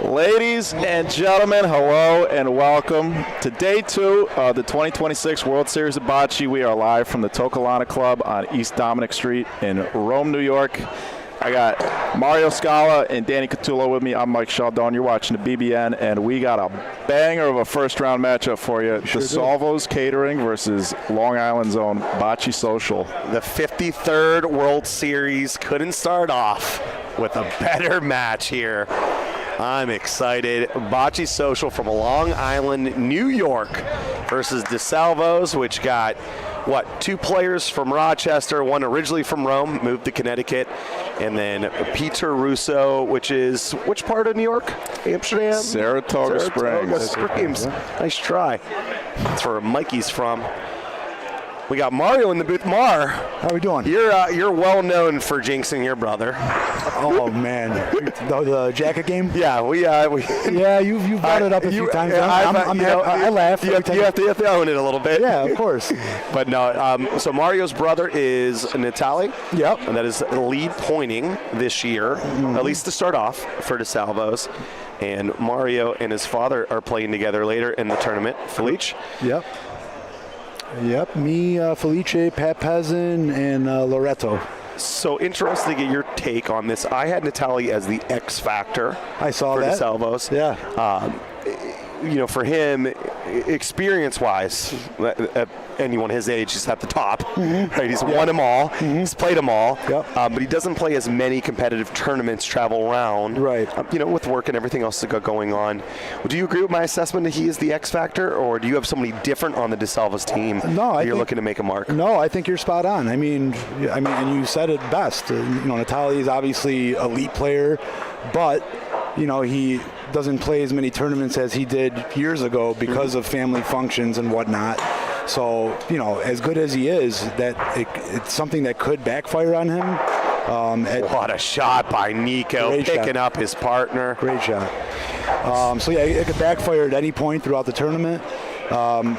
Ladies and gentlemen, hello and welcome to day 2 of the 2026 World Series of Bocce. We are live from the Toccolana Club on East Dominic Street in Rome, New York. I got Mario Scala and Danny Catullo with me. I'm Mike Sheldon. You're watching the BBN, and we got a banger of a first-round matchup for you. Sure the Salvos Catering versus Long Island's own Bocce Social. The 53rd World Series couldn't start off with a better match here. I'm excited. Bocce Social from Long Island, New York versus DeSalvo's, which got, two players from Rochester, one originally from Rome, moved to Connecticut, and then Peter Russo, which part of New York? Amsterdam? Saratoga Springs. Nice try. That's where Mikey's from. We got Mario in the booth. Mar, how are we doing? You're well known for jinxing your brother. Oh man, the jacket game. Yeah, Yeah, you've brought it up a few times. I laugh. You have to own it a little bit. Yeah, of course. But no. So Mario's brother is Natali. Yep. And that is lead pointing this year, at least to start off for DeSalvo's. And Mario and his father are playing together later in the tournament. Felice. Yep, me, Felice, Pat Pezin, and Loretto. So interesting to get your take on this. I had Natali as the X factor. I saw for that. DeSalvo's. Yeah. For him, experience-wise, anyone his age is at the top. Right? He's won them all. He's played them all. Yep. But he doesn't play as many competitive tournaments, travel around. Right. With work and everything else going on. Do you agree with my assessment that he is the X factor, or do you have somebody different on the DeSalvo's team? No, you're looking to make a mark. No, I think you're spot on. I mean, and you said it best. Natali is obviously an elite player, but he doesn't play as many tournaments as he did years ago because of family functions and whatnot. So, as good as he is, that it's something that could backfire on him. What a shot by Nico, picking up his partner. Great shot. It could backfire at any point throughout the tournament. I'm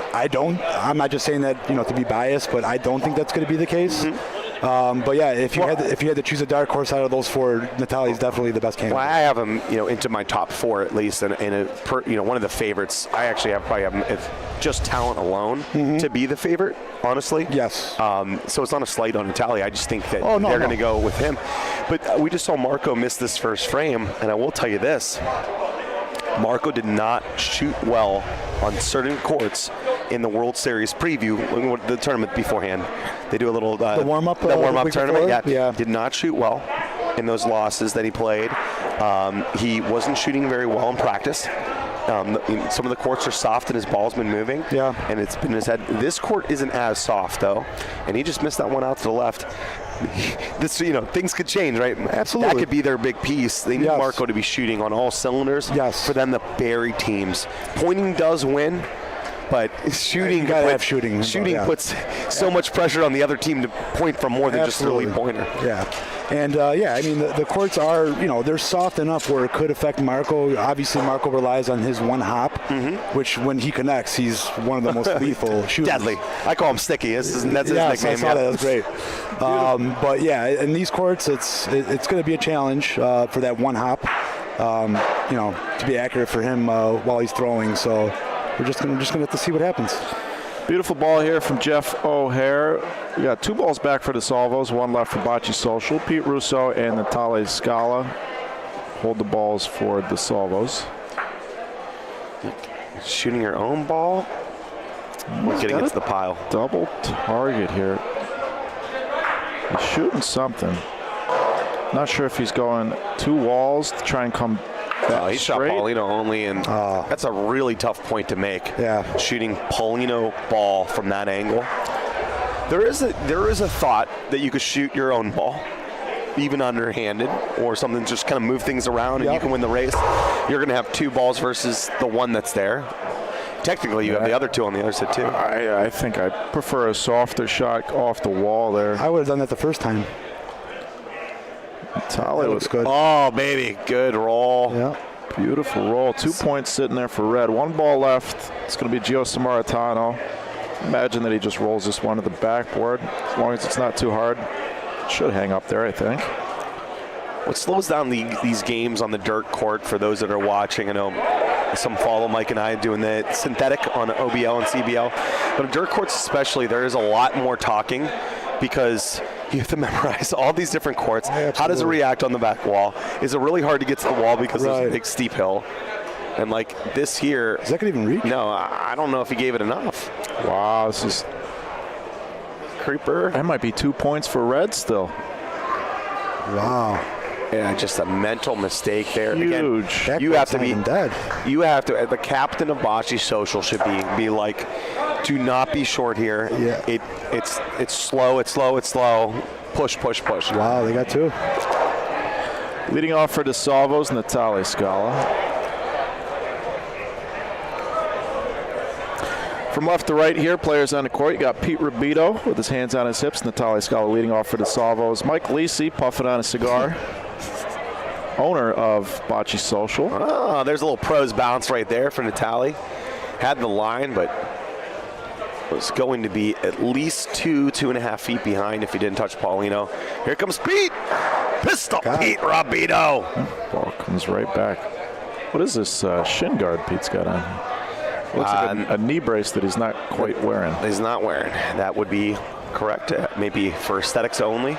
not just saying that, to be biased, but I don't think that's going to be the case. If you had to choose a dark horse out of those four, Natali is definitely the best candidate. Well, I have him, into my top 4 at least, and one of the favorites. I actually have him just talent alone to be the favorite, honestly. Yes. So it's not a slight on Natali. I just think that they're going to go with him. But we just saw Marco miss this first frame, and I will tell you this: Marco did not shoot well on certain courts in the World Series preview, the tournament beforehand. They do a little the warm-up tournament. Yeah. Did not shoot well in those losses that he played. He wasn't shooting very well in practice. Some of the courts are soft and his ball's been moving. Yeah. And it's been in his head. This court isn't as soft though, and he just missed that one out to the left. Things could change, right? Absolutely. That could be their big piece. They need Marco to be shooting on all cylinders for them to bury teams. Pointing does win, but shooting puts so much pressure on the other team to point from more than just their lead pointer. Yeah. And, the courts are, they're soft enough where it could affect Marco. Obviously, Marco relies on his one hop, which when he connects, he's one of the most lethal shooters. Deadly. I call him Sticky. That's his nickname. I saw that. That's great. In these courts, it's going to be a challenge for that one hop, to be accurate for him while he's throwing. So we're just going to have to see what happens. Beautiful ball here from Jeff O'Hare. We got 2 balls back for DeSalvo's, 1 left for Bocce Social. Pete Russo and Natali Scala hold the balls for DeSalvo's. Shooting your own ball? We're getting into the pile. Double target here. He's shooting something. Not sure if he's going 2 walls to try and come back he shot Paulino only, and that's a really tough point to make. Yeah. Shooting Paulino ball from that angle. There is a thought that you could shoot your own ball, even underhanded, or something, just kind of move things around and you can win the race. You're going to have 2 balls versus the one that's there. Technically, you have the other 2 on the other side, too. I think I prefer a softer shot off the wall there. I would have done that the first time. Natali looks good. Oh, baby. Good roll. Yeah. Beautiful roll. 2 points sitting there for red. 1 ball left. It's going to be Gio Samaritano. Imagine that he just rolls this one to the backboard. As long as it's not too hard. It should hang up there, I think. what slows down these games on the dirt court for those that are watching, I know some follow Mike and I doing the synthetic on OBL and CBL, but on dirt courts especially, there is a lot more talking because you have to memorize all these different courts. How does it react on the back wall? Is it really hard to get to the wall because there's a big steep hill? And like this here, is that gonna even reach? No, I don't know if he gave it enough. Wow, this is creeper. That might be 2 points for red still. Wow. Yeah, just a mental mistake there. Huge. Again, you have to be dead. You have to. The captain of Bocce Social should be like, do not be short here. Yeah. It's slow. It's slow. It's slow. Push, push, push. Wow, they got 2. Leading off for DeSalvo's Natale Scala. From left to right here, players on the court. You got Pete Rubito with his hands on his hips. Natale Scala leading off for DeSalvo's. Mike Lisi puffing on a cigar. Owner of Bocce Social. Oh, there's a little pros bounce right there for Natale. Had the line, but was going to be at least 2.5 feet behind if he didn't touch Paulino. Here comes Pete. Pistol Pete Rubito. Ball comes right back. What is this shin guard Pete's got on? Looks like a knee brace that he's not quite wearing. He's not wearing. That would be correct. Maybe for aesthetics only.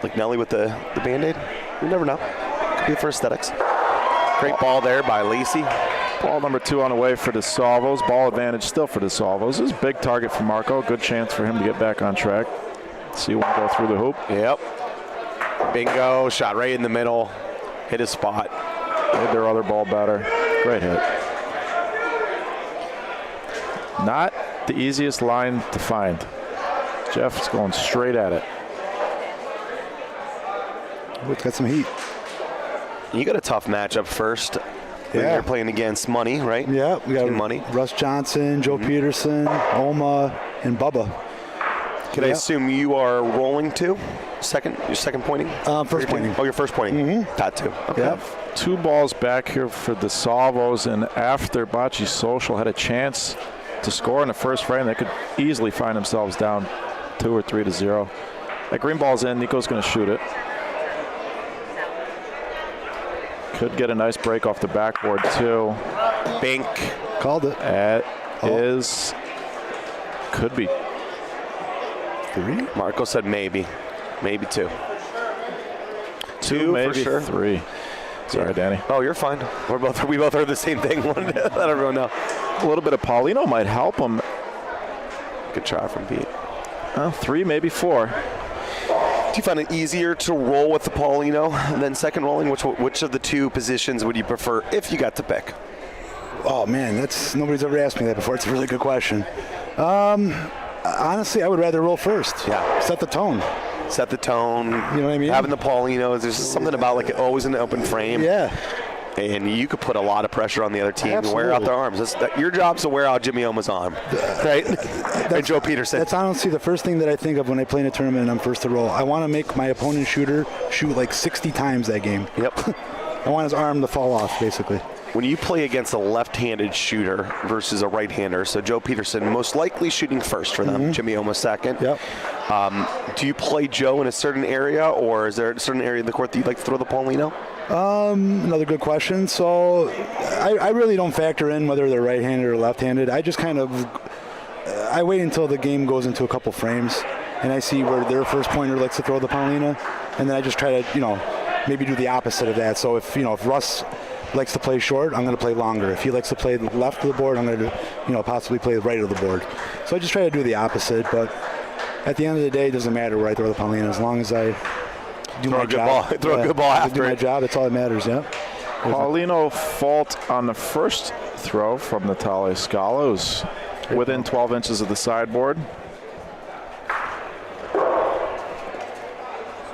Like Nelly with the Band-Aid. You never know. Could be for aesthetics. Great ball there by Lacey. Ball number 2 on the way for DeSalvo's. Ball advantage still for DeSalvo's. This is a big target for Marco. Good chance for him to get back on track. See one go through the hoop. Yep. Bingo. Shot right in the middle. Hit his spot. Made their other ball better. Great hit. Not the easiest line to find. Jeff's going straight at it. It's got some heat. You got a tough matchup first. Yeah. You're playing against Money, right? Yeah, we got Money. Russ Johnson, Joe Peterson, Oma, and Bubba. Can I assume you are rolling too? Your second pointing? First pointing. Oh, you're first pointing. Got to. Okay. Yep. 2 balls back here for DeSalvo's, and after Bocce Social had a chance to score in the first frame, they could easily find themselves down 2 or 3-0. That green ball's in. Nico's going to shoot it. Could get a nice break off the backboard too. Bink. Called it. That is, could be 3. Marco said maybe. Maybe 2. 2, maybe for sure. 3. Sorry, Danny. Oh, you're fine. We both heard the same thing. Let everyone know. A little bit of Paulino might help him. Good try from Pete. 3, maybe 4. Do you find it easier to roll with the Paulino than second rolling? Which of the 2 positions would you prefer if you got to pick? Oh man, nobody's ever asked me that before. It's a really good question. Honestly, I would rather roll first. Yeah. Set the tone. Set the tone. You know what I mean? Having the Paulinos, there's just something about like always in the open frame. Yeah. And you could put a lot of pressure on the other team Absolutely. to wear out their arms. Your job's to wear out Jimmy Oma's arm, right? And Joe Peterson. That's honestly the first thing that I think of when I play in a tournament and I'm first to roll. I want to make my opponent shooter shoot like 60 times that game. Yep. I want his arm to fall off, basically. When you play against a left-handed shooter versus a right-hander, so Joe Peterson most likely shooting first for them, Jimmy Oma second. Yep. Do you play Joe in a certain area, or is there a certain area of the court that you'd like to throw the Paulino? Another good question. So I really don't factor in whether they're right-handed or left-handed. I just kind of I wait until the game goes into a couple frames, and I see where their first pointer likes to throw the Paulina, and then I just try to, maybe do the opposite of that. So if Russ likes to play short, I'm going to play longer. If he likes to play the left of the board, I'm going to, possibly play the right of the board. So I just try to do the opposite, but at the end of the day, it doesn't matter where I throw the Paulina as long as I do my job. Throw a good ball after do my job. That's all that matters. Yeah. Paulino fault on the first throw from Natale Scala, who's within 12 inches of the sideboard.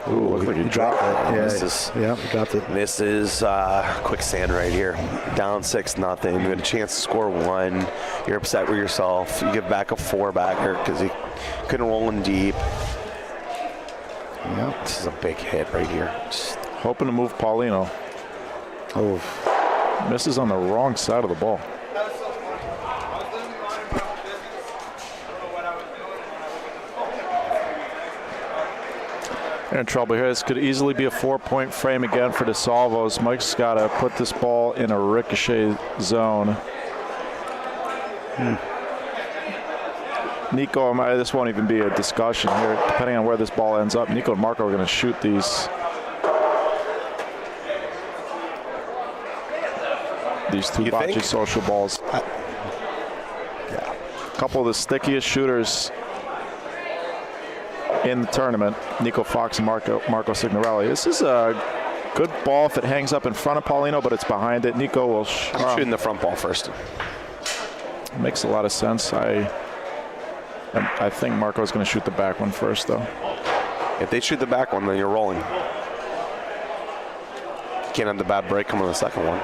Ooh, looks like he dropped it. Yeah, he dropped it. This is quicksand right here. Down 6-0. You had a chance to score 1. You're upset with yourself. You give back a 4-bagger because he couldn't roll in deep. Yep. This is a big hit right here. Just hoping to move Paulino. Oh. Misses on the wrong side of the ball. They're in trouble here. This could easily be a 4-point frame again for DeSalvos. Mike's got to put this ball in a ricochet zone. Nico, this won't even be a discussion here. Depending on where this ball ends up, Nico and Marco are going to shoot these two bocce social balls. A couple of the stickiest shooters in the tournament, Nico Fox and Marco Signorelli. This is a good ball if it hangs up in front of Paulino, but it's behind it. Nico will shooting the front ball first. Makes a lot of sense. I think Marco's going to shoot the back one first, though. If they shoot the back one, then you're rolling. You can't have the bad break come on the second one.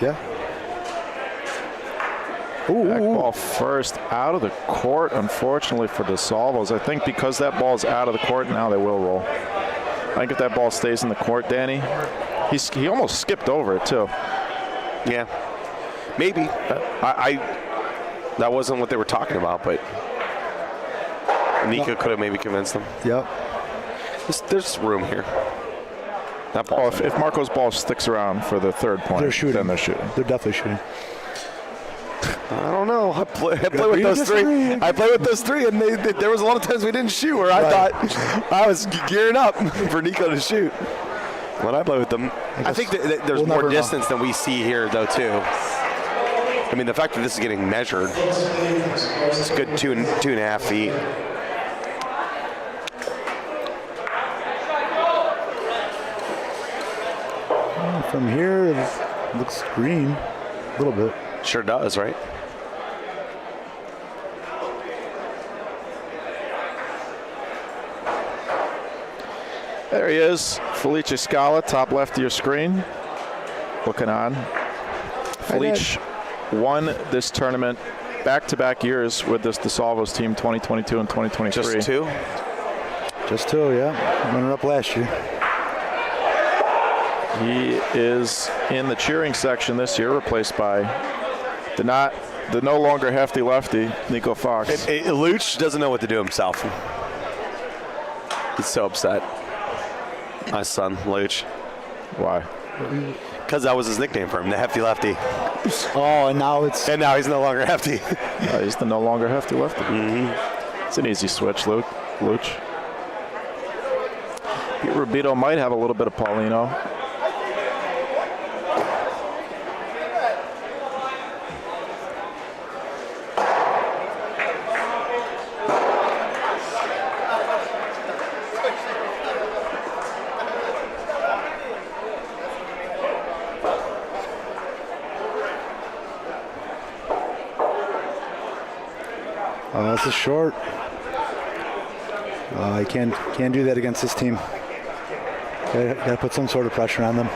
Yeah. Back ball first, out of the court, unfortunately for DeSalvos. I think because that ball's out of the court, now they will roll. I think if that ball stays in the court, Danny, he almost skipped over it, too. Yeah. Maybe. That wasn't what they were talking about, but Nika could have maybe convinced them. Yep. There's room here. That ball. If Marco's ball sticks around for the third point, then they're shooting. They're definitely shooting. I don't know. I play with those three. I play with those three, and there was a lot of times we didn't shoot where I thought I was gearing up for Nico to shoot. When I play with them, I think that there's more distance than we see here, though, too. I mean, the fact that this is getting measured, it's a good 2.5 feet. From here, it looks green a little bit. Sure does, right? There he is, Felice Scala, top left of your screen, looking on. Felice won this tournament back-to-back years with this DeSalvos team, 2022 and 2023. Just two? Just two, yeah. Runner-up last year. He is in the cheering section this year, replaced by the no longer hefty lefty, Nico Fox. Luch doesn't know what to do himself. He's so upset. My son, Luch. Why? Because that was his nickname for him, the hefty lefty. Oh, and now he's no longer hefty. He's the no longer hefty lefty. Mm-hmm. It's an easy switch, Luch. Pete Rubito might have a little bit of Paulino. This is short. I can't do that against this team. Got to put some sort of pressure on them.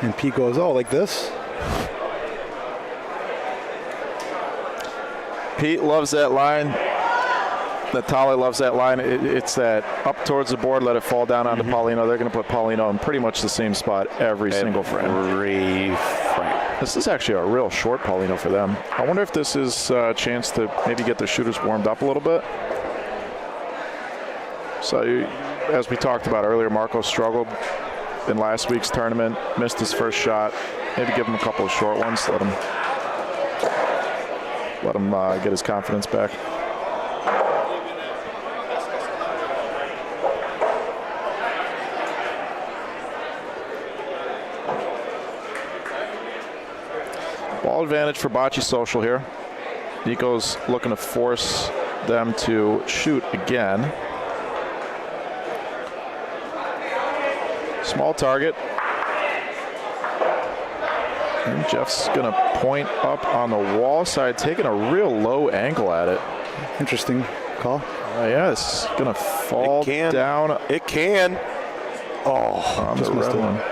And Pete goes, oh, like this? Pete loves that line. Natale loves that line. It's that up towards the board, let it fall down onto Paulino. They're going to put Paulino in pretty much the same spot every single frame. This is actually a real short Paulino for them. I wonder if this is a chance to maybe get their shooters warmed up a little bit. So, as we talked about earlier, Marco struggled in last week's tournament, missed his first shot. Maybe give him a couple of short ones, let him get his confidence back. Ball advantage for Bocce Social here. Nico's looking to force them to shoot again. Small target. And Jeff's going to point up on the wall side, taking a real low angle at it. Interesting call. Yeah, it's going to fall down. It can. Oh, just missed it.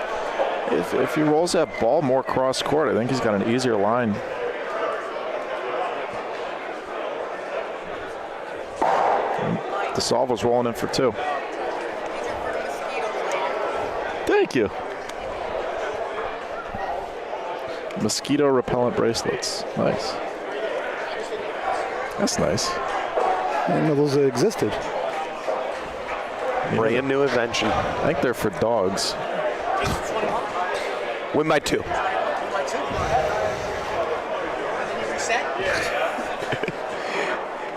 If he rolls that ball more cross court, I think he's got an easier line. DeSalvo's rolling in for two. Thank you. Mosquito repellent bracelets. Nice. That's nice. I didn't know those existed. Brand new invention. I think they're for dogs. Win by 2.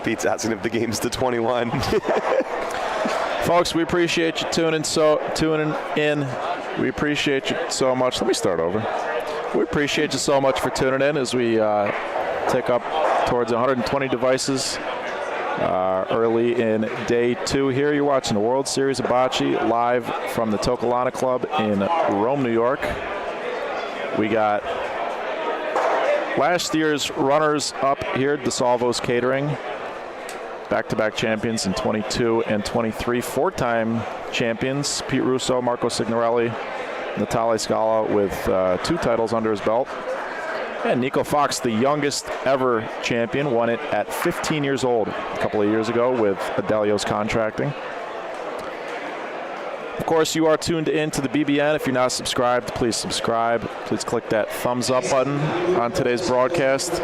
Pete's asking if the game's to 21. Folks, we appreciate you tuning in. We appreciate you so much. Let me start over. We appreciate you so much for tuning in as we take up towards 120 devices early in day 2 here. You're watching the World Series of Bocce live from the Toccolana Club in Rome, New York. We got last year's runners-up here, DeSalvo's Catering. Back-to-back champions in 22 and 23. 4-time champions, Pete Russo, Marco Signorelli, Natale Scala with 2 titles under his belt. And Nico Fox, the youngest ever champion, won it at 15 years old a couple of years ago with Adelio's Contracting. Of course, you are tuned in to the BBN. If you're not subscribed, please subscribe. Please click that thumbs up button on today's broadcast.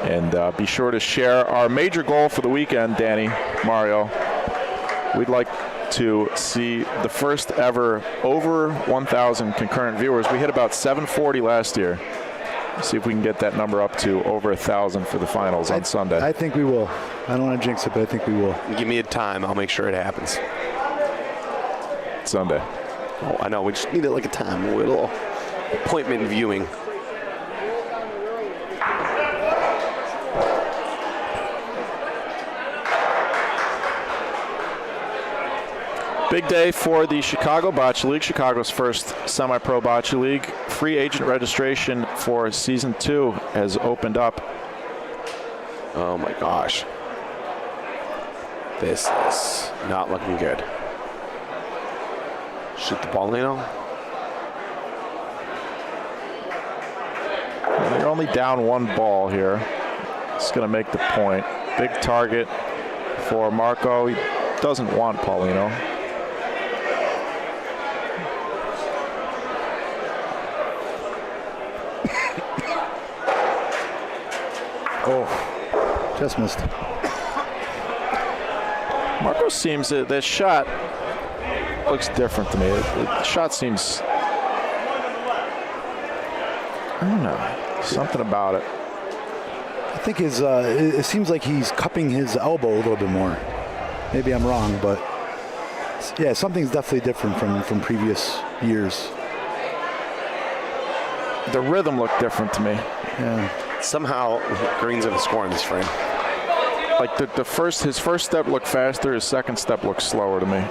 And be sure to share our major goal for the weekend, Danny, Mario. We'd like to see the first ever over 1,000 concurrent viewers. We hit about 740 last year. See if we can get that number up to over 1,000 for the finals on Sunday. I think we will. I don't want to jinx it, but I think we will. Give me a time. I'll make sure it happens. Sunday. Oh, I know. We just need it like a time. A little appointment viewing. Big day for the Chicago Bocce League, Chicago's first semi-pro bocce league. Free agent registration for Season 2 has opened up. Oh my gosh. This is not looking good. Shoot the ball, Lino. They're only down 1 ball here. It's going to make the point. Big target for Marco. He doesn't want Paulino. Oh, just missed. Marco seems that shot looks different to me. The shot seems, I don't know, something about it. I think it seems like he's cupping his elbow a little bit more. Maybe I'm wrong, but yeah, something's definitely different from previous years. The rhythm looked different to me. Yeah. Somehow, Green's in the score in this frame. Like his first step looked faster, his second step looked slower to me.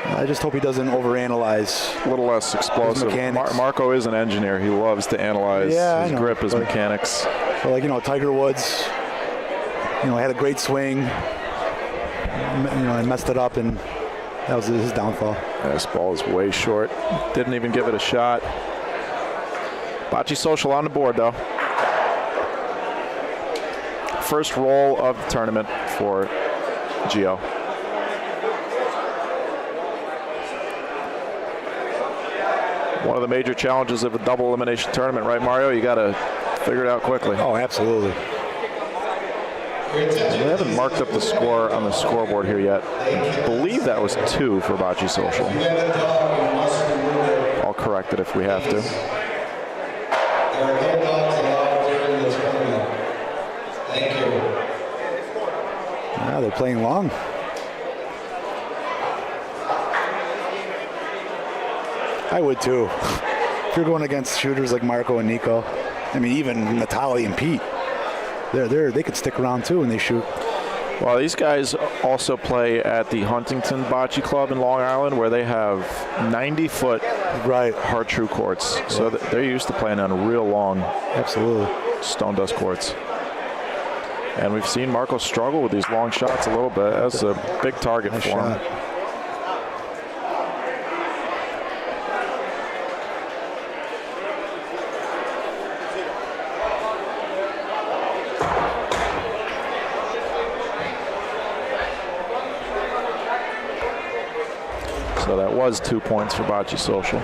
I just hope he doesn't overanalyze. A little less explosive. Marco is an engineer. He loves to analyze his grip, his mechanics. But like, Tiger Woods, had a great swing. I messed it up, and that was his downfall. This ball is way short. Didn't even give it a shot. Bocce Social on the board, though. First roll of the tournament for Gio. One of the major challenges of a double elimination tournament, right, Mario? You got to figure it out quickly. Oh, absolutely. We haven't marked up the score on the scoreboard here yet. I believe that was 2 for Bocce Social. I'll correct it if we have to. They're playing long. I would too. If you're going against shooters like Marco and Nico, even Natale and Pete, they could stick around too when they shoot. Well, these guys also play at the Huntington Bocce Club in Long Island, where they have 90-foot hard true courts. Yeah. So they're used to playing on real long, absolutely, stone dust courts. And we've seen Marco struggle with these long shots a little bit. That's a big target for him. So that was 2 points for Bocce Social.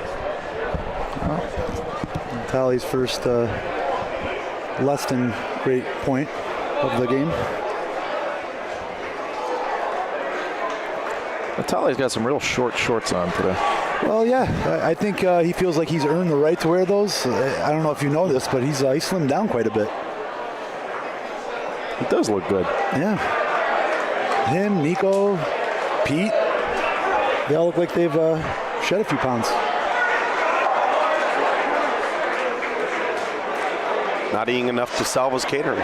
Tally's first less than great point of the game. Natalia's got some real short shorts on today. Well, yeah, I think he feels like he's earned the right to wear those. I don't know if you know this, but he's slimmed down quite a bit. He does look good. Yeah. Him, Nico, Pete, they all look like they've shed a few pounds. Not eating enough to Salvo's catering.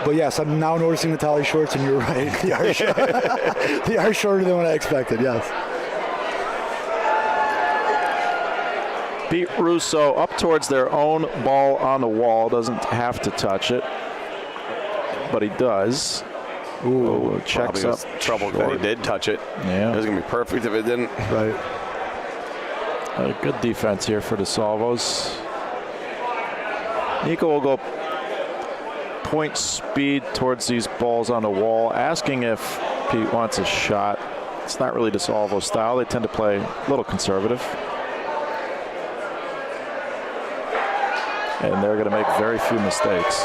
But yes, I'm now noticing the Tally shorts, and you're right. They are shorter than what I expected, yes. Pete Russo up towards their own ball on the wall. Doesn't have to touch it, but he does. Ooh, checks up. Trouble that he did touch it. Yeah. It was going to be perfect if it didn't. right. A good defense here for the Salvos. Nico will go point speed towards these balls on the wall, asking if Pete wants a shot. It's not really the Salvo style. They tend to play a little conservative. And they're going to make very few mistakes.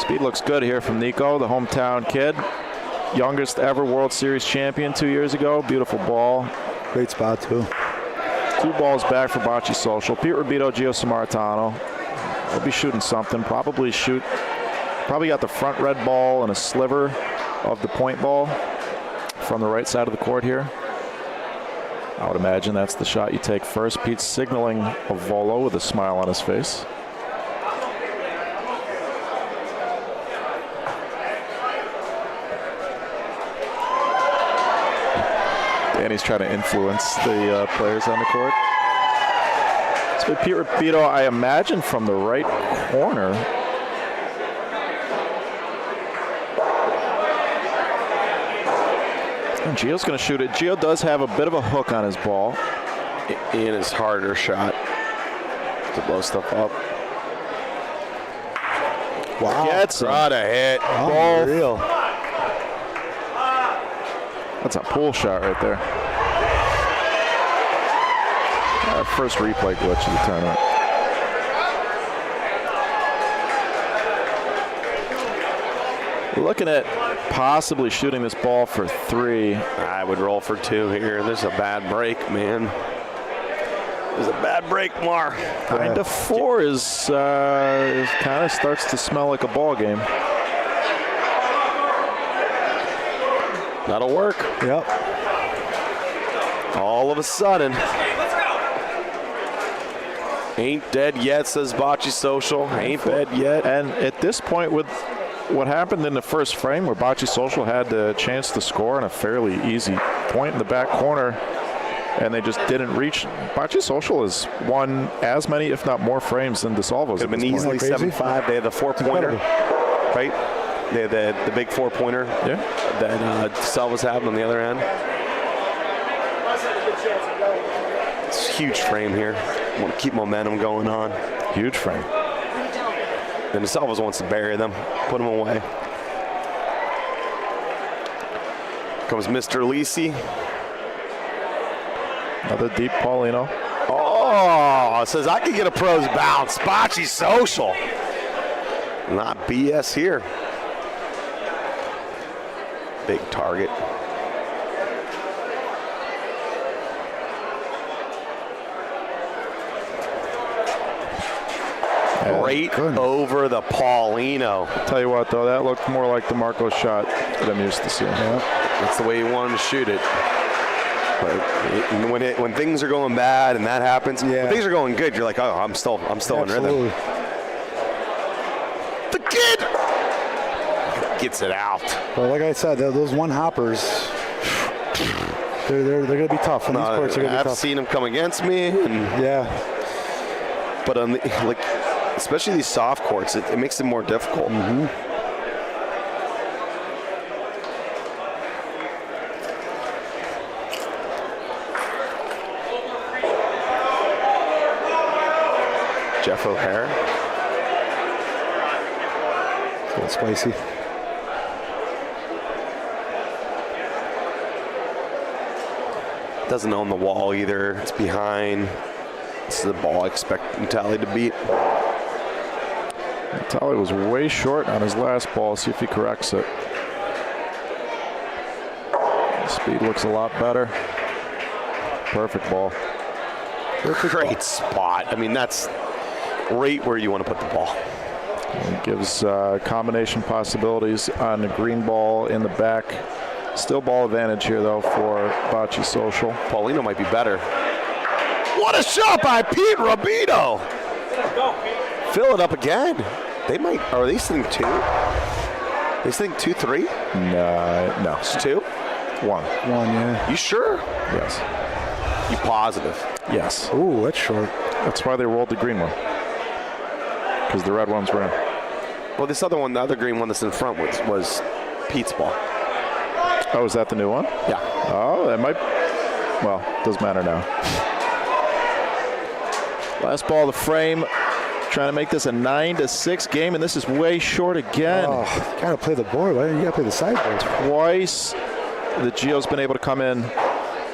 Speed looks good here from Nico, the hometown kid. Youngest ever World Series champion 2 years ago. Beautiful ball. Great spot, too. 2 balls back for Bocce Social. Pete Rubito, Gio Samaritano. They'll be shooting something. Probably got the front red ball and a sliver of the point ball from the right side of the court here. I would imagine that's the shot you take first. Pete's signaling a volo with a smile on his face. Danny's trying to influence the players on the court. So Pete Rubito, I imagine from the right corner. And Gio's going to shoot it. Gio does have a bit of a hook on his ball. In his harder shot to blow stuff up. Wow. Gets him. What a hit. Unreal. That's a pull shot right there. First replay glitch of the tournament. Looking at possibly shooting this ball for 3. I would roll for 2 here. There's a bad break, man. There's a bad break, Mar. Kind of 4 is kind of starts to smell like a ball game. That'll work. Yep. All of a sudden. Ain't dead yet, says Bocce Social. Ain't dead yet. And at this point, with what happened in the first frame, where Bocce Social had the chance to score on a fairly easy point in the back corner, and they just didn't reach. Bocce Social has won as many, if not more, frames than DeSalvo's. Could have been easily 7-5. They had the 4-pointer, right? They had the big 4-pointer that DeSalvo's having on the other end. It's a huge frame here. Want to keep momentum going on. Huge frame. And DeSalvo's wants to bury them, put them away. Comes Mr. Lisi. Another deep Paulino. Oh, says I could get a pro's bounce. Bocce Social. Not BS here. Big target. Right over the Paulino. Tell you what, though, that looked more like the Marco shot that I'm used to seeing. Yeah. That's the way you want him to shoot it. But when things are going bad and that happens, when things are going good, you're like, oh, I'm still in rhythm. The kid gets it out. Well, like I said, those one hoppers, they're going to be tough. On these courts, I've seen them come against me. And, but on the, especially these soft courts, it makes it more difficult. Mm-hmm. Jeff O'Hare. It's a little spicy. Doesn't own the wall either. It's behind. This is the ball I expect Natali to beat. Natali was way short on his last ball. See if he corrects it. Speed looks a lot better. Perfect ball. Great spot. I mean, that's right where you want to put the ball. It gives combination possibilities on the green ball in the back. Still ball advantage here, though, for Bocce Social. Paulino might be better. What a shot by Pete Rabito. Fill it up again. They might. Are they sitting 2? They sitting 2-3? No. It's 2? 1. 1, yeah. You sure? Yes. You positive? Yes. Ooh, that's short. That's why they rolled the green one. Because the red ones were in. Well, this other one, the other green one that's in front was Pete's ball. Oh, is that the new one? Yeah. Oh, that might. Well, doesn't matter now. Last ball of the frame. Trying to make this a 9-6 game, and this is way short again. Oh, you gotta play the board. Why do you gotta play the sideboard? Twice the Gio's been able to come in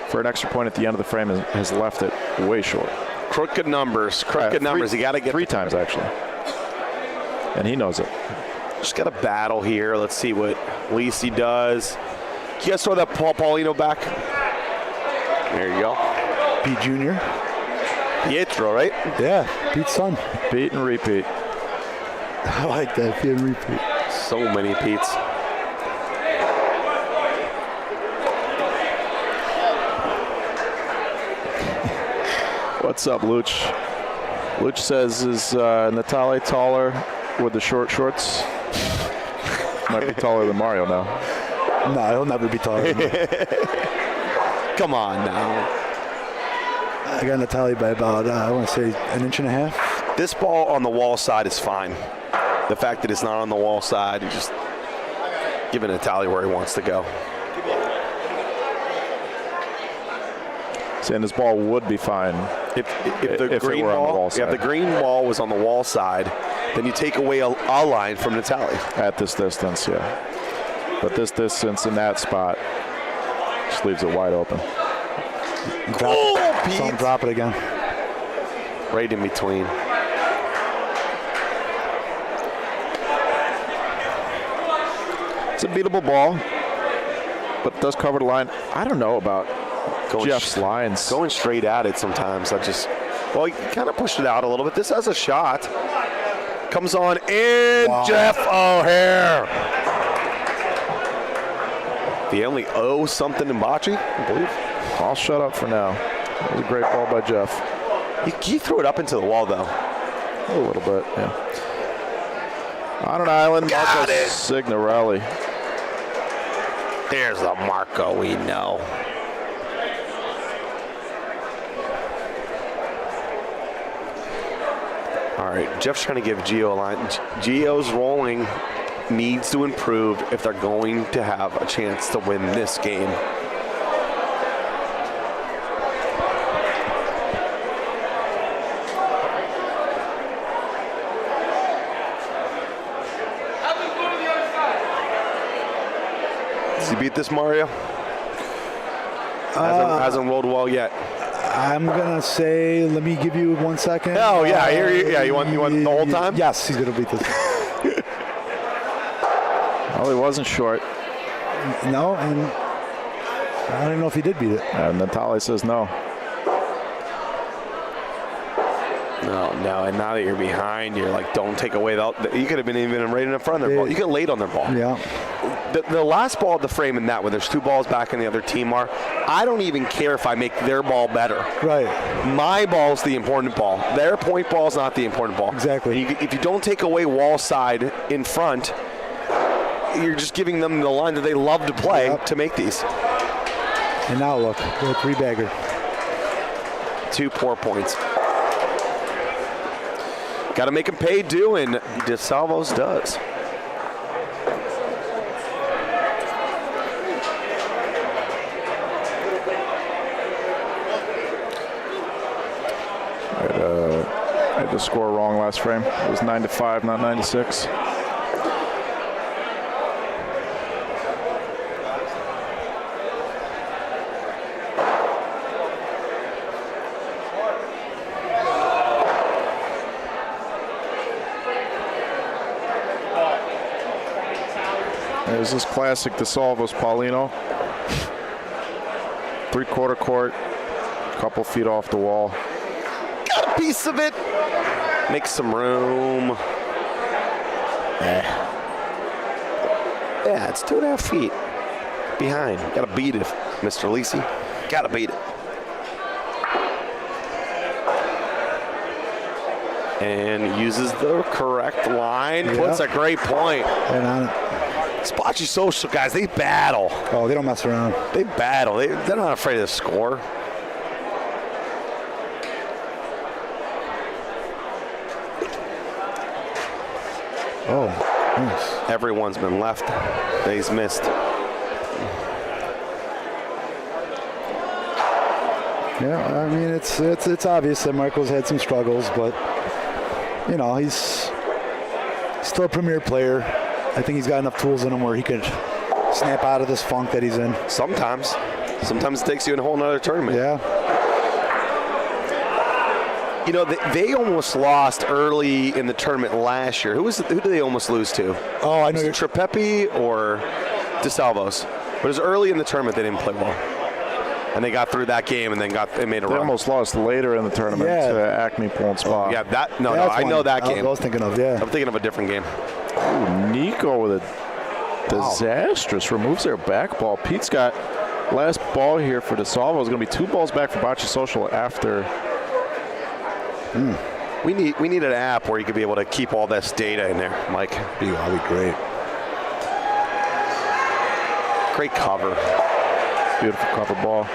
for an extra point at the end of the frame and has left it way short. Crooked numbers. Crooked numbers. You got to get 3 times, actually. And he knows it. Just got a battle here. Let's see what Lisi does. Can you guys throw that Paulino back? There you go. Pete Jr. Pietro, right? Yeah, Pete's son. Beat and repeat. I like that. Pete and repeat. So many Pete's. What's up, Luch? Luch says, is Natali taller with the short shorts? Might be taller than Mario now. No, he'll never be taller than me. Come on now. I got Natali by about, I want to say, 1.5 inches. This ball on the wall side is fine. The fact that it's not on the wall side, you just giving Natali where he wants to go. Saying this ball would be fine If the if green it were on the ball, wall if side. the green ball was on the wall side, then you take away a line from Natali. At this distance, yeah. But this distance in that spot just leaves it wide open. Drop Oh, it. Pete. Saw him drop it again. Right in between. It's a beatable ball, but it does cover the line. I don't know about Jeff's lines. Going straight at it sometimes. Well, he kind of pushed it out a little bit. This has a shot. Comes on in. Wow. Jeff O'Hare. They only owe something in Bocce, I believe. I'll shut up for now. That was a great ball by Jeff. He threw it up into the wall, though. A little bit, yeah. On an island, Got Marco it. Signorelli. There's the Marco we know. All right, Jeff's trying to give Gio a line. Gio's rolling needs to improve if they're going to have a chance to win this game. Does he beat this, Mario? Hasn't rolled well yet. I'm going to say, let me give you 1 second. Oh, yeah, I hear you. Yeah, you want the whole time? Yes, he's going to beat this. Well, he wasn't short. No, and I don't even know if he did beat it. And Natali says no. No, and now that you're behind, you're like, don't take away you could have been even right in front of their ball. You could have laid on their ball. Yeah. The last ball of the frame in that, where there's 2 balls back and the other team are, I don't even care if I make their ball better. Right. My ball's the important ball. Their point ball's not the important ball. Exactly. And if you don't take away wall side in front, you're just giving them the line that they love to play to make these. And now look, the 3-bagger. 2 poor points. Got to make him pay due, and DeSalvos does. I had the score wrong last frame. It was 9-5, not 9-6. There's this classic DeSalvo's Paulino. 3/4 court, couple feet off the wall. Got a piece of it. Make some room. Yeah, it's 2.5 feet behind. Got to beat it, Mr. Lisi. Got to beat it. And uses the correct line. Yep. Puts a great point. And on it. Bocce Social guys, they battle. Oh, they don't mess around. They battle. They're not afraid to score. Oh, nice. Everyone's been left. He's missed. Yeah, I mean, it's obvious that Marco's had some struggles, but, you know, he's still a premier player. I think he's got enough tools in him where he could snap out of this funk that he's in. Sometimes it takes you in a whole nother tournament. Yeah. You know, they almost lost early in the tournament last year. Who did they almost lose to? Oh, I know. Was it Trepepi or DeSalvo's? But it was early in the tournament they didn't play well. And they got through that game and then made a They run. almost lost later in the tournament to Acme Pool and Spa. Yeah, no, That's I know one that game. I was thinking of, yeah. I'm thinking of a different game. Ooh, Nico with a disastrous removes their back ball. Pete's got last ball here for DeSalvo. Is going to be 2 balls back for Bocce Social after. We need an app where you could be able to keep all this data in there, Mike. That'd be great. Great cover. Beautiful cover ball.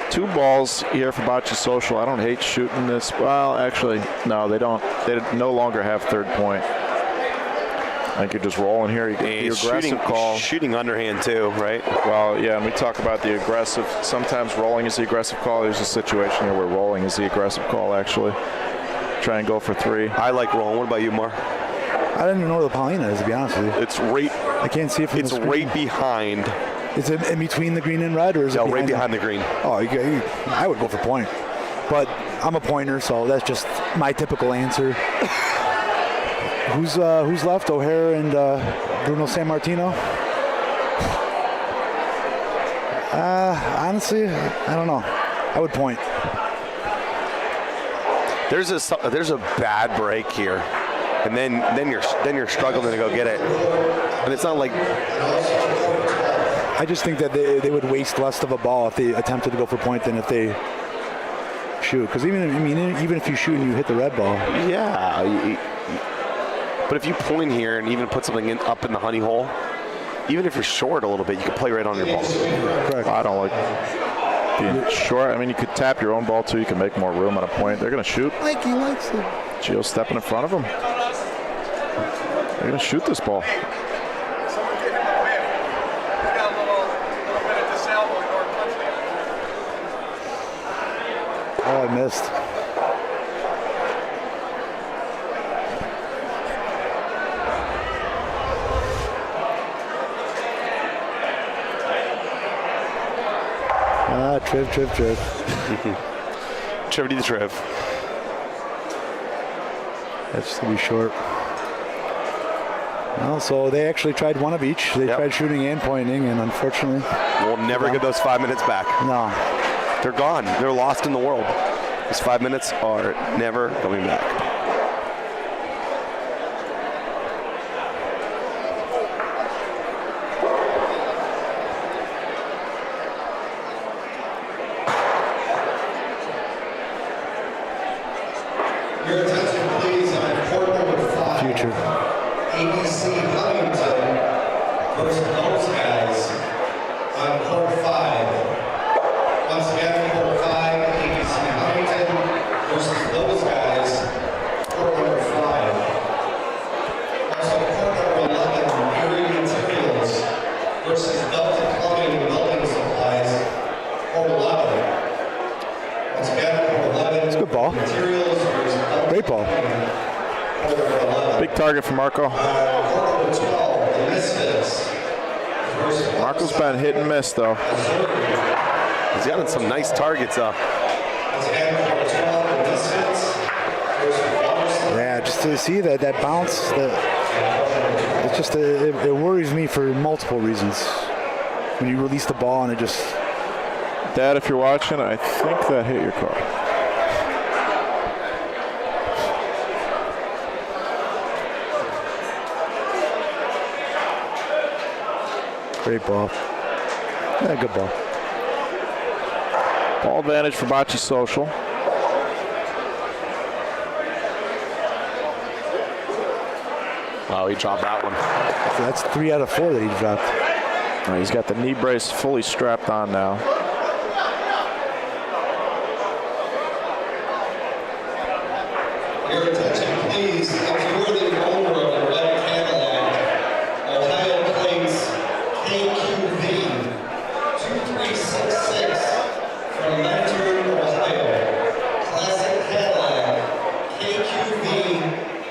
2 balls here for Bocce Social. I don't hate shooting this. Well, actually, no, they don't. They no longer have third point. I think you're just rolling here. You get the aggressive call. Shooting underhand too, right? Well, yeah, and we talk about the aggressive. Sometimes rolling is the aggressive call. There's a situation here where rolling is the aggressive call, actually. Try and go for 3. I like rolling. What about you, Mar? I didn't even know where the Paulina is, to be honest with you. It's right. I can't see it from the It's screen. right behind. Is it in between the green and red, or is it Right behind the green. Oh, I would go for point. But I'm a pointer, so that's just my typical answer. Who's left? O'Hara and Bruno Sammartino? Honestly, I don't know. I would point. There's a bad break here, and then you're struggling to go get it, and it's not like. I just think that they would waste less of a ball if they attempted to go for point than if they shoot. Because even if you shoot and you hit the red ball. Yeah. But if you point here and even put something up in the honey hole, even if you're short a little bit, you can play right on your ball. Correct. I don't like being short. I mean, you could tap your own ball too. You can make more room on a point. They're going to shoot. Like he likes it. Gio's stepping in front of him. They're going to shoot this ball. Oh, I missed. Triv. Trivity the Triv. That's just going to be short. Well, so they actually tried one of each. They tried shooting and pointing, and unfortunately... We'll never get those 5 minutes back. No. They're gone. They're lost in the world. These 5 minutes are never coming back. Your attention, please, on court number 5. Future. ABC Huntington versus those guys on court 5. Once again, court 5, ABC Huntington versus those guys, court number 5. Also, court number 11, Erie Materials versus Delta Plumbing and Building Supplies, court 11. Once again, court 11. It's a good ball. Materials versus Delta Great ball. Big target for Marco. Marco's been hit and miss, though. He's gotten some nice targets up. Yeah, just to see that bounce, it's just it worries me for multiple reasons. When you release the ball and it just. Dad, if you're watching, I think that hit your car. Great ball. Yeah, good ball. Ball advantage for Bocce Social. Oh, he dropped that one. So that's 3 out of 4 that he dropped. He's got the knee brace fully strapped on now. Your attention, please. If you were the owner of the red Cadillac, Ohio plates KQV 2366 from Mentor, Ohio. Classic Cadillac KQV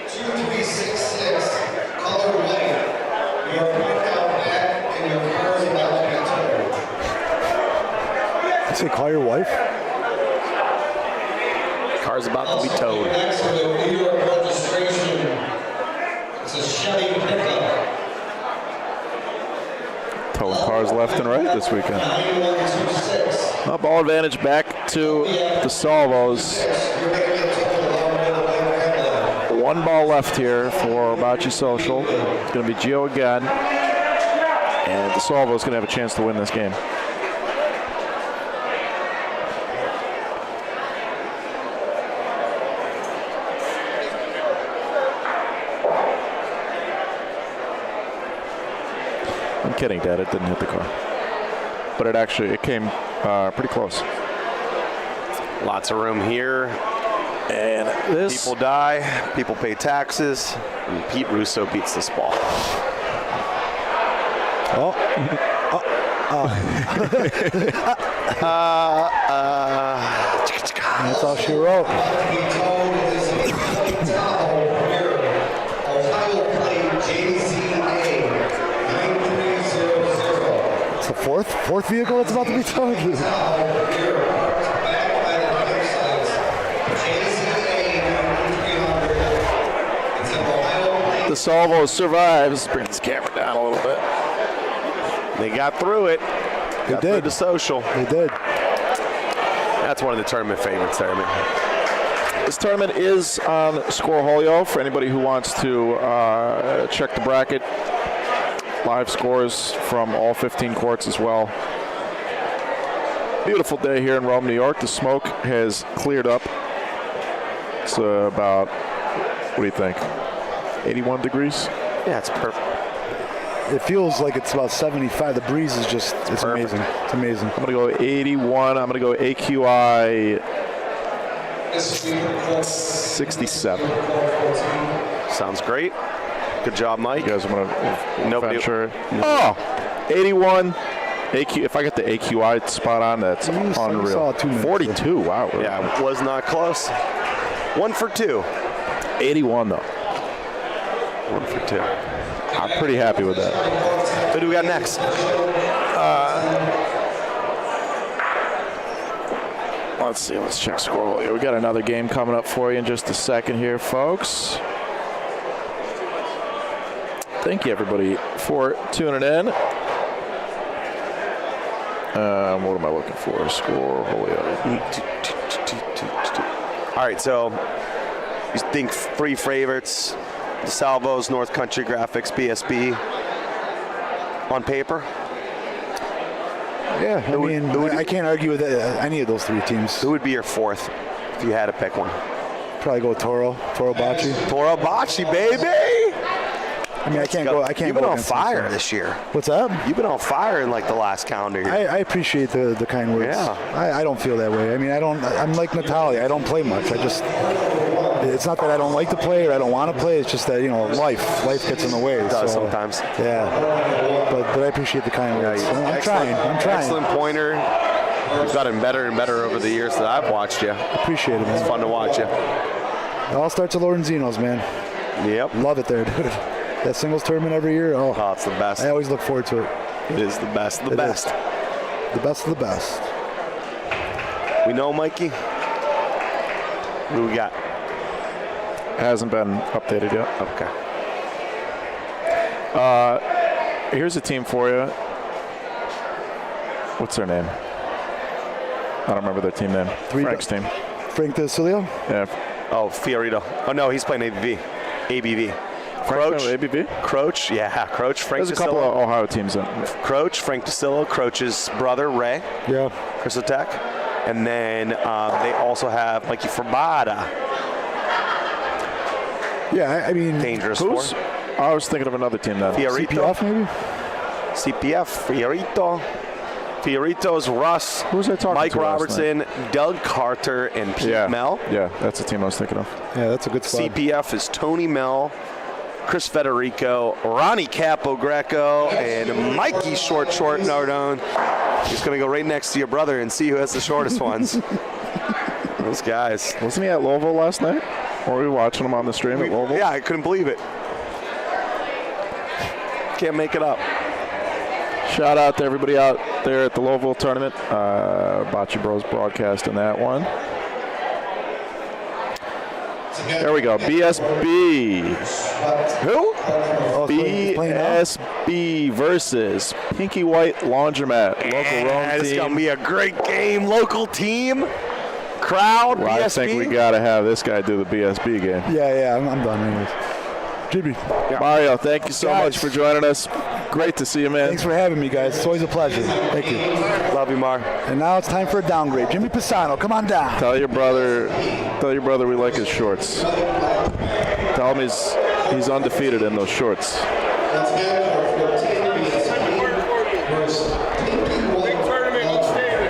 2366, color white. Your front out back and your car is about to be towed. Did you say call your wife? Car's about to be towed. Next to the New York registration, it's a Chevy pickup. Towing cars left and right this weekend. 9126. Ball advantage back to the Salvos. You're going to get told along with the white Cadillac. One ball left here for Bocce Social. It's going to be Gio again. And the Salvo's going to have a chance to win this game. I'm kidding, Dad. It didn't hit the car. But it came pretty close. Lots of room here. And this. People die, people pay taxes, and Pete Russo beats this ball. Oh. That's all she wrote. To be told is a Tahoe here. Ohio plate JZA 9300. It's the fourth vehicle that's about to be towed. Tahoe here, parked back by the campsites. JZA 9300. It's an Ohio plate. The Salvo survives. Bring this camera down a little bit. They got through it. Got through did. the social. They did. That's one of the tournament favorites there. This tournament is on Scoreholio for anybody who wants to check the bracket. Live scores from all 15 courts as well. Beautiful day here in Rome, New York. The smoke has cleared up. It's about, what do you think, 81 degrees? Yeah, it's perfect. It feels like it's about 75. The breeze is just, it's perfect. amazing. It's amazing. I'm going to go 81. I'm going to go AQI 67. Sounds great. Good job, Mike. You guys want to Nobody- venture? Oh, 81. If I get the AQI spot on, that's You saw unreal. 2 minutes. 42, wow. Yeah, was not close. 1 for 2. 81, though. 1 for 2. I'm pretty happy with that. Who do we got next? Let's see. Let's check Scoreholio. We got another game coming up for you in just a second here, folks. Thank you, everybody, for tuning in. What am I looking for? Scoreholio. All right, so you think 3 favorites: the Salvos, North Country Graphics, BSB. On paper, Yeah, I mean, I can't argue with any of those 3 teams. who would be your 4th if you had to pick one? Probably go Toro Bocce. Toro Bocce, baby! I mean, I can't go. You've been on against them, fire so. this year. What's up? You've been on fire in like the last calendar year. I appreciate the kind words. Yeah. I don't feel that way. I mean, I'm like Natalia. I don't play much. It's not that I don't like to play or I don't want to play. It's just that, life gets in the way. It does so, sometimes. Yeah. But I appreciate the kind words. I'm trying. Excellent pointer. You've gotten better and better over the years that I've watched you. Appreciate it, man. It's fun to watch you. It all starts at Lorenzino's, man. Yep. Love it there, dude. That singles tournament every year. Oh, It's the best. I always look forward to it. It is the best. The It best. is. The best of the best. We know, Mikey. Who we got? Hasn't been updated yet. Okay. Here's a team for you. What's their name? I don't remember their team name. Frank's team. Frank DeCilio? Yeah. Oh, Fiorito. Oh, no, he's playing ABV. ABV. Croach. ABB? Croach, yeah. Croach, Frank There's a couple of Ohio teams in. Croach, Frank DeCillo, Croach's brother, Ray. Yeah. Crystal Tech. And then they also have Mikey Fermata. Yeah, I mean, Dangerous Who's? for. I was thinking of another team then. Fiorito. CPF maybe? CPF, Fiorito. Fiorito's Russ. Who was I talking Mike to last Robertson, Doug Carter, and Pete Mel. Yeah, that's the team I was thinking of. Yeah, that's a good squad. CPF is Tony Mel, Chris Federico, Ronnie Capo Greco, and Mikey Short Nardone. He's going to go right next to your brother and see who has the shortest ones. Those guys. Wasn't he at Louisville last night? Or were we watching him on the stream at Louisville? Yeah, I couldn't believe it. Can't make it up. Shout out to everybody out there at the Louisville tournament. Bocce Bros broadcasting that one. There we go. BSB. Who? BSB versus Pinky White Laundromat. Local Rome It's team. going to be a great game. Local team. Crowd. Well, BSB. I think we got to have this guy do the BSB game. Yeah, I'm done anyways. Jimmy. Mario, thank you so much for joining us. Great to see you, man. Thanks for having me, guys. It's always a pleasure. Thank you. Love you, Mar. And now it's time for a downgrade. Jimmy Pisano, come on down. Tell your brother we like his shorts. Tell him he's undefeated in those shorts. Big tournament each day.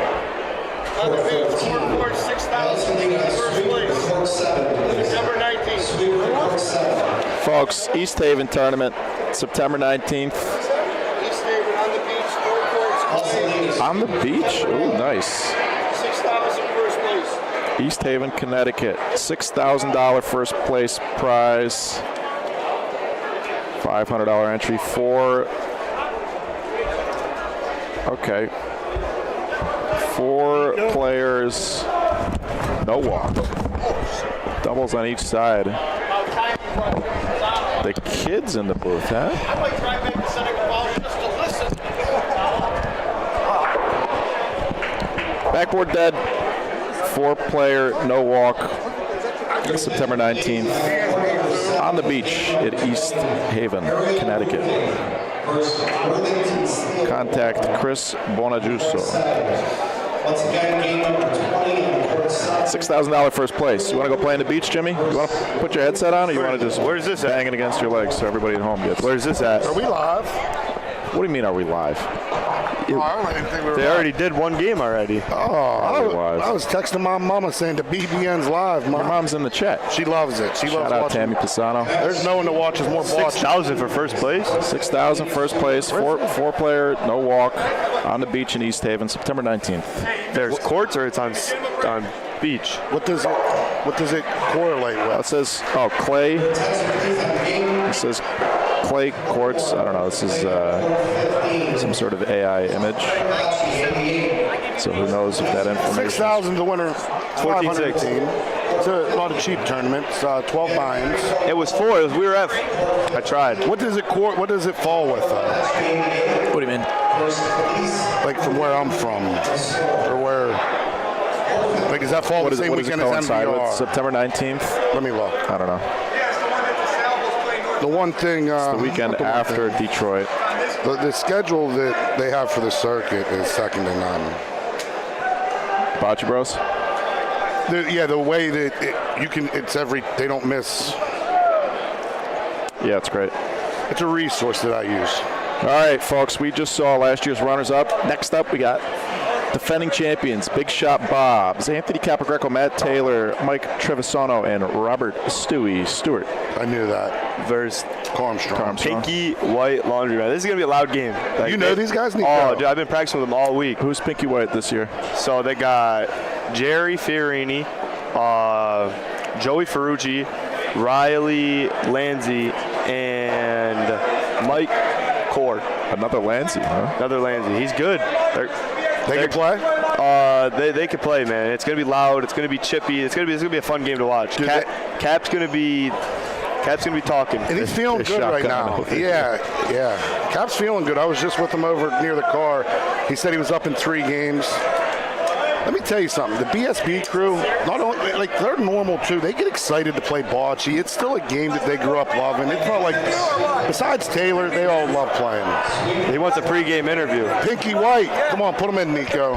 On the page, scoreboard 6,000 first place. September 19th. Folks, East Haven tournament, September 19th. East Haven on the beach, scoreboard On the beach? Ooh, nice. 6,000 first place. East Haven, Connecticut. $6,000 first place prize. $500 entry for... Okay. 4 players, no walk. Doubles on each side. The kids in the booth, huh? I might try making setting a ball just to listen. Backboard dead. 4-player, no walk. September 19th. On the beach at East Haven, Connecticut. Contact Chris Bonagiuso. $6,000 first place. You want to go play on the beach, Jimmy? You want to put your headset on, or you want to just bang it against your legs so everybody at home gets? Where's this at? Are we live? What do you mean, are we live? I don't even think we were They already did one game already. I was texting my mama saying the BBN's live. Your mom's in the chat. She loves it. She Shout loves out watching. Tammy Pisano. There's no one that watches more Bocce. 6,000 for first place. 6,000 first place. 4-player, no walk. On the beach in East Haven, September 19th. There's courts or it's on beach. What does it correlate It with? says, clay. It says clay courts. I don't know. This is some sort of AI image. So who knows if that information. 6,000 the winner. 518. It's not a cheap tournament. It's 12 buy-ins. It was 4. It was we were at. I tried. What does it fall with? What do you mean? Like from where I'm from, or where? Like does that fall What the does same it weekend as coincide with? MBR? September 19th? Let me look. I don't know. The one thing. The weekend after Detroit. The schedule that they have for the circuit is second to none. Bocce Bros? The way that they don't miss. Yeah, it's great. It's a resource that I use. All right, folks, we just saw last year's runners-up. Next up, we got defending champions, Big Shot Bobs, Anthony Capogreco, Matt Taylor, Mike Trevisano, and Robert Stewie Stewart. I knew that. Versus Armstrong. Pinky White Laundromat. This is going to be a loud game. Like, You know these guys? Dude, I've been practicing with them all week. Who's Pinky White this year? So they got Jerry Fiorini, Joey Ferrucci, Riley Lanzi, and Mike Cord. Another Lancy, huh? Another Lanzi. He's good. They can play? They can play, man. It's gonna be loud. It's gonna be chippy. It's gonna be a fun game to watch. Cap's gonna be Cap's going to be talking. And he's feeling good right now. Yeah. Cap's feeling good. I was just with him over near the car. He said he was up in 3 games. Let me tell you something. The BSB crew, not only they're normal too. They get excited to play bocce. It's still a game that they grew up loving. It's not like, besides Taylor, they all love playing. He wants a pregame interview. Pinky White, come on, put him in, Nico.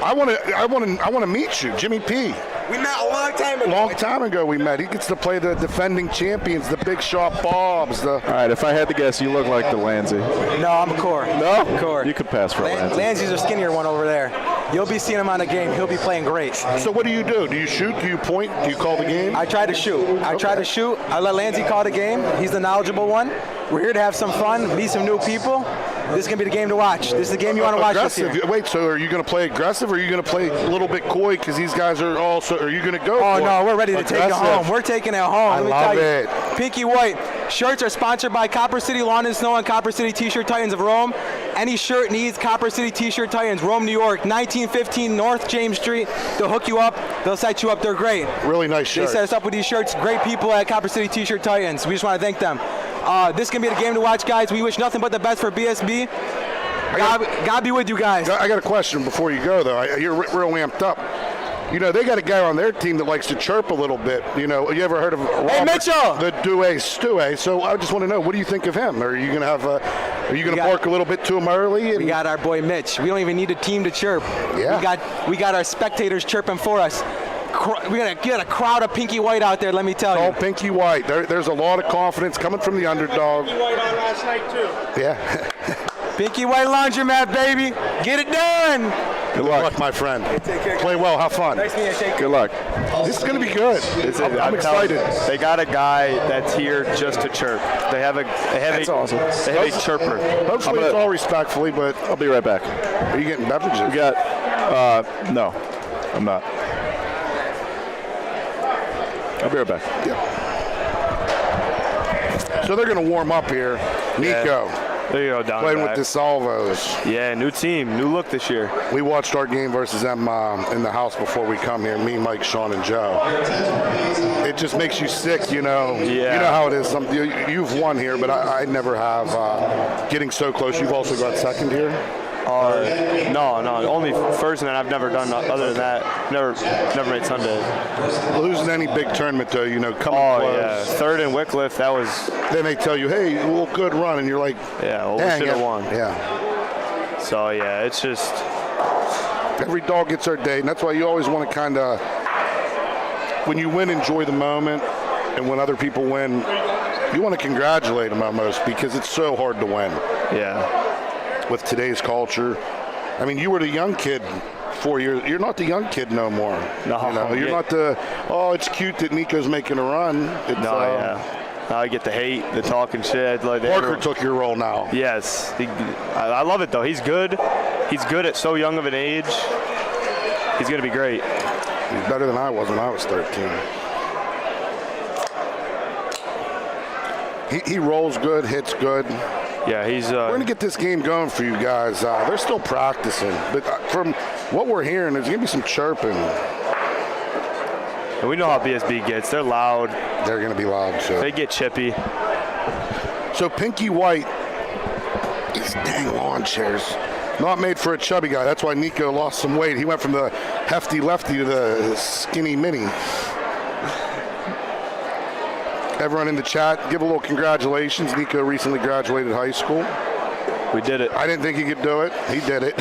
I want to meet you, Jimmy P. We met a long time ago. Long time ago we met. He gets to play the defending champions, the Big Shot Bobs. All right, if I had to guess, you look like the Lanzi. No, I'm a core. No? Core. You could pass for a Lanzi. Lanzi's a skinnier one over there. You'll be seeing him on the game. He'll be playing great. So what do you do? Do you shoot? Do you point? Do you call the game? I try to shoot. I let Lanzi call the game. He's the knowledgeable one. We're here to have some fun, meet some new people. This is going to be the game to watch. This is the game you want to watch this year. Wait, so are you going to play aggressive or are you going to play a little bit coy because these guys are also, are you going to go Oh, for no, we're ready to take it home. We're taking it home. I love it. Pinky White. Shirts are sponsored by Copper City Lawn and Snow and Copper City T-Shirt Titans of Rome. Any shirt needs Copper City T-Shirt Titans, Rome, New York, 1915 North James Street. They'll hook you up. They'll set you up. They're great. Really nice shirts. They set us up with these shirts. Great people at Copper City T-Shirt Titans. We just want to thank them. This is going to be the game to watch, guys. We wish nothing but the best for BSB. God be with you guys. I got a question before you go, though. You're real amped up. You know, they got a guy on their team that likes to chirp a little bit. You know, you ever heard of Robert, Mitchell? The Due Stewie? So I just want to know, what do you think of him? Are you going to have bark a little bit to him early? We got our boy Mitch. We don't even need a team to chirp. Yeah. We got our spectators chirping for us. We got a crowd of Pinky White out there, let me tell you. Oh, Pinky White. There's a lot of confidence coming from the underdog. Pinky White on last night, too. Yeah. Pinky White laundromat, baby. Get it done. Good luck, my friend. Play well. Have fun. Nice meeting you. Take care. Good luck. This is going to be good. I'm excited. They got a guy that's here just to chirp. They have a awesome. They have a chirper. Hopefully it's all respectfully, but I'll be right back. are you getting beverages? We got, no, I'm not. I'll be right back. Yeah. So they're going to warm up here. Nico. There you go, down Playing back. with the Salvos. Yeah, new team, new look this year. We watched our game versus them in the house before we come here. Me, Mike, Sean, and Joe. It just makes you sick, you know. Yeah. You know how it is. You've won here, but I never have. Getting so close. You've also got second here. No, only first, and then I've never done other than that. Never made Sunday. Losing any big tournament, though, you know, coming close. Yeah, third in Wycliffe, that was. Then they tell you, hey, well, good run, and you're like, Yeah, well, we dang should it. have won. Yeah. So yeah, it's just. Every dog gets their day, and that's why you always want to kind of, when you win, enjoy the moment, and when other people win, you want to congratulate them almost because it's so hard to win. Yeah. With today's culture. I mean, you were the young kid 4 years. You're not the young kid no more. No. You know, you're not the, it's cute that Nico's making a run. It's, Yeah. Now I get the hate, the talking shit. Like Parker took your role now. Yes. I love it, though. He's good. He's good at so young of an age. He's going to be great. He's better than I was when I was 13. He rolls good, hits good. Yeah, he's. We're going to get this game going for you guys. They're still practicing. But from what we're hearing, there's going to be some chirping. And we know how BSB gets. They're loud. They're going to be loud, too. They get chippy. So Pinky White, these dang lawn chairs, not made for a chubby guy. That's why Nico lost some weight. He went from the hefty lefty to the skinny mini. Everyone in the chat, give a little congratulations. Nico recently graduated high school. We did it. I didn't think he could do it. He did it.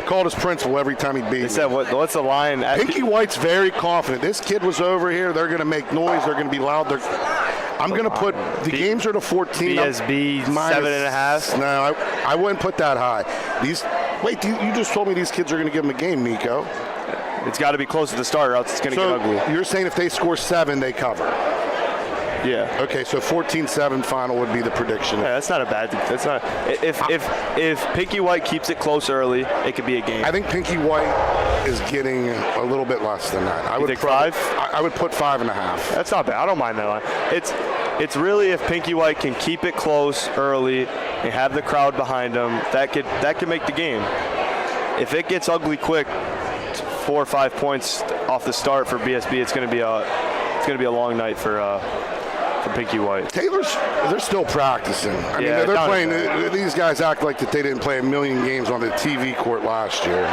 Called his principal every time he beat They me. said, what's the line? Pinky White's very confident. This kid was over here. They're going to make noise. They're going to be loud. I'm going to put the games are to 14. BSB 7.5. No, I wouldn't put that high. You just told me these kids are going to give them a game, Nico. It's got to be close to the start, or else it's going to get ugly. You're saying if they score 7, they cover. Yeah. Okay, so 14-7 final would be the prediction. Yeah, that's not a bad. That's not. If Pinky White keeps it close early, it could be a game. I think Pinky White is getting a little bit less than that. I would think 5? I would put 5.5. That's not bad. I don't mind that line. It's really if Pinky White can keep it close early and have the crowd behind him, that could make the game. If it gets ugly quick, 4 or 5 points off the start for BSB, it's going to be a long night for from Pinky White. They're still practicing. I mean, Yeah, they're down playing. there. These guys act like that they didn't play a million games on the TV court last year.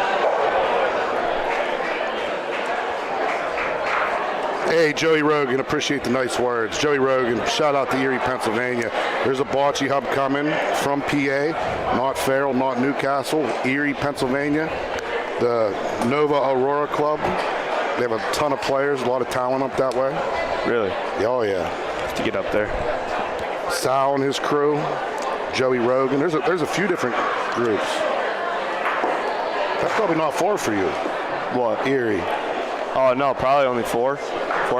Hey, Joey Rogan, appreciate the nice words. Joey Rogan, shout out to Erie, Pennsylvania. There's a bocce hub coming from PA, not Farrell, not Newcastle, Erie, Pennsylvania. The Nova Aurora Club. They have a ton of players, a lot of talent up that way. Really? Oh, yeah. To get up there. Sal and his crew, Joey Rogan. There's a few different groups. That's probably not far for you. What? Erie. Oh, no, probably only 4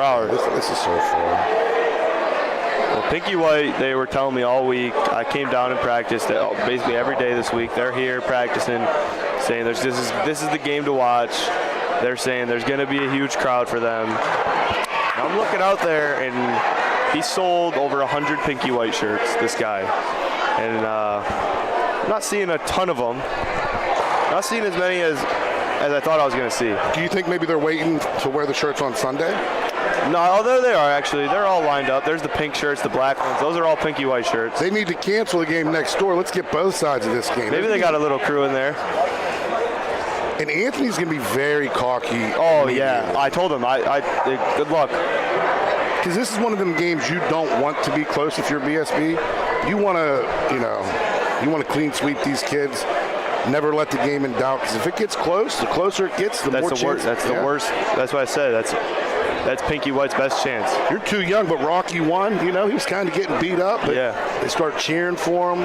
hours. This is so far. Well, Pinky White, they were telling me all week. I came down and practiced basically every day this week. They're here practicing, saying this is the game to watch. They're saying there's going to be a huge crowd for them. I'm looking out there, and he sold over 100 Pinky White shirts, this guy. And I'm not seeing a ton of them. Not seeing as many as I thought I was going to see. Do you think maybe they're waiting to wear the shirts on Sunday? No, there they are, actually. They're all lined up. There's the pink shirts, the black ones. Those are all Pinky White shirts. They need to cancel the game next door. Let's get both sides of this game. Maybe they got a little crew in there. And Anthony's going to be very cocky. Oh, yeah. I told him. Good luck. Because this is one of them games you don't want to be close if you're BSB. You want to clean sweep these kids. Never let the game in doubt. Because if it gets close, the closer it gets, the more chance. That's the worst. That's what I said. That's Pinky White's best chance. You're too young, but Rocky won. He was kind of getting beat up. But yeah. They start cheering for him.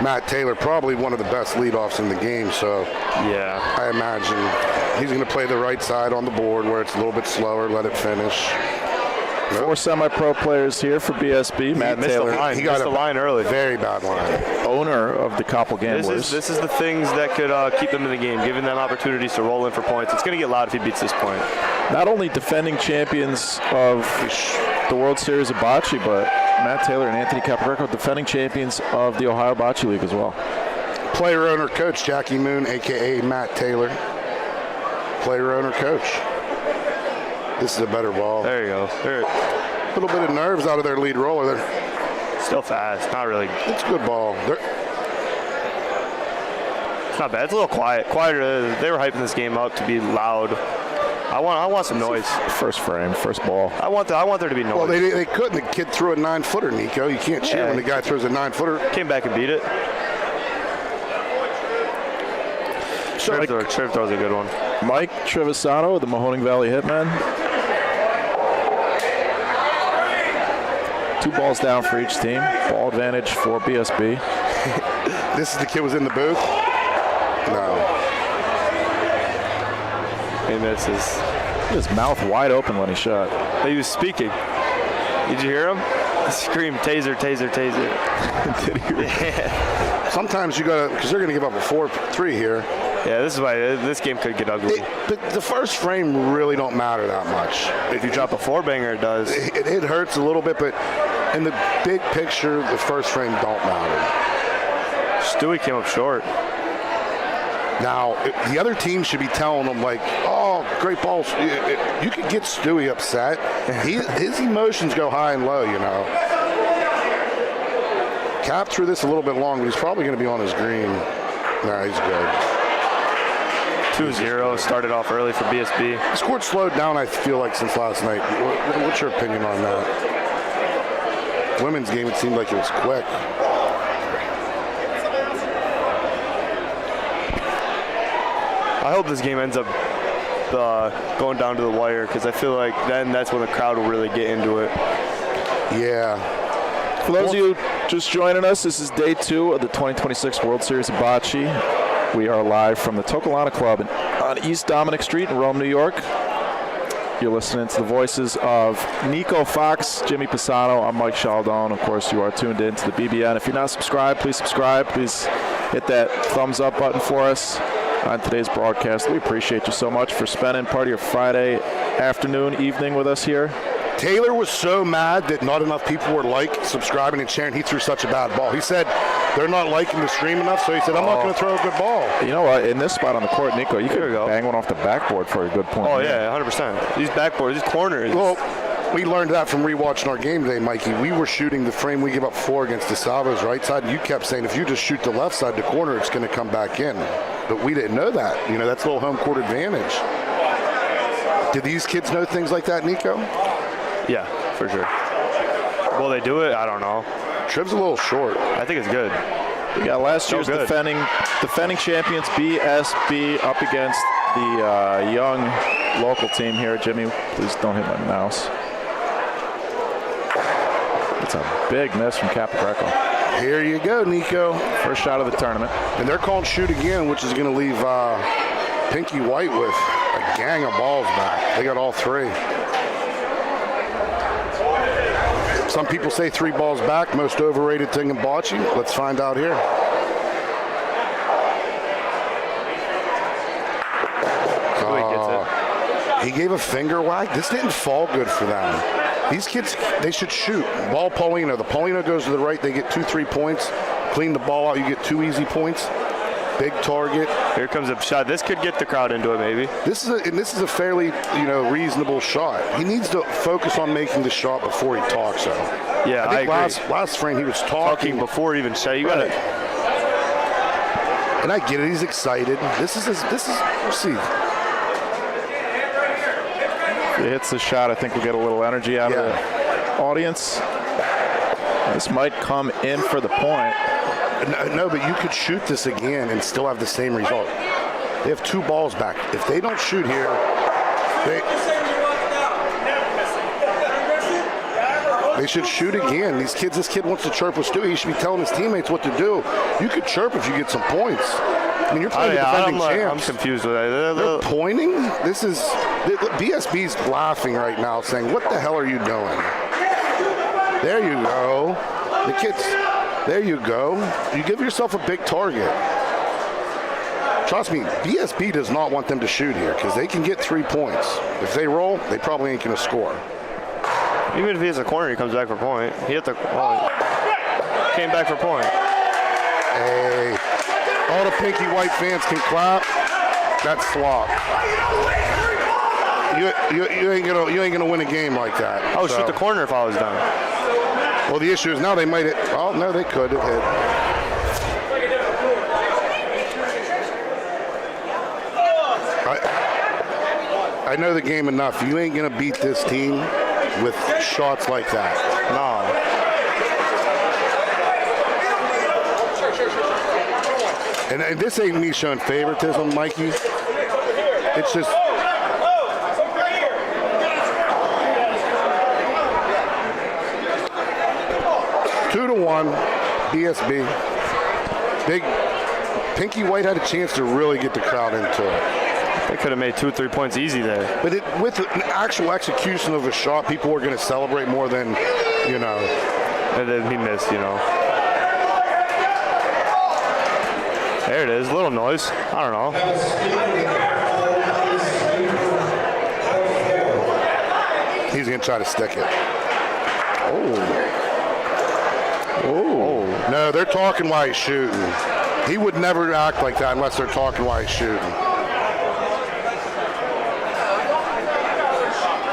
Matt Taylor, probably one of the best leadoffs in the game, so yeah, I imagine he's going to play the right side on the board where it's a little bit slower, let it finish. 4 semi-pro players here for BSB. Matt Taylor. He got the line early. Very bad line. Owner of the Koppel Gamblers. This is the things that could keep them in the game, giving them opportunities to roll in for points. It's going to get loud if he beats this point. Not only defending champions of the World Series of Bocce, but Matt Taylor and Anthony Caparico, defending champions of the Ohio Bocce League as well. Player, owner, coach, Jackie Moon, a.k.a. Matt Taylor. Player, owner, coach. This is a better ball. There you go. A little bit of nerves out of their lead roller. They're still fast. Not really. It's a good ball. It's not bad. It's a little quiet. Quieter. They were hyping this game up to be loud. I want some noise. First frame, first ball. I want there to be noise. Well, they couldn't. The kid threw a 9-footer, Nico. You can't cheer when the guy throws a 9-footer. Came back and beat it. Triv throws a good one. Mike Trevisano, the Mahoning Valley Hitman. 2 balls down for each team. Ball advantage for BSB. This is the kid was in the booth? No. He misses. His mouth wide open when he shot. He was speaking. Did you hear him? He screamed, taser, taser, taser. Did he? Yeah. Sometimes you got to, because they're going to give up a 4-3 here. Yeah, this is why this game could get ugly. The first frame really don't matter that much. If you drop a 4-banger, it does. It hurts a little bit, but in the big picture, the first frame don't matter. Stewie came up short. Now, the other team should be telling them, like, oh, great balls. You could get Stewie upset. His emotions go high and low, Cap threw this a little bit long, but he's probably going to be on his green. Nah, he's good. 2-0, started off early for BSB. This court slowed down, I feel like, since last night. What's your opinion on that? Women's game, it seemed like it was quick. I hope this game ends up going down to the wire, because I feel like then that's when the crowd will really get into it. Yeah. For those of you just joining us, this is day 2 of the 2026 World Series of Bocce. We are live from the Toccolana Club on East Dominic Street in Rome, New York. You're listening to the voices of Nico Fox, Jimmy Pisano. I'm Mike Chaldone. Of course, you are tuned in to the BBN. If you're not subscribed, please subscribe. Please hit that thumbs up button for us on today's broadcast. We appreciate you so much for spending part of your Friday afternoon, evening with us here. Taylor was so mad that not enough people were subscribing and sharing. He threw such a bad ball. He said they're not liking the stream enough, so he said, I'm not going to throw a good ball. You know what? In this spot on the court, Nico, you could bang one off the backboard for a good point. Oh, yeah, 100%. These backboards, these corners. Well, we learned that from rewatching our game today, Mikey. We were shooting the frame we give up 4 against DeSalvo's right side. You kept saying if you just shoot the left side, the corner, it's going to come back in. But we didn't know that. You know, that's a little home court advantage. Did these kids know things like that, Nico? Yeah, for sure. Will they do it? I don't know. Triv's a little short. I think it's good. We got last year's defending champions BSB up against the young local team here. Jimmy, please don't hit my mouse. It's a big miss from Capogreco. Here you go, Nico. First shot of the tournament. And they're calling shoot again, which is going to leave Pinky White with a gang of balls back. They got all 3. Some people say 3 balls back, most overrated thing in bocce. Let's find out here. He gave a finger whack. This didn't fall good for them. These kids, they should shoot. Ball Paulino. The Paulino goes to the right. They get 2-3 points. Clean the ball out. You get 2 easy points. Big target. Here comes a shot. This could get the crowd into it, maybe. This is a fairly, reasonable shot. He needs to focus on making the shot before he talks. So. Yeah, I think agree. last frame he was talking before even shot. You got it. And I get it. He's excited. This is. We'll see. If he hits the shot, I think we'll get a little energy out of the audience. This might come in for the point. No, but you could shoot this again and still have the same result. They have 2 balls back. If they don't shoot here, they should shoot again. This kid wants to chirp with Stewie. He should be telling his teammates what to do. You could chirp if you get some points. I mean, you're playing the defending champs. I'm confused with that. They're pointing? BSB's laughing right now, saying, what the hell are you doing? There you go. The kids, there you go. You give yourself a big target. Trust me, BSB does not want them to shoot here because they can get 3 points. If they roll, they probably ain't going to score. Even if he hits a corner, he comes back for a point. He hit the came back for a point. Hey, all the Pinky White fans can clap. That's slop. You ain't gonna win a game like that. I would shoot the corner if I was done. Well, the issue is now they might hit. Oh no, they could have hit. I know the game enough. You ain't gonna beat this team with shots like that. No. And this ain't me showing favoritism, Mikey. It's just. Two to 1, BSB. Big Pinky White had a chance to really get the crowd into it. They could have made 2 or 3 points easy there. But with an actual execution of a shot, people were going to celebrate more than, And then he missed, There it is, a little noise. I don't know. He's going to try to stick it. Oh. No, they're talking while he's shooting. He would never act like that unless they're talking while he's shooting.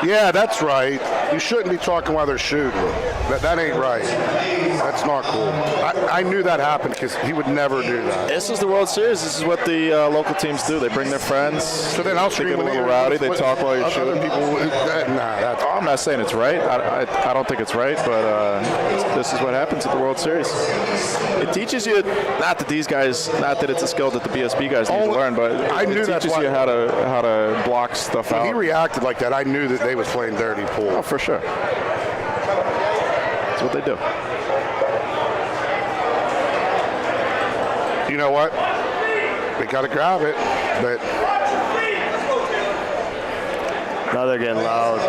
Yeah, that's right. You shouldn't be talking while they're shooting. That ain't right. That's not cool. I knew that happened because he would never do that. This is the World Series. This is what the local teams do. They bring their friends. So then I'll scream get a little rowdy. They talk while you're shooting. I'm not saying it's right. I don't think it's right, but this is what happens at the World Series. It teaches you, not that it's a skill that the BSB guys need to learn, but it teaches you how to block stuff out. He reacted like that. I knew that they was playing dirty pool. Oh, for sure. That's what they do. You know what? They got to grab it, but now they're getting loud.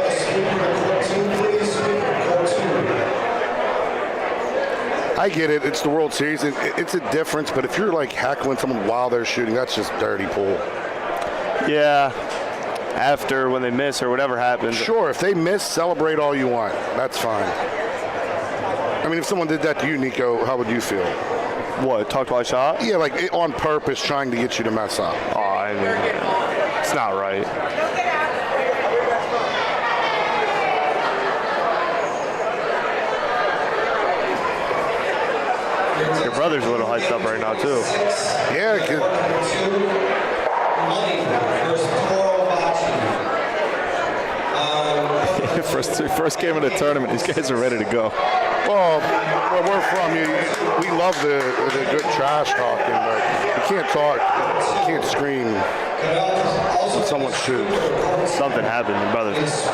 I get it. It's the World Series. It's a difference, but if you're like heckling someone while they're shooting, that's just dirty pool. Yeah. After when they miss or whatever happens. Sure, if they miss, celebrate all you want. That's fine. I mean, if someone did that to you, Nico, how would you feel? What, talked about shot? Yeah, like on purpose trying to get you to mess up. Oh, I mean, it's not right. Your brother's a little hyped up right now, too. Yeah, First game of the tournament, these guys are ready to go. well, where we're from, we love the good trash talking, but you can't talk, you can't scream when someone shoots. Something happened, your brother's.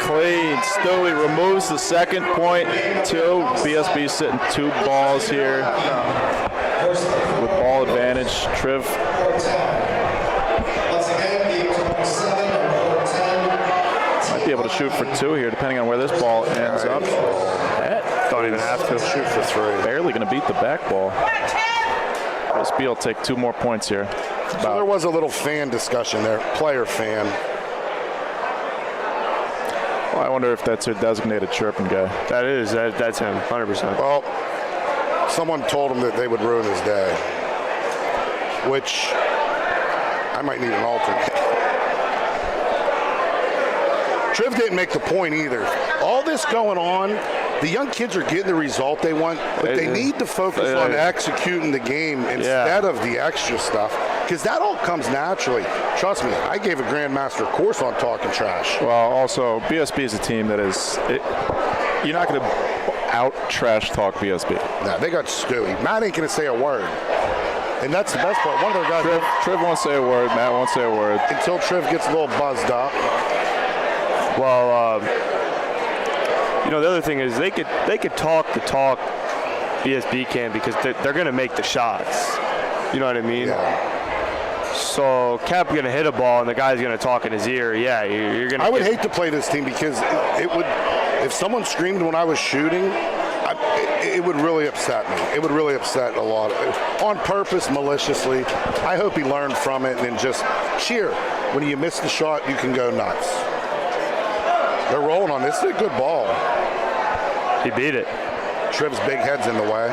Clean. Stewie removes the second point. 2. BSB sitting 2 balls here with ball advantage. Triv might be able to shoot for 2 here, depending on where this ball ends up. Don't even have to. Shoot for 3. Barely going to beat the back ball. BSB will take 2 more points here. So there was a little fan discussion there, player fan. Well, I wonder if that's their designated chirping guy. That's him, 100%. Well, someone told him that they would ruin his day, which I might need an alternate. Triv didn't make the point either. All this going on, the young kids are getting the result they want, but they need to focus on executing the game instead of the extra stuff, because that all comes naturally. Trust me, I gave a Grandmaster course on talking trash. Well, also, BSB is a team that is... you're not going to out-trash talk BSB. No, they got Stewie. Matt ain't going to say a word. And that's the best part. One of their guys... Triv won't say a word. Matt won't say a word. Until Triv gets a little buzzed up. Well, the other thing is they could talk the talk, BSB can, because they're going to make the shots. You know what I mean? Yeah. So Cap going to hit a ball and the guy's going to talk in his ear. Yeah, you're going to. I would hate to play this team because it would. If someone screamed when I was shooting, it would really upset me. It would really upset a lot. On purpose, maliciously. I hope he learned from it and just cheer. When you miss the shot, you can go nuts. They're rolling on this. This is a good ball. He beat it. Triv's big head's in the way.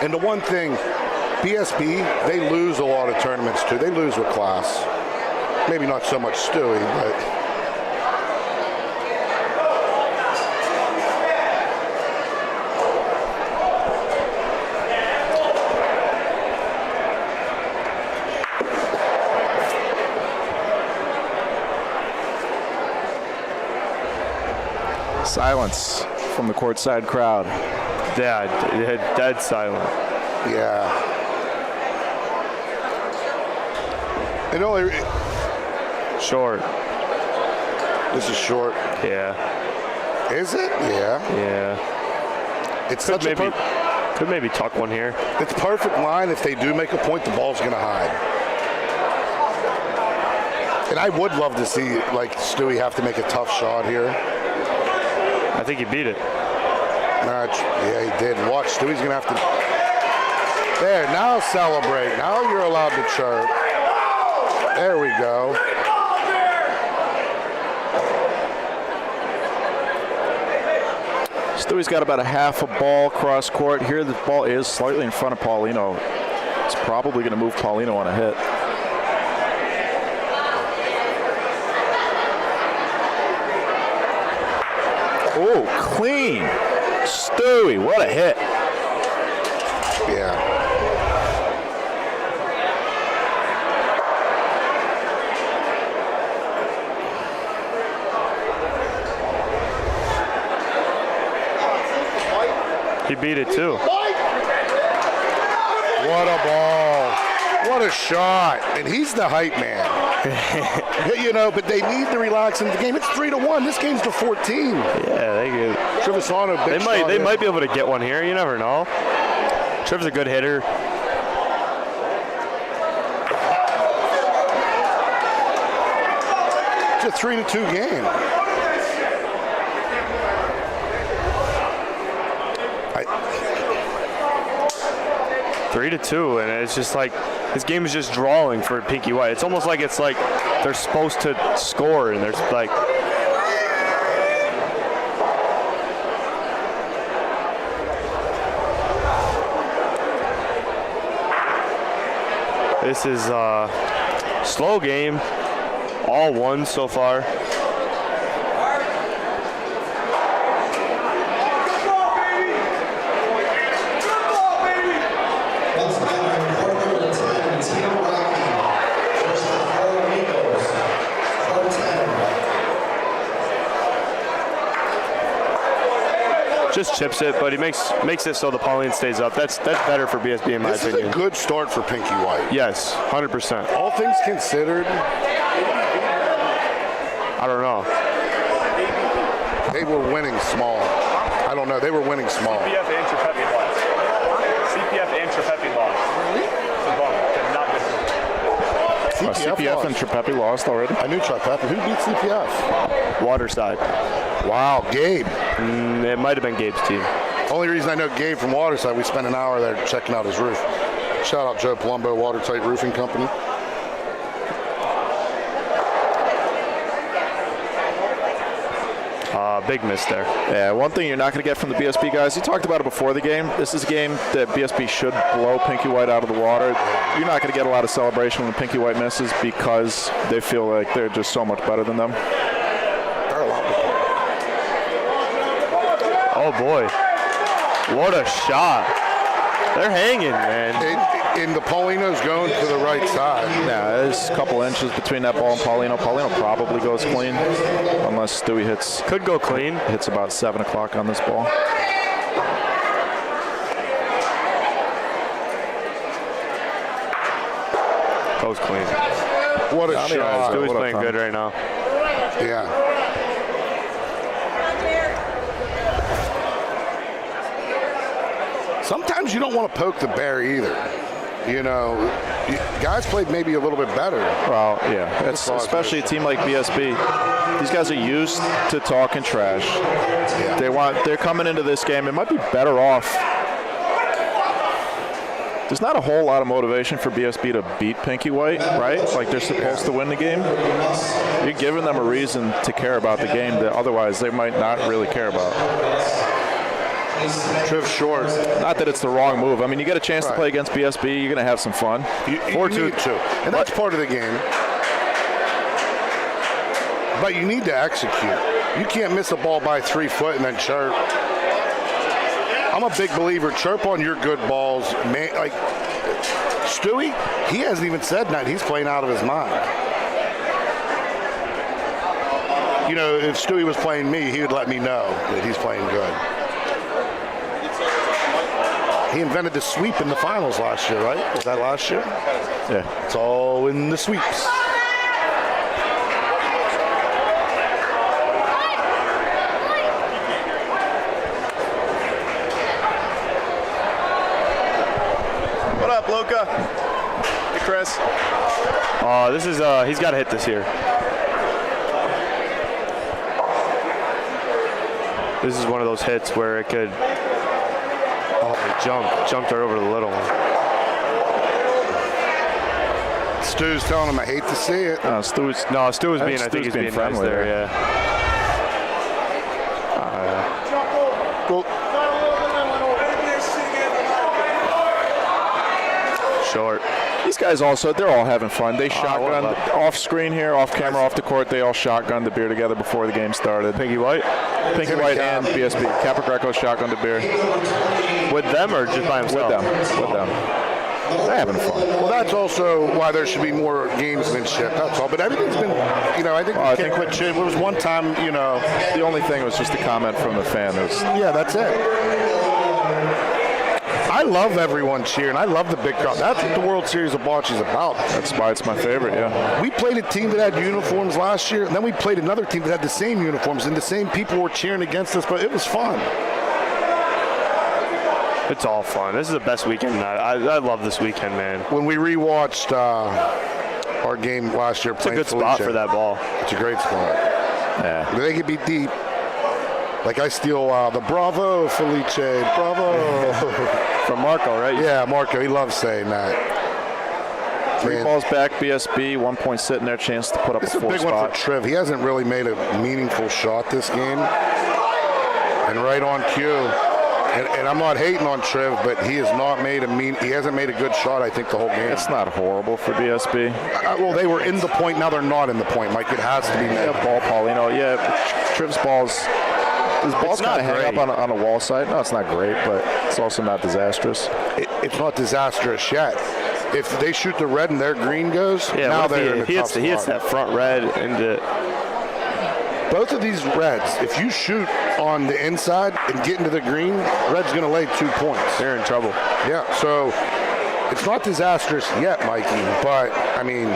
And the one thing, BSB, they lose a lot of tournaments too. They lose with class. Maybe not so much Stewie, but... Silence from the courtside crowd. Dead silent. Yeah. And only... Short. This is short. Yeah. Is it? Yeah. Yeah. It's such a could maybe tuck one here. It's perfect line. If they do make a point, the ball's going to hide. And I would love to see, like, Stewie have to make a tough shot here. I think he beat it. Yeah, he did. Watch, Stewie's going to have to... There, now celebrate. Now you're allowed to chirp. There we go. Stewie's got about a half a ball cross court. Here the ball is slightly in front of Paulino. It's probably going to move Paulino on a hit. Oh, clean. Stewie, what a hit. Yeah. He beat it too. What a ball. What a shot. And he's the hype man. You know, but they need to relax in the game. It's 3-1. This game's to 14. Yeah, they get. Trevisano, big shot They here. might be able to get one here. You never know. Triv's a good hitter. It's a 3-2 game. 3-2, and it's just like His game is just drawing for Pinky White. It's almost like they're supposed to score, and there's like. This is a slow game, all one so far. Just chips it, but he makes it so the Pauline stays up. That's better for BSB in my opinion. This is a good start for Pinky White. Yes, 100%. All things considered, I don't know. they were winning small. I don't know. They were winning small. CPF and Trepepi lost. CPF and Trepepi lost. CPF and Trepepi lost already? I knew Trepepi. Who beat CPF? Waterside. Wow, Gabe. It might have been Gabe's team. Only reason I know Gabe from Waterside, we spent an hour there checking out his roof. Shout out Joe Palumbo, Watertight Roofing Company. Big miss there. Yeah, one thing you're not going to get from the BSB guys, you talked about it before the game. This is a game that BSB should blow Pinky White out of the water. You're not going to get a lot of celebration when Pinky White misses because they feel like they're just so much better than them. Oh boy, what a shot. They're hanging, man. And the Paulino's going to the right side. Yeah, there's a couple inches between that ball and Paulino. Paulino probably goes clean unless Stewie could go clean. Hits about 7 o'clock on this ball. Goes clean. What a shot. Stewie's playing good right now. Yeah. Sometimes you don't want to poke the bear either. You know, guys played maybe a little bit better. Well, yeah, it's especially a team like BSB. These guys are used to talking trash. Yeah. They're coming into this game. It might be better off. There's not a whole lot of motivation for BSB to beat Pinky White, right? Like they're supposed to win the game. You're giving them a reason to care about the game that otherwise they might not really care about. Triv short. Not that it's the wrong move. I mean, you get a chance to play against BSB, you're going to have some fun. You need to. And that's part of the game. But you need to execute. You can't miss a ball by 3 foot and then chirp. I'm a big believer. Chirp on your good balls. Man, like Stewie, he hasn't even said that. He's playing out of his mind. You know, if Stewie was playing me, he would let me know that he's playing good. He invented the sweep in the finals last year, right? Was that last year? Yeah. It's all in the sweeps. What up, Luca? Hey, Chris. This is he's got to hit this here. This is one of those hits where it could. Oh, he jumped right over the little one. Stu's telling him I hate to see it. Stu was being. I think he's being friendly nice there. Yeah. Well, short. These guys also, they're all having fun. They shotgunned off screen here, off camera, off the court. They all shotgunned the beer together before the game started. Pinky White? Pinky White and BSB. Capogreco shotgunned the beer. With them or just by himself? With them. They're having fun. Well, that's also why there should be more gamesmanship. That's all. But everything's been, you know, I think we can't quit shit. It was one time, you know. The only thing was just a comment from the fan. Yeah, that's it. I love everyone cheering. I love the big crowd. That's what the World Series of Bocce is about. That's why it's my favorite, yeah. We played a team that had uniforms last year, and then we played another team that had the same uniforms, and the same people were cheering against us, but it was fun. It's all fun. This is the best weekend. I love this weekend, man. When we rewatched our game last year, it's a good spot for that ball. It's a great spot. Yeah. They could be deep. Like I steal the bravo, Felice, bravo. From Marco, right? Yeah, Marco. He loves saying that. 3 Man. balls back, BSB, 1 point sitting there, chance to put up This a is a 4 big spot. one for Trev. He hasn't really made a meaningful shot this game. And right on cue. And I'm not hating on Trev, but he hasn't made a good shot, I think, the whole game. It's not horrible for BSB. Well, they were in the point. Now they're not in the point, Mike. It has to be Yeah, made. ball, Paulino. Yeah, Trev's balls. His balls kind of hang up on the wall side. No, it's not great, but it's also not disastrous. It's not disastrous yet. If they shoot the red and their green goes, Yeah, now what if they're in a he tough hits spot. that front red into. Both of these reds, if you shoot on the inside and get into the green, red's going to lay 2 points. They're in trouble. Yeah, so it's not disastrous yet, Mikey, but, I mean,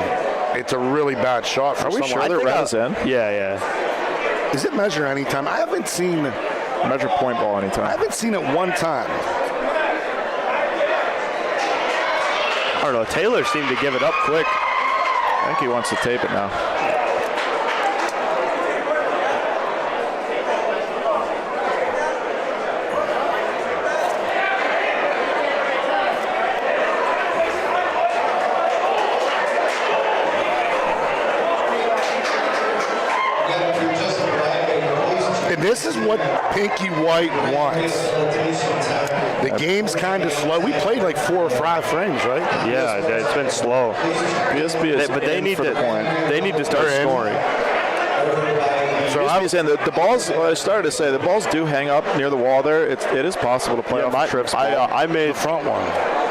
it's a really bad shot for Are we someone. sure I that think red is in? Yeah. Does it measure any time? I haven't seen Point ball anytime. it one time. I don't know. Taylor seemed to give it up quick. I think he wants to tape it now. And this is what Pinky White wants. The game's kind of slow. We played like 4 or 5 frames, right? Yeah, it's been slow. BSB is But they in need for to. the point. They need to start They're in. scoring. So BSB's in. The balls, I started to say, the balls do hang up near the wall there. It is possible to play off Trev's ball. I made the front one.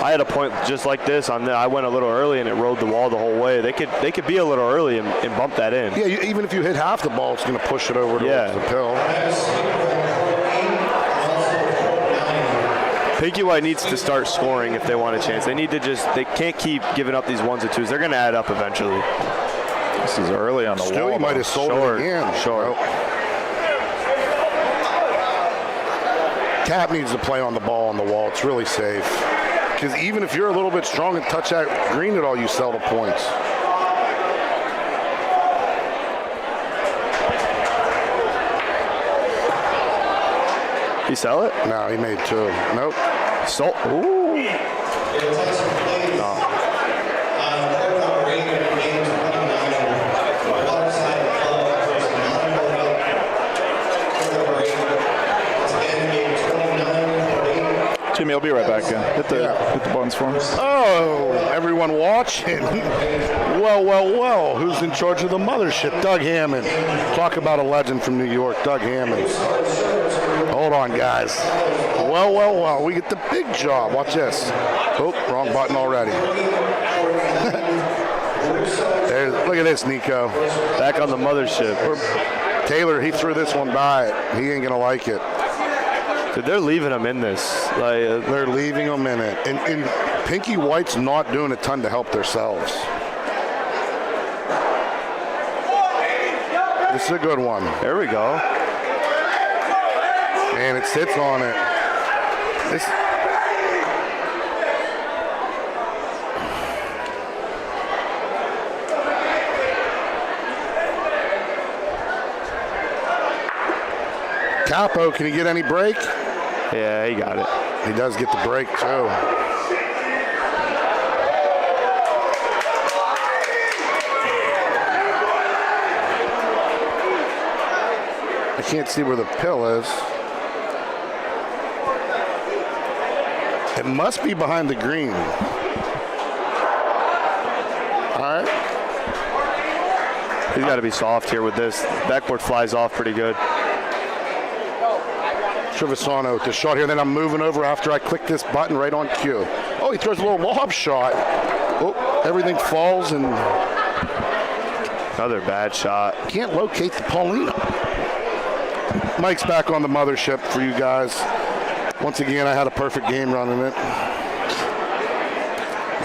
I had a point just like this on there. I went a little early and it rode the wall the whole way. They could be a little early and bump that in. Yeah, even if you hit half the ball, it's going to push it over towards the pill. Pinky White needs to start scoring if they want a chance. They can't keep giving up these 1s and 2s. They're going to add up eventually. This is early on the Stewie wall. might have sold Short. it again. Short. Nope. Cap needs to play on the ball on the wall. It's really safe. Because even if you're a little bit strong and touch that green at all, you sell the points. You sell it? No, he made 2. Nope. Sold. Ooh. Jimmy, I'll be right back. Hit the buttons for him. Oh, everyone watching. Well. Who's in charge of the mothership? Doug Hammond. Talk about a legend from New York, Doug Hammond. Hold on, guys. Well. We get the big job. Watch this. Oh, wrong button already. Look at this, Nico. Back on the mothership. Taylor, he threw this one by it. He ain't going to like it. Dude, they're leaving them in this. They're leaving them in it. And Pinky White's not doing a ton to help themselves. This is a good one. There we go. And it sits on it. Capo, can he get any break? Yeah, he got it. He does get the break, too. I can't see where the pill is. It must be behind the green. All right. He's got to be soft here with this. Backboard flies off pretty good. Trevisano with the shot here. Then I'm moving over after I click this button right on cue. Oh, he throws a little lob shot. Oh, everything falls and Another bad shot. can't locate the Paulina. Mike's back on the mothership for you guys. Once again, I had a perfect game running it.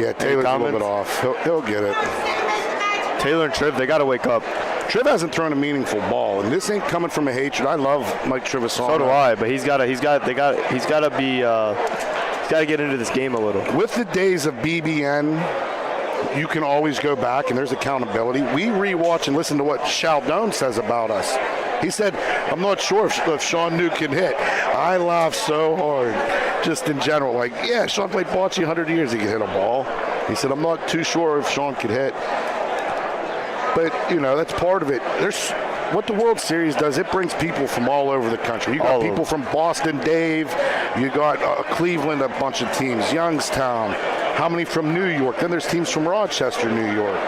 Yeah, Taylor's a little bit off. He'll get it. Taylor and Triv, they got to wake up. Triv hasn't thrown a meaningful ball, and this ain't coming from a hatred. I love Mike Trevisano. So do I, but he's got to get into this game a little. With the days of BBN, you can always go back, and there's accountability. We rewatch and listen to what Chaldone says about us. He said, I'm not sure if Sean Newt can hit. I laugh so hard, just in general. Like, yeah, Sean played bocce 100 years, he could hit a ball. He said, I'm not too sure if Sean could hit. But, that's part of it. There's what the World Series does, it brings people from all over the country. You got people from Boston, Dave. You got Cleveland, a bunch of teams. Youngstown. How many from New York? Then there's teams from Rochester, New York.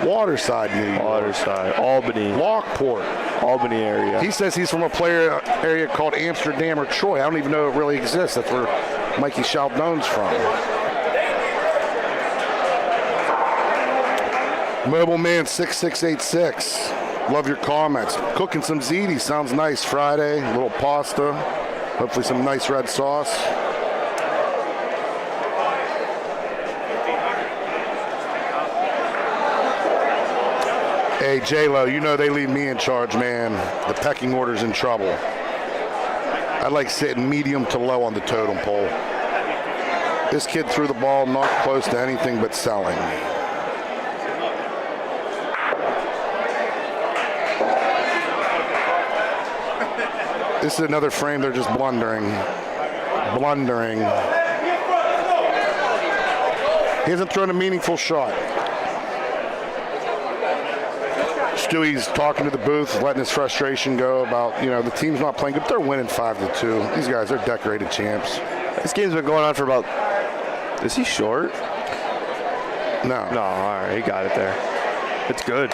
Waterside, New York. Waterside, Albany. Lockport. Albany area. He says he's from a area called Amsterdam or Troy. I don't even know it really exists. That's where Mikey Chaldone's from. Mobile Man 6686. Love your comments. Cooking some ziti. Sounds nice. Friday. A little pasta. Hopefully some nice red sauce. Hey, J-Lo, they leave me in charge, man. The pecking order's in trouble. I like sitting medium to low on the totem pole. This kid threw the ball not close to anything but selling. This is another frame. They're just blundering. He hasn't thrown a meaningful shot. Stewie's talking to the booth, letting his frustration go about, the team's not playing good, but they're winning 5-2. These guys are decorated champs. This game's been going on for about, is he short? No, all right, he got it there. It's good.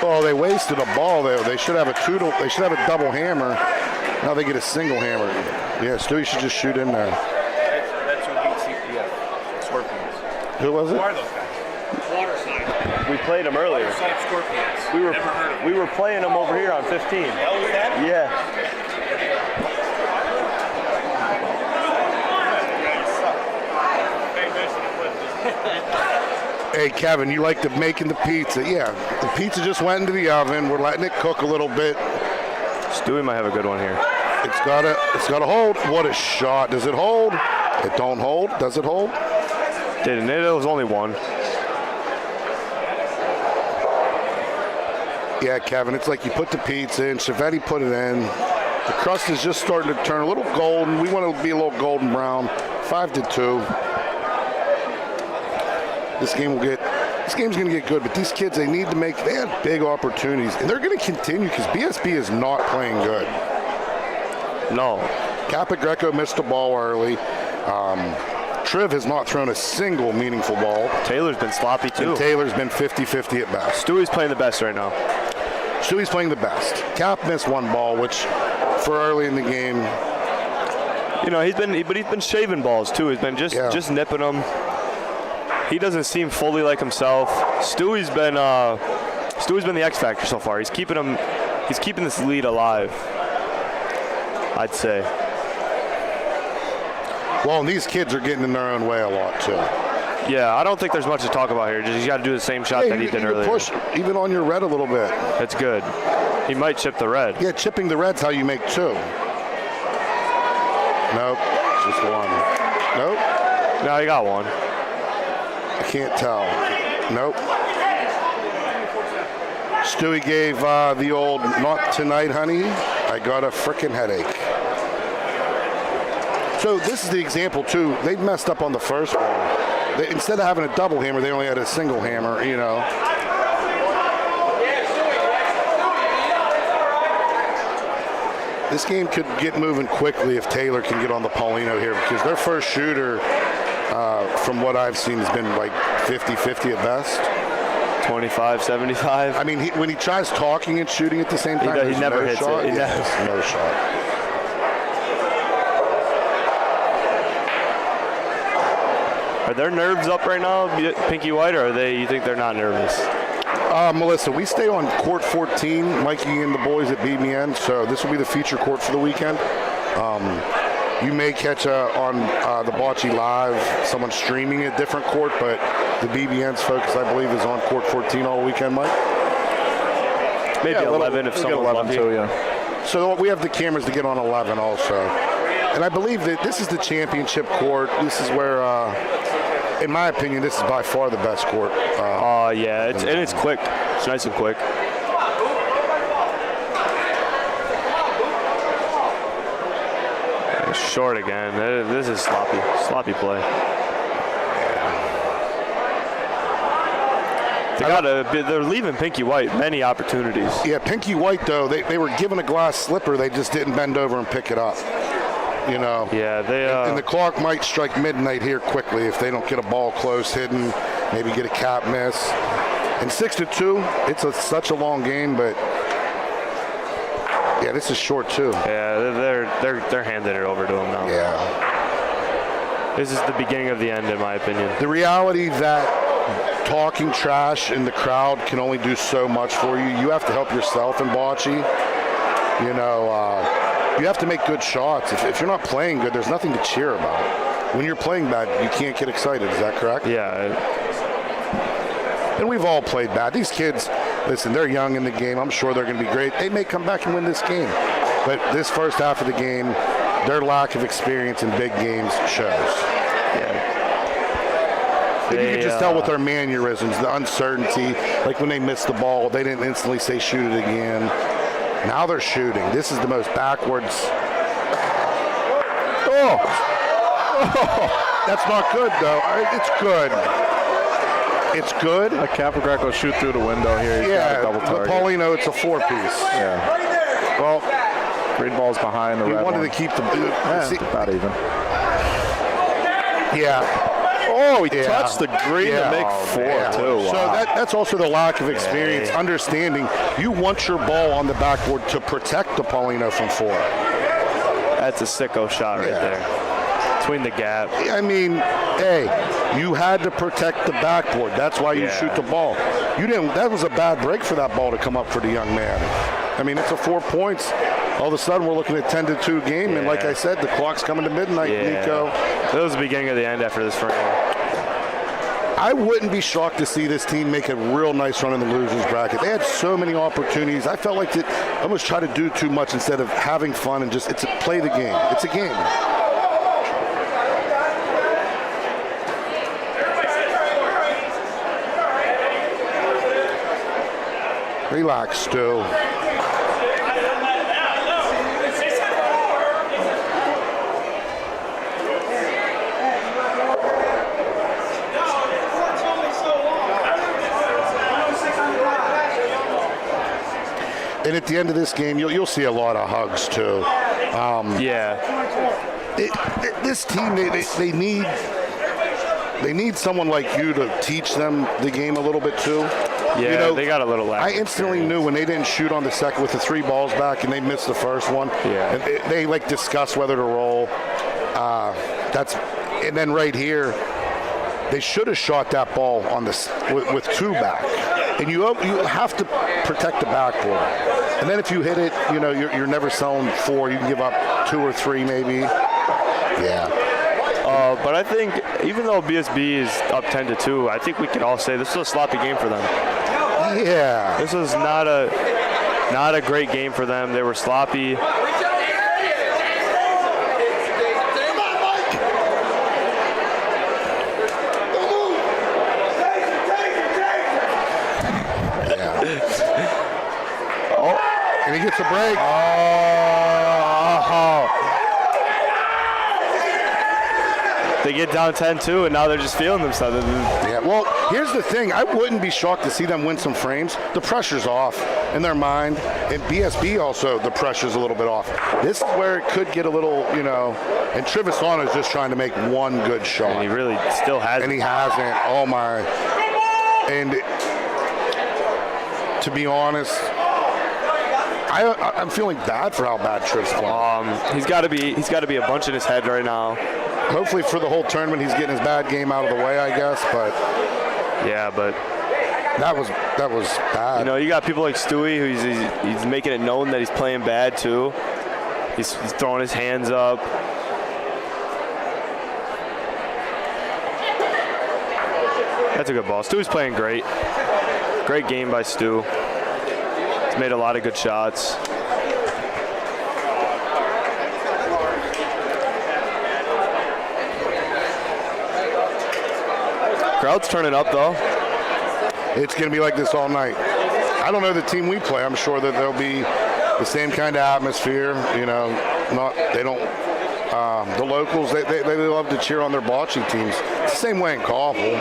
Oh, they wasted a ball, though. They should have they should have a double hammer. Now they get a single hammer. Yeah, Stewie should just shoot in there. That's who beat CPF. Scorpions. Who was it? Who are those guys? Waterside. We played them earlier. Waterside Scorpions. We Never heard of them. were playing them over here on 15. Hell was that? Yeah. Hey, Kevin, you like making the pizza? Yeah, the pizza just went into the oven. We're letting it cook a little bit. Stewie might have a good one here. It's gotta hold. What a shot. Does it hold? It don't hold. Does it hold? Didn't it? It was only one. Yeah, Kevin, it's like you put the pizza in, Chiavetti put it in. The crust is just starting to turn a little golden. We want to be a little golden brown. 5-2. This game's going to get good, but these kids, they had big opportunities, and they're going to continue because BSB is not playing good. No. Capagreco missed the ball early. Triv has not thrown a single meaningful ball. Taylor's been sloppy, too. And Taylor's been 50-50 at best. Stewie's playing the best right now. Stewie's playing the best. Cap missed one ball, which for early in the game. He's been shaving balls, too. He's been just nipping them. He doesn't seem fully like himself. Stewie's been the X factor so far. He's keeping this lead alive, I'd say. Well, and these kids are getting in their own way a lot too. Yeah, I don't think there's much to talk about here. He's got to do the same shot that he did earlier. Push even on your red a little bit. That's good. He might chip the red. Yeah, chipping the red's how you make two. Nope, just one. Nope. No, he got one. I can't tell. Nope. Stewie gave the old "not tonight, honey. I got a frickin' headache." So this is the example too. They messed up on the first one. Instead of having a double hammer, they only had a single hammer. This game could get moving quickly if Taylor can get on the Paulino here, because their first shooter, from what I've seen, has been like 50-50 at best. 25-75. I mean, when he tries talking and shooting at the same time, he never hits shot. it. No shot. Are their nerves up right now, Pinky White, or you think they're not nervous? Melissa, we stay on court 14, Mikey and the boys at BBN, so this will be the feature court for the weekend. You may catch on the Bocce Live, someone streaming a different court, but the BBN's focus, I believe, is on court 14 all weekend, Mike. Maybe 11 if someone's lucky. Too, yeah. So we have the cameras to get on 11 also. And I believe that this is the championship court. This is where, in my opinion, this is by far the best court. Yeah, it's quick. It's nice and quick. Short again. This is sloppy play. They're leaving Pinky White many opportunities. Yeah, Pinky White, though, they were given a glass slipper. They just didn't bend over and pick it up. You know. Yeah, and the clock might strike midnight here quickly if they don't get a ball close, hidden, maybe get a cap miss. And 6-2, it's such a long game, but yeah, this is short too. Yeah, they're handing it over to him now. Yeah. This is the beginning of the end, in my opinion. The reality that talking trash in the crowd can only do so much for you. You have to help yourself in bocce. You know, you have to make good shots. If you're not playing good, there's nothing to cheer about. When you're playing bad, you can't get excited. Is that correct? Yeah. And we've all played bad. These kids, listen, they're young in the game. I'm sure they're going to be great. They may come back and win this game. But this first half of the game, their lack of experience in big games shows. Yeah. You can just tell with their mannerisms, the uncertainty. Like when they missed the ball, they didn't instantly say shoot it again. Now they're shooting. This is the most backwards. Oh! That's not good, though. It's good. It's good. A Capograco shoot through the window here. He's got a double target. Paulino, it's a 4-piece. Yeah. Well, green ball's behind the red wanted one. to keep the. About even. Yeah. Oh, he touched the green to make 4 too. Wow. So that's also the lack of experience, understanding. You want your ball on the backboard to protect the Paulino from 4. That's a sicko shot right there. Between the gap. I mean, hey, you had to protect the backboard. That's why you shoot the ball. You didn't. That was a bad break for that ball to come up for the young man. I mean, it's a 4 points. All of a sudden, we're looking at 10-2 game, and like I said, the clock's coming to midnight, Nico. That was the beginning of the end after this frame. I wouldn't be shocked to see this team make a real nice run in the losers bracket. They had so many opportunities. I felt like they almost try to do too much instead of having fun and just play the game. It's a game. Relax, Stu. And at the end of this game, you'll see a lot of hugs too. This team, they need someone like you to teach them the game a little bit too. Yeah, you know, they got a little lack. I instantly knew when they didn't shoot on the second with the 3 balls back and they missed the first one. Yeah. And they like discuss whether to roll. And then right here, they should have shot that ball on with 2 back. And you have to protect the backboard. And then if you hit it, you know, you're never selling 4. You can give up 2 or 3 maybe. Yeah. But I think even though BSB is up 10-2, I think we can all say this was a sloppy game for them. Yeah. This was not a great game for them. They were sloppy. And he gets a break. They get down 10-2, and now they're just feeling themselves. Yeah, well, here's the thing. I wouldn't be shocked to see them win some frames. The pressure's off in their mind. And BSB also, the pressure's a little bit off. This is where it could get a little, you know, and Trevisano's just trying to make one good shot. And he really still hasn't. And he hasn't. Oh, my. And to be honest, I'm feeling bad for how bad Triv's playing. He's got to be a bunch in his head right now. Hopefully for the whole tournament, he's getting his bad game out of the way, I guess. But yeah, but that was bad. You know, you got people like Stewie, who's he's making it known that he's playing bad too. He's throwing his hands up. That's a good ball. Stew's playing great. Great game by Stew. He's made a lot of good shots. Crowd's turning up though. It's going to be like this all night. I don't know the team we play. I'm sure that there'll be the same kind of atmosphere. You know, the locals, they love to cheer on their bocce teams. It's the same way in Coffle.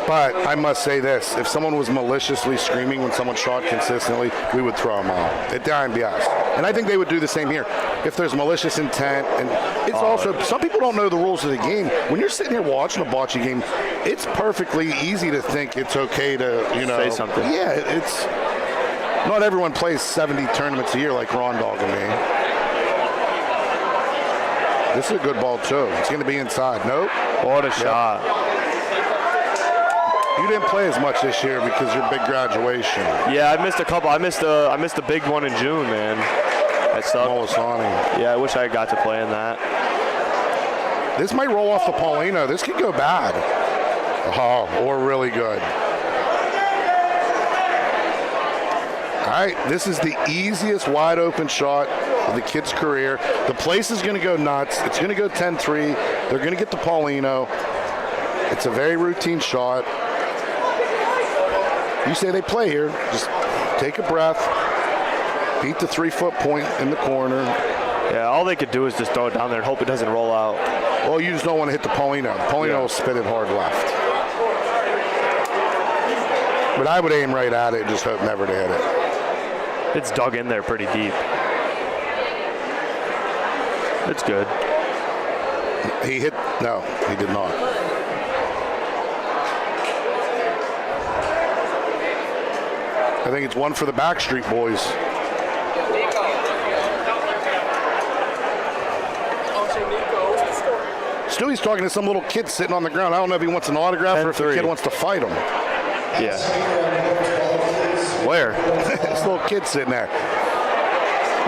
But I must say this: if someone was maliciously screaming when someone shot consistently, we would throw them out at the IMBS. And I think they would do the same here. If there's malicious intent, and it's also, some people don't know the rules of the game. When you're sitting here watching a bocce game, it's perfectly easy to think it's okay to, say something. Yeah, it's not everyone plays 70 tournaments a year like Ron Dog and me. This is a good ball too. It's going to be inside. Nope. What a shot. You didn't play as much this year because your big graduation. Yeah, I missed a couple. I missed a big one in June, man. That sucked. Yeah, I wish I got to play in that. This might roll off the Paulino. This could go bad. Oh, or really good. All right, this is the easiest wide open shot of the kid's career. The place is going to go nuts. It's going to go 10-3. They're going to get the Paulino. It's a very routine shot. You say they play here, just take a breath, beat the 3-foot point in the corner. Yeah, all they could do is just throw it down there and hope it doesn't roll out. Well, you just don't want to hit the Paulino. Paulino will spin it hard left. But I would aim right at it and just hope never to hit it. It's dug in there pretty deep. It's good. He hit, no, he did not. I think it's one for the Backstreet Boys. Stewie's talking to some little kid sitting on the ground. I don't know if he wants an autograph or if the kid wants to fight him. Yeah. Where? This little kid sitting there.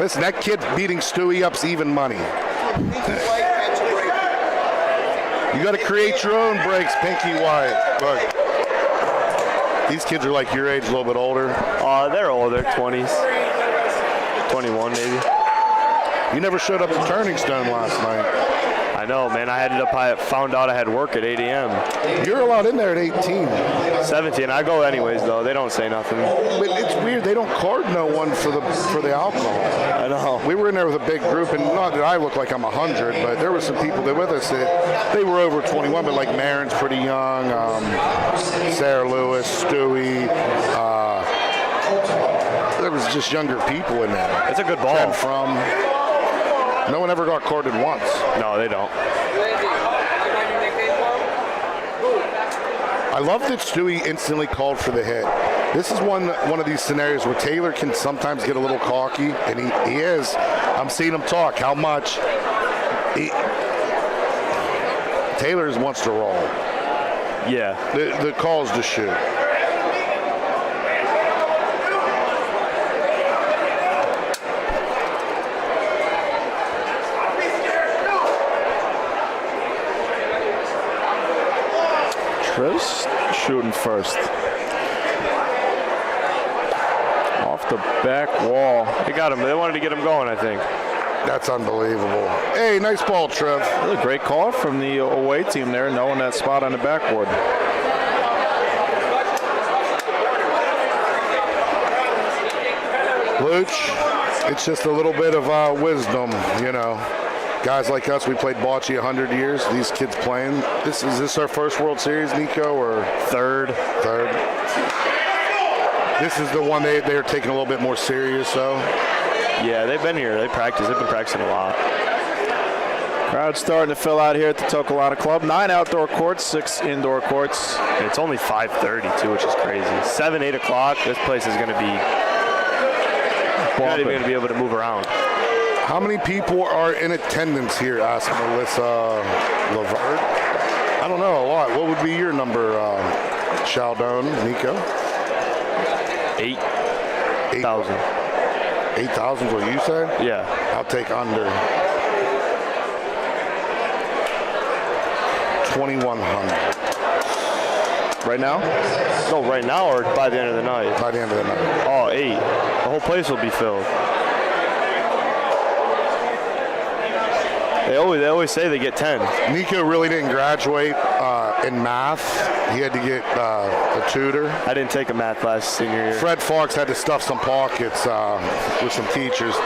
Listen, that kid beating Stewie up's even money. You got to create your own breaks, Pinky White. Look. These kids are like your age, a little bit older. They're older, 20s. 21 maybe. You never showed up to Turning Stone last night. I know, man. I found out I had work at 8 a.m. You're allowed in there at 18. 17. I go anyways, though. They don't say nothing. But it's weird. They don't card no one for the alcohol. I know. We were in there with a big group, and not that I look like I'm 100, but there were some people that with us that they were over 21, but like Marin's pretty young, Sarah Lewis, Stewie. There was just younger people in there. It's a good ball. Ken From. No one ever got carded once. No, they don't. I love that Stewie instantly called for the hit. This is one of these scenarios where Taylor can sometimes get a little cocky, and he is. I'm seeing him talk. How much? Taylor wants to roll. Yeah. The call is to shoot. Chris shooting first. Off the back wall. They got him. They wanted to get him going, I think. That's unbelievable. Hey, nice ball, Trev. Really great call from the away team there, knowing that spot on the backboard. Luch, it's just a little bit of wisdom, you know. Guys like us, we played bocce 100 years. These kids playing. Is this our first World Series, Nico, or third? Third. This is the one they're taking a little bit more serious, though. Yeah, they've been here. They've been practicing a lot. Crowd starting to fill out here at the Toccolana Club. 9 outdoor courts, 6 indoor courts. And it's only 5:30 too, which is crazy. 7, 8 o'clock. This place is going to be. Not even going to be able to move around. How many people are in attendance here? Asked Melissa Lavert. I don't know, a lot. What would be your number, Sheldon, Nico? 8,000. 8,000 is what you say? Yeah. I'll take under. 2,100. Right now? No, right now or by the end of the night? By the end of the night. Oh, 8. The whole place will be filled. They always say they get 10. Nico really didn't graduate in math. He had to get a tutor. I didn't take a math class senior year. Fred Fox had to stuff some pockets with some teachers,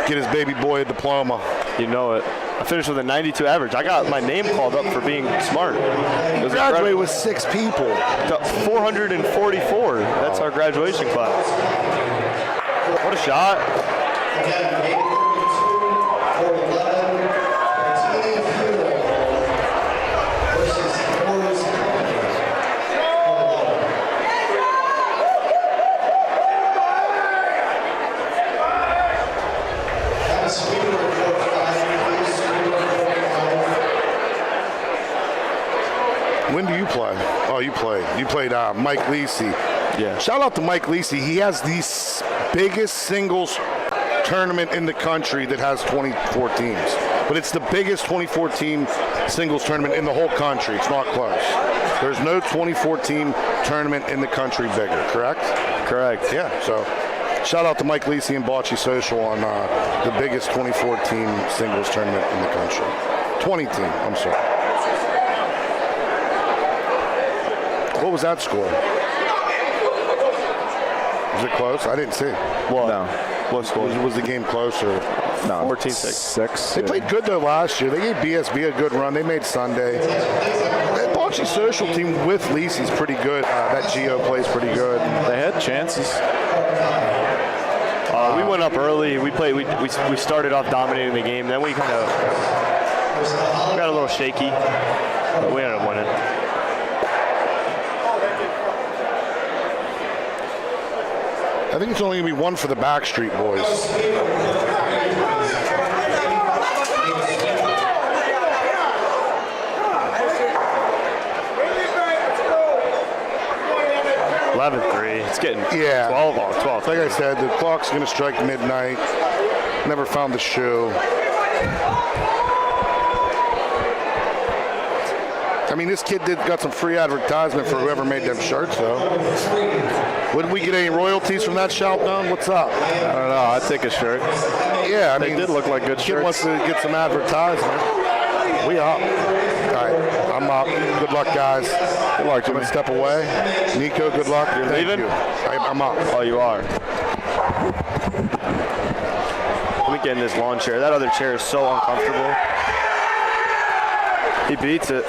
get his baby boy a diploma. You know it. I finished with a 92 average. I got my name called up for being smart. You graduated with 6 people. 444. That's our graduation class. What a shot. When do you play? Oh, you played. You played Mike Lisi. Yeah. Shout out to Mike Lisi. He has the biggest singles tournament in the country that has 24 teams. But it's the biggest 24-team singles tournament in the whole country. It's not close. There's no 24-team tournament in the country bigger, correct? Correct. Yeah, so shout out to Mike Lisi and Bocce Social on the biggest 24-team singles tournament in the country. 20-team, I'm sorry. What was that score? Was it close? I didn't see. What? No. What score? Was the game close or? No. 14-6. 6. They played good though last year. They gave BSB a good run. They made Sunday. That Bocce Social team with Lisi's pretty good. That Geo plays pretty good. They had chances. We went up early. We played. We started off dominating the game. Then we kind of got a little shaky. But we ended up winning. I think it's only going to be one for the Backstreet Boys. It's getting 12. Like I said, the clock's going to strike midnight. Never found the shoe. I mean, this kid got some free advertisement for whoever made them shirts, though. Would we get any royalties from that shout down? What's up? I don't know. I'd take a shirt. Yeah, I They mean, did look like good kid shirts. wants to get some advertisement. We up. All right, I'm up. Good luck, guys. Good luck, I'm Jimmy. gonna step away. Nico, good luck. You're Thank leaving? you. I'm up. Oh, you are. Let me get in this lawn chair. That other chair is so uncomfortable. He beats it.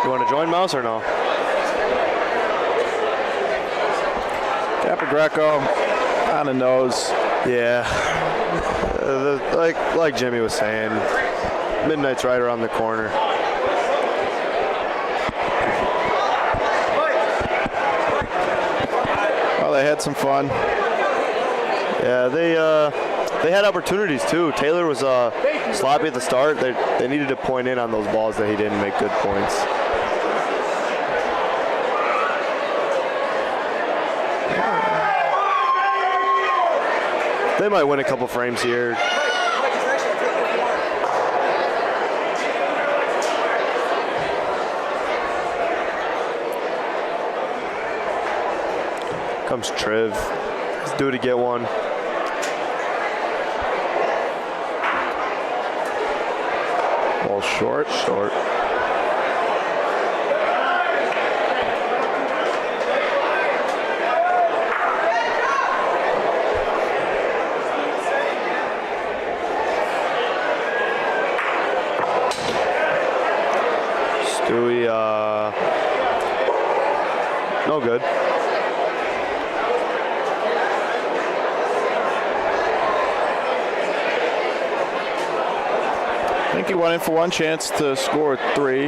You want to join, Mouse, or no? Capogreco on the nose. Yeah. Like Jimmy was saying, midnight's right around the corner. Well, they had some fun. Yeah, they had opportunities too. Taylor was sloppy at the start. They needed to point in on those balls that he didn't make good points. They might win a couple frames here. Comes Triv. Let's do it to get one. Ball short. Short. Stewie, no good. I think he went in for one chance to score 3.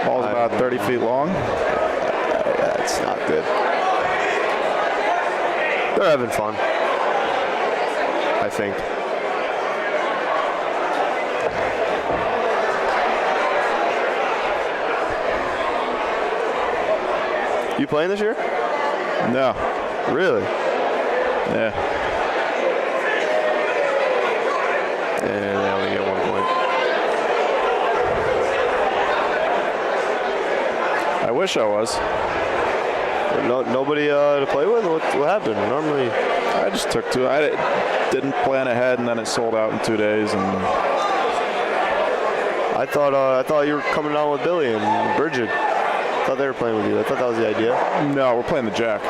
Ball's about 30 feet long. That's not good. They're having fun, I think. You playing this year? No. Really? Yeah. And they only get 1 point. I wish I was. Nobody to play with? What happened? Normally, I just took 2. I didn't plan ahead, and then it sold out in 2 days. And I thought you were coming down with Billy and Bridget. I thought they were playing with you. I thought that was the idea. No, we're playing the jack.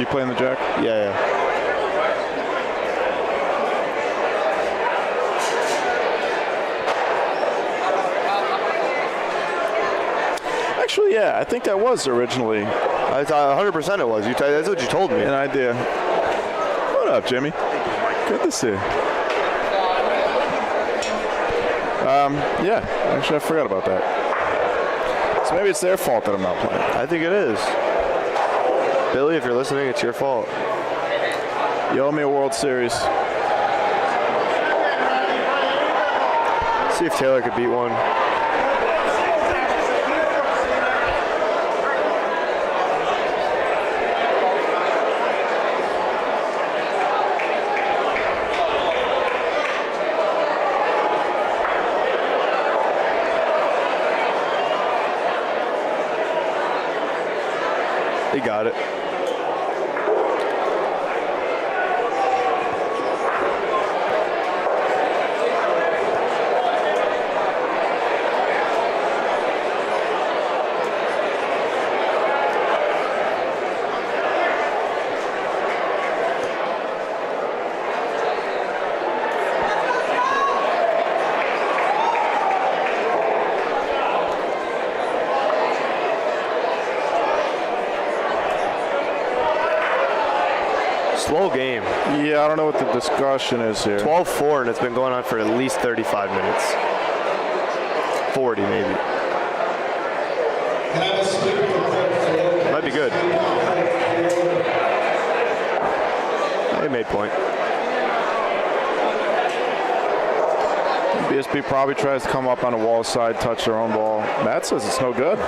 You playing the jack? Yeah. Actually, yeah, I think that was originally I thought 100% it was. That's what you told me. an idea. What up, Jimmy? Good to see you. Yeah, actually, I forgot about that. So maybe it's their fault that I'm not playing. I think it is. Billy, if you're listening, it's your fault. You owe me a World Series. See if Taylor could beat one. He got it. Slow game. Yeah, I don't know what the discussion is here. 12-4, and it's been going on for at least 35 minutes. 40, maybe. Might be good. He made point. BSB probably tries to come up on the wall side, touch their own ball. Matt says it's no good.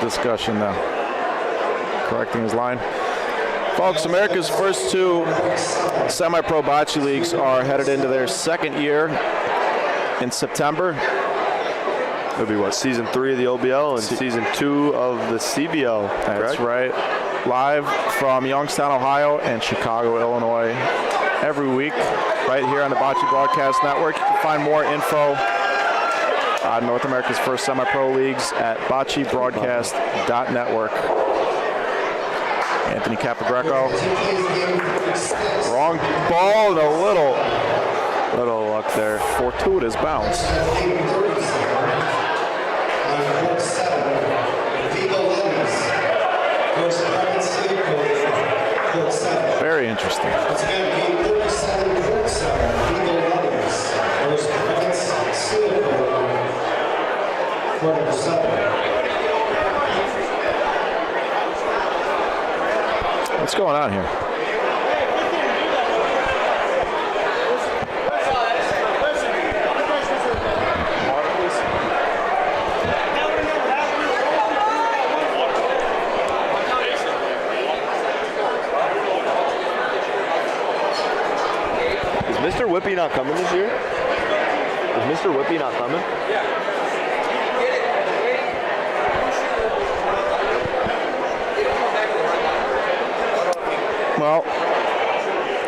Discussion now. Correcting his line. Folks, America's first two semi-pro bocce leagues are headed into their second year in September. It'll be what, season 3 of the OBL and season 2 of the CBL. That's right. Live from Youngstown, Ohio and Chicago, Illinois every week right here on the Bocce Broadcast Network. You can find more info on North America's first semi-pro leagues at boccebroadcast.network. Anthony Capogreco. Wrong ball and a little luck there. Fortuitous bounce. Very interesting. What's going on here? Is Mr. Whippy not coming this year? Is Mr. Whippy not coming? Well,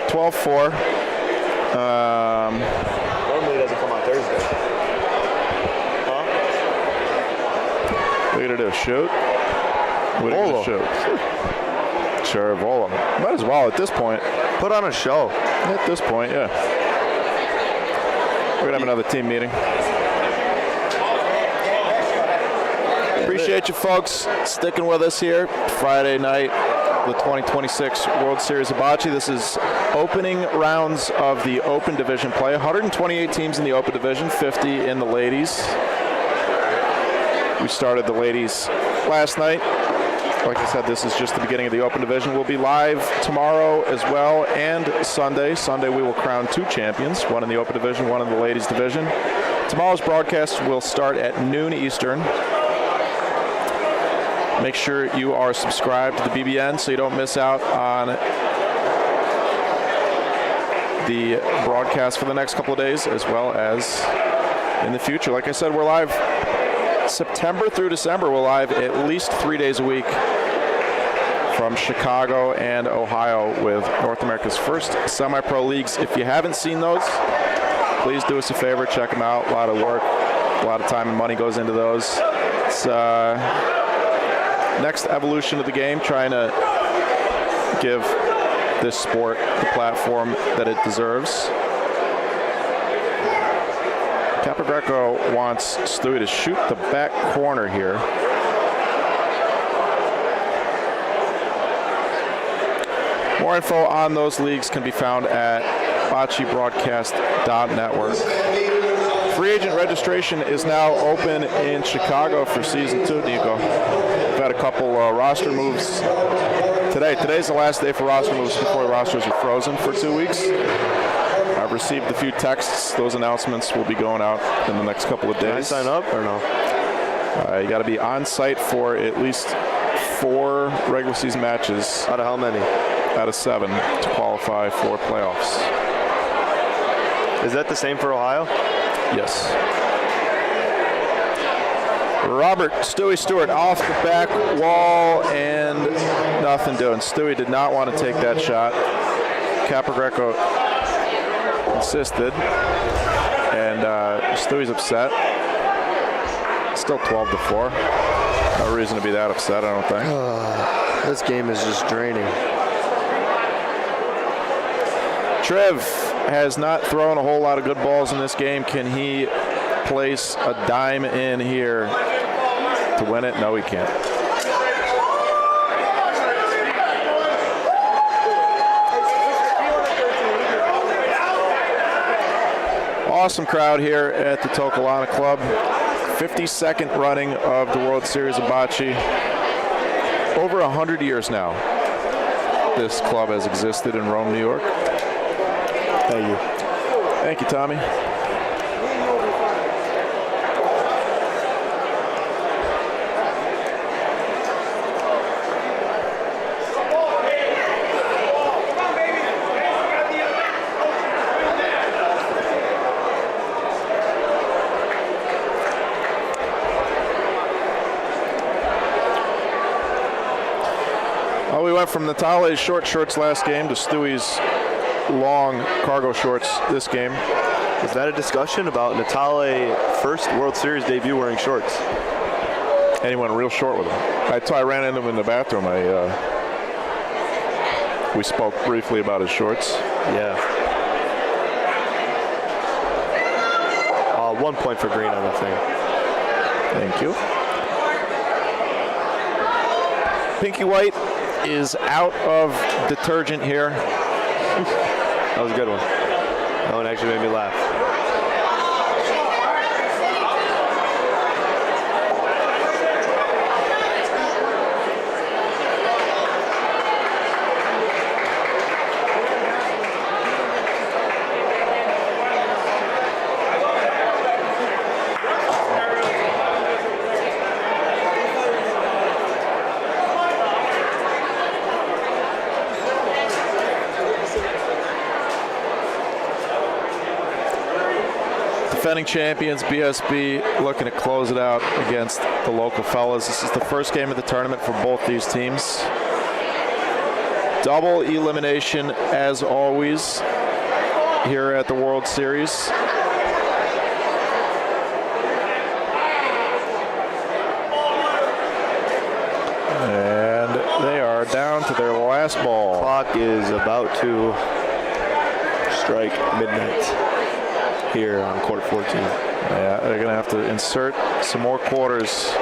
12-4. Normally it doesn't come on Thursday. Huh? What are you going to do, shoot? What are you going to shoot? Sure, Vola. Might as well at this point. Put on a show. At this point, yeah. We're going to have another team meeting. Appreciate you folks sticking with us here Friday night, the 2026 World Series of Bocce. This is opening rounds of the Open Division play. 128 teams in the Open Division, 50 in the ladies. We started the ladies last night. like I said, this is just the beginning of the Open Division. We'll be live tomorrow as well, and Sunday. Sunday we will crown 2 champions, one in the Open Division, one in the Ladies Division. Tomorrow's broadcast will start at noon Eastern. Make sure you are subscribed to the BBN so you don't miss out on the broadcast for the next couple of days, as well as in the future. Like I said, we're live September through December. We're live at least 3 days a week from Chicago and Ohio with North America's first semi-pro leagues. If you haven't seen those, please do us a favor, check them out. A lot of work, a lot of time and money goes into those. It's next evolution of the game, trying to give this sport the platform that it deserves. Capogreco wants Stewie to shoot the back corner here. More info on those leagues can be found at boccebroadcast.network. Free agent registration is now open in Chicago for season 2, Nico. We've had a couple roster moves today. Today's the last day for roster moves before the rosters are frozen for 2 weeks. I've received a few texts. Those announcements will be going out in the next couple of days. Can I sign up or no? You got to be on site for at least 4 regular season matches. Out of how many? Out of 7 to qualify for playoffs. Is that the same for Ohio? Yes. Robert Stewie Stewart off the back wall and nothing doing. Stewie did not want to take that shot. Capogreco insisted, and Stewie's upset. Still 12-4. No reason to be that upset, I don't think. This game is just draining. Trev has not thrown a whole lot of good balls in this game. Can he place a dime in here to win it? No, he can't. Awesome crowd here at the Toccolana Club. 52nd running of the World Series of Bocce. Over 100 years now, this club has existed in Rome, New York. Thank you. Thank you, Tommy. Well, we went from Natale's short shorts last game to Stewie's long cargo shorts this game. Is that a discussion about Natale first World Series debut wearing shorts? And he went real short with them. I ran into him in the bathroom. We spoke briefly about his shorts. Yeah. 1 point for Green on the thing. Thank you. Pinky White is out of detergent here. That was a good one. That one actually made me laugh. Defending champions, BSB, looking to close it out against the local fellas. This is the first game of the tournament for both these teams. Double elimination, as always, here at the World Series. And they are down to their last ball. Clock is about to strike midnight here on quarter 14. Yeah, they're going to have to insert some more quarters.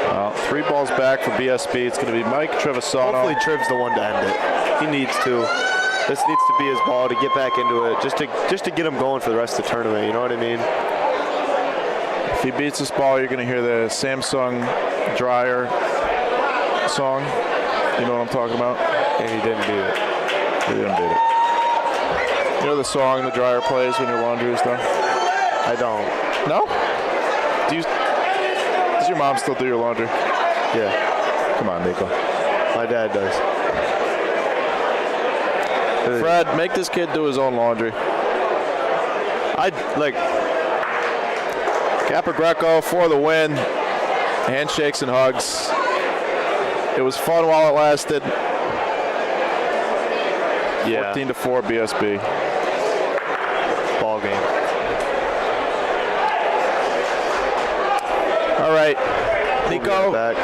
Well, 3 balls back for BSB. It's going to be Mike Trevisano. Hopefully Triv's the one to end it. He needs to. This needs to be his ball to get back into it, just to get him going for the rest of the tournament. You know what I mean? If he beats this ball, you're going to hear the Samsung dryer song. You know what I'm talking about? And he didn't beat it. He didn't beat it. You know the song the dryer plays when your laundry is done? I don't. No? Does your mom still do your laundry? Yeah. Come on, Nico. My dad does. Fred, make this kid do his own laundry. Capra Greco for the win. Handshakes and hugs. It was fun while it lasted. Yeah. 14-4 BSB. Ball game. All right, We'll be Nico. right back.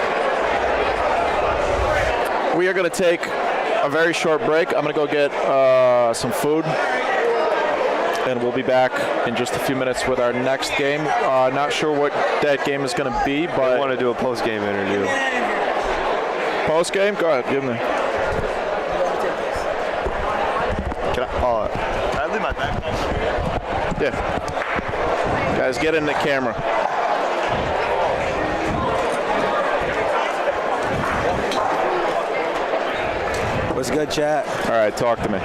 We are going to take a very short break. I'm going to go get some food, and we'll be back in just a few minutes with our next game. Not sure what that game is going to be, I but want to do a post-game interview. post game, go ahead, give me. Can I leave my backpack over here? Yeah, guys, get in the camera. What's good, chat? All right, talk to me.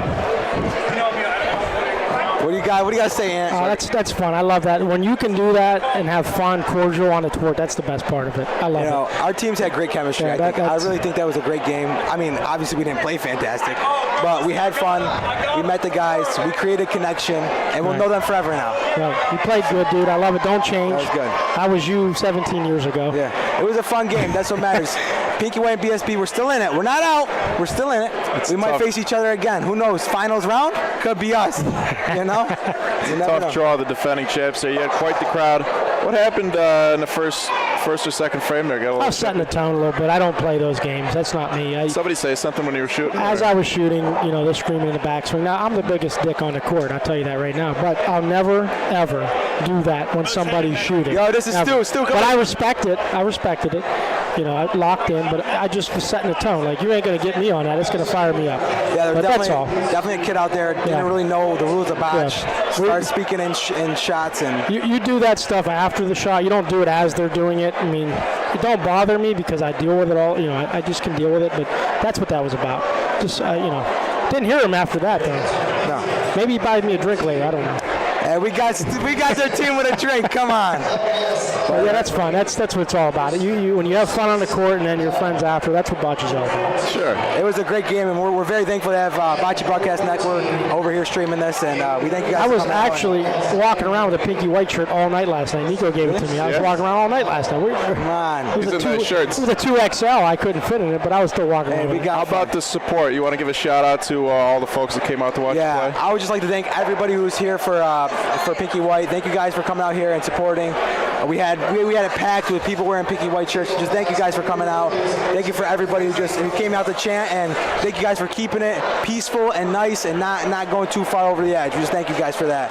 What do you guys say, Ant? That's fun. I love that. When you can do that and have fun, cordial on the court, that's the best part of it. I love it. Our teams had great chemistry. Yeah, I really think that was a great game. I mean, obviously we didn't play fantastic, but we had fun. We met the guys. We created connection, and we'll know them forever now. Right. You played good, dude. I love it. Don't change. That was good. I was you 17 years ago. Yeah, it was a fun game. That's what matters. Pinky White and BSB, we're still in it. We're not out. We're still in it. We might face each other again. Who knows? Finals round could be us. You know? You never Tough know. draw, the defending champs there. You had quite the crowd. What happened in the first or second frame there? I was setting the tone a little bit. I don't play those games. That's not me. Somebody say something when you were shooting? As I was shooting, they're screaming in the backswing. Now, I'm the biggest dick on the court, I'll tell you that right now. But I'll never, ever do that when somebody's shooting. Yo, this is Ever. Stu. But I respect it. I respected it. I locked in, but I just was setting the tone. Like, you ain't going to get me on that. It's going to fire me up. Yeah, but that's all. Definitely a kid out there didn't really know the rules of botch. Yeah. Start speaking in shots and. You do that stuff after the shot. You don't do it as they're doing it. I mean, it don't bother me because I deal with it all. I just can deal with it. But that's what that was about. Just didn't hear him after that though. No. Maybe he buys me a drink later. I don't know. Hey, we got their team with a drink. Come on. Well, yeah, that's fun. That's what it's all about. You when you have fun on the court and then your friends after. That's what bocce's all about. Sure. It was a great game, and we're very thankful to have Bocce Broadcast Network over here streaming this, and we thank you guys. I for was coming out. actually walking around with a pinky white shirt all night last night. Nico gave it to me. I was walking around all night last night. Come on. It was These are nice shirts. It was a 2XL. I couldn't fit in it, but I was still walking around. we with it. got How about the support? You want to give a shout out to all the folks that came out to watch you Yeah, play? I would just like to thank everybody who was here for Pinky White. Thank you guys for coming out here and supporting. We had it packed with people wearing Pinky White shirts. Just thank you guys for coming out. Thank you for everybody who came out to chant, and thank you guys for keeping it peaceful and nice and not going too far over the edge. We just thank you guys for that.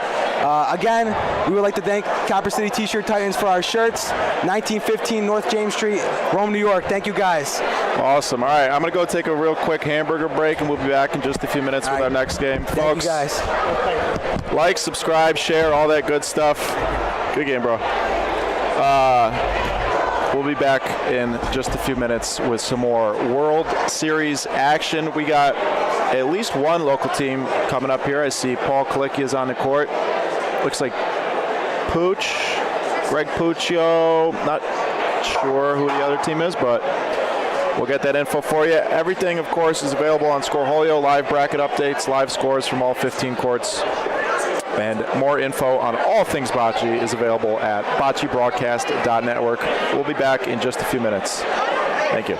Again, we would like to thank Copper City T-Shirt Titans for our shirts. 1915 North James Street, Rome, New York. Thank you guys. Awesome. All right, I'm going to go take a real quick hamburger break, and we'll be back in just a few minutes with our next game. Thank Folks, you guys. like, subscribe, share, all that good stuff. Good game, bro. We'll be back in just a few minutes with some more World Series action. We got at least one local team coming up here. I see Paul Kalicki is on the court. Looks like Pooch, Greg Puccio. Not sure who the other team is, but we'll get that info for you. Everything, of course, is available on Scoreholio, live bracket updates, live scores from all 15 courts. And more info on all things bocce is available at boccebroadcast.network. We'll be back in just a few minutes. Thank you.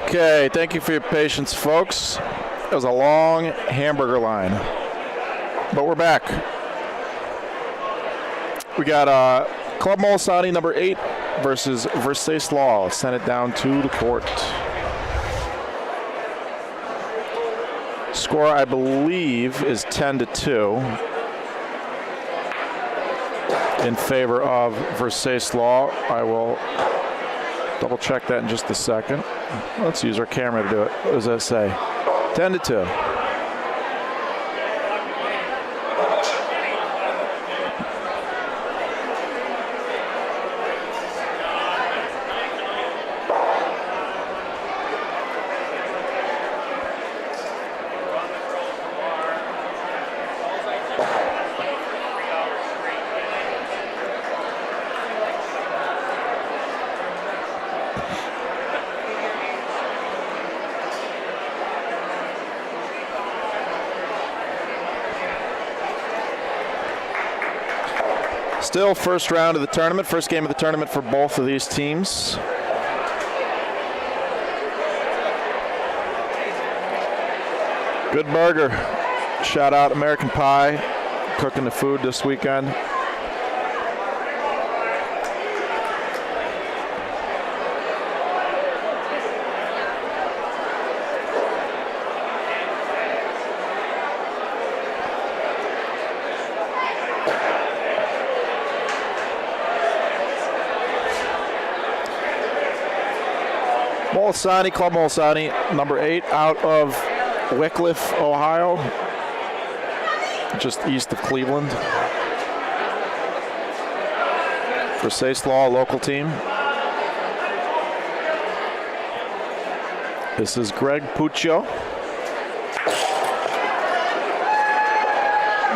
Okay, thank you for your patience, folks. It was a long hamburger line, but we're back. We got Club Molisani number 8 versus Versace Law. Send it down to the court. Score, I believe, is 10-2 in favor of Versace Law. I will double check that in just a second. Let's use our camera to do it. What does that say? 10-2. Still first round of the tournament, first game of the tournament for both of these teams. Good burger. Shout out American Pie, cooking the food this weekend. Molisani, Club Molisani, number 8, out of Wickliffe, Ohio, just east of Cleveland. Versace Law, local team. This is Greg Puccio.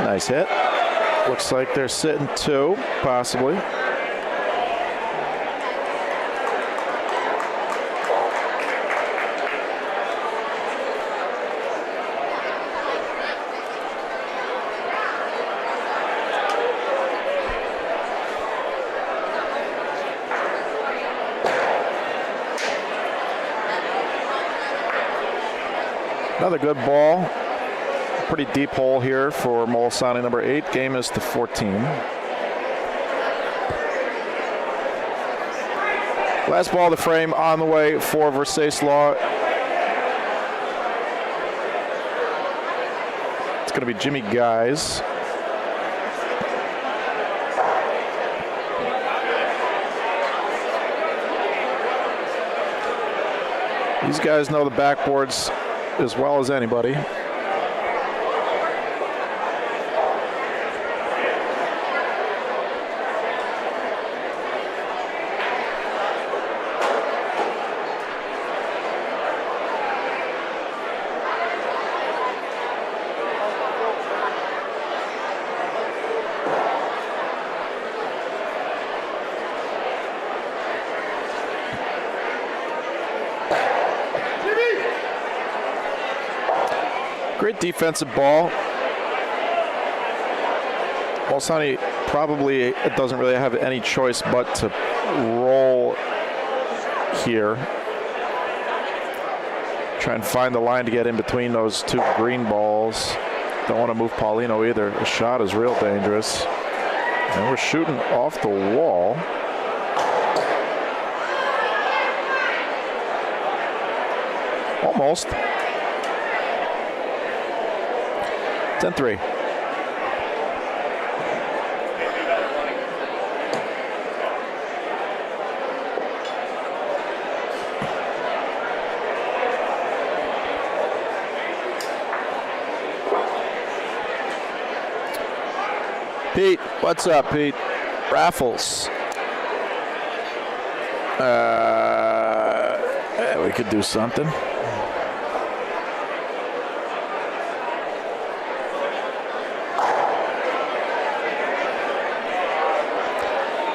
Nice hit. Looks like they're sitting 2, possibly. Another good ball. Pretty deep hole here for Molisani number 8. Game is to 14. Last ball of the frame on the way for Versace Law. It's going to be Jimmy Guys. These guys know the backboards as well as anybody. Great defensive ball. Molisani probably doesn't really have any choice but to roll here. Try and find the line to get in between those 2 green balls. Don't want to move Paulino either. The shot is real dangerous. And we're shooting off the wall. Almost. 10-3. Pete, what's up, Pete? Raffles. Yeah, we could do something.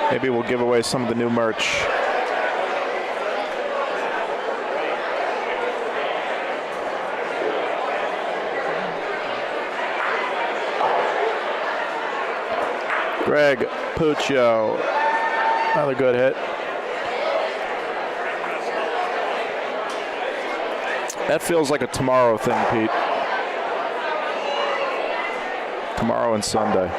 Maybe we'll give away some of the new merch. Greg Puccio, another good hit. That feels like a tomorrow thing, Pete. Tomorrow and Sunday.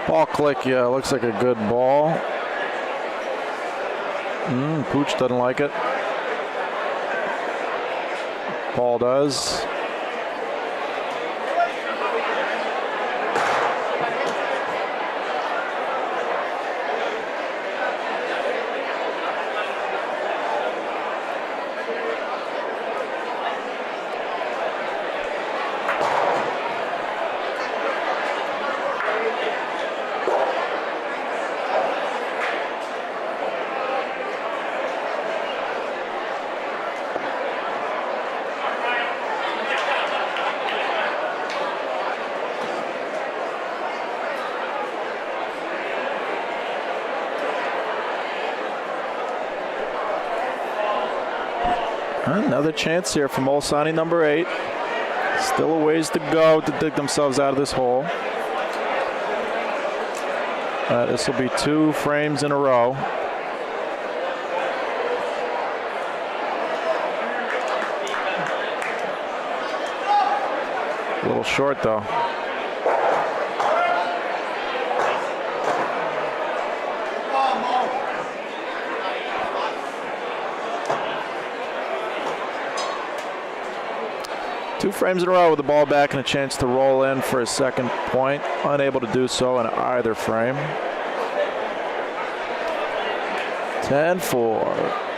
Ball click, yeah, looks like a good ball. Pooch doesn't like it. Ball does. Another chance here from Olsani, number 8. Still a ways to go to dig themselves out of this hole. This will be 2 frames in a row. A little short, though. Two frames in a row with the ball back and a chance to roll in for a second point. Unable to do so in either frame. 10-4.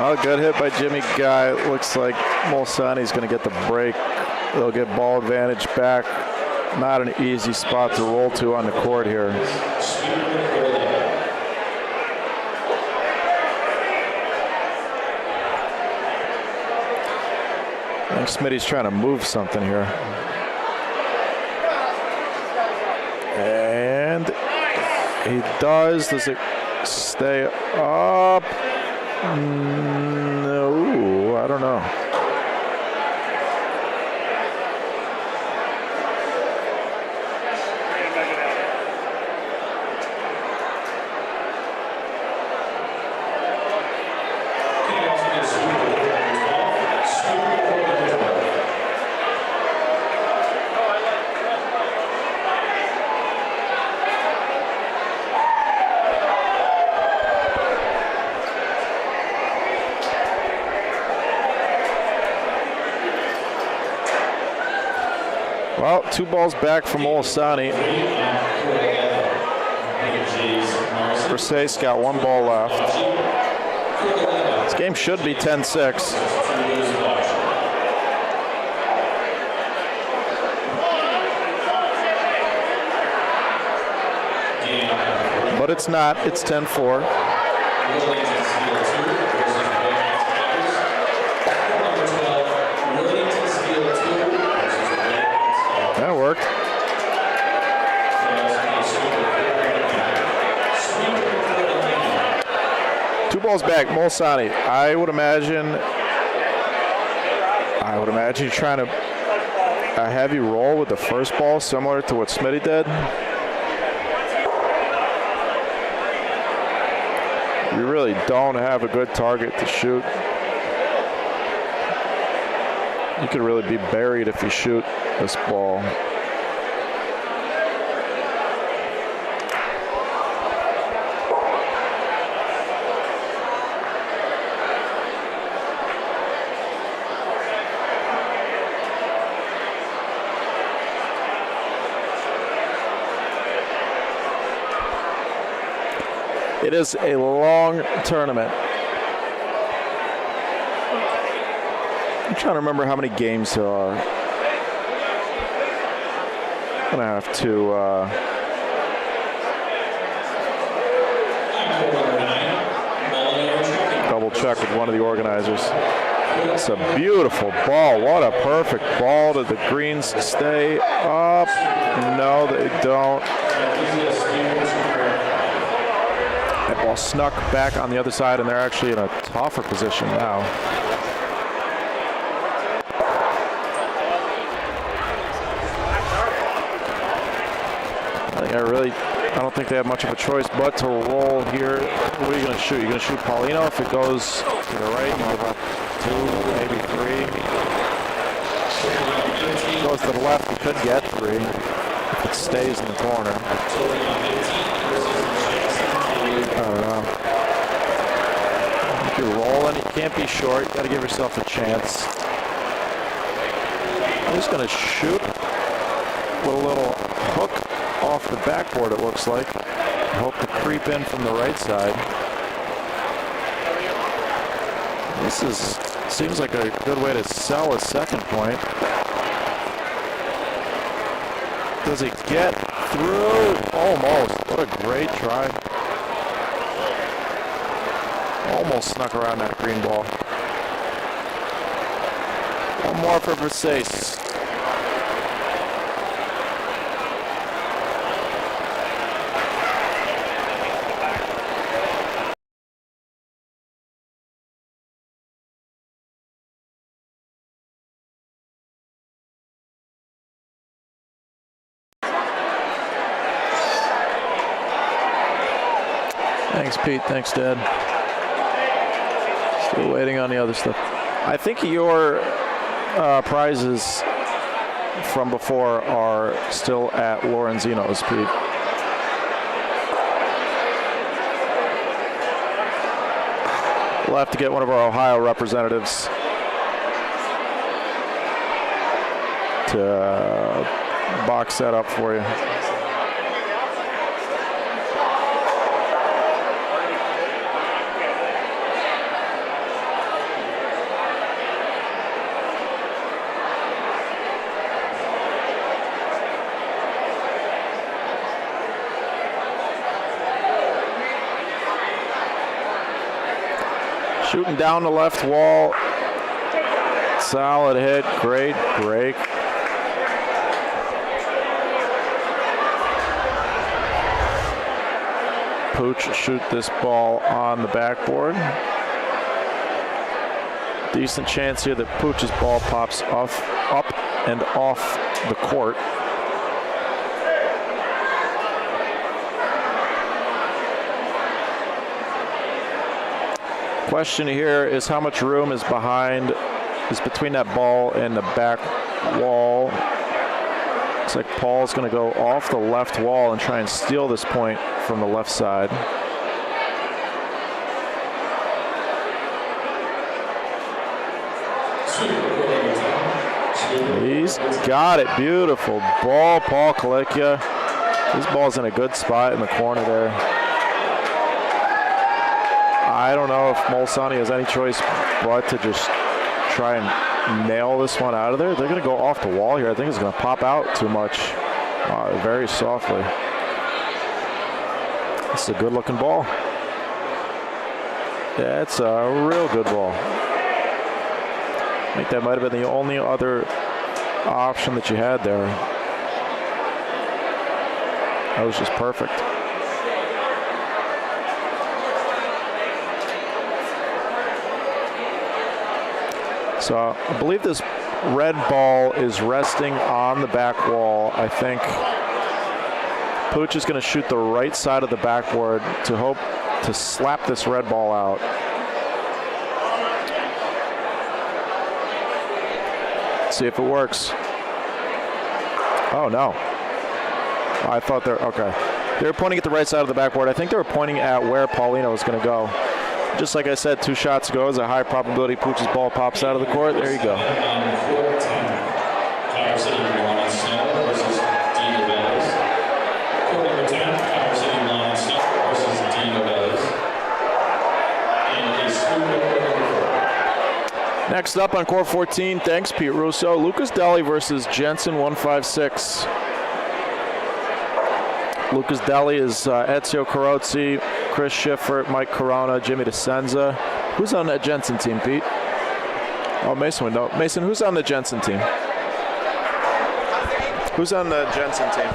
Well, good hit by Jimmy Guy. Looks like Molsani's going to get the break. They'll get ball advantage back. Not an easy spot to roll to on the court here. I think Smitty's trying to move something here. And he does. Does it stay up? No, I don't know. Well, 2 balls back from Olasani. Versace got 1 ball left. This game should be 10-6. But it's not. It's 10-4. That worked. Two balls back, Molsani. I would imagine you're trying to have you roll with the first ball, similar to what Smitty did. You really don't have a good target to shoot. You could really be buried if you shoot this ball. It is a long tournament. I'm trying to remember how many games there are. I'm going to have to double check with one of the organizers. It's a beautiful ball. What a perfect ball. Did the greens stay up? No, they don't. That ball snuck back on the other side, and they're actually in a tougher position now. I don't think they have much of a choice but to roll here. What are you going to shoot? You're going to shoot Paulino. If it goes to the right, you give up 2, maybe 3. If it goes to the left, you could get 3 if it stays in the corner. I don't know. If you're rolling, you can't be short. You got to give yourself a chance. I'm just going to shoot with a little hook off the backboard, it looks like. Hope to creep in from the right side. This seems like a good way to sell a second point. Does he get through? Almost. What a great try. Almost snuck around that green ball. One more for Versace. Thanks, Pete. Thanks, Dad. Still waiting on the other stuff. I think your prizes from before are still at Lorenzino's, Pete. We'll have to get one of our Ohio representatives to box that up for you. Shooting down the left wall. Solid hit. Great break. Pooch shoot this ball on the backboard. Decent chance here that Pooch's ball pops up and off the court. Question here is how much room is between that ball and the back wall. Looks like Paul's going to go off the left wall and try and steal this point from the left side. He's got it. Beautiful ball, Paul Kalickia. His ball's in a good spot in the corner there. I don't know if Molsani has any choice but to just try and nail this one out of there. They're going to go off the wall here. I think it's going to pop out too much very softly. It's a good-looking ball. Yeah, it's a real good ball. I think that might have been the only other option that you had there. That was just perfect. So I believe this red ball is resting on the back wall. I think Pooch is going to shoot the right side of the backboard to hope to slap this red ball out. See if it works. Oh no. I thought okay. They were pointing at the right side of the backboard. I think they were pointing at where Paulino was going to go. Just like I said 2 shots ago, there's a high probability Pooch's ball pops out of the court. There you go. Next up on court 14, thanks Pete Russo, Lucas Deli versus Jensen 156. Lucas Deli is Ezio Carozzi, Chris Schiffert, Mike Corona, Jimmy DeSenza. Who's on that Jensen team, Pete? Oh, Mason would know. Mason, who's on the Jensen team? Who's on the Jensen team?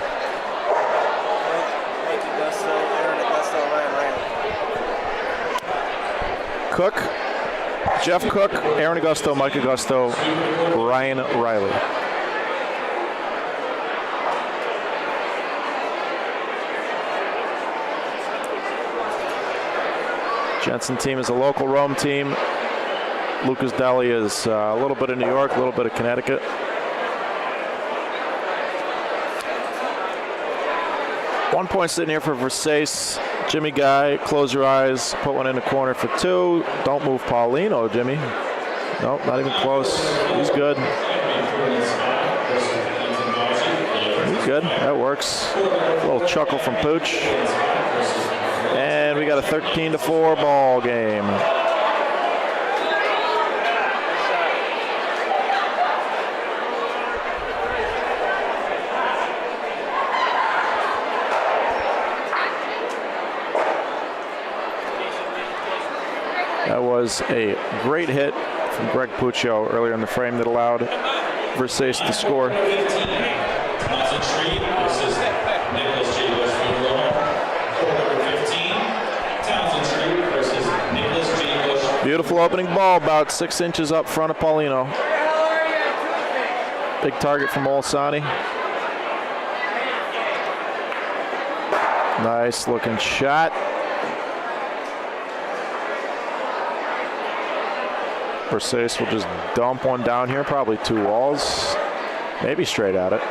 Cook, Jeff Cook, Aaron Augusto, Mike Augusto, Ryan Riley. Jensen team is a local Rome team. Lucas Deli is a little bit of New York, a little bit of Connecticut. One point sitting here for Versace. Jimmy Guy, close your eyes, put one in the corner for 2. Don't move Paulino, Jimmy. Nope, not even close. He's good. He's good, that works. A little chuckle from Pooch. And we got a 13-4 ball game. That was a great hit from Greg Puccio earlier in the frame that allowed Versace to score. Beautiful opening ball, about 6 inches up front of Paulino. Big target from Molsani. Nice looking shot. Versace will just dump one down here, probably 2 walls, maybe straight at it.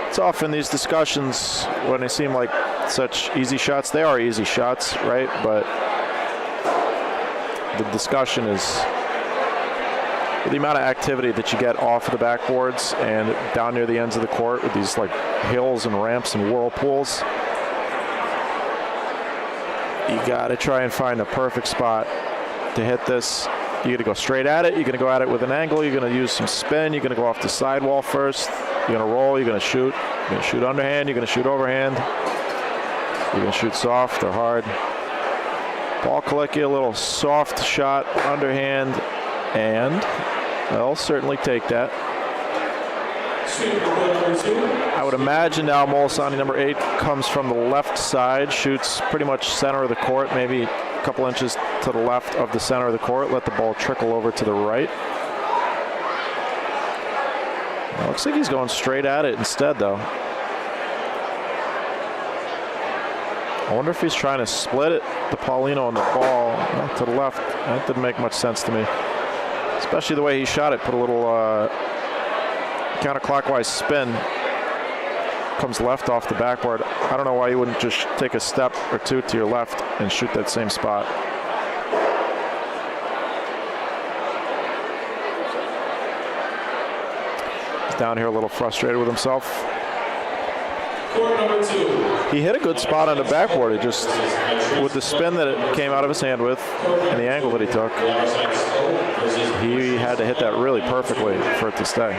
It's often these discussions when they seem like such easy shots. They are easy shots, right? But the discussion is the amount of activity that you get off of the backboards and down near the ends of the court with these like hills and ramps and whirlpools. You got to try and find a perfect spot to hit this. You're going to go straight at it. You're going to go at it with an angle. You're going to use some spin. You're going to go off the sidewall first. You're going to roll. You're going to shoot. You're going to shoot underhand. You're going to shoot overhand. You're going to shoot soft or hard. Paul Kalickia, a little soft shot underhand, and they'll certainly take that. I would imagine now Molsani, number 8, comes from the left side, shoots pretty much center of the court, maybe a couple inches to the left of the center of the court. Let the ball trickle over to the right. It looks like he's going straight at it instead, though. I wonder if he's trying to split it, the Paulino and the ball to the left. That didn't make much sense to me, especially the way he shot it. Put a little counterclockwise spin. Comes left off the backboard. I don't know why you wouldn't just take a step or 2 to your left and shoot that same spot. down here a little frustrated with himself. Court number 2. He hit a good spot on the backboard. It just, with the spin that it came out of his hand with and the angle that he took, he had to hit that really perfectly for it to stay.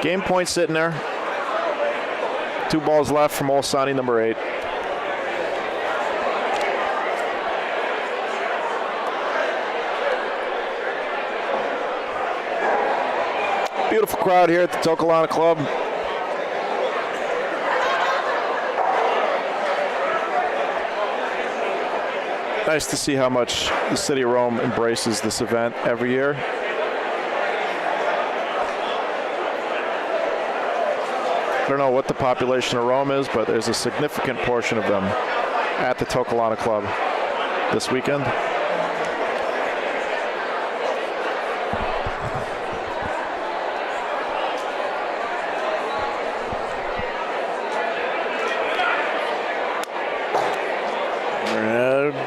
Game point sitting there. 2 balls left from Olsani, number 8. Beautiful crowd here at the Toccolana Club. Nice to see how much the city of Rome embraces this event every year. I don't know what the population of Rome is, but there's a significant portion of them at the Toccolana Club this weekend.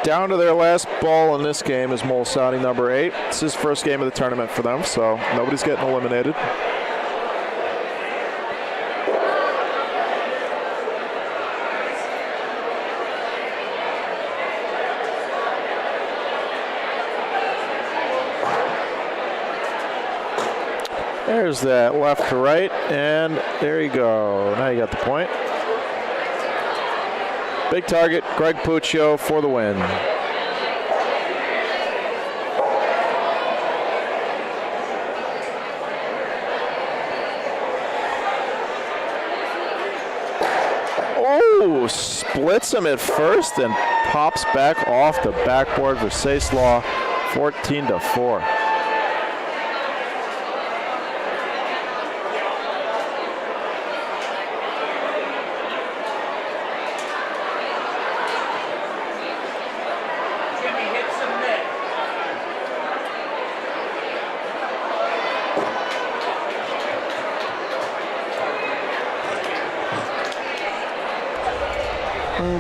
Down to their last ball in this game is Molsani, number 8. It's his first game of the tournament for them, so nobody's getting eliminated. There's that left to right, and there you go. Now you got the point. Big target, Greg Puccio for the win. Oh, splits him at first and pops back off the backboard. Versailles Law, 14-4.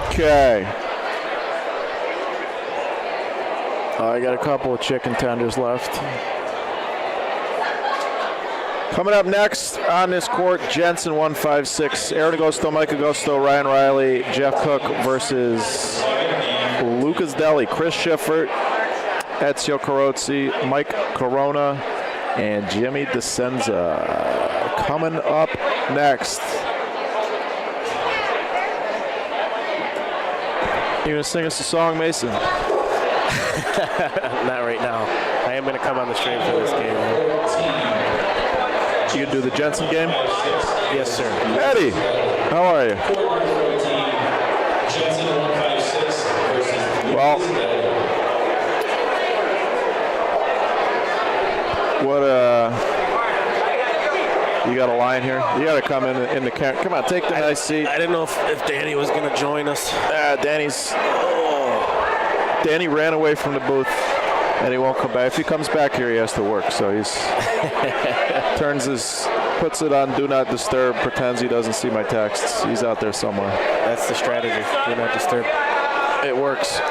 Okay. I got a couple of chicken tenders left. Coming up next on this court, Jensen 156, Aaron Agosto, Mike Agosto, Ryan Riley, Jeff Cook versus Lucas Deli, Chris Schiffert, Ezio Carozzi, Mike Corona, and Jimmy DeSenza. Coming up next. You gonna sing us a song, Mason? Not right now. I am gonna come on the stream for this game. You gonna do the Jensen game? Yes, sir. Eddie, how are you? Well, what you got a line here? You got to come in the camera. Come on, take the nice seat. I didn't know if Danny was going to join us. Danny ran away from the booth, and he won't come back. If he comes back here, he has to work. So he's puts it on Do Not Disturb, pretends he doesn't see my texts. He's out there somewhere. That's the strategy. Do Not Disturb. It works.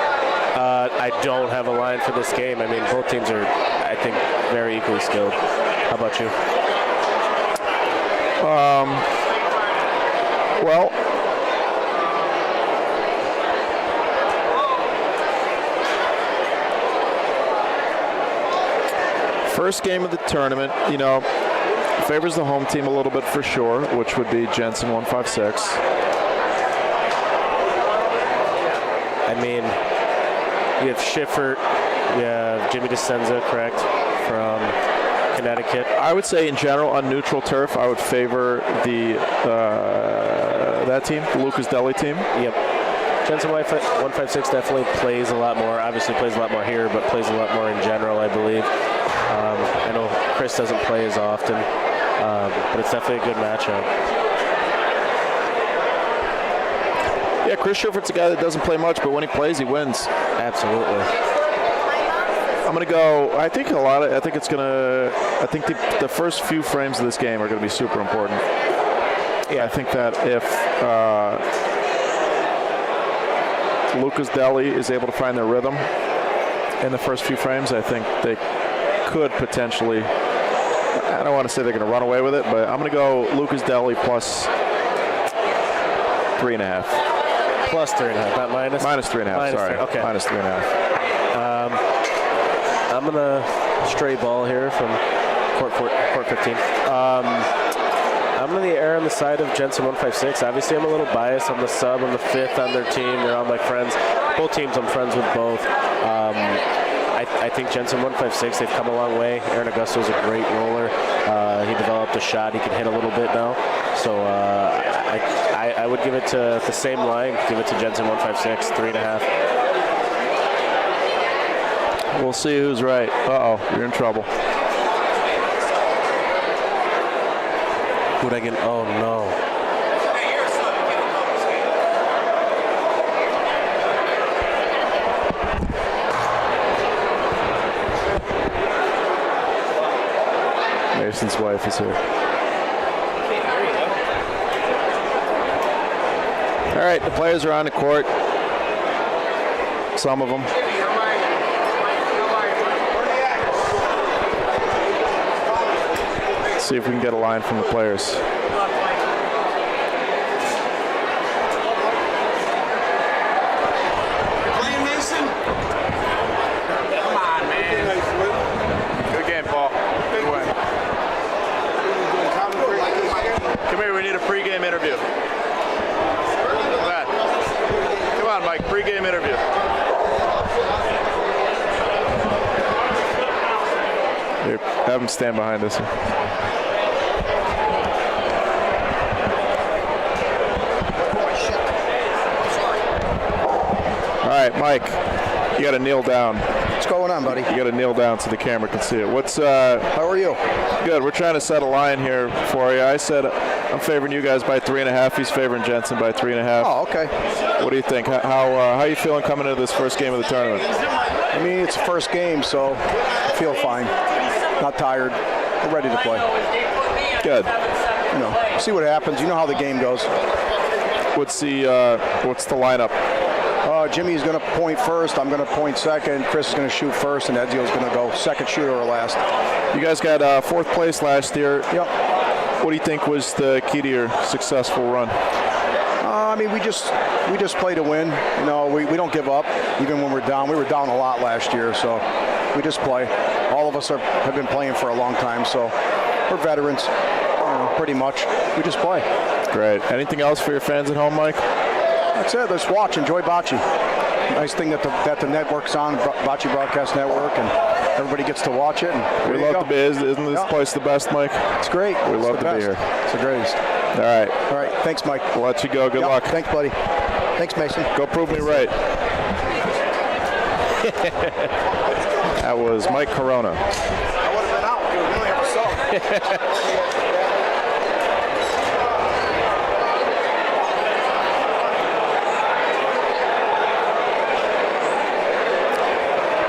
I don't have a line for this game. I mean, both teams are, I think, very equally skilled. How about you? Well, first game of the tournament, you know, favors the home team a little bit for sure, which would be Jensen 156. I mean, you have Schiffert, you have Jimmy DeSenza, correct, from Connecticut. I would say in general on neutral turf, I would favor that team, the Lucas Deli team. Yep. Jensen 156 definitely plays a lot more. Obviously plays a lot more here, but plays a lot more in general, I believe. I know Chris doesn't play as often, but it's definitely a good matchup. Yeah, Chris Schiffert's a guy that doesn't play much, but when he plays, he wins. Absolutely. I'm going to go, I think the first few frames of this game are going to be super important. Yeah, I think that if Lucas Deli is able to find their rhythm in the first few frames, I think they could potentially I don't want to say they're going to run away with it, but I'm going to go Lucas Deli plus 3.5. Plus 3.5, not minus? Minus 3.5, Minus sorry. 3, okay. Minus 3.5. I'm going to stray ball here from court 15. I'm going to err on the side of Jensen 156. Obviously, I'm a little biased. I'm the sub. I'm the 5th on their team. They're all my friends. Both teams, I'm friends with both. I think Jensen 156, they've come a long way. Aaron Augusto's a great roller. He developed a shot. He can hit a little bit now. So I would give it to the same line. Give it to Jensen 156, 3.5. We'll see who's right. Uh-oh, you're in trouble. Who'd I get? Oh, no. Mason's wife is here. All right, the players are on the court. Some of them. Let's see if we can get a line from the players. Playing Mason? Come on, man. Good game, Paul. Good win. Come here, we need a pregame interview. Come on, Mike, pregame interview. Here, have him stand behind us. All right, Mike, you got to kneel down. What's going on, buddy? You got to kneel down so the camera can see it. How are you? Good. We're trying to set a line here for you. I said I'm favoring you guys by 3.5. He's favoring Jensen by 3.5. Oh, okay. What do you think? How are you feeling coming into this first game of the tournament? I mean, it's the first game, so I feel fine. Not tired. We're ready to play. Good. You know, see what happens. You know how the game goes. What's the lineup? Jimmy's going to point first. I'm going to point second. Chris is going to shoot first, and Ezio's going to go second shooter or last. You guys got 4th place last year. Yep. What do you think was the key to your successful run? I mean, we just play to win. You know, we don't give up, even when we're down. We were down a lot last year, so we just play. All of us have been playing for a long time, so we're veterans, pretty much. We just play. Great. Anything else for your fans at home, Mike? That's it. Let's watch. Enjoy Bocce. Nice thing that the network's on, Bocce Broadcast Network, and everybody gets to watch it. And we love to be. Isn't this place the best, Mike? It's great. We love to be here. It's the greatest. All right. All right. Thanks, Mike. We'll let you go. Good luck. Thanks, buddy. Thanks, Mason. Go prove me right. That was Mike Corona. I would have been out, dude. We only have a song.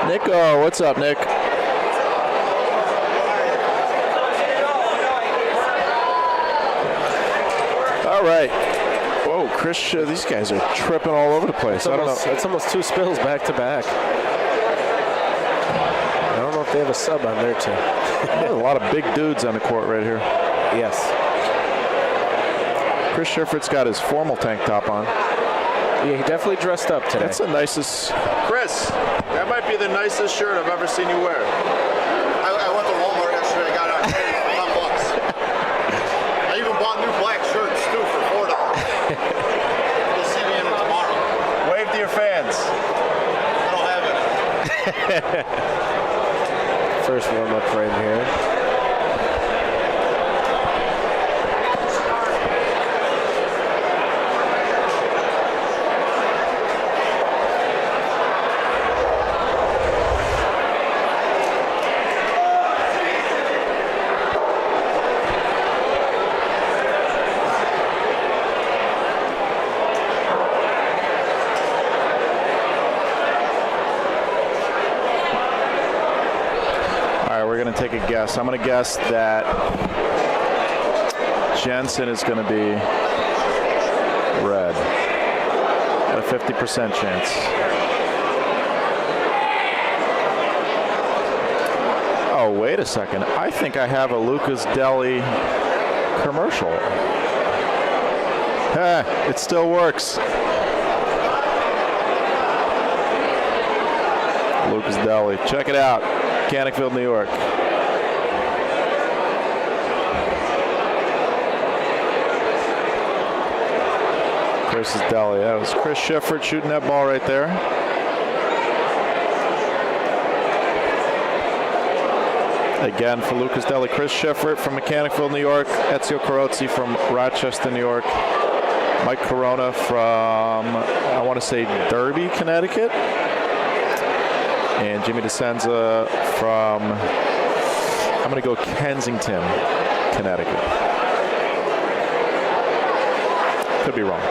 Nico, what's up, Nick? All right. Whoa, Chris, these guys are tripping all over the place. I don't know. It's almost 2 spills back to back. I don't know if they have a sub on their team. There's a lot of big dudes on the court right here. Yes. Chris Scherfert's got his formal tank top on. Yeah, he definitely dressed up today. That's the nicest. Chris, that might be the nicest shirt I've ever seen you wear. I went to Walmart yesterday. I got it for $10. I even bought new black shirts too for $4. You'll see me in them tomorrow. Wave to your fans. I don't have it. First warm-up frame here. Take a guess. I'm going to guess that Jensen is going to be red at a 50% chance. Oh, Oh, wait a second. I think I have a Luca's Deli commercial. It still works. Luca's Deli. Check it out. Mechanicsville, New York. Chris's Deli. That was Chris Schiffert shooting that ball right there. Again for Luca's Deli, Chris Schiffert from Mechanicsville, New York. Ezio Carozzi from Rochester, New York. Mike Corona from, I want to say, Derby, Connecticut. And Jimmy DeSenza from, I'm going to go Kensington, Connecticut. Could be wrong.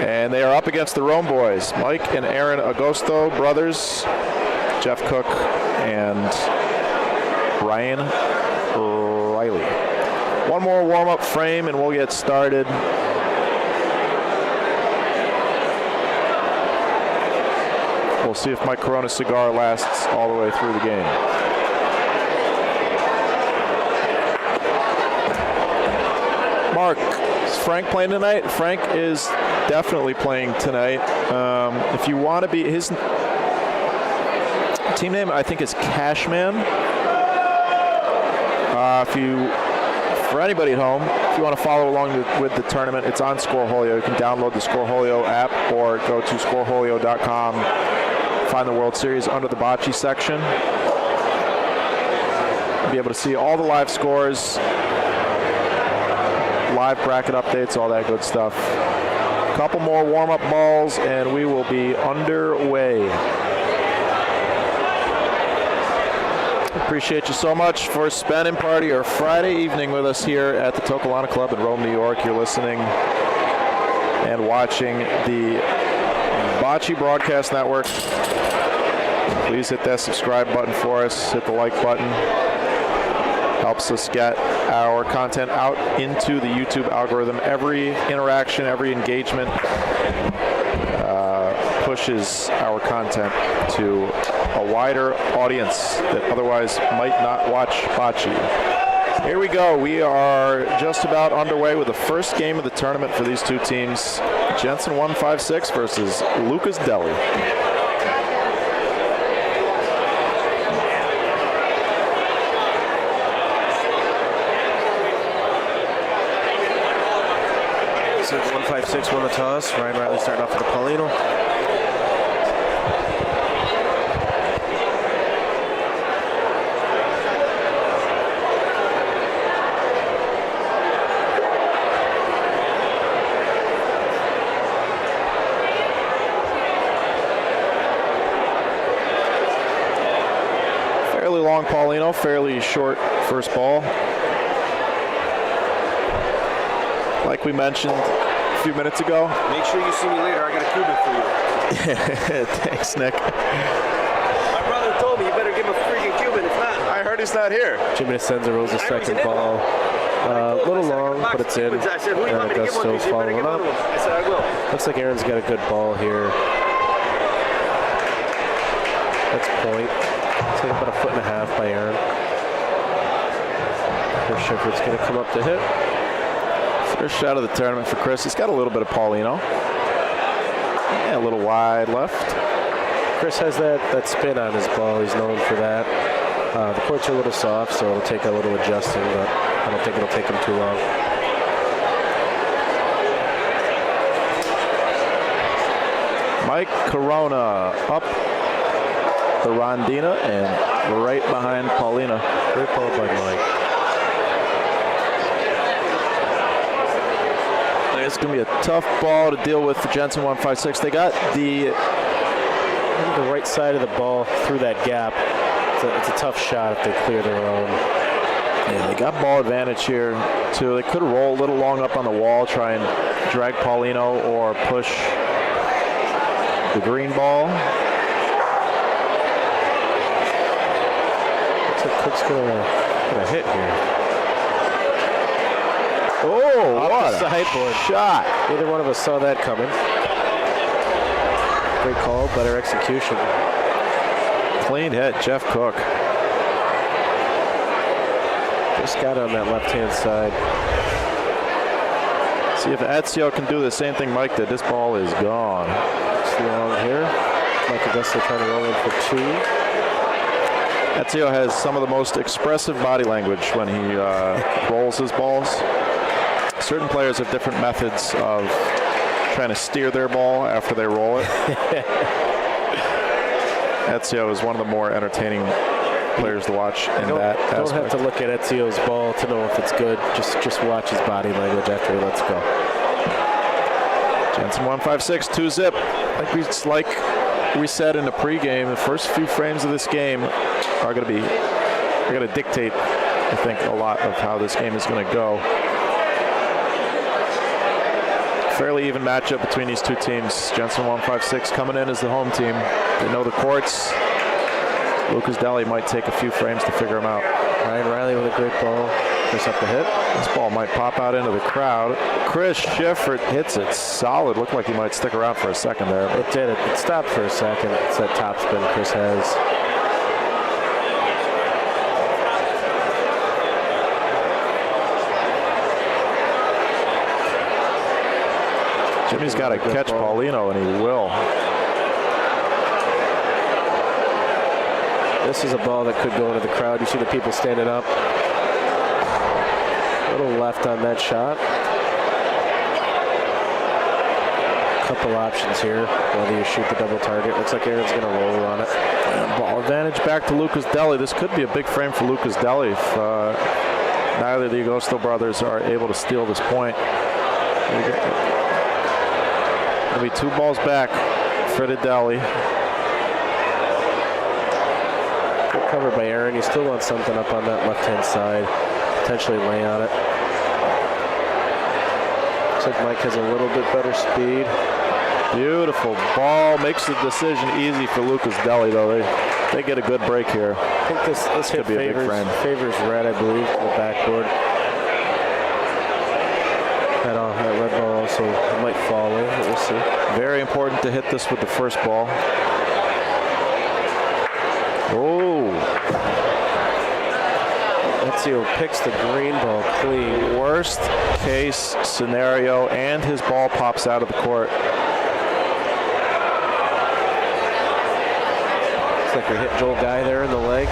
And they are up against the Rome boys, Mike and Aaron Agosto, brothers, Jeff Cook and Ryan Riley. One more warm-up frame and we'll get started. We'll see if Mike Corona's cigar lasts all the way through the game. Mark, is Frank playing tonight? Frank is definitely playing tonight. If you want to be, his team name I think is Cashman. For anybody at home, if you want to follow along with the tournament, it's on Scoreholio. You can download the Scoreholio app or go to scoreholio.com. Find the World Series under the Bocce section. You'll be able to see all the live scores, live bracket updates, all that good stuff. A couple more warm-up balls, and we will be underway. Appreciate you so much for spending part of your Friday evening with us here at the Toccolana Club in Rome, New York. You're listening and watching the Bocce Broadcast Network. Please hit that subscribe button for us. Hit the like button. Helps us get our content out into the YouTube algorithm. Every interaction, every engagement pushes our content to a wider audience that otherwise might not watch Bocce. Here we go. We are just about underway with the first game of the tournament for these two teams. Jensen 156 versus Luca's Deli. So 156 won the toss. Ryan Riley starting off with the Paulino. Fairly long Paulino, fairly short first ball. Like we mentioned a few minutes ago. Make sure you see me later. I got a Cuban for you. Thanks, Nick. My brother told me you better give him a freaking Cuban. If not, I heard he's not here. Jimmy DeSenza rolls the second ball. A little long, but it's in. I said, who do you want me to give one to? You better give one to him. I said, I will. Looks like Aaron's got a good ball here. That's point. It's like about 1.5 feet by Aaron. Chris Shepard's going to come up to hit. First shot of the tournament for Chris. He's got a little bit of Paulino. Yeah, a little wide left. Chris has that spin on his ball. He's known for that. The courts are a little soft, so it'll take a little adjusting, but I don't think it'll take him too long. Mike Corona up the Rondina and right behind Paulina. Great ball by Mike. It's going to be a tough ball to deal with for Jensen 156. They got the right side of the ball through that gap. It's a tough shot if they clear their own. Yeah, they got ball advantage here, too. They could roll a little long up on the wall, try and drag Paulino or push the green ball. Looks like Cook's gonna hit here. Oh, off what the sideboard shot. Neither one of us saw that coming. Great call, better execution. Clean hit, Jeff Cook. Just got on that left-hand side. See if Ezio can do the same thing Mike did. This ball is gone. It's long here. Mike Augusta trying to roll in for 2. Ezio has some of the most expressive body language when he rolls his balls. Certain players have different methods of trying to steer their ball after they roll it. Ezio is one of the more entertaining players to watch in that aspect. Don't have to look at Ezio's ball to know if it's good. Just watch his body language after he lets go. Jensen 156, 2-zip. Like we said in the pregame, the first few frames of this game are going to dictate, I think, a lot of how this game is going to go. Fairly even matchup between these two teams. Jensen 156 coming in as the home team. They know the courts. Lucas Deli might take a few frames to figure him out. Ryan Riley with a great ball. Chris up the hip. This ball might pop out into the crowd. Chris Schiffer hits it solid. Looked like he might stick around for a second there. It did. It stopped for a second. It's that top spin Chris has. Jimmy's got to catch Paulino, and he will. This is a ball that could go into the crowd. You see the people standing up. A little left on that shot. Couple options here. Whether you shoot the double target. Looks like Aaron's going to roll on it. And ball advantage back to Lucas Deli. This could be a big frame for Lucas Deli if neither of the Agosto brothers are able to steal this point. It'll be 2 balls back for the Deli. Good cover by Aaron. He still wants something up on that left-hand side. Potentially lay on it. Looks like Mike has a little bit better speed. Beautiful ball. Makes the decision easy for Lucas Deli, though. They get a good break here. I think this hit could be a big frame. Favors red, I believe, to the backboard. That red ball also might follow. We'll see. Very important to hit this with the first ball. Oh. Ezio picks the green ball clean. Worst case scenario, and his ball pops out of the court. Looks like we hit Joel Guy there in the leg.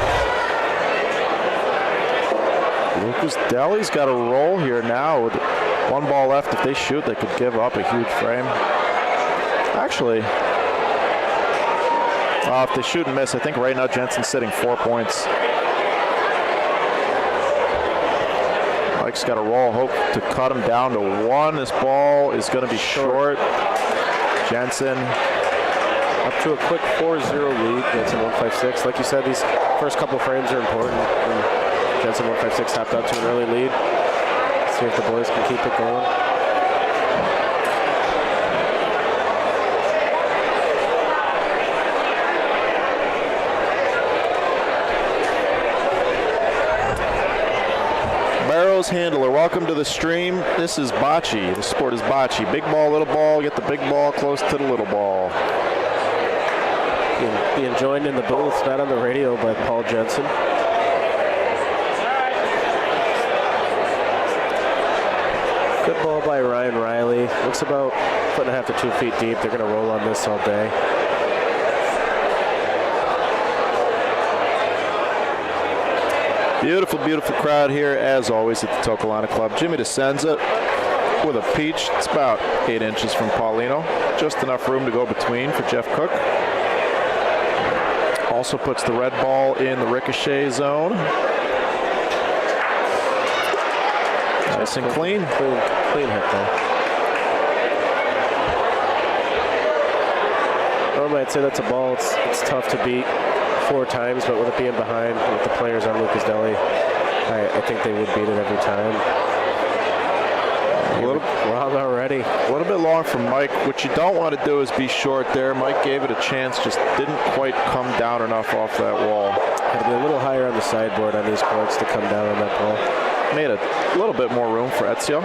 Lucas Deli's got a roll here now with 1 ball left. If they shoot, they could give up a huge frame. Actually, if they shoot and miss, I think right now Jensen's sitting 4 points. Mike's got a roll. Hope to cut him down to 1. This ball is going to be short. Jensen up to a quick 4-0 lead. Jensen 156. Like you said, these first couple frames are important. And Jensen 156 tapped out to an early lead. See if the boys can keep it going. Barrows handler, welcome to the stream. This is bocce. The sport is bocce. Big ball, little ball. Get the big ball close to the little ball. Being joined in the booth, not on the radio, by Paul Jensen. Good ball by Ryan Riley. Looks about 1.5 to 2 feet deep. They're going to roll on this all day. Beautiful, beautiful crowd here, as always, at the Toccolana Club. Jimmy DeSenza with a peach. It's about 8 inches from Paulino. Just enough room to go between for Jeff Cook. Also puts the red ball in the ricochet zone. Nice and clean. Clean hit there. Normally I'd say that's a ball. It's tough to beat 4 times, but with it being behind with the players on Lucas Deli, I think they would beat it every time. Wrong already. A little bit long from Mike. What you don't want to do is be short there. Mike gave it a chance, just didn't quite come down enough off that wall. Had to be a little higher on the sideboard on these courts to come down on that ball. Made a little bit more room for Ezio.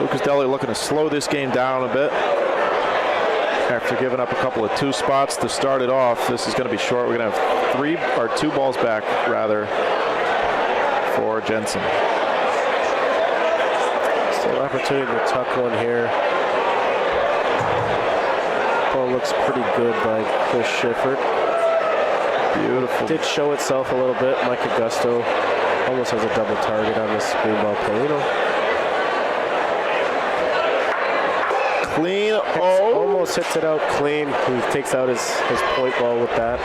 Lucas Deli looking to slow this game down a bit. after giving up a couple of 2 spots to start it off. This is going to be short. We're going to have 2 balls back, rather, for Jensen. Still an opportunity to tuck one here. Ball looks pretty good by Chris Schiffert. Beautiful. Did show itself a little bit. Mike Augusto almost has a double target on this green ball. Paulino. Clean. Almost hits it out clean. He takes out his point ball with that.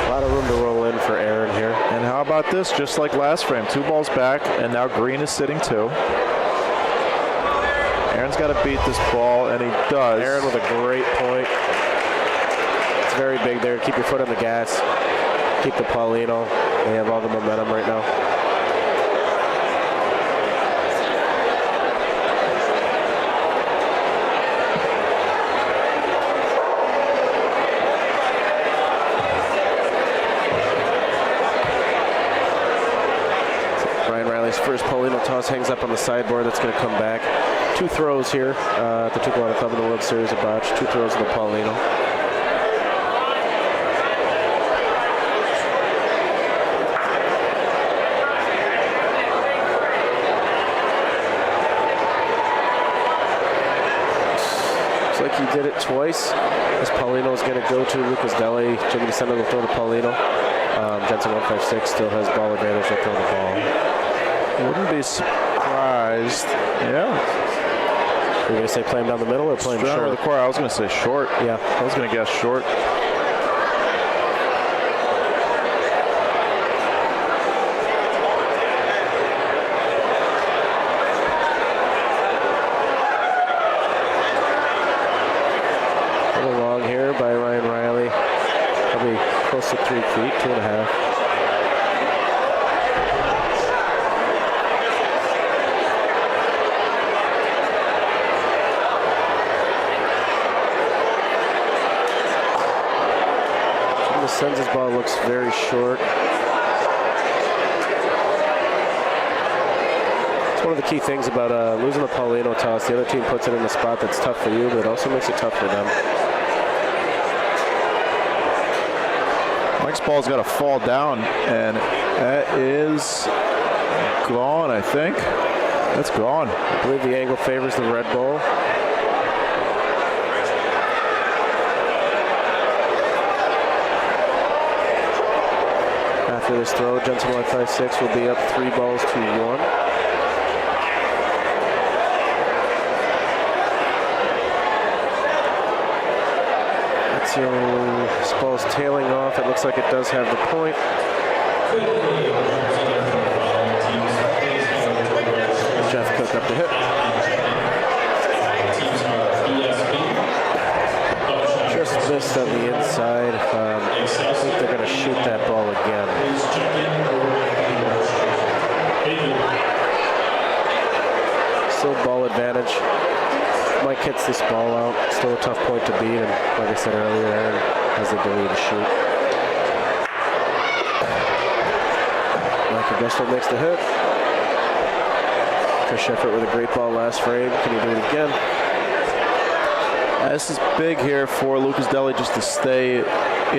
A lot of room to roll in for Aaron here. And how about this? Just like last frame, 2 balls back, and now Green is sitting 2. Aaron's got to beat this ball, and he does. Aaron with a great point. It's very big there. Keep your foot on the gas. Keep the Paulino. They have all the momentum right now. First Paulino toss hangs up on the sideboard. That's going to come back. 2 throws here at the Toccolana Club in the World Series of Bocce. 2 throws to the Paulino. Looks like he did it twice. As Paulino is going to go to Lucas Deli. Jimmy DeSendo will throw to Paulino. Jensen 156 still has ball advantage. He'll throw the ball. Wouldn't be surprised. Yeah. You're going to say play him down the middle or play him short? The core. I was going to say short. Yeah. I was going to guess short. A little long here by Ryan Riley. Probably close to 3 feet, 2.5. Sends' ball looks very short. It's one of the key things about losing the Paulino toss. The other team puts it in a spot that's tough for you, but it also makes it tough for them. Mike's ball's got to fall down, and that is gone, I think. That's gone. I believe the angle favors the red ball. After this throw, Jensen 156 will be up 3 balls to 1. This ball's tailing off. It looks like it does have the point. Jeff Cook up the hit. Just missed on the inside. I think they're going to shoot that ball again. Still ball advantage. Mike hits this ball out. Still a tough point to beat, and like I said earlier, Aaron has the ability to shoot. Mike Augusto makes the hit. Chris Schiffert with a great ball last frame. Can he do it again? This is big here for Lucas Deli just to stay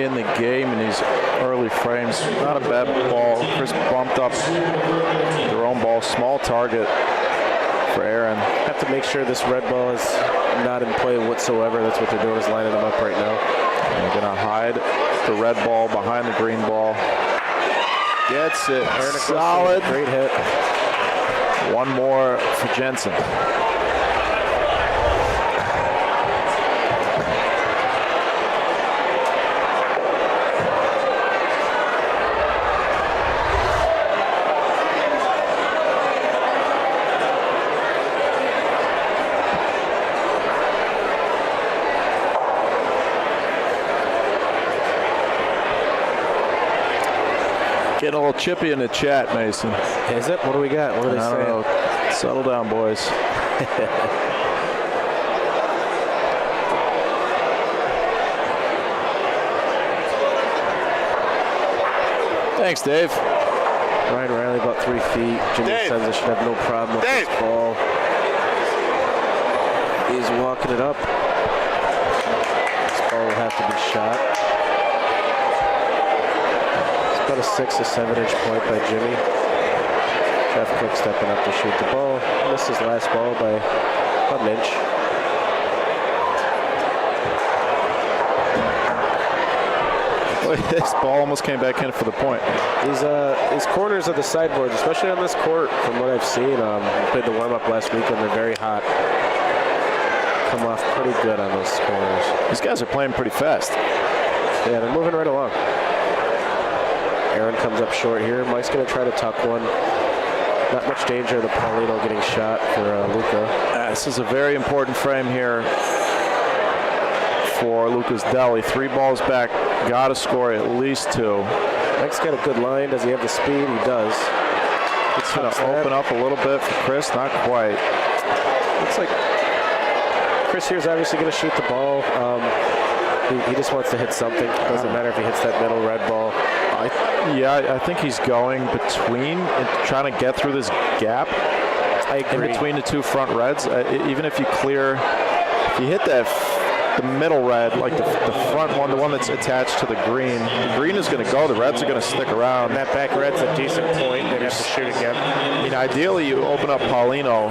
in the game in these early frames. Not a bad ball. Chris bumped up their own ball. Small target for Aaron. Have to make sure this red ball is not in play whatsoever. That's what they're doing, is lining them up right now. They're going to hide the red ball behind the green ball. Gets it. Aaron solid. Great hit. One more for Jensen. Getting a little chippy in the chat, Mason. Is it? What do we got? What are they saying? I don't know. Settle down, boys. Thanks, Dave. Ryan Riley about 3 feet. Jimmy Senza should have no problem with this ball. He's walking it up. ball will have to be shot. It's about a 6 or 7 inch point by Jimmy. Jeff Cook stepping up to shoot the ball. Missed his last ball by about an inch. This ball almost came back in for the point. These corners of the sideboards, especially on this court, from what I've seen, we played the warm-up last weekend. They're very hot. Come off pretty good on those corners. These guys are playing pretty fast. Yeah, they're moving right along. Aaron comes up short here. Mike's going to try to tuck one. Not much danger of the Paulino getting shot for Luca. This is a very important frame here for Lucas Deli. 3 balls back. Got to score at least 2. Mike's got a good line. Does he have the speed? He does. It's going to open up a little bit for Chris. Not quite. Looks like Chris here is obviously going to shoot the ball. He just wants to hit something. Doesn't matter if he hits that middle red ball. I think he's going between and trying to get through this gap. I agree. In between the 2 front reds. Even if you clear, if you hit the middle red, like the front one, the one that's attached to the green is going to go. The reds are going to stick around. And that back red's a decent point. They'd have to shoot again. I mean, ideally, you open up Paulino.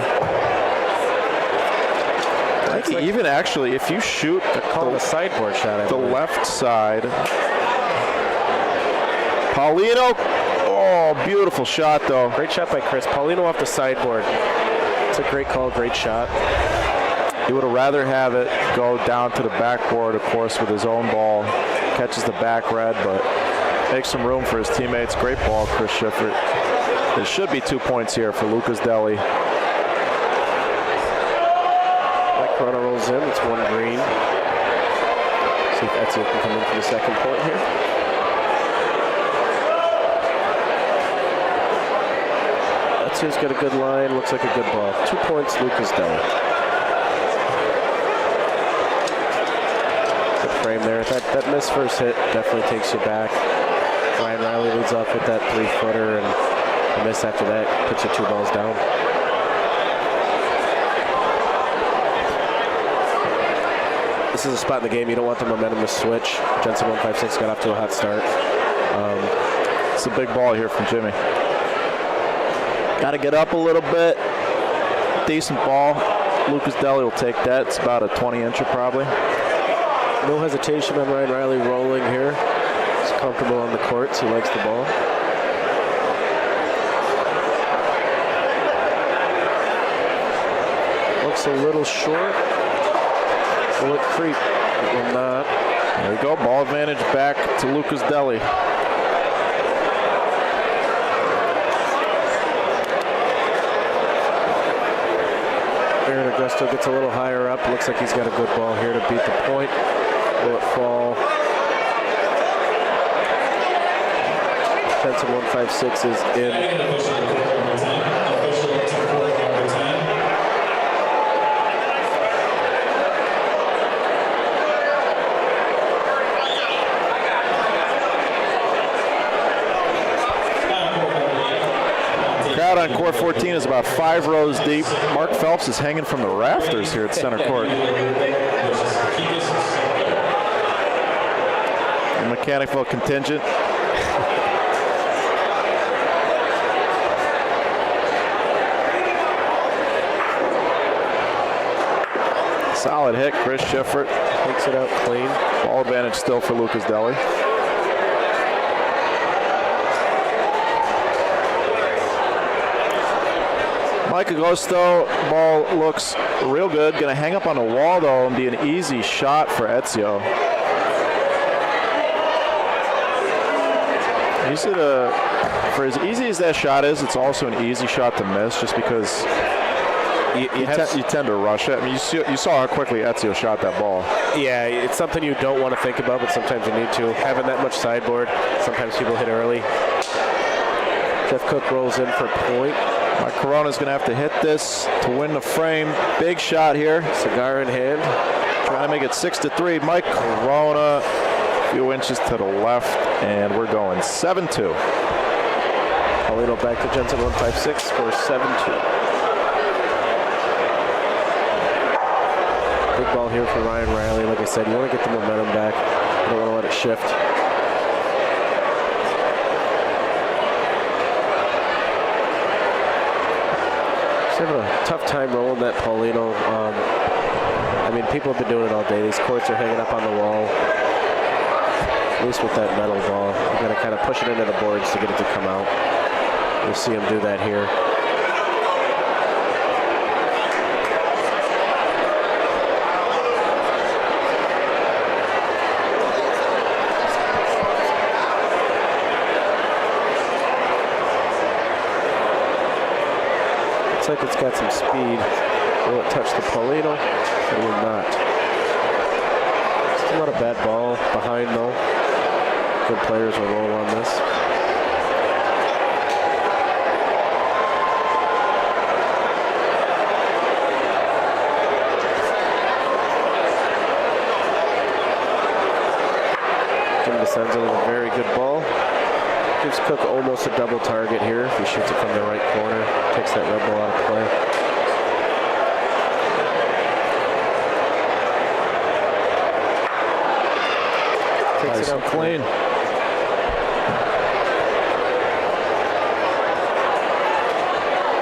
I think even actually, if you shoot the sideboard shot, the left side, Paulino. Oh, beautiful shot, though. Great shot by Chris. Paulino off the sideboard. It's a great call, great shot. He would have rather have it go down to the backboard, of course, with his own ball. Catches the back red, but makes some room for his teammates. Great ball, Chris Schiffert. There should be 2 points here for Lucas Deli. That corner rolls in. It's 1 green. See if Ezio can come in for the second point here. Ezio's got a good line. Looks like a good ball. 2 points, Lucas Deli. Frame there. That missed first hit definitely takes you back. Ryan Riley leads off with that 3-footer, and the miss after that puts you 2 balls down. This is a spot in the game you don't want the momentum to switch. Jensen 156 got off to a hot start. It's a big ball here from Jimmy. Got to get up a little bit. Decent ball. Lucas Deli will take that. It's about a 20-incher probably. No hesitation on Ryan Riley rolling here. He's comfortable on the court, so he likes the ball. Looks a little short. Will it creep? It will not. There we go. Ball advantage back to Lucas Deli. Aaron Augusto gets a little higher up. Looks like he's got a good ball here to beat the point. Will it fall? Jensen 156 is in. Crowd on court 14 is about 5 rows deep. Mark Phelps is hanging from the rafters here at center court. The Mechanicville contingent. Solid hit, Chris Schiffert. Takes it out clean. Ball advantage still for Lucas Deli. Mike Augusto, ball looks real good. Going to hang up on the wall, though, and be an easy shot for Ezio. For as easy as that shot is, it's also an easy shot to miss, just because you tend to rush it. I mean, you saw how quickly Ezio shot that ball. Yeah, it's something you don't want to think about, but sometimes you need to. Having that much sideboard, sometimes people hit early. Jeff Cook rolls in for point. Mike Corona's going to have to hit this to win the frame. Big shot here. Cigar in hand. Trying to make it 6-3. Mike Corona, a few inches to the left, and we're going 7-2. Paulino back to Jensen 156 for 7-2. Big ball here for Ryan Riley. Like I said, you want to get the momentum back. You don't want to let it shift. Just having a tough time rolling that Paulino. I mean, people have been doing it all day. These courts are hanging up on the wall. At least with that metal ball, you got to kind of push it into the boards to get it to come out. You'll see him do that here. Looks like it's got some speed. Will it touch the Paulino? It will not. It's not a bad ball behind though. Good players will roll on this. Jim DeCenzo with a very good ball. Gives Cook almost a double target here if he shoots it from the right corner. Takes that red ball out of play. Takes it out clean.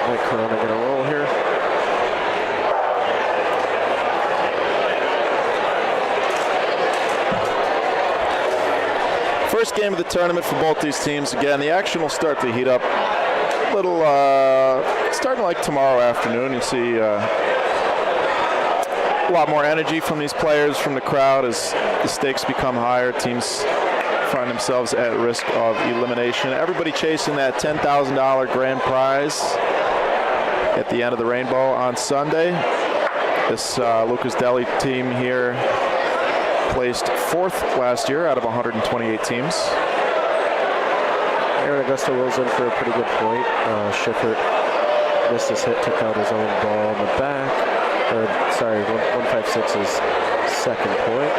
Mike Corona gonna roll here. First game of the tournament for both these teams. Again, the action will start to heat up a little, starting like tomorrow afternoon. You'll see a lot more energy from these players, from the crowd, as the stakes become higher. Teams find themselves at risk of elimination. Everybody chasing that $10,000 grand prize at the end of the rainbow on Sunday. This Lucas Deli team here placed 4th last year out of 128 teams. Aaron Augusto rolls in for a pretty good point. Schiffer missed his hit, took out his own ball in the back. Or, sorry, 156's second point.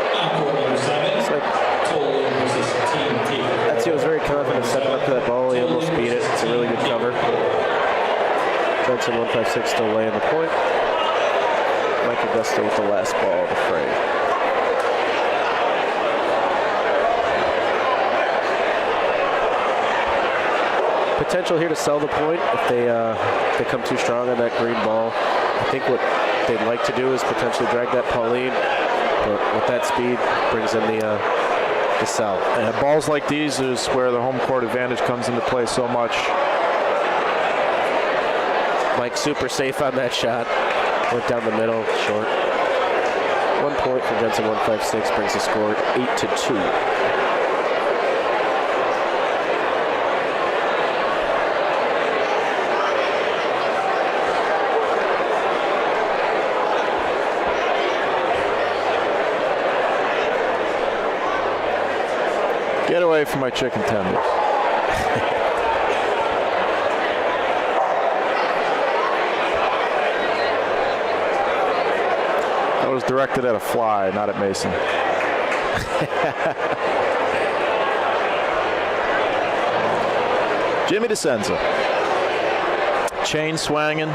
Ezio was very confident stepping up to that ball. He almost beat it. It's a really good cover. Jensen 156 still laying the point. Mike Augusto with the last ball of the frame. Potential here to sell the point if they come too strong on that green ball. I think what they'd like to do is potentially drag that Pauline, but with that speed brings in the sell. And balls like these is where the home court advantage comes into play so much. Mike super safe on that shot. Went down the middle, short. 1 point for Jensen 156 brings the score 8-2. Get away from my chicken tenders. That was directed at a fly, not at Mason. Jimmy DeCenzo. Chain swinging.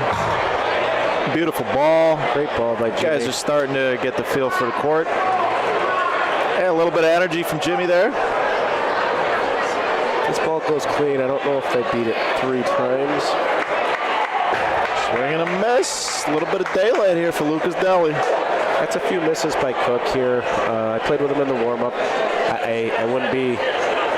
Beautiful ball. Great ball by Jimmy. Guys are starting to get the feel for the court. Yeah, a little bit of energy from Jimmy there. This ball goes clean. I don't know if they beat it 3 times. Swing and a miss. A little bit of daylight here for Lucas Deli. That's a few misses by Cook here. I played with him in the warm-up. I wouldn't be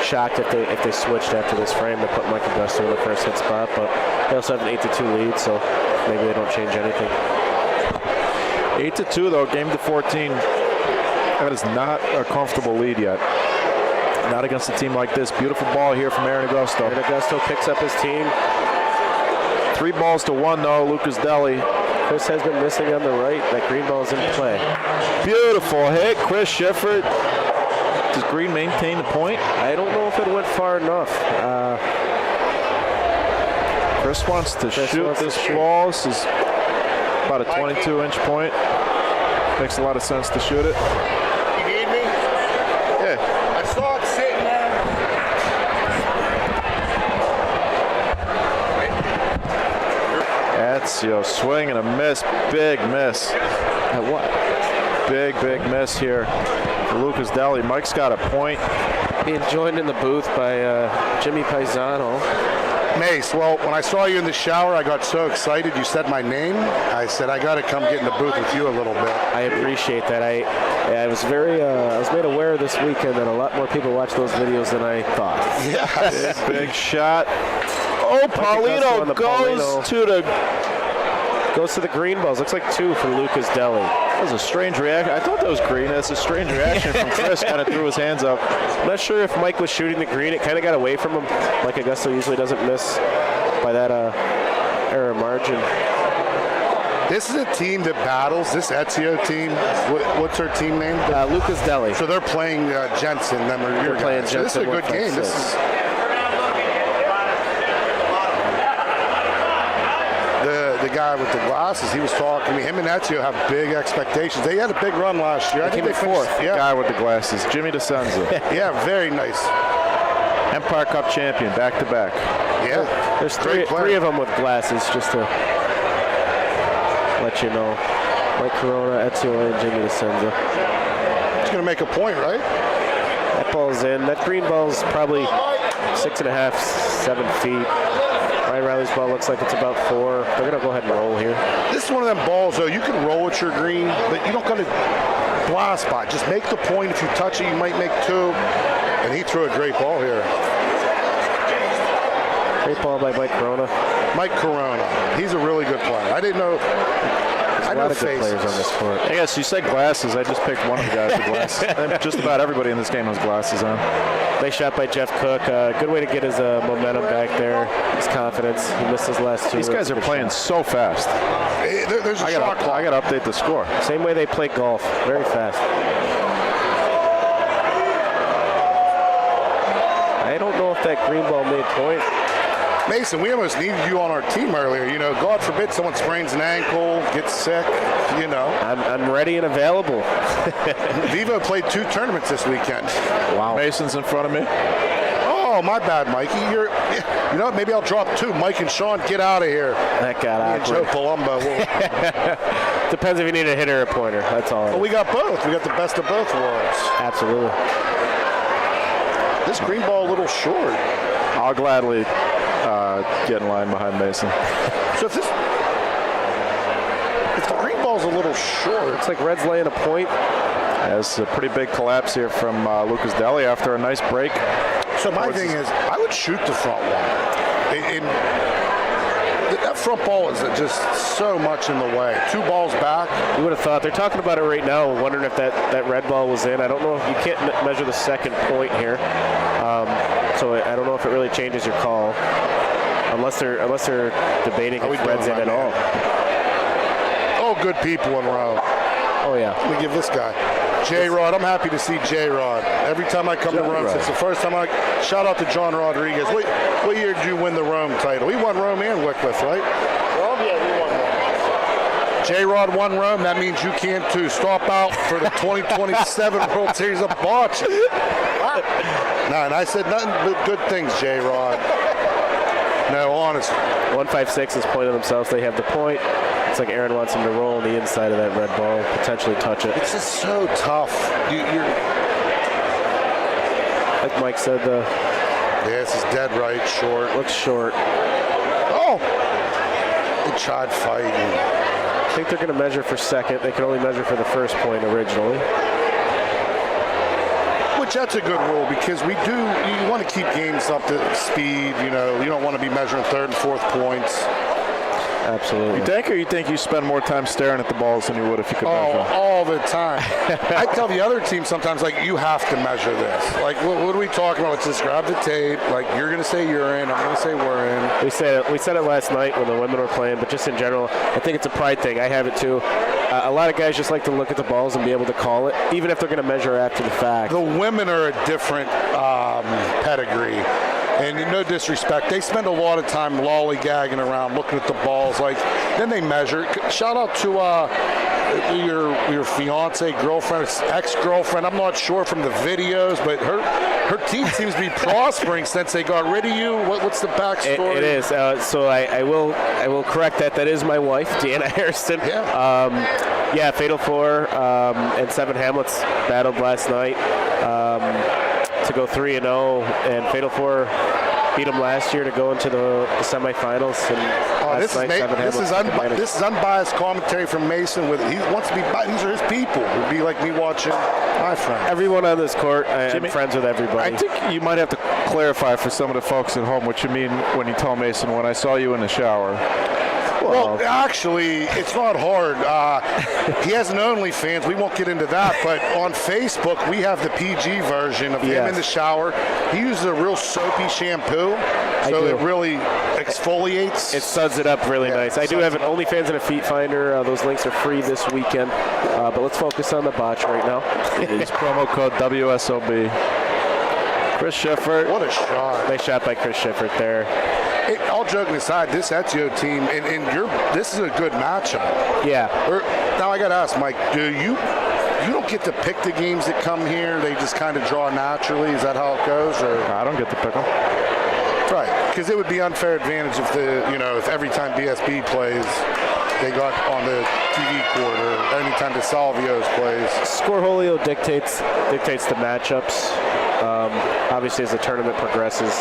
shocked if they switched after this frame to put Mike Augusto in the first hit spot, but they also have an 8-2 lead, so maybe they don't change anything. 8-2 though, game to 14. That is not a comfortable lead yet. Not against a team like this. Beautiful ball here from Aaron Augusto. Aaron Augusto picks up his team. 3 balls to 1 though, Lucas Deli. Chris has been missing on the right. That green ball is in play. Beautiful hit, Chris Schiffer. Does Green maintain the point? I don't know if it went far enough. Chris wants to shoot this ball. This is about a 22-inch point. Makes a lot of sense to shoot it. You need me? Yeah. I saw it sitting there. Ezio swing and a miss. Big miss. At what? big miss here for Lucas Deli. Mike's got a point. Being joined in the booth by Jimmy Paisano. Mace, well, when I saw you in the shower, I got so excited. You said my name. I said, I got to come get in the booth with you a little bit. I appreciate that. I was I was made aware this weekend that a lot more people watch those videos than I thought. Yes. Big shot. Oh, Paulino goes to the green balls. Looks like 2 for Lucas Deli. That was a strange reaction. I thought that was green. That's a strange reaction from Chris. Kind of threw his hands up. I'm not sure if Mike was shooting the green. It kind of got away from him. Like Augusta usually doesn't miss by that error margin. This is a team that battles. This Ezio team, what's her team name? Lucas Deli. So they're playing Jensen. They're playing Jensen. So this is a good game. This is the guy with the glasses. He was talking to me. Him and Ezio have big expectations. They had a big run last year. I think they fourth. finished, yeah. Guy with the glasses, Jimmy DeSenza. Yeah, very nice. Empire Cup champion, back to back. Yeah. There's three of them with glasses, just to let you know. Mike Corona, Ezio, and Jimmy DeSenza. He's going to make a point, right? That ball's in. That green ball's probably 6.5, 7 feet. Ryan Riley's ball looks like it's about 4. They're going to go ahead and roll here. This is one of them balls, though. You can roll at your green, but you don't got to blast spot. Just make the point. If you touch it, you might make 2. And he threw a great ball here. Great ball by Mike Corona. Mike Corona. He's a really good player. I didn't know. There's a lot of good players on this court. I guess you said glasses. I just picked one of the guys with glasses. Just about everybody in this game has glasses on. Nice shot by Jeff Cook. Good way to get his momentum back there, his confidence. He missed his last 2. These guys are playing so fast. There's a shot clock. I got to update the score. Same way they play golf. Very fast. I don't know if that green ball made point. Mason, we almost needed you on our team earlier. You know, God forbid someone sprains an ankle, gets sick, you know. I'm ready and available. Vivo played 2 tournaments this weekend. Wow. Mason's in front of me. Oh, my bad, Mikey. You know what? Maybe I'll drop 2. Mike and Sean, get out of here. That got Me and Joe Palumbo. Depends if you need a hitter or a pointer. That's all. Well, we got both. We got the best of both worlds. Absolutely. This green ball a little short. I'll gladly get in line behind Mason. So if the green ball's a little short. Looks like Red's laying a point. That's a pretty big collapse here from Lucas Deli after a nice break. So my thing is, I would shoot the front one. That front ball is just so much in the way. 2 balls back. You would have thought. They're talking about it right now, wondering if that red ball was in. I don't know. You can't measure the second point here. So I don't know if it really changes your call. Unless they're debating if Red's in at all. Oh, good people in Rome. Oh, yeah. Let me give this guy. J-Rod, I'm happy to see J-Rod. Every time I come to Rome, since the first time shout out to John Rodriguez. What year did you win the Rome title? He won Rome and Wycliffe, right? Rome, yeah, we won Rome. J-Rod won Rome. That means you can too. Stop out for the 2027 World Series of Bocce. No, and I said nothing but good things, J-Rod. No, honest. 156 is pointing themselves. They have the point. It's like Aaron wants him to roll on the inside of that red ball, potentially touch it. It's just so tough. You're like Mike said, this is dead right, short. Looks short. Oh! They tried fighting. I think they're going to measure for second. They can only measure for the first point originally. Which that's a good rule because you want to keep games up to speed. You know, you don't want to be measuring 3rd and 4th points. Absolutely. You think you spend more time staring at the balls than you would if you could measure them? All the time. I tell the other team sometimes, like, you have to measure this. Like, what are we talking about? Let's just grab the tape. Like, you're going to say you're in. I'm going to say we're in. We said it last night when the women were playing, but just in general, I think it's a pride thing. I have it too. A lot of guys just like to look at the balls and be able to call it, even if they're going to measure after the fact. The women are a different pedigree. And no disrespect, they spend a lot of time lollygagging around, looking at the balls. Like, then they measure. Shout out to your fiance, girlfriend, ex-girlfriend. I'm not sure from the videos, but her team seems to be prospering since they got rid of you. What's the backstory? It is. So I will correct that. That is my wife, Deanna Harrison. Yeah. Yeah, Fatal 4 and 7 Hamlets battled last night to go 3-0, and Fatal 4 beat them last year to go into the semifinals. And this is unbiased commentary from Mason. He wants to be. These are his people. It would be like me watching my friends. Everyone on this court, I'm friends with everybody. I think you might have to clarify for some of the folks at home what you mean when you tell Mason, when I saw you in the shower. Well, actually, it's not hard. He has an OnlyFans. We won't get into that. But on Facebook, we have the PG version of him in the shower. He uses a real soapy shampoo, so it really exfoliates. It suds it up really nice. I do have an OnlyFans and a Feet Finder. Those links are free this weekend. But let's focus on the botch right now. Use promo code WSOB. Chris Sheffert. What a shot. Nice shot by Chris Sheffert there. All joking aside, this Ezio team, and this is a good matchup. Yeah. Now I got to ask, Mike, you don't get to pick the games that come here? They just kind of draw naturally? Is that how it goes? Or? I don't get to pick them. Right, because it would be unfair advantage if every time BSB plays, they got on the TV court, or anytime the Salvios plays. Scoreholio dictates the matchups. Obviously, as the tournament progresses,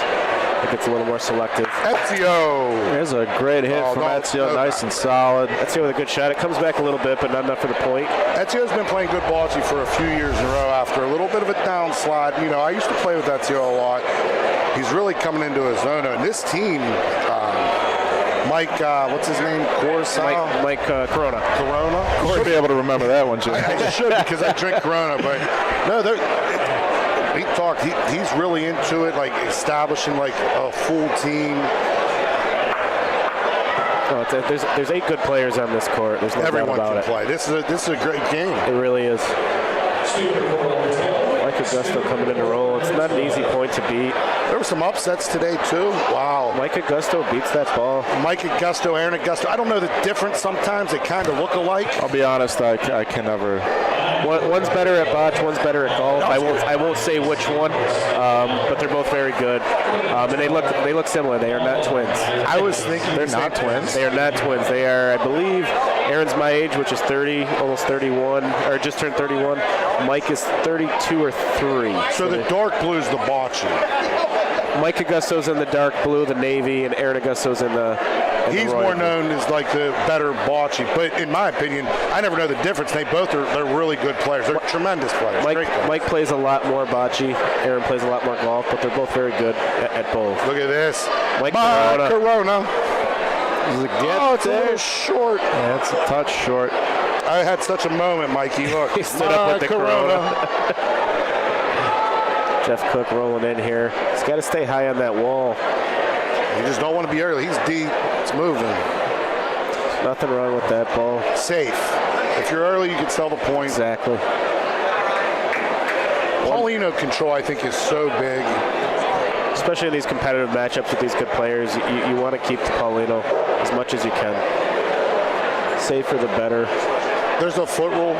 it gets a little more selective. Ezio! There's a great hit from Ezio, nice and solid. Ezio with a good shot. It comes back a little bit, but not enough for the point. Ezio's been playing good bocce for a few years in a row after a little bit of a downslide. I used to play with Ezio a lot. He's really coming into his own. And this team, Mike, what's his name? Mike Corona. Corona? You should be able to remember that one, Jim. I just should, because I drink Corona. But no, he's really into it, like establishing like a full team. No, there's 8 good players on this court. There's no Everyone doubt about can play. This is a great game. It really is. Mike Augusto coming in to roll. It's not an easy point to beat. There were some upsets today too. Wow. Mike Augusto beats that ball. Mike Augusto, Aaron Augusto. I don't know the difference. Sometimes they kind of look alike. I'll be honest, I can never. One's better at botch, one's better at golf. I won't say which one, but they're both very good, and they look similar. They are not twins. I was thinking they're not twins. They are not twins. They are, I believe, Aaron's my age, which is 30, almost 31, or just turned 31. Mike is 32 or 3. So the dark blue is the bocce. Mike Augusto's in the dark blue, the navy, and Aaron Augusto's in the. He's more known as like the better bocce, but in my opinion, I never know the difference. They're really good players. They're tremendous players. Mike plays a lot more bocce. Aaron plays a lot more golf, but they're both very good at both. Look at this. Mike Corona. It's a little short. Yeah, it's a touch short. I had such a moment, Mikey. Look, he stood up with the Corona. Jeff Cook rolling in here. He's got to stay high on that wall. You just don't want to be early. He's deep. It's moving. Nothing wrong with that ball. Safe. If you're early, you can sell the point. Exactly. Paulino control, I think, is so big. Especially in these competitive matchups with these good players, you want to keep the Paulino as much as you can. Safer the better. There's a foot roll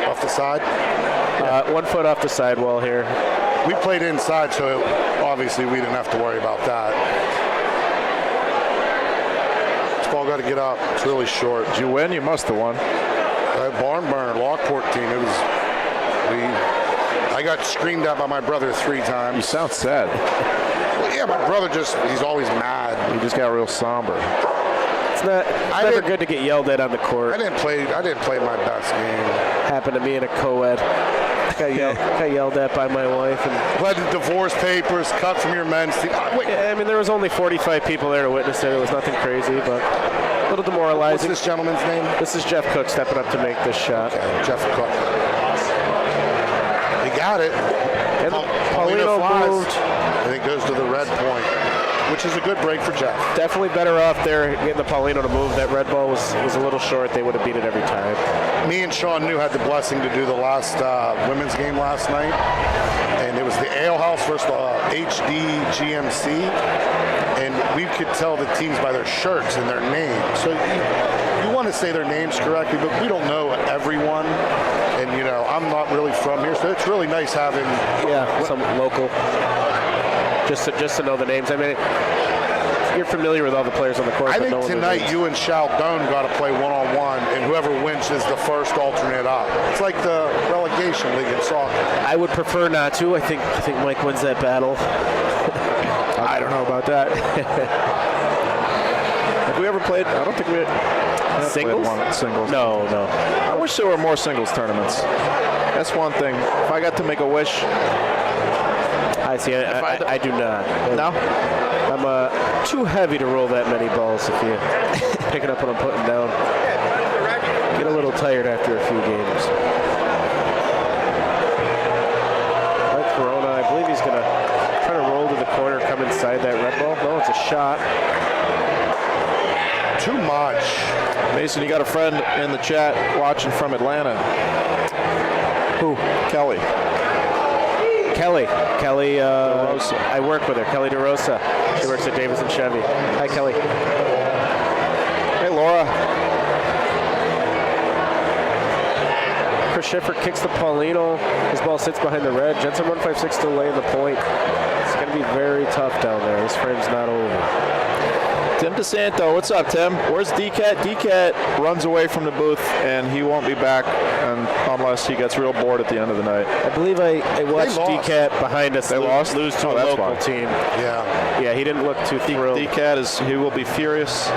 off the side. 1 foot off the sidewall here. We played inside, so obviously we didn't have to worry about that. This ball got to get up. It's really short. Did you win? You must have won. Barn burner, Lockport team. I got screamed at by my brother 3 times. You sound sad. Well, yeah, my brother he's always mad. He just got real somber. It's never good to get yelled at on the court. I didn't play my best game. Happened to me in a co-ed. Got yelled at by my wife. And led to divorce papers, cut from your men's team. Yeah, I mean, there was only 45 people there to witness it. It was nothing crazy, but a little demoralizing. What's this gentleman's name? This is Jeff Cook stepping up to make this shot. Okay, Jeff Cook. He got it. And Paulino moved. And it goes to the red point, which is a good break for Jeff. Definitely better off there getting the Paulino to move. That red ball was a little short. They would have beat it every time. Me and Sean New had the blessing to do the last women's game last night, and it was the Ale House versus HD GMC, and we could tell the teams by their shirts and their names. So you want to say their names correctly, but we don't know everyone, and I'm not really from here, so it's really nice having some local. Just to know the names. I mean, you're familiar with all the players on the court. I but think no one tonight knows. you and Chaldone got to play one-on-one, and whoever wins is the first alternate up. It's like the relegation league in soccer. I would prefer not to. I think Mike wins that battle. I don't know about that. Have we ever played? I don't think we had Singles? Singles. No. I wish there were more singles tournaments. That's one thing. If I got to make a wish. I see. I do not. No? I'm too heavy to roll that many balls if you pick it up when I'm putting down. Get a little tired after a few games. Mike Corona, I believe he's going to try to roll to the corner, come inside that red ball. No, it's a shot. Too much. Mason, you got a friend in the chat watching from Atlanta. Who? Kelly. Kelly, I work with her, Kelly DeRosa. She works at Davis and Chevy. Hi, Kelly. Hey, Laura. Chris Schiffer kicks the Paulino. His ball sits behind the red. Jensen 156 still laying the point. It's going to be very tough down there. This frame's not over. Tim DeSanto, what's up, Tim? Where's DCAT? DCAT runs away from the booth, and he won't be back unless he gets real bored at the end of the night. I believe I watched DCAT behind us. They lost? Lose to a that's local fine. team. Yeah, he didn't look too thrilled. DCAT he will be furious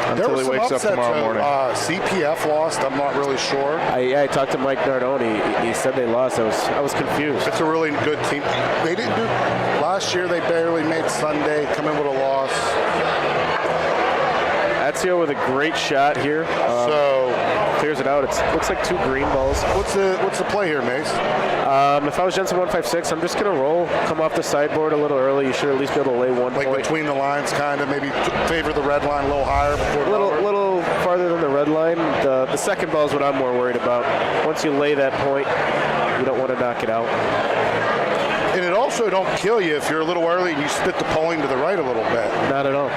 until he wakes up tomorrow morning. CPF lost. I'm not really sure. I talked to Mike Nardone. He said they lost. I was confused. It's a really good team. They didn't do last year. They barely made Sunday. Come in with a loss. Ezio with a great shot here. So clears it out. It looks like two green balls. What's the play here, Mace? If I was Jensen 156, I'm just gonna roll, come off the sideboard a little early. You should at least be able to lay one like point. between the lines, kind of maybe favor the red line a little higher before. A little farther than the red line. The second ball is what I'm more worried about. Once you lay that point, you don't want to knock it out. And it also don't kill you if you're a little early and you spit the pulling to the right a little bit. Not at all.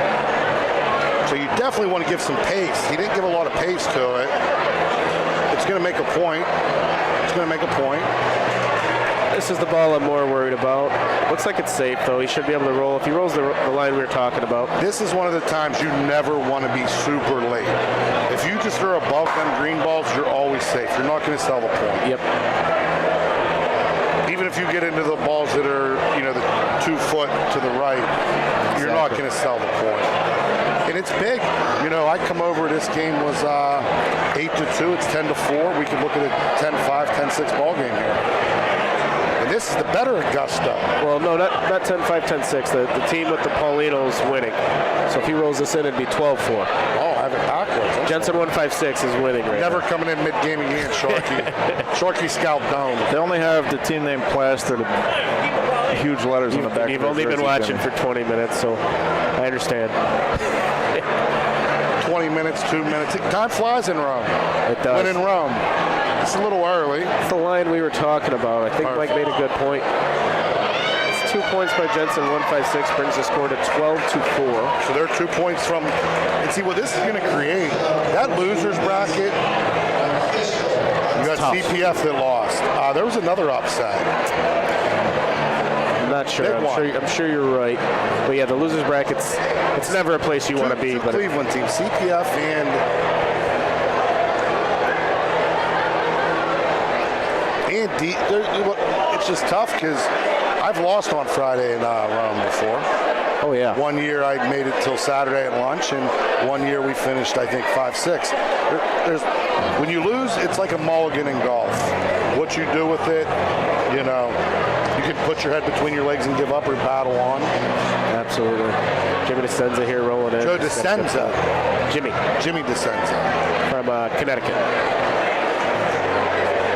So you definitely want to give some pace. He didn't give a lot of pace to it. It's going to make a point. This is the ball I'm more worried about. Looks like it's safe, though. He should be able to roll. If he rolls the line we were talking about. This is one of the times you never want to be super late. If you just are above them green balls, you're always safe. You're not going to sell the point. Yep. Even if you get into the balls that are, the 2 foot to the right, you're not going to sell the point. And it's big. I come over, this game was 8-2. It's 10-4. We could look at a 10-5, 10-6 ball game here. And this is the better Augusta. Well, no, not 10-5, 10-6. The team with the Paulinos winning. So if he rolls this in, it'd be 12-4. Oh, I have it backwards. Jensen 156 is winning right Never now. coming in mid-game again, Sharky. Sharky scalp down. They only have the team name plastered huge letters on the back. You've only been watching for 20 minutes, so I understand. 20 minutes, 2 minutes. Time flies in Rome. It does. When in Rome. It's a little early. It's the line we were talking about. I think Mike made a good point. It's 2 points by Jensen, 156, brings the score to 12-4. So they're 2 points from, and see what this is going to create. That loser's bracket, you got CPF that lost. There was another upset. I'm not sure. I'm sure you're right. But yeah, the losers brackets, it's never a place you want to be. But Cleveland team, CPF and it's just tough because I've lost on Friday in Rome before. Oh yeah. 1 year I made it till Saturday at lunch, and 1 year we finished I think 5-6. When you lose, it's like a mulligan in golf. What you do with it, you can put your head between your legs and give up or battle on. Absolutely. Jimmy DeSenza here rolling in. Joe DeSenza. Jimmy DeSenza. From Connecticut.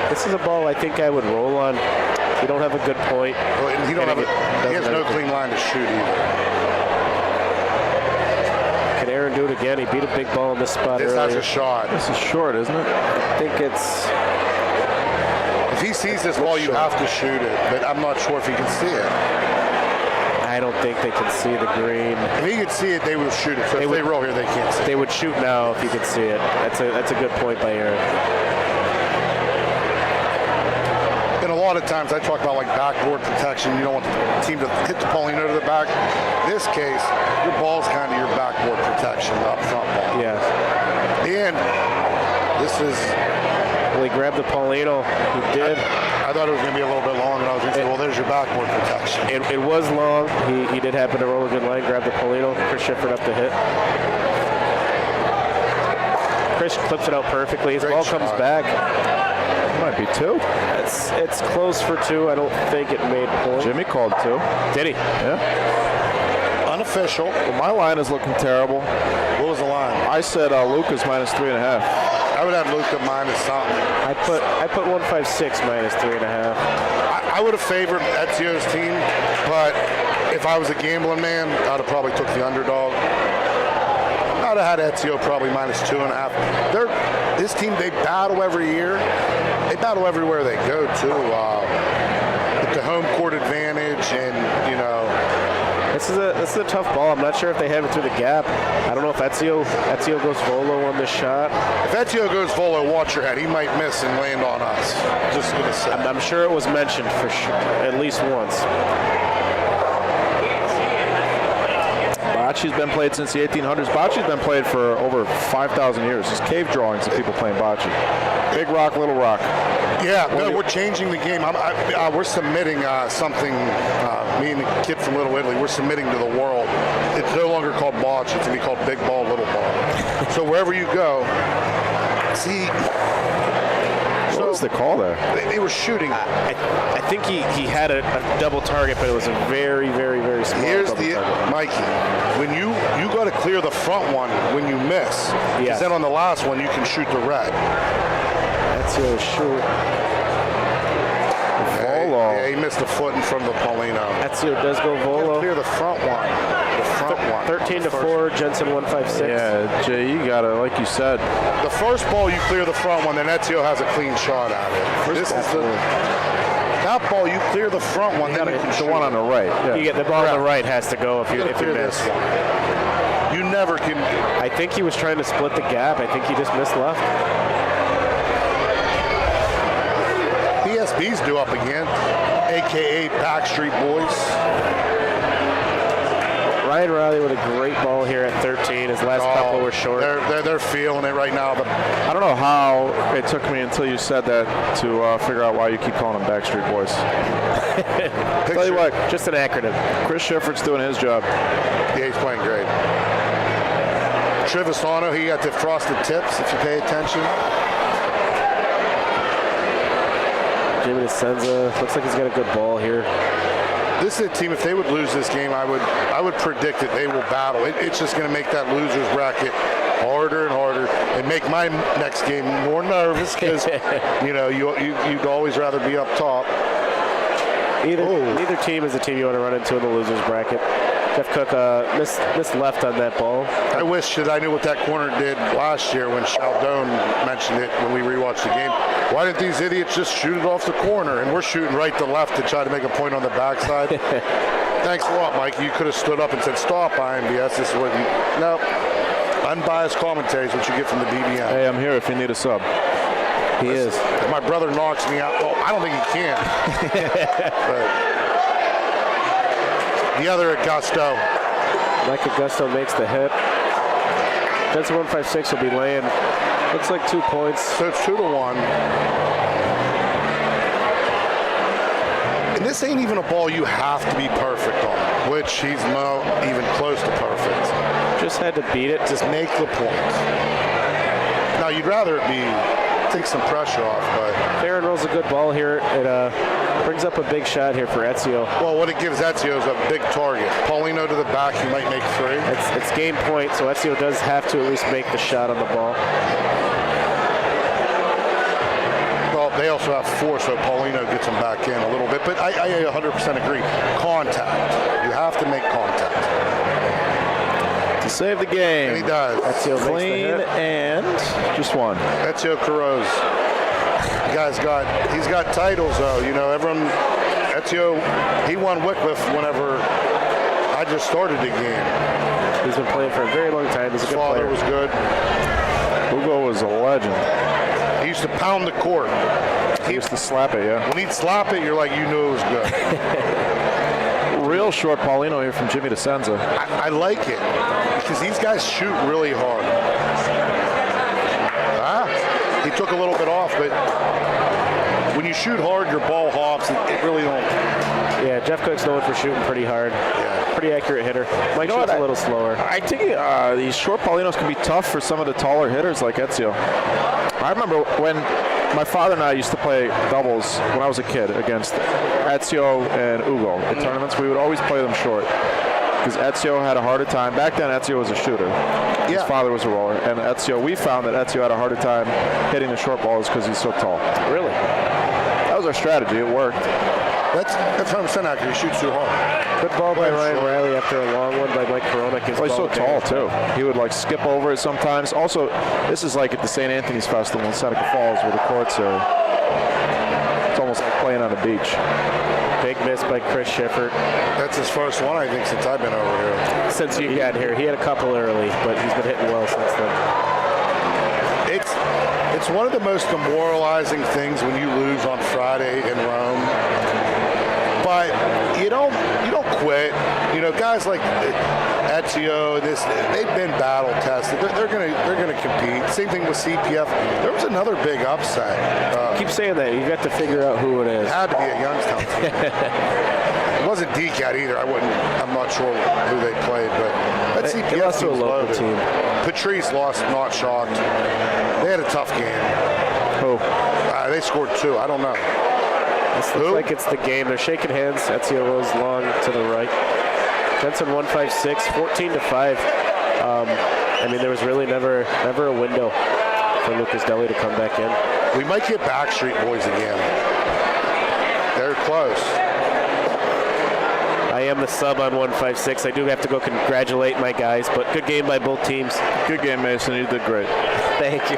This is a ball I think I would roll on. You don't have a good point. Well, and he has no clean line to shoot either. Can Aaron do it again? He beat a big ball in this spot This earlier. has a shot. This is short, isn't it? I think it's... If he sees this ball, you have to shoot it, but I'm not sure if he can see it. I don't think they can see the green. If he could see it, they would shoot it. So if they roll here, they can't see it. They would shoot now if you could see it. That's a good point by Aaron. In a lot of times I talk about like backboard protection. You don't want the team to hit the Paulino to the back. In this case, your ball's kind of your backboard protection, up front ball. Yeah. And this is... Well, he grabbed the Paulino. He did. I thought it was going to be a little bit long, and I was going to say, well, there's your backboard protection. It was long. He did happen to roll a good line, grab the Paulino. Chris Shifford up the hit. Chris clips it out perfectly. His ball comes back. Might be 2. It's close for 2. I don't think it made point. Jimmy called 2. Did he? Yeah. Unofficial. Well, my line is looking terrible. What was the line? I said Lucas minus 3.5. I would have Luca minus something. I put 156 minus 3.5. I would have favored Ezio's team, but if I was a gambling man, I'd have probably took the underdog. I'd have had Ezio probably minus 2.5. This team, they battle every year. They battle everywhere they go too. With the home court advantage, and you know. This is a tough ball. I'm not sure if they have it through the gap. I don't know if Ezio goes volo on this shot. If Ezio goes volo, watch your head. He might miss and land on us. Just gonna say. I'm sure it was mentioned for sure, at least once. Bocce's been played since the 1800s. Bocce's been played for over 5,000 years. There's cave drawings of people playing bocce. Big rock, little rock. Yeah, no, we're changing the game. We're submitting something, me and the kid from Little Italy, we're submitting to the world. It's no longer called bocce. It's going to be called big ball, little ball. So wherever you go, see... What was the call there? They were shooting. I think he had a double target, but it was a very, very, very small Here's double target. Mikey, when you got to clear the front one when you miss. Because then on the last one, you can shoot the red. That's a short. Volo. Yeah, he missed a foot in front of the Paulino. Ezio does go volo. Clear the front one. The front one. 13-4, Jensen 156. Yeah, Jay, you got to, like you said. The first ball, you clear the front one, then Ezio has a clean shot at it. That ball, you clear the front one, then you can shoot the one on the right. Yeah. You get the ball on the right has to go if you miss. You never can. I think he was trying to split the gap. I think he just missed left. BSB's due up again, a.k.a. Backstreet Boys. Ryan Riley with a great ball here at 13. His last couple were short. They're feeling it right now. But I don't know how it took me until you said that to figure out why you keep calling them Backstreet Boys. Tell you what, just an acronym. Chris Shifford's doing his job. Yeah, he's playing great. Trevisano, he got the frosted tips, if you pay attention. Jimmy DeSenza, looks like he's got a good ball here. This is a team, if they would lose this game, I would predict that they will battle. It's just going to make that loser's bracket harder and harder and make my next game more nervous because, you know, you'd always rather be up top. Neither team is a team you want to run into in the loser's bracket. Jeff Cook missed left on that ball. I wish that I knew what that corner did last year when Chaldone mentioned it when we rewatched the game. Why didn't these idiots just shoot it off the corner? And we're shooting right to left to try to make a point on the backside. Thanks a lot, Mike. You could have stood up and said, stop, IMBS. This is what you... No. Unbiased commentary is what you get from the BBM. Hey, I'm here if you need a sub. He is. If my brother knocks me out, well, I don't think he can. But the other Augusto. Mike Augusto makes the hit. Jensen 156 will be laying. Looks like 2 points. So it's 2-1. And this ain't even a ball you have to be perfect on, which he's not even close to perfect. Just had to beat it. Just make the point. Now, you'd rather it be, take some pressure off, but... Farron rolls a good ball here. It brings up a big shot here for Ezio. Well, what it gives Ezio is a big target. Paulino to the back, he might make 3. It's game point, so Ezio does have to at least make the shot on the ball. Well, they also have 4, so Paulino gets him back in a little bit. But I 100% agree. Contact. You have to make contact. To save the game. And he does. Ezio Clean and just one. Ezio Carros. He's got titles though. You know, everyone. Ezio, he won Wycliffe whenever I just started the game. He's been playing for a very long time. He's a good Father player. was good. Hugo was a legend. He used to pound the court. He used to slap it, yeah. When he'd slap it, you're like, you knew it was good. Real short Paulino here from Jimmy DeSenza. I like it because these guys shoot really hard. He took a little bit off, but when you shoot hard, your ball hops. It really don't. Yeah, Jeff Cook's known for shooting pretty hard. Yeah. Pretty accurate hitter. Mike shoots a little slower. I think these short Paulinos can be tough for some of the taller hitters like Ezio. I remember when my father and I used to play doubles when I was a kid against Ezio and Ugo in tournaments. We would always play them short because Ezio had a harder time. Back then, Ezio was a shooter. His father was a roller. And Ezio, we found that Ezio had a harder time hitting the short balls because he's so tall. Really? That was our strategy. It worked. That's what I'm saying out here. He shoots too hard. Good ball by Ryan Riley after a long one by Mike Koronic. He's so tall, too. He would, skip over it sometimes. Also, this is like at the St. Anthony's Festival in Seneca Falls where the courts are. It's almost like playing on a beach. Big miss by Chris Schiffert. That's his first one, I think, since I've been over here. Since you got here. He had a couple early, but he's been hitting well since then. It's one of the most demoralizing things when you lose on Friday in Rome. But you don't quit. Guys like Ezio, they've been battle tested. They're gonna compete. Same thing with CPF. There was another big upset. Keep saying that. You got to figure out who it is. It had to be a Youngstown team. It wasn't DCAT either. I'm not sure who they played, but that CPF they lost to a local loaded. team. Patrice lost, not shocked. They had a tough game. Who? They scored 2. I don't know. This looks like it's the game. They're shaking hands. Ezio goes long to the right. Jensen 156, 14-5. There was really never a window for Lucas Deli to come back in. We might get Backstreet Boys again. They're close. I am the sub on 156. I do have to go congratulate my guys, but good game by both teams. Good game, Mason. You did great. Thank you.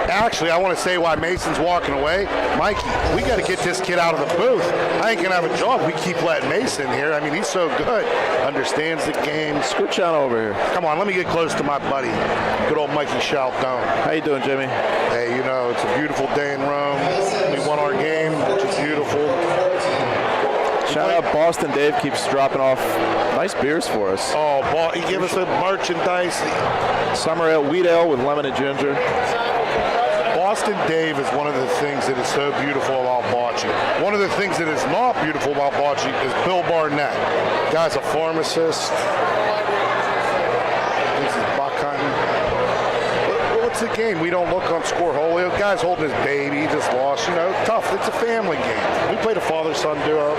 Actually, I want to say why Mason's walking away. Mikey, we got to get this kid out of the booth. I ain't going to have a job. We keep letting Mason here. He's so good. Understands the game. Scooch on over here. Come on, let me get close to my buddy. Good old Mikey Chaltone. How you doing, Jimmy? Hey, it's a beautiful day in Rome. We won our game, which is beautiful. Shout out Boston Dave keeps dropping off nice beers for us. Oh, he gave us a merchandise. Summer ale, wheat ale with lemon and ginger. Boston Dave is one of the things that is so beautiful about Bocce. One of the things that is not beautiful about Bocce is Bill Barnett. Guy's a pharmacist. This is Buck hunting. What's the game? We don't look on Scoreholio. Guy's holding his baby. He just lost. Tough. It's a family game. We played a father-son duo.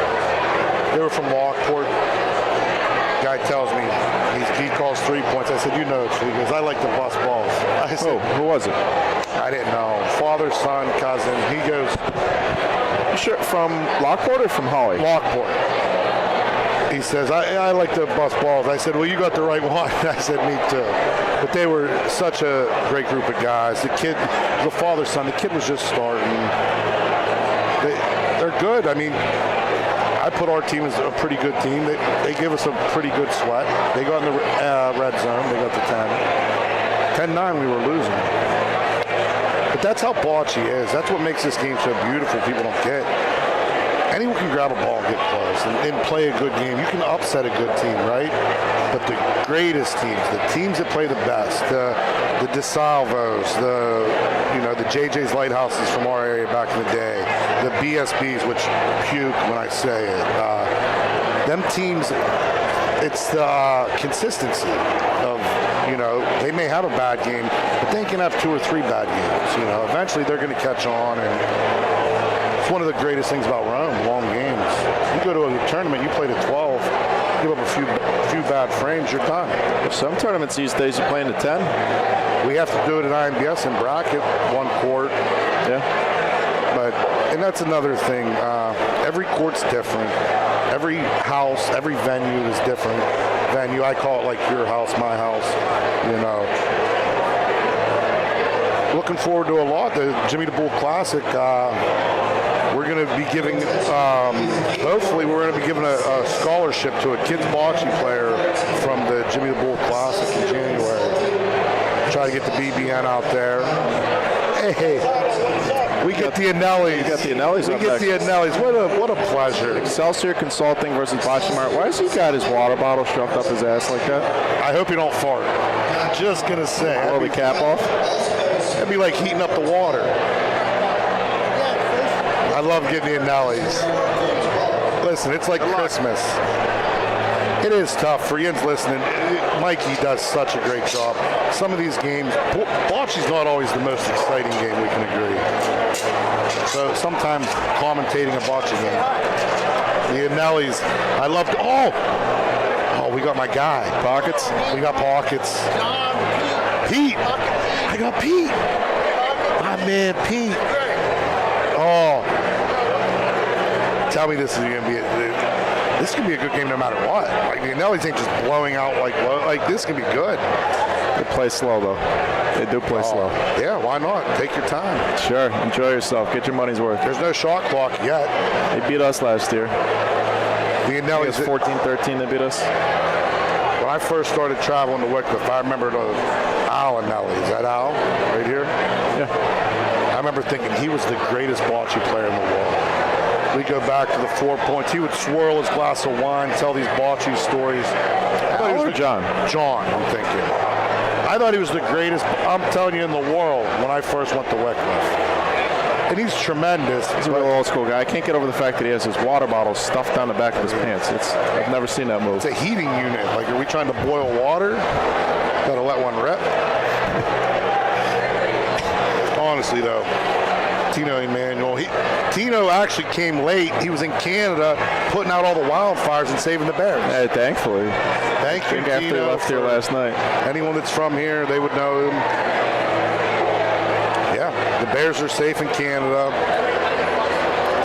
They were from Lockport. Guy tells me he calls 3 points. I said, it's true. He goes, I like to bust balls. I said, who was it? I didn't know. Father, son, cousin. He goes. Sure, from Lockport or from Holly? Lockport. He says, I like to bust balls. I said, well, you got the right one. I said, me too. But they were such a great group of guys. The kid, the father, son, the kid was just starting. They're good. I put our team as a pretty good team. They give us a pretty good sweat. They got in the red zone. They got the 10. 10-9, we were losing. But that's how Bocce is. That's what makes this game so beautiful. People don't get. Anyone can grab a ball and get close and play a good game. You can upset a good team, right? But the greatest teams, the teams that play the best, the DeSalvos, the JJ's Lighthouses from our area back in the day, the BSBs, which puke when I say it. Them teams, it's the consistency of, they may have a bad game, but they can have 2 or 3 bad games. Eventually they're going to catch on, and it's one of the greatest things about Rome, long games. You go to a tournament, you play to 12, give up a few bad frames, you're done. Some tournaments these days you play in to 10. We have to do it at IMBS in bracket, 1 court. Yeah. And that's another thing. Every court's different. Every house, every venue is different. Venue, I call it like your house, my house. Looking forward to a lot. The Jimmy the Bull Classic. We're going to be giving, hopefully we're going to be giving a scholarship to a kids bocce player from the Jimmy the Bull Classic in January. Try to get the BBN out there. Hey, We get the Anellis. You got the Anellis. We get the Anellis. What a pleasure. Excelsior Consulting versus Bocce Mart. Why has he got his water bottle shoved up his ass like that? I hope you don't fart. Just gonna say. Blow the cap off. That'd be like heating up the water. I love getting the Anellis. Listen, it's like Christmas. It is tough for Ian's listening. Mikey does such a great job. Some of these games, bocce's not always the most exciting game, we can agree. So sometimes commentating a bocce game. The Anellis, I loved, oh, we got my guy. Pockets? We got Pockets. Pete. I got Pete. My man, Pete. Oh. Tell me this is going to be this could be a good game no matter what. Like the Anellis ain't just blowing out like this could be good. They play slow though. They do play slow. Yeah, why not? Take your time. Sure, enjoy yourself. Get your money's worth. There's no shot clock yet. They beat us last year. The Anellis 14-13. They beat us. When I first started traveling to Wycliffe, I remember Al Anelli. Is that Al right here? Yeah. I remember thinking he was the greatest bocce player in the world. We go back to the 4 points. He would swirl his glass of wine, tell these bocce stories. Al or John? John, I'm thinking. I thought he was the greatest, I'm telling you, in the world when I first went to Wycliffe. And he's tremendous. He's a real old school guy. I can't get over the fact that he has his water bottle stuffed down the back of his pants. I've never seen that move. It's a heating unit. Like, are we trying to boil water? Gotta let one rip. Honestly, though, Tino Emanuel, Tino actually came late. He was in Canada putting out all the wildfires and saving the Bears. Hey, thankfully. Thank you, Tino. After he left here last night. Anyone that's from here, they would know him. Yeah, the Bears are safe in Canada.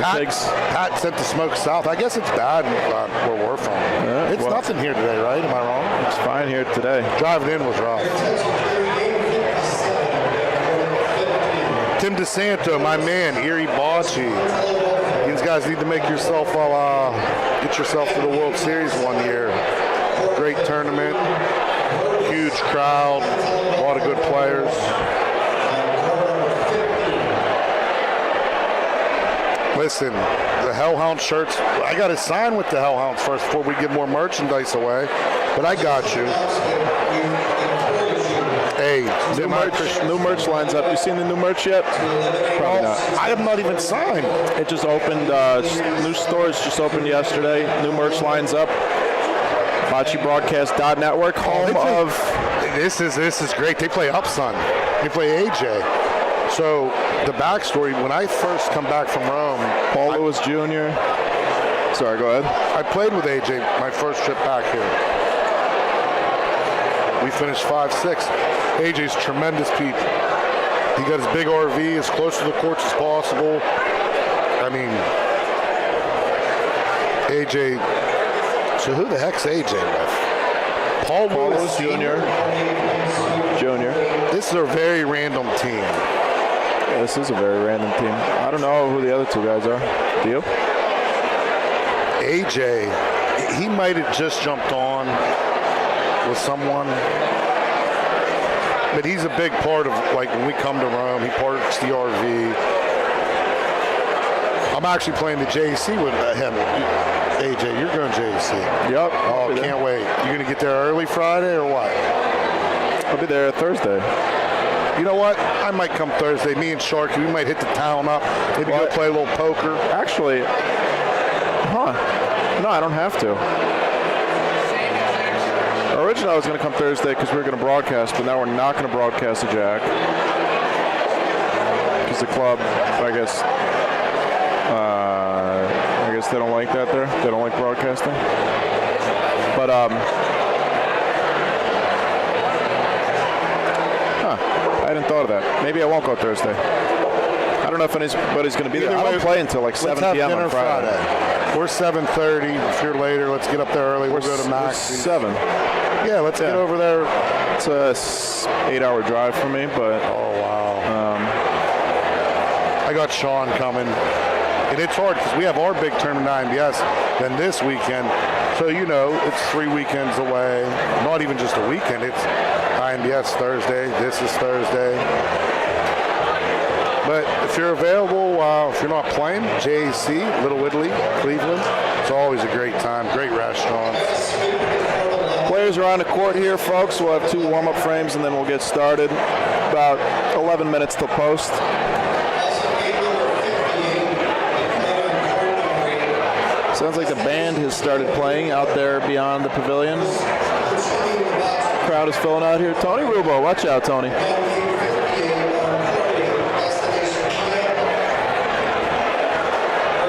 Pat sent the smoke south. I guess it's bad where we're from. Yeah, it's nothing here today, right? Am I wrong? It's fine here today. Driving in was rough. Tim DeSanto, my man, Erie Bocce. These guys need to make yourself, get yourself to the World Series one year. Great tournament, huge crowd, a lot of good players. Listen, the Hellhound shirts, I got to sign with the Hellhounds first before we give more merchandise away, but I got you. Hey, new merch lines up. You seen the new merch yet? Probably not. I have not even signed. It just opened. New stores just opened yesterday. New merch lines up. boccebroadcast.network, home of. This is great. They play Upson. They play AJ. So the backstory: when I first come back from Rome, Paul Lewis Jr. Sorry, go ahead. I played with AJ my first trip back here. We finished 5-6. AJ's tremendous people. He got his big RV as close to the courts as possible. I mean, AJ. So who the heck's AJ with? Paul Lewis Jr. This is a very random team. Yeah, this is a very random team. I don't know who the other two guys are. Do you? AJ, he might have just jumped on with someone. But he's a big part of, like, when we come to Rome, he parks the RV. I'm actually playing the JC with him. AJ, you're going JC. Yep. Oh, can't wait. You going to get there early Friday or what? I'll be there Thursday. You know what? I might come Thursday. Me and Sharky, we might hit the town up. Maybe go play a little poker. Actually, no, I don't have to. Originally, I was going to come Thursday because we were going to broadcast, but now we're not going to broadcast a jack. Because the club, I guess they don't like that there. They don't like broadcasting. But, I hadn't thought of that. Maybe I won't go Thursday. I don't know if anybody's going to be there. I don't play until like 7 p.m. on Friday. We're 7:30. If you're later, let's get up there early. We'll go to Max. 7. Yeah, let's get over there. It's a 8-hour drive for me, but... Oh, wow. I got Sean coming. And it's hard because we have our big tournament at IMBS then this weekend. So, you know, it's 3 weekends away. Not even just a weekend. It's IMBS Thursday. This is Thursday. But if you're available, if you're not playing, JAC, Little Italy, Cleveland, it's always a great time. Great restaurants. Players are on the court here, folks. We'll have 2 warm-up frames, and then we'll get started. About 11 minutes till post. Sounds like the band has started playing out there beyond the pavilion. Crowd is filling out here. Tony Rubo, watch out, Tony.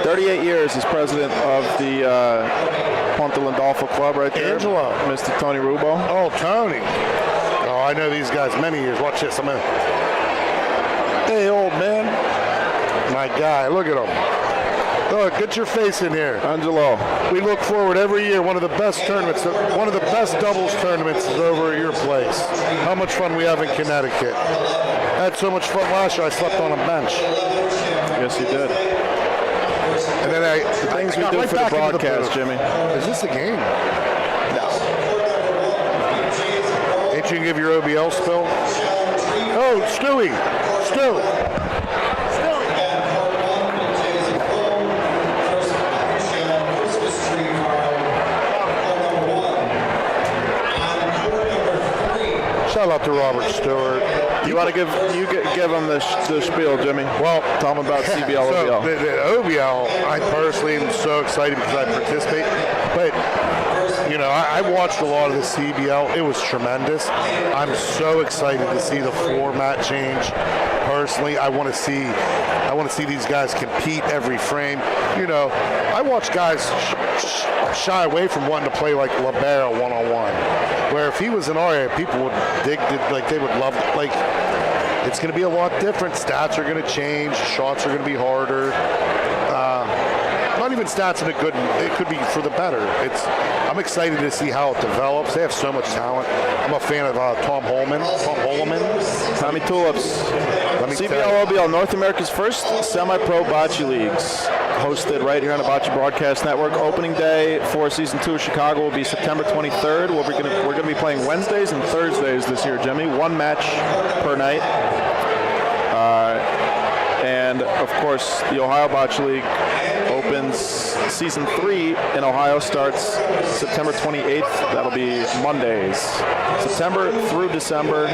38 years as president of the Ponte Landolfo Club right there. Angelo. Mr. Tony Rubo. Oh, Tony. Oh, I know these guys many years. Watch this. Hey, old man. My guy. Look at him. Look, get your face in here. Angelo. We look forward every year. One of the best tournaments, one of the best doubles tournaments is over at your place. How much fun we have in Connecticut. I had so much fun last year, I slept on a bench. Yes, you did. And then the things we do for the broadcast, Jimmy. Is this a game? No. Ain't you give your OBL spill? Oh, Stewie. Stu. Shout out to Robert Stewart. You want to give him the spiel, Jimmy? Well, tell him about CBL OBL. The OBL, I personally am so excited because I participate. But I watched a lot of the CBL. It was tremendous. I'm so excited to see the format change. Personally, I want to see these guys compete every frame. I watch guys shy away from wanting to play like Libero one-on-one. Where if he was in our area, people would dig it, like they would love it. Like, it's going to be a lot different. Stats are going to change. Shots are going to be harder. Not even stats in a good. It could be for the better. I'm excited to see how it develops. They have so much talent. I'm a fan of Tom Holman. Tommy Tulips. CBL OBL, North America's first semi-pro bocce leagues. Hosted right here on the Bocce Broadcast Network. Opening day for Season 2 of Chicago will be September 23rd. We're going to be playing Wednesdays and Thursdays this year, Jimmy. 1 match per night. And, of course, the Ohio Bocce League opens Season 3 in Ohio, starts September 28th. That'll be Mondays. September through December.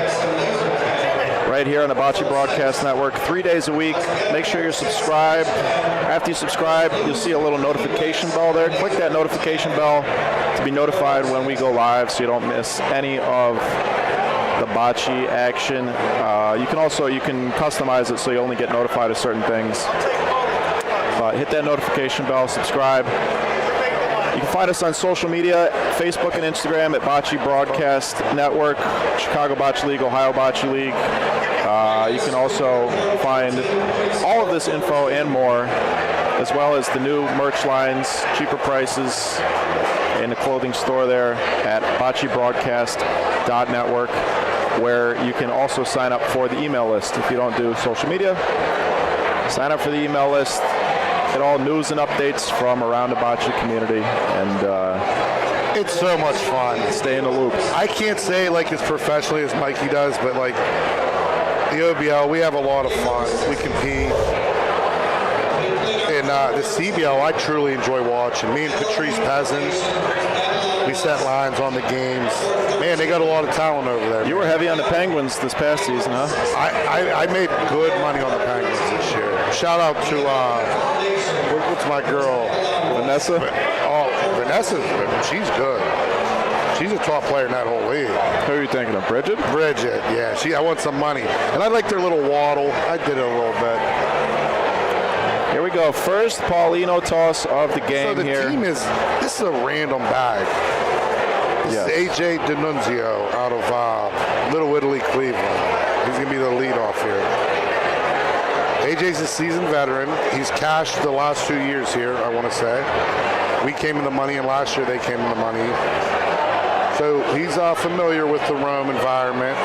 Right here on the Bocce Broadcast Network, 3 days a week. Make sure you're subscribed. After you subscribe, you'll see a little notification bell there. Click that notification bell to be notified when we go live so you don't miss any of the bocce action. You can customize it so you only get notified of certain things. Hit that notification bell, subscribe. You can find us on social media, Facebook and Instagram at Bocce Broadcast Network, Chicago Bocce League, Ohio Bocce League. You can also find all of this info and more, as well as the new merch lines, cheaper prices in the clothing store there at boccebroadcast.network, where you can also sign up for the email list. If you don't do social media, sign up for the email list. Get all news and updates from around the bocce community, and it's so much fun. Stay in the loop. I can't say like as professionally as Mikey does, but like the OBL, we have a lot of fun. We compete. And the CBL, I truly enjoy watching. Me and Patrice Peasant, we set lines on the games. Man, they got a lot of talent over there. You were heavy on the Penguins this past season, huh? I made good money on the Penguins this year. Shout out to, what's my girl? Vanessa? Oh, Vanessa, she's good. She's a top player in that whole league. Who are you thinking of, Bridget? Bridget, yeah. I want some money. And I like their little waddle. I did it a little bit. Here we go. First Paulino toss of the game here. So the team this is a random bag. This is AJ D'Annunzio out of Little Italy, Cleveland. He's going to be the leadoff here. AJ's a seasoned veteran. He's cashed the last 2 years here, I want to say. We came in the money, and last year they came in the money. So he's familiar with the Rome environment.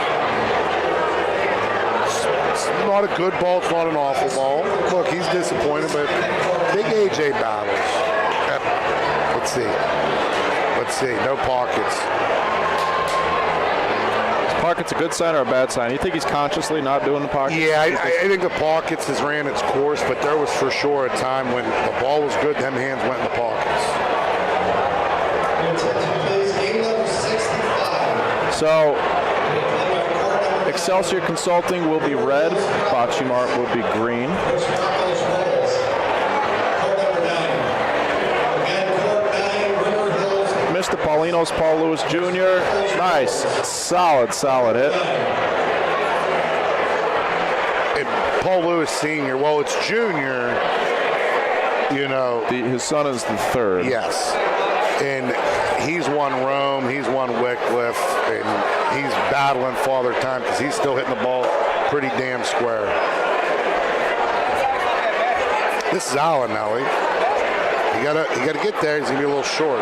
It's not a good ball. It's not an awful ball. Look, he's disappointed, but big AJ battles. Let's see. No pockets. He's Pocket's a good sign or a bad sign? You think he's consciously not doing the pocket? Yeah, I think the pockets has ran its course, but there was for sure a time when the ball was good, them hands went in the pockets. So, Excelsior Consulting will be red, Bocce Mart will be green. Mr. Paulinos, Paul Lewis Jr. Nice, solid hit. And Paul Lewis Sr., well, it's Junior, you know. His son is the third. Yes. And he's won Rome, he's won Wycliffe, and he's battling Father Time because he's still hitting the ball pretty damn square. This is Allen now. You gotta get there. He's gonna be a little short.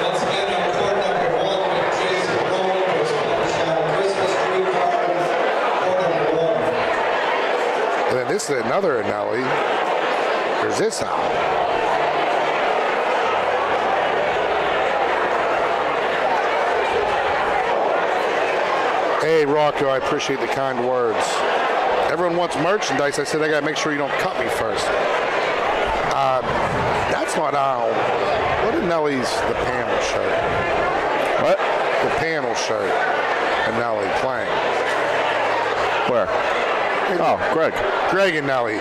Once again, on court number 1, Jason Rowan was shot Christmas tree card, court number 1. And then this is another Anelli. There's this Allen. Hey, Rocco, I appreciate the kind words. Everyone wants merchandise. I said, I got to make sure you don't cut me first. That's not Al. What Anelli's the panel shirt? What? The panel shirt. Anelli playing. Where? Oh, Greg. Greg Anelli.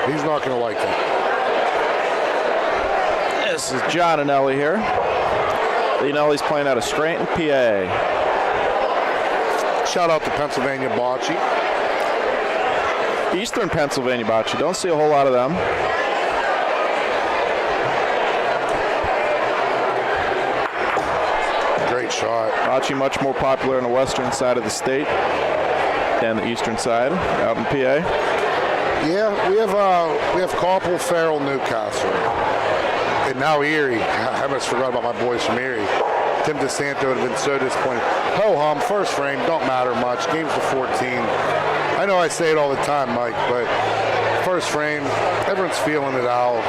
He's not going to like that. This is John Anelli here. Anelli's playing out of Scranton, PA. Shout out to Pennsylvania Bocce. Eastern Pennsylvania Bocce. Don't see a whole lot of them. Great shot. Bocce much more popular on the western side of the state than the eastern side, out in PA. Yeah, we have Coppell, Farrell, Newcastle, and now Erie. I almost forgot about my boys from Erie. Tim DeSanto would have been so disappointed. Ho-hum, first frame, don't matter much. Games to 14. I know I say it all the time, Mike, but first frame, everyone's feeling it out.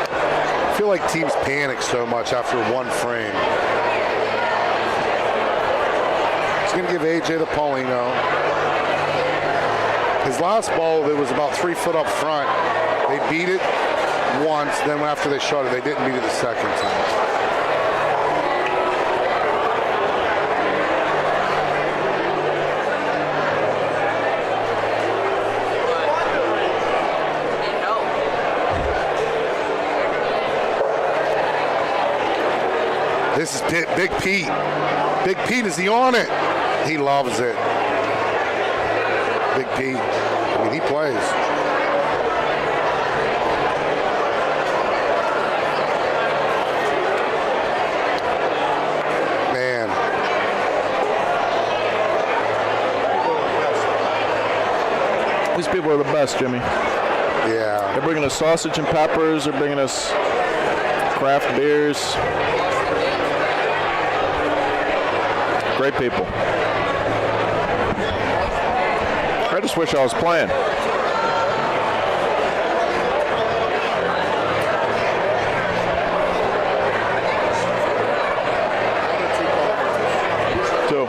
I feel like teams panic so much after one frame. He's going to give AJ the Paulino. His last ball, it was about 3 foot up front. They beat it once, then after they shot it, they didn't beat it the second time. This is Big Pete. Big Pete, is he on it? He loves it. Big Pete. I mean, he plays. Man. These people are the best, Jimmy. Yeah. They're bringing us sausage and peppers. They're bringing us craft beers. Great people. I just wish I was playing. Two.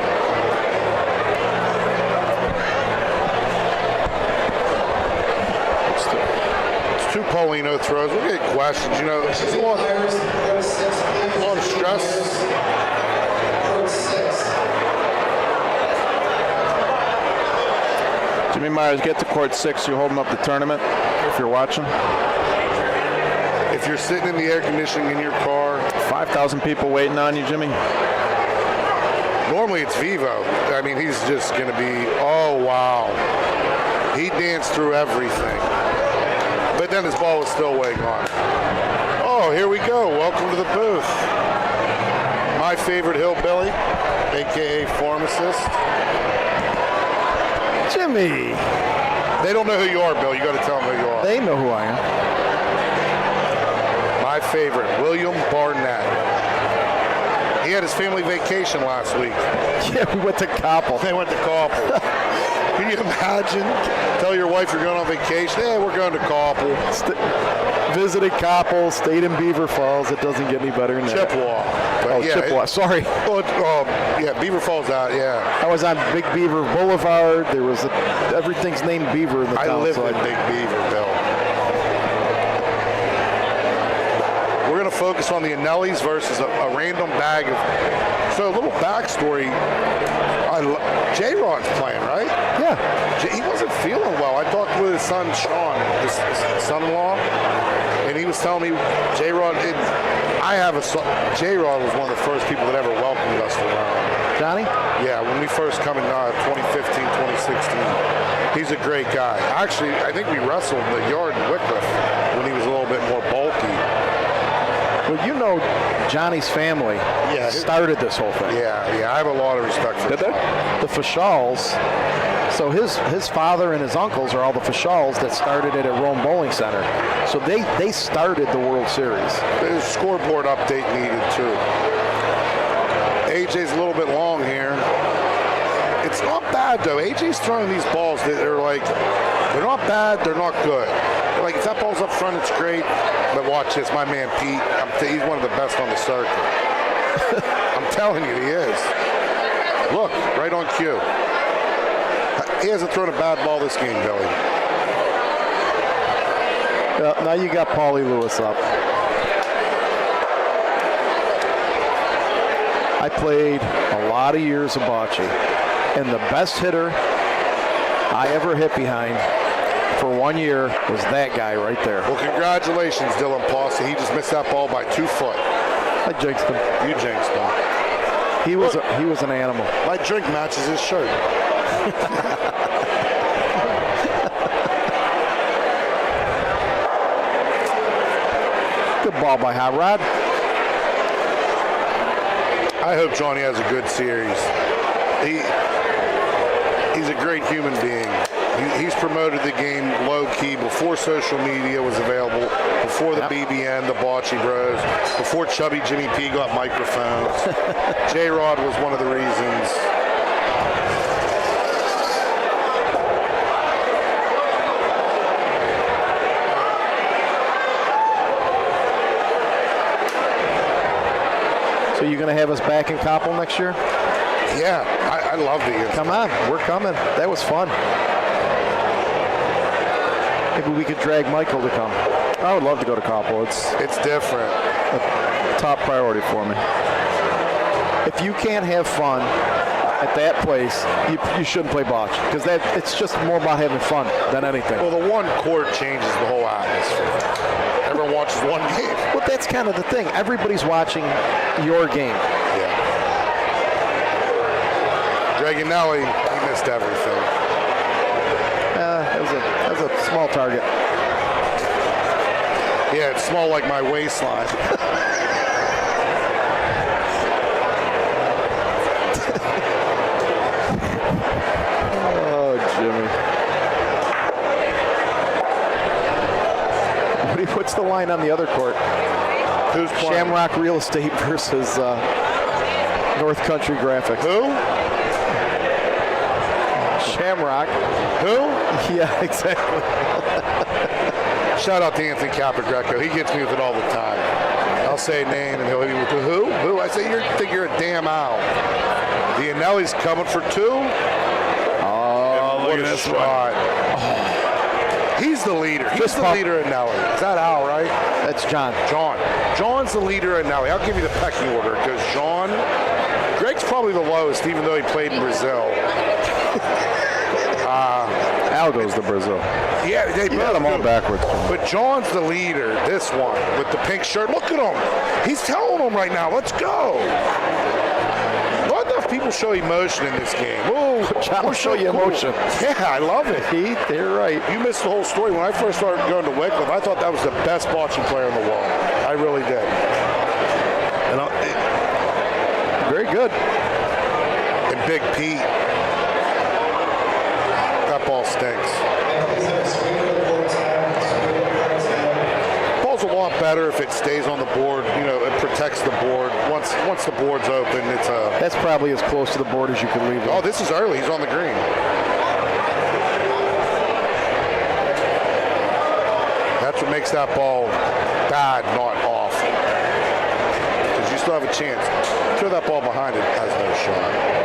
It's two Paulino throws. We'll get questions. You know, it's a lot of stress. Jimmy Myers, get to court 6. You're holding up the tournament if you're watching. If you're sitting in the air conditioning in your car. 5,000 people waiting on you, Jimmy. Normally it's Vivo. I mean, he's just going to be, oh, wow. He danced through everything. But then his ball was still weighing on. Oh, here we go. Welcome to the booth. My favorite hillbilly, a.k.a. pharmacist. Jimmy. They don't know who you are, Bill. You got to tell them who you are. They know who I am. My favorite, William Barnett. He had his family vacation last week. Yeah, we went to Koppel. They went to Koppel. Can you imagine? Tell your wife you're going on vacation. Hey, we're going to Koppel. Visited Koppel, stayed in Beaver Falls. It doesn't get any better than that. Chippewa. Oh, Yeah, Chippewa. Sorry. Yeah, Beaver Falls out, yeah. I was on Big Beaver Boulevard. There was everything's named Beaver in the town. I live so in Big Beaver, Bill. We're going to focus on the Anellis versus a random bag of... So a little backstory. J-Rod's playing, right? Yeah. He wasn't feeling well. I talked with his son, Sean, his son-in-law, and he was telling me J-Rod, J-Rod was one of the first people that ever welcomed us to Rome. Johnny? Yeah, when we first come in 2015, 2016. He's a great guy. Actually, I think we wrestled in the yard in Wycliffe when he was a little bit more bulky. Well, you know Johnny's family started this whole thing. Yeah, I have a lot of respect for Did they? The Fashals. So his father and his uncles are all the Fashals that started it at Rome Bowling Center. So they started the World Series. There's a scoreboard update needed too. AJ's a little bit long here. It's not bad though. AJ's throwing these balls that are like, they're not bad, they're not good. Like if that ball's up front, it's great. But watch this, my man Pete. He's one of the best on the circuit. I'm telling you, he is. Look, right on cue. He hasn't thrown a bad ball this game, Billy. Now you got Paulie Lewis up. I played a lot of years of bocce, and the best hitter I ever hit behind for 1 year was that guy right there. Well, congratulations, Dylan Posse. He just missed that ball by 2 foot. I jinxed him. You jinxed him. He was an animal. My drink matches his shirt. Good ball by Hot Rod. I hope Johnny has a good series. He's a great human being. He's promoted the game low-key before social media was available, before the BBN, the Bocce Bros, before Chubby Jimmy P got microphones. J-Rod was one of the reasons. So you're going to have us back in Koppel next year? Yeah, I love the Come on, we're coming. That was fun. Maybe we could drag Michael to come. I would love to go to Koppel. It's different. A top priority for me. If you can't have fun at that place, you shouldn't play bocce because it's just more about having fun than anything. Well, the one court changes the whole atmosphere. Everyone watches one game. Well, that's kind of the thing. Everybody's watching your game. Yeah. Dragonelli, he missed everything. That was a small target. Yeah, it's small like my waistline. Oh, Jimmy. What's the line on the other court? Who's playing? Shamrock Real Estate versus North Country Graphics. Who? Shamrock. Who? Yeah, exactly. Shout out to Anthony Capagreco. He gets me with it all the time. I'll say a name and he'll hit me with the who? Who? I say, think you're a damn owl. The Anelli's coming for 2. Oh, what a shot. Oh. He's the leader. He's the leader at Nelly. Is that Al, right? That's John. John's the leader at Nelly. I'll give you the pecking order because Greg's probably the lowest, even though he played in Brazil. Al goes to Brazil. Yeah, they got them all backwards. But John's the leader, this one, with the pink shirt. Look at him. He's telling them right now, let's go. Not enough people show emotion in this game. Oh, John will show you emotion. Yeah, I love it. You're right. You missed the whole story. When I first started going to Wycliffe, I thought that was the best bocce player in the world. I really did. And very good. And Big Pete. That ball stinks. Ball's a lot better if it stays on the board, it protects the board. Once the board's open, it's a... That's probably as close to the board as you can leave it. Oh, this is early. He's on the green. That's what makes that ball bad, not off. Because you still have a chance. Throw that ball behind it, has no shot.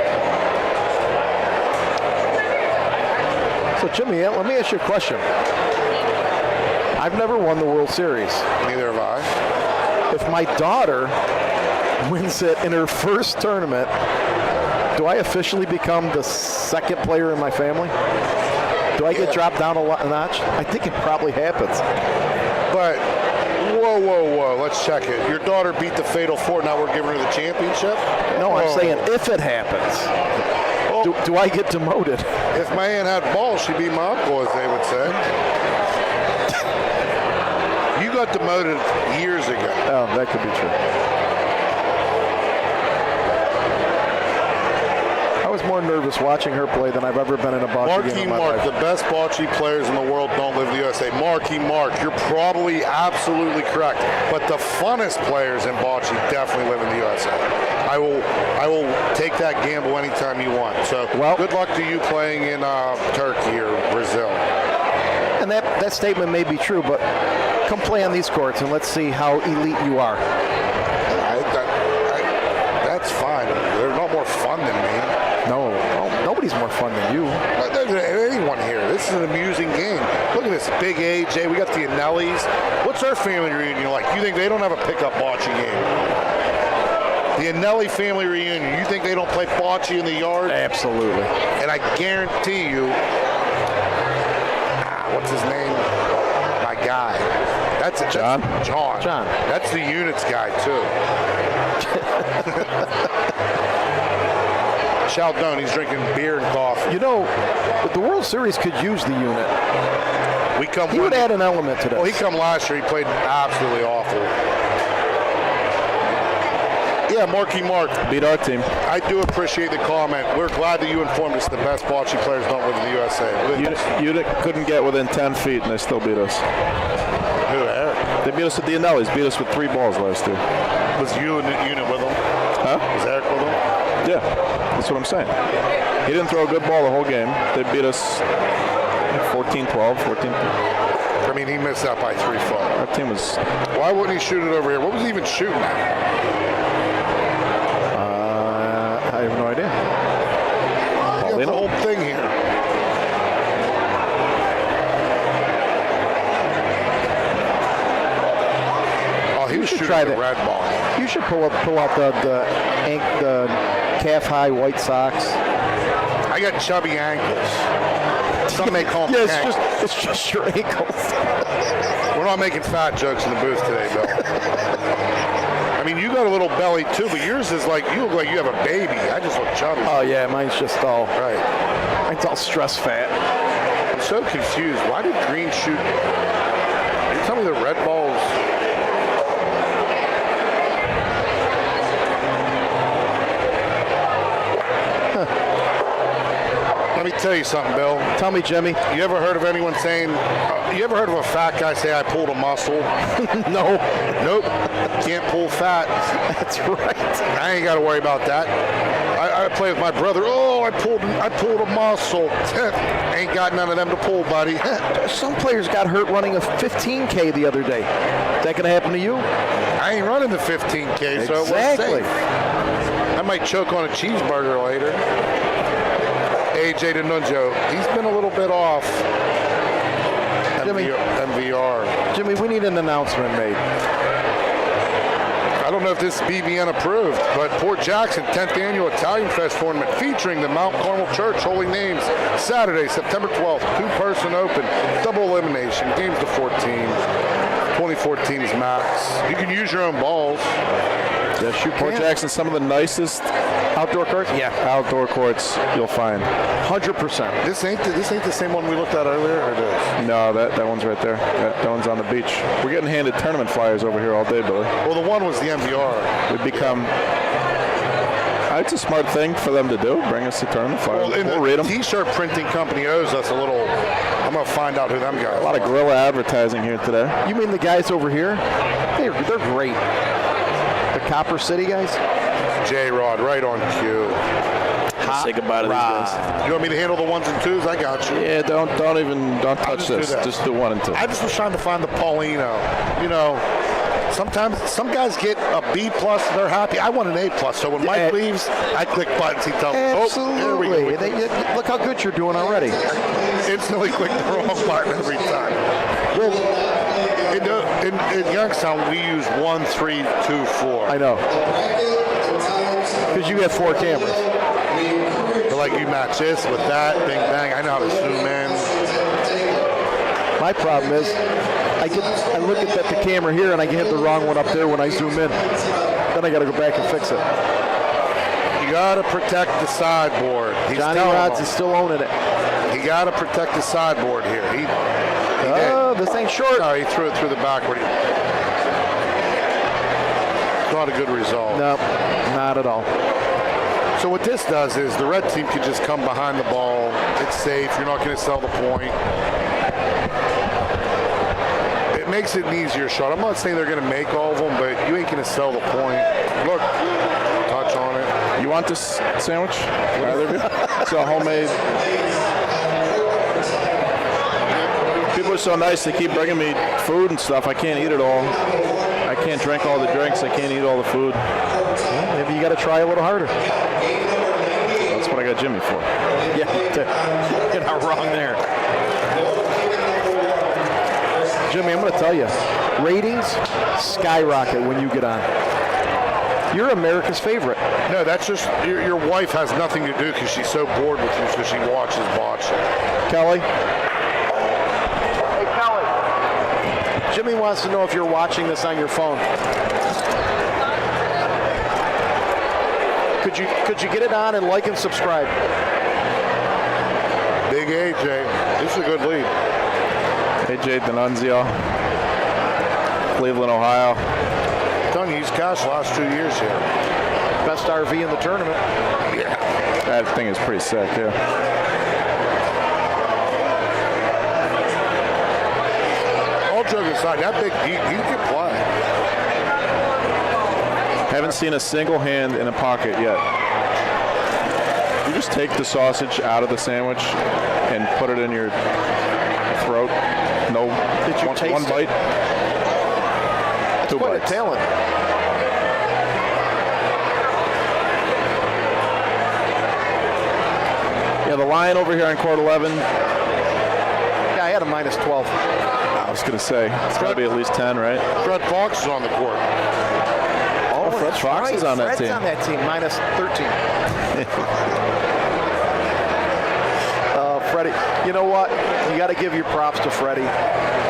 So, Jimmy, let me ask you a question. I've never won the World Series. Neither have I. If my daughter wins it in her first tournament, do I officially become the second player in my family? Do I get dropped down a notch? I think it probably happens. But, whoa. Let's check it. Your daughter beat the Fatal Four. Now we're giving her the championship? No, I'm saying if it happens. Do I get demoted? If my aunt had balls, she'd be my uncle, as they would say. You got demoted years ago. Oh, that could be true. I was more nervous watching her play than I've ever been in a bocce game in my life. The best bocce players in the world don't live in the USA. Marky Mark, you're probably absolutely correct. But the funnest players in bocce definitely live in the USA. I will take that gamble anytime you want. So good luck to you playing in Turkey or Brazil. And that statement may be true, but come play on these courts and let's see how elite you are. That's fine. They're not more fun than me. No, nobody's more fun than you. Anyone here. This is an amusing game. Look at this big AJ. We got the Anellis. What's our family reunion like? You think they don't have a pickup bocce game? The Anelli family reunion. You think they don't play bocce in the yard? Absolutely. And I guarantee you, what's his name? My guy. That's it. John? John. That's the units guy, too. Chaldone, he's drinking beer and coffee. You know, the World Series could use the unit. He would add an element to this. Well, he come last year. He played absolutely awful. Yeah, Marky Mark. Beat our team. I do appreciate the comment. We're glad that you informed us the best bocce players don't live in the USA. You couldn't get within 10 feet, and they still beat us. Who, Eric? They beat us at the Anellis. Beat us with 3 balls last year. Was you in the unit with them? Huh? Was Eric with them? Yeah, that's what I'm saying. He didn't throw a good ball the whole game. They beat us 14-12, 14. I mean, he missed that by 3 foot. Our team was... Why wouldn't he shoot it over here? What was he even shooting at? I have no idea. You got the whole thing here. Oh, he was shooting the red ball. You should pull out the calf-high white socks. I got chubby ankles. Some may call them it's just your ankles. We're not making fat jokes in the booth today, Bill. I mean, you got a little belly too, but yours is like, you look like you have a baby. I just look chubby. Oh yeah, mine's just all right. Mine's all stress fat. I'm so confused. Why did Green shoot? Are you telling me the red balls? Let me tell you something, Bill. Tell me, Jimmy. You ever heard of anyone saying, you ever heard of a fat guy say, I pulled a muscle? No. Nope. Can't pull fat. That's right. I ain't got to worry about that. I play with my brother. Oh, I pulled a muscle. Ain't got none of them to pull, buddy. Some players got hurt running a 15K the other day. Is that going to happen to you? I ain't running the 15K, so exactly. We're safe. I might choke on a cheeseburger later. AJ D'Annunzio, he's been a little bit off. MVR. Jimmy, we need an announcement made. I don't know if this is BBN approved, but Port Jackson 10th Annual Italian Fest Tournament featuring the Mount Carmel Church Holy Names, Saturday, September 12th, 2-person open, double elimination, games to 14, 2014 is max. You can use your own balls. Yes, you can. Port Jackson, some of the nicest outdoor courts. Yeah, outdoor courts you'll find. 100%. This ain't the same one we looked at earlier, or it is? No, that one's right there. That one's on the beach. We're getting handed tournament flyers over here all day, Billy. Well, the one was the MVR. We've become. It's a smart thing for them to do. Bring us the tournament flyers. Well, we'll read them. T-shirt printing company owes us a little. I'm gonna find out who them guys are. A lot of guerrilla advertising here today. You mean the guys over here? They're great. Copper City guys? J-Rod, right on cue. Say goodbye to these guys. You want me to handle the 1s and 2s? I got you. Yeah, don't touch this. Just do 1 and 2. I just was trying to find the Paulino. You know, sometimes some guys get a B+, they're happy. I want an A+. So when Mike leaves, I click buttons. He tells me, absolutely. There we go. Look how good you're doing already. Instantly click the wrong button every time. Well, in Youngstown, we use 1, 3, 2, 4. I know. Because you have 4 cameras. But like you match this with that, bing bang. I know how to zoom in. My problem is, I look at the camera here and I get the wrong one up there when I zoom in. Then I got to go back and fix it. You got to protect the sideboard. Johnny Rods is still owning it. You got to protect the sideboard here. He this ain't short. No, he threw it through the backward. It's not a good result. No, not at all. So what this does is the red team can just come behind the ball. It's safe. You're not going to sell the point. It makes it an easier shot. I'm not saying they're going to make all of them, but you ain't going to sell the point. Look, touch on it. You want this sandwich? Either of you? It's a homemade. People are so nice. They keep bringing me food and stuff. I can't eat it all. I can't drink all the drinks. I can't eat all the food. Well, maybe you got to try a little harder. That's what I got Jimmy for. Yeah, you're not wrong there. Jimmy, I'm going to tell you, ratings skyrocket when you get on. You're America's favorite. No, that's just your wife has nothing to do because she's so bored with you, so she watches Bocce. Kelly? Hey, Kelly. Jimmy wants to know if you're watching this on your phone. Could you get it on and like and subscribe? Big AJ. This is a good lead. AJ D'Annunzio, Cleveland, Ohio. Done used cash last 2 years here. Best RV in the tournament. Yeah. That thing is pretty sick, yeah. All joking aside, that big, he can play. Haven't seen a single hand in a pocket yet. You just take the sausage out of the sandwich and put it in your throat. No, Did you taste one bite? That's 2 quite bites. a talent. Yeah, the line over here on court 11. Yeah, I had a -12. I was going to say, it's got to be at least 10, right? Fred Fox is on the court. Oh, Fred Fox is on that Fred's team. on that team, -13. Freddie, you know what? You got to give your props to Freddie.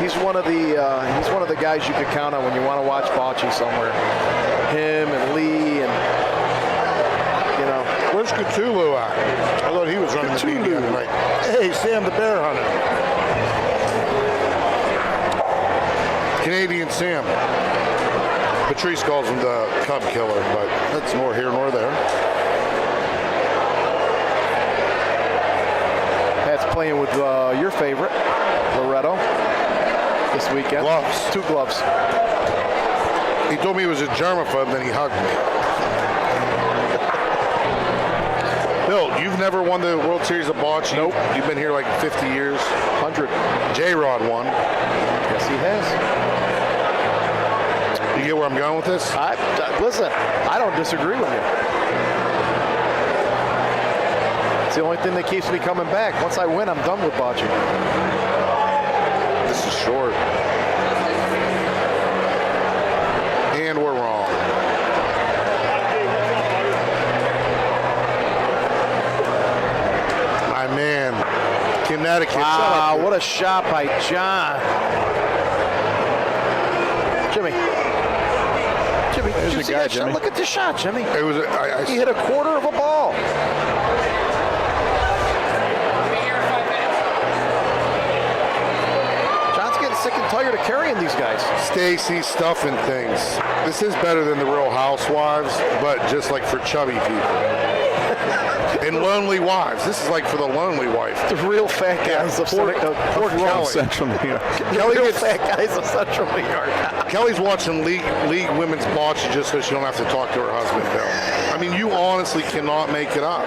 He's one of the guys you can count on when you want to watch Bocce somewhere. Him and Lee and Where's Cthulhu at? I thought he was running the beat the other night. Hey, Sam the Bear Hunter. Canadian Sam. Patrice calls him the Cub Killer, but that's nor here nor there. Pat's playing with your favorite, Loretto, this weekend. Gloves. 2 gloves. He told me he was a germaphobe, then he hugged me. Bill, you've never won the World Series of Bocce? Nope. You've been here like 50 years. 100. J-Rod won. Yes, he has. You get where I'm going with this? Listen, I don't disagree with you. It's the only thing that keeps me coming back. Once I win, I'm done with Bocce. This is short. And we're wrong. My man, Connecticut. Wow, what a shot by John. Jimmy, did you see that shot? Look at the shot, Jimmy. It was. He hit a quarter of a ball. John's getting sick and tired of carrying these guys. Stacy stuffing things. This is better than the Real Housewives, but just like for chubby people. And lonely wives. This is like for the lonely wife. The real fat guys of poor Kelly. Central New York. Kelly real gets fat guys of Central New York. Kelly's watching league women's bocce just so she don't have to talk to her husband, Bill. I mean, you honestly cannot make it up.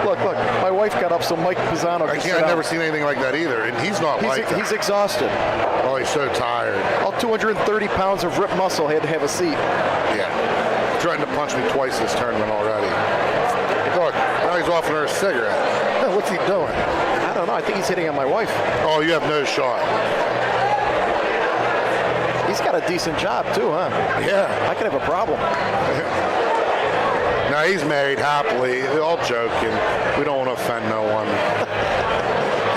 Look, my wife got up so Mike Pisano could sit I've down. never seen anything like that either, and he's not like that. He's exhausted. Oh, he's so tired. All 230 pounds of ripped muscle had to have a seat. Yeah. Threatened to punch me twice this tournament already. Look, now he's offering her a cigarette. What's he doing? I don't know. I think he's hitting on my wife. Oh, you have no shot. He's got a decent job, too, huh? Yeah. I could have a problem. Now he's married happily. They're all joking. We don't want to offend no one.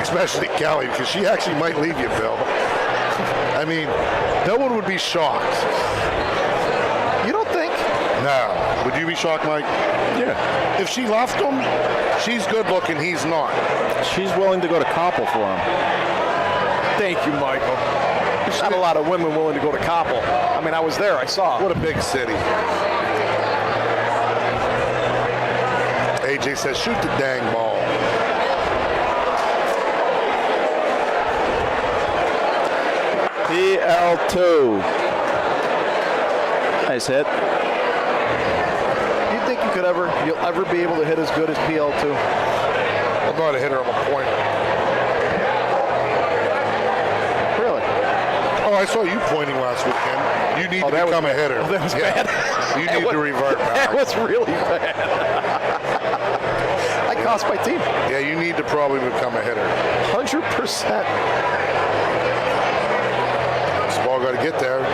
Especially Kelly, because she actually might leave you, Bill. I mean, no one would be shocked. You don't think? No. Would you be shocked, Mike? Yeah. If she left him, she's good looking, he's not. She's willing to go to Koppel for him. Thank you, Michael. There's not a lot of women willing to go to Koppel. I mean, I was there. I saw. What a big city. AJ says, shoot the dang ball. PL2. Nice hit. Do you think you'll ever be able to hit as good as PL2? I'm not a hitter, I'm a pointer. Really? Oh, I saw you pointing last weekend. You need to become a hitter. Oh, that was bad. You need to revert back. That was really bad. I cost my team. Yeah, you need to probably become a hitter. 100%. This ball got to get there.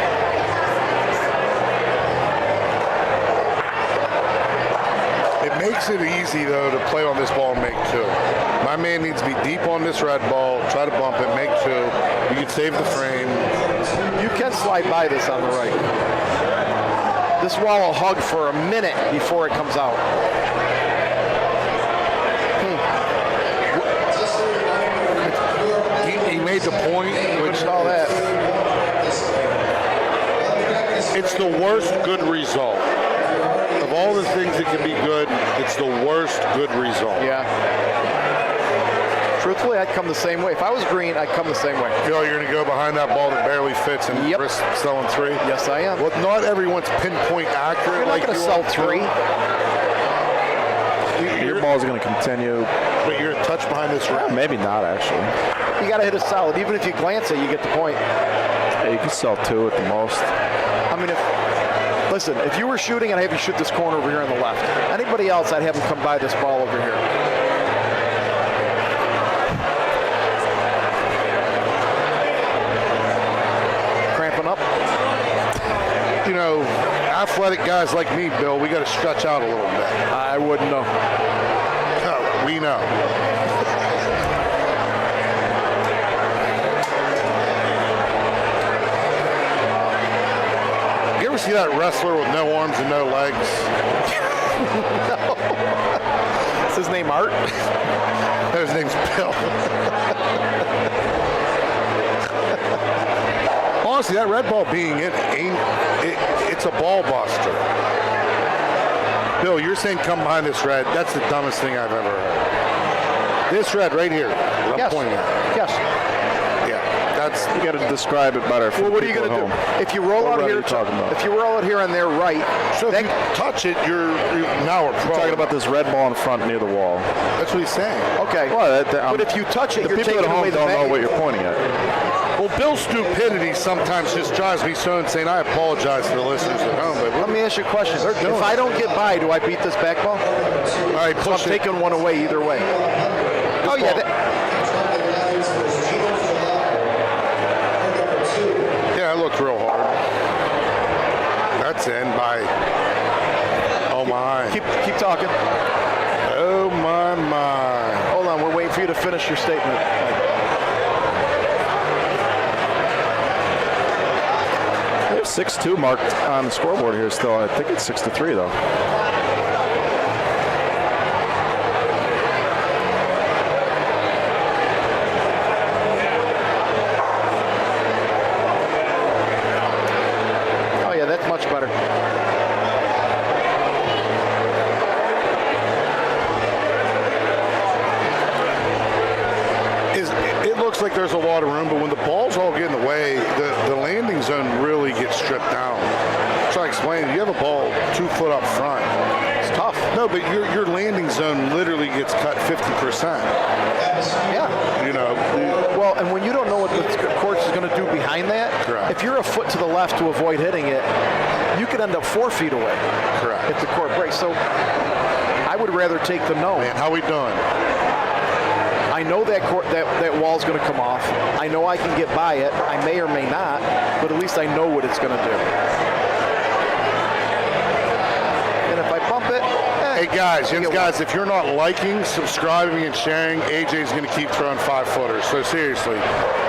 It makes it easy, though, to play on this ball and make two. My man needs to be deep on this red ball, try to bump it, make two. You can save the frame. You can slide by this on the right. This wall will hug for a minute before it comes out. He made the point, which all that. It's the worst good result. Of all the things that can be good, it's the worst good result. Yeah. Truthfully, I'd come the same way. If I was green, I'd come the same way. You know, you're going to go behind that ball that barely fits and risk selling three? Yes, I am. Well, not everyone's pinpoint accurate. You're not going to sell three. Your ball's going to continue. But you're a touch behind this red. Maybe not, actually. You got to hit a solid. Even if you glance it, you get the point. Yeah, you can sell two at the most. I mean, listen, if you were shooting, I'd have you shoot this corner over here on the left. Anybody else, I'd have them come by this ball over here. Cramping up? You know, athletic guys like me, Bill, we got to stretch out a little bit. I wouldn't know. No, we know. You ever see that wrestler with no arms and no legs? No. Is his name Art? His name's Bill. Honestly, that red ball being in, it's a ball buster. Bill, you're saying come behind this red. That's the dumbest thing I've ever heard. This red right here. I'm pointing at. Yes. Yeah. That's. You got to describe it better. Well, what are you going to do? If you roll out here, if you roll out here on their right, so if you touch it, you're now we're talking about this red ball in front near the wall. That's what he's saying. Okay. Well, but if you touch it, the you're people taking at home away the don't know value. what you're pointing at. Well, Bill's stupidity sometimes just drives me so insane. I apologize to the listeners at home, but let me ask you a question. If I don't get by, do I beat this back ball? All right, so I'm taking one away either way. Oh yeah. Yeah, it looked real hard. That's in by. Oh my. Keep talking. Oh my. Hold on, we're waiting for you to finish your statement. There's 6-2 marked on the scoreboard here still. I think it's 6-3 though. Oh yeah, that's much better. looks like there's a lot of room, but when the balls all get in the way, the landing zone really gets stripped down. So I explained, you have a ball 2 foot up front. It's tough. No, but your landing zone literally gets cut 50%. Yeah. You know. Well, and when you don't know what the course is going to do behind that, correct. If you're a foot to the left to avoid hitting it, you could end up 4 feet away. Correct. If the court breaks. So I would rather take the no. Man, how we doing? I know that wall's going to come off. I know I can get by it. I may or may not, but at least I know what it's going to do. And if I bump it, hey guys, if you're not liking, subscribing, and sharing, AJ's going to keep throwing 5-footers. So seriously,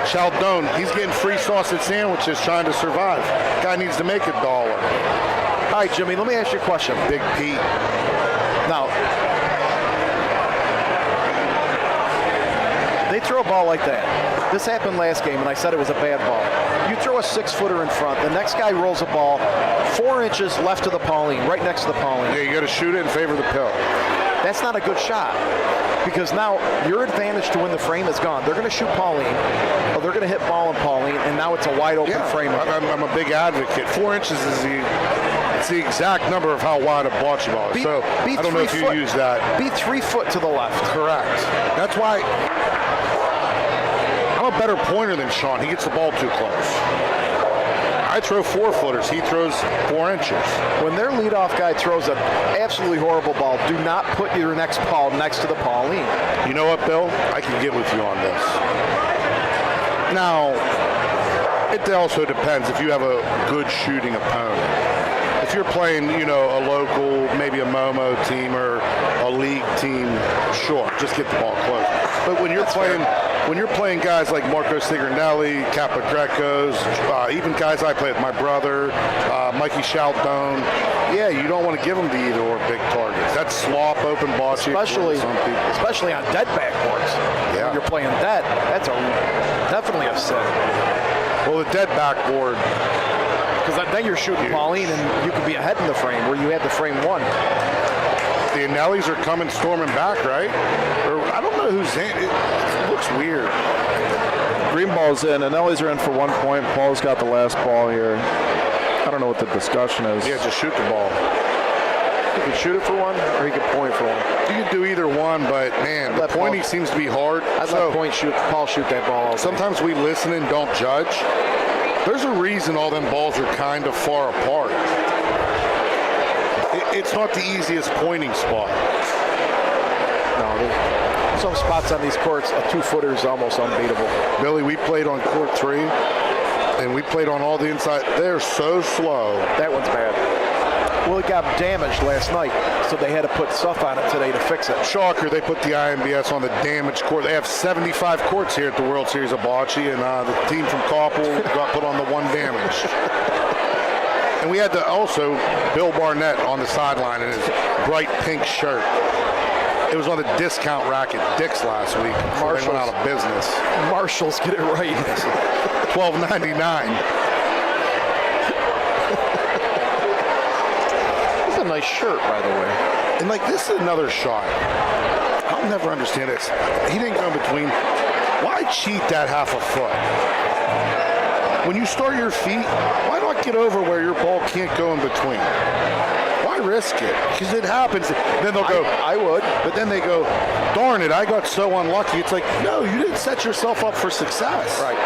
Chaldone, he's getting free sausage sandwiches trying to survive. Guy needs to make $1. All right, Jimmy, let me ask you a question. Big Pete. Now, they throw a ball like that. This happened last game, and I said it was a bad ball. You throw a 6-footer in front, the next guy rolls a ball 4 inches left of the Pauline, right next to the Pauline. Yeah, you got to shoot it in favor of the pill. That's not a good shot, because now your advantage to win the frame is gone. They're going to shoot Pauline, or they're going to hit ball and Pauline, and now it's a wide open frame. I'm a big advocate. 4 inches is the exact number of how wide a bocce ball is. So I don't know if you use that. Be 3 foot to the left. Correct. That's why I'm a better pointer than Sean. He gets the ball too close. I throw 4-footers. He throws 4 inches. When their leadoff guy throws an absolutely horrible ball, do not put your next ball next to the Pauline. You know what, Bill? I can get with you on this. Now, it also depends if you have a good shooting opponent. If you're playing, a local, maybe a Momo team or a league team, sure, just get the ball close. But when you're playing guys like Marco Sigrinelli, Capogrecos, even guys I play with, my brother, Mikey Chaldone, yeah, you don't want to give them the either or big targets. That's slop, open bocce. Especially on dead backboards. Yeah. When you're playing dead, that's definitely a sin. Well, the dead backboard. Because then you're shooting Pauline, and you could be ahead in the frame where you had the frame 1. The Anellis are coming storming back, right? Or I don't know who's in. It looks weird. Green ball's in. Anellis are in for 1 point. Paul's got the last ball here. I don't know what the discussion is. Yeah, just shoot the ball. You can shoot it for 1, or you can point for 1. You can do either one, but man, the pointing seems to be hard. I'd let Paul shoot that ball. Sometimes we listen and don't judge. There's a reason all them balls are kind of far apart. It's not the easiest pointing spot. No, some spots on these courts, a 2-footer is almost unbeatable. Billy, we played on court 3, and we played on all the inside. They're so slow. That one's bad. Well, it got damaged last night, so they had to put stuff on it today to fix it. Shocker, they put the IMBS on the damaged court. They have 75 courts here at the World Series of Bocce, and the team from Koppel got put on the one damaged. And we had also Bill Barnett on the sideline in his bright pink shirt. It was on the discount rack at Dick's last week. They went out of business. Marshalls, get it right. $12.99. A nice shirt, by the way. And this is another shot. I'll never understand this. He didn't go in between. Why cheat that half a foot? When you start your feet, why not get over where your ball can't go in between? Why risk it? Because it happens. Then they'll go, I would. But then they go, darn it, I got so unlucky. It's like, no, you didn't set yourself up for success. Right.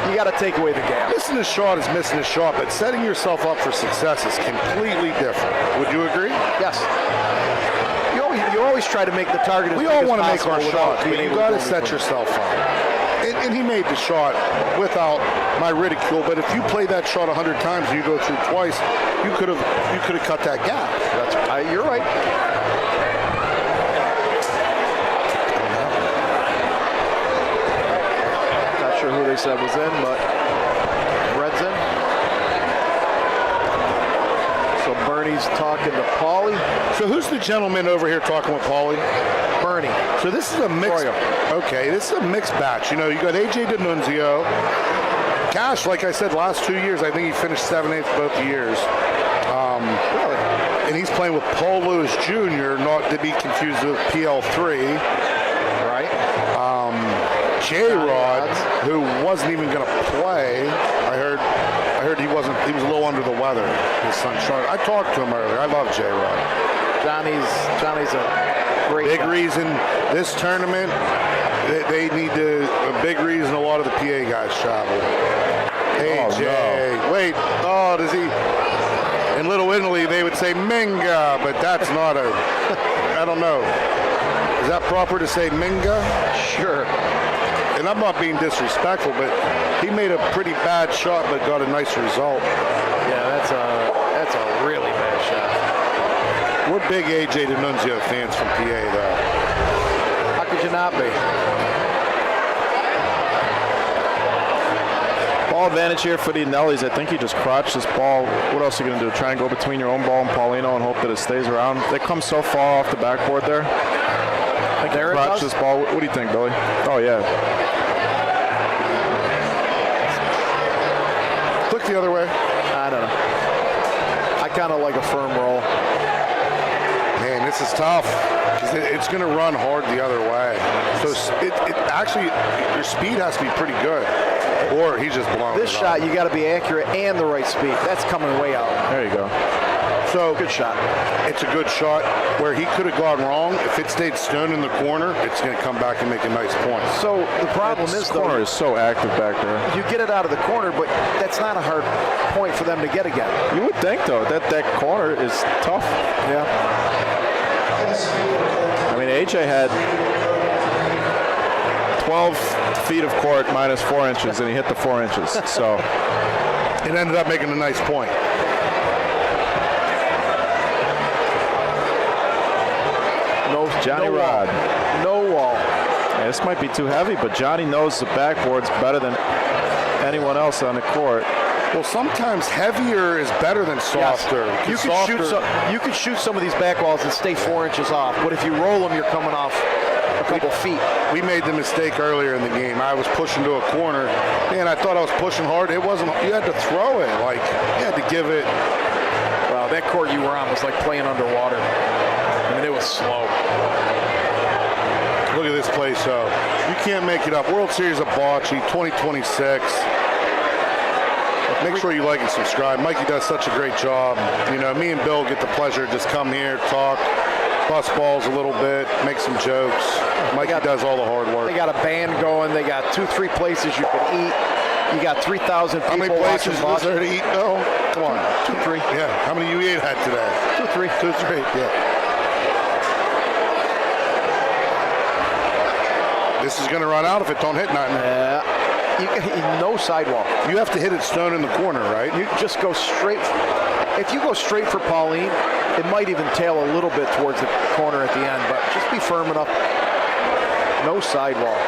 You got to take away the gap. Missing a shot is missing a shot, but setting yourself up for success is completely different. Would you agree? Yes. You always try to make the target as we big all as want to make our possible shot, but you got to set between. yourself up. And he made the shot without my ridicule, but if you play that shot 100 times and you go through twice, you could have cut that gap. You're right. Not sure who they said was in, but Red's in. So Bernie's talking to Paulie. So who's the gentleman over here talking with Paulie? Bernie. So this is a mixed. Okay, this is a mixed batch. You got AJ D'Annunzio. Cash, like I said, last 2 years, I think he finished 7/8 both years. Really? And he's playing with Paul Lewis Jr., not to be confused with PL3. Right. J-Rod. who wasn't even going to play. I heard he was a little under the weather, his son Sean. I talked to him earlier. I love J-Rod. Johnny's a great big guy. reason this tournament, they need a big reason a lot of the PA guys travel. Hey, Oh, Jay. no. Wait. Oh, does he? In Little Italy, they would say Minga, but that's not a, I don't know. Is that proper to say Minga? Sure. And I'm not being disrespectful, but he made a pretty bad shot, but got a nice result. Yeah, that's a really bad shot. We're big AJ D'Annunzio fans from PA, though. How could you not be? Ball advantage here for the Nellies. I think he just crotched this ball. What else are you going to do? Try and go between your own ball and Paulino and hope that it stays around? They come so far off the backboard there. I think There he it crotched goes. this ball. What do you think, Billy? Oh, yeah. Click the other way. I don't know. I kind of like a firm roll. Man, this is tough. It's going to run hard the other way. So it actually, your speed has to be pretty good. Or he's just blowing This it shot, up. you got to be accurate and the right speed. That's coming way out. There you go. So Good shot. it's a good shot where he could have gone wrong. If it stayed stone in the corner, it's going to come back and make a nice point. So the problem This is, corner though, is so active back there. you get it out of the corner, but that's not a hard point for them to get again. You would think, though, that corner is tough. Yeah. I mean, AJ had 12 feet of court minus 4 inches, and he hit the 4 inches. So It ended up making a nice point. Johnny Rod. No wall. Yeah, this might be too heavy, but Johnny knows the backboard's better than anyone else on the court. Well, sometimes heavier is better than softer. You could shoot some of these back walls and stay 4 inches off, but if you roll them, you're coming off a couple feet. We made the mistake earlier in the game. I was pushing to a corner. Man, I thought I was pushing hard. It wasn't. You had to throw it. Like, you had to give it. Wow, that court you were on was like playing underwater. I mean, it was slow. Look at this place, though. You can't make it up. World Series of Bocce 2026. Make sure you like and subscribe. Mikey does such a great job. You know, me and Bill get the pleasure to just come here, talk, bust balls a little bit, make some jokes. Mikey does all the hard work. They got a band going. They got 2-3 places you can eat. You got 3,000 people How many places watching was Bocce. there to eat? No, come on. 2-3. Yeah. How many you ate at today? 2-3. 2-3. Yeah. This is going to run out if it don't hit nothing. Yeah. No sidewalk. You have to hit it stone in the corner, right? You just go straight. If you go straight for Pauline, it might even tail a little bit towards the corner at the end, but just be firm enough. No sidewall.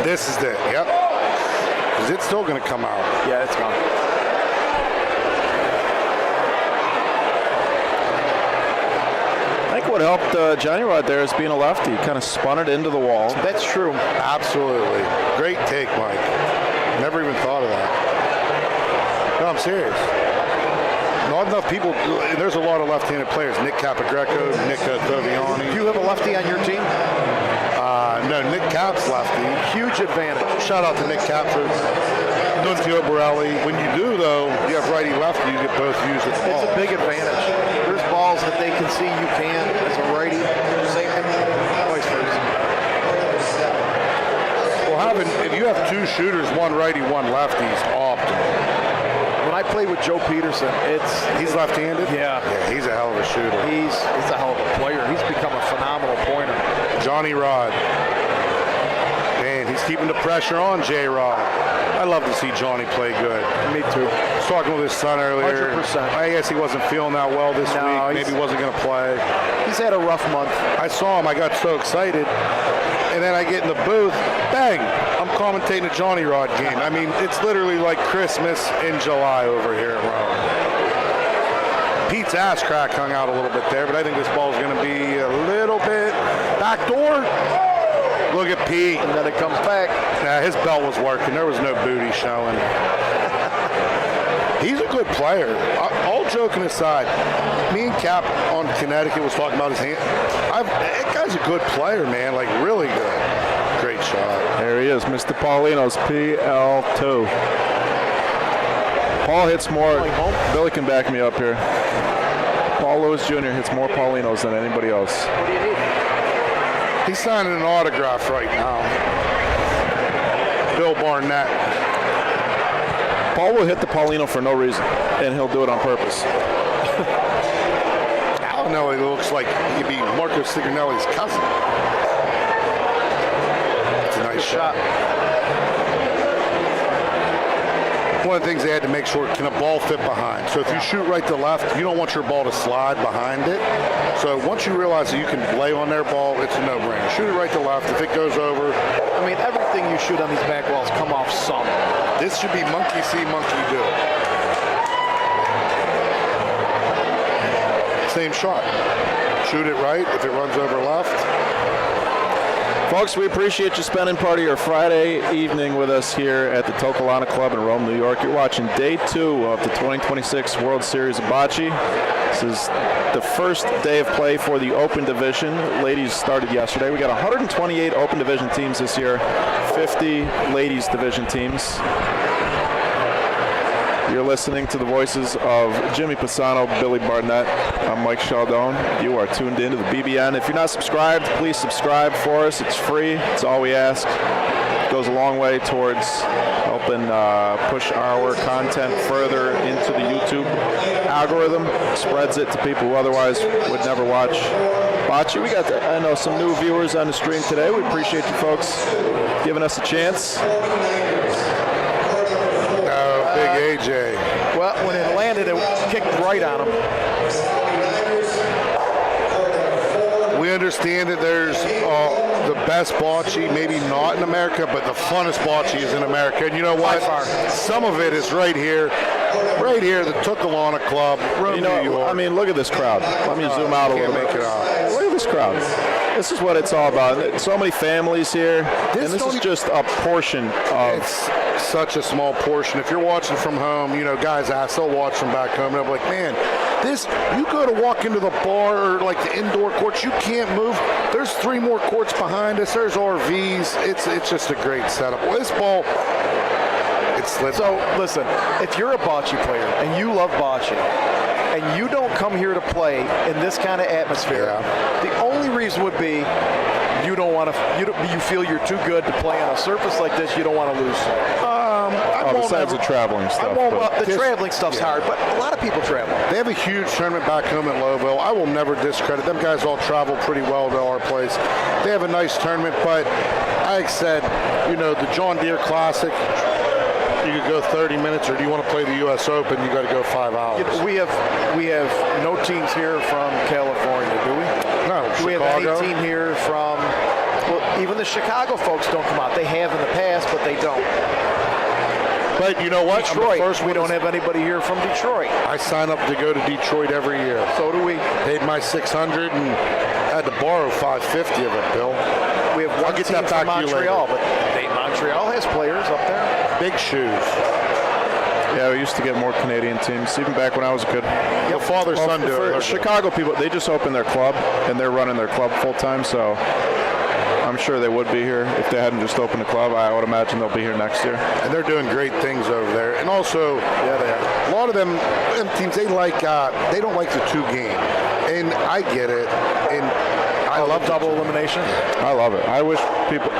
This is it. Yep. Because it's still going to come out. Yeah, it's gone. I think what helped Johnny Rod there is being a lefty. Kind of spun it into the wall. That's true. Absolutely. Great take, Mike. Never even thought of that. No, I'm serious. Not enough people. There's a lot of left-handed players. Nick Capagreco, Nick Toviani. Do you have a lefty on your team? No, Nick Cap's lefty. Huge advantage. Shout out to Nick Cap for Nunzio Borelli. When you do, though, you have righty-lefty. You get both used at the ball. It's a big advantage. There's balls that they can see you can as a righty. Same vice versa. Well, if you have two shooters, one righty, one lefty, is optimal. When I played with Joe Peterson, he's left-handed. Yeah, he's a hell of a shooter. He's a hell of a player. He's become a phenomenal pointer. Johnny Rod. Man, he's keeping the pressure on J-Rod. I love to see Johnny play good. Me too. I was talking with his son earlier. 100%. I guess he wasn't feeling that well this week. Maybe he wasn't going to play. He's had a rough month. I saw him. I got so excited. And then I get in the booth. Bang! I'm commentating a Johnny Rod game. I mean, it's literally like Christmas in July over here at Rome. Pete's ass crack hung out a little bit there, but I think this ball's going to be a little bit backdoor. Look at Pete. And then it comes back. Nah, his belt was working. There was no booty showing. He's a good player. All joking aside, me and Cap on Connecticut was talking about his hand. That guy's a good player, man. Like, really good. Great shot. There he is, Mr. Paulino's PL2. Paul hits more. Billy can back me up here. Paul Lewis Jr. hits more Paulinos than anybody else. What do you need? He's signing an autograph right now. Bill Barnett. Paul will hit the Paulino for no reason, and he'll do it on purpose. Alinelli looks like he'd be Marco Sigonelli's cousin. It's a nice shot. One of the things they had to make sure, can a ball fit behind? So if you shoot right to left, you don't want your ball to slide behind it. So once you realize that you can lay on their ball, it's a no-brainer. Shoot it right to left. If it goes over, I mean, everything you shoot on these back walls come off some. this should be monkey see, monkey do. Same shot. Shoot it right. If it runs over left. Folks, we appreciate you spending part of your Friday evening with us here at the Toccolana Club in Rome, New York. You're watching Day 2 of the 2026 World Series of Bocce. This is the first day of play for the Open Division. Ladies started yesterday. We got 128 Open Division teams this year, 50 Ladies Division teams. You're listening to the voices of Jimmy Pisano, Billy Barnett. I'm Mike Chaldone. You are tuned into the BBN. If you're not subscribed, please subscribe for us. It's free. It's all we ask. It goes a long way towards helping push our content further into the YouTube algorithm. Spreads it to people who otherwise would never watch Bocce. We got, I know, some new viewers on the stream today. We appreciate you folks giving us a chance. Big AJ. Well, when it landed, it kicked right on him. We understand that there's the best bocce, maybe not in America, but the funnest bocce is in America. And you know what? Some of it is right here, the Toccolana Club, Rome, New York. I mean, look at this crowd. Let me zoom out a little bit. Look at this crowd. This is what it's all about. So many families here, and this is just a portion of... It's such a small portion. If you're watching from home, you know, guys they'll watch from back home, and they'll be like, man, you go to walk into the bar or like the indoor courts, you can't move. There's 3 more courts behind us. There's RVs. It's just a great setup. Well, this ball, it's lit. So, listen, if you're a bocce player and you love bocce, and you don't come here to play in this kind of atmosphere, the only reason would be you don't want to. You feel you're too good to play on a surface like this. You don't want to lose. Besides the traveling stuff. The traveling stuff's hard, but a lot of people travel. They have a huge tournament back home in Lowville. I will never discredit them. Guys all travel pretty well to our place. They have a nice tournament, but like I said, you know, the John Deere Classic. You could go 30 minutes, or do you want to play the U.S. Open? You got to go 5 hours. You know, we have no teams here from California, do we? No. Do we have any team here from? Well, even the Chicago folks don't come out. They have in the past, but they don't. But you know what? Detroit. We don't have anybody here from Detroit. I sign up to go to Detroit every year. So do we. Paid my $600 and had to borrow $550 of it, Bill. We have one team from Montreal, but Montreal has players up there. Big shoes. Yeah, we used to get more Canadian teams, even back when I was a kid. The father-son do it. For Chicago people, they just opened their club, and they're running their club full-time, so I'm sure they would be here. If they hadn't just opened the club, I would imagine they'll be here next year. And they're doing great things over there. And also, a lot of them teams, they don't like the 2-game. And I get it. And I love double elimination. I love it. I wish people...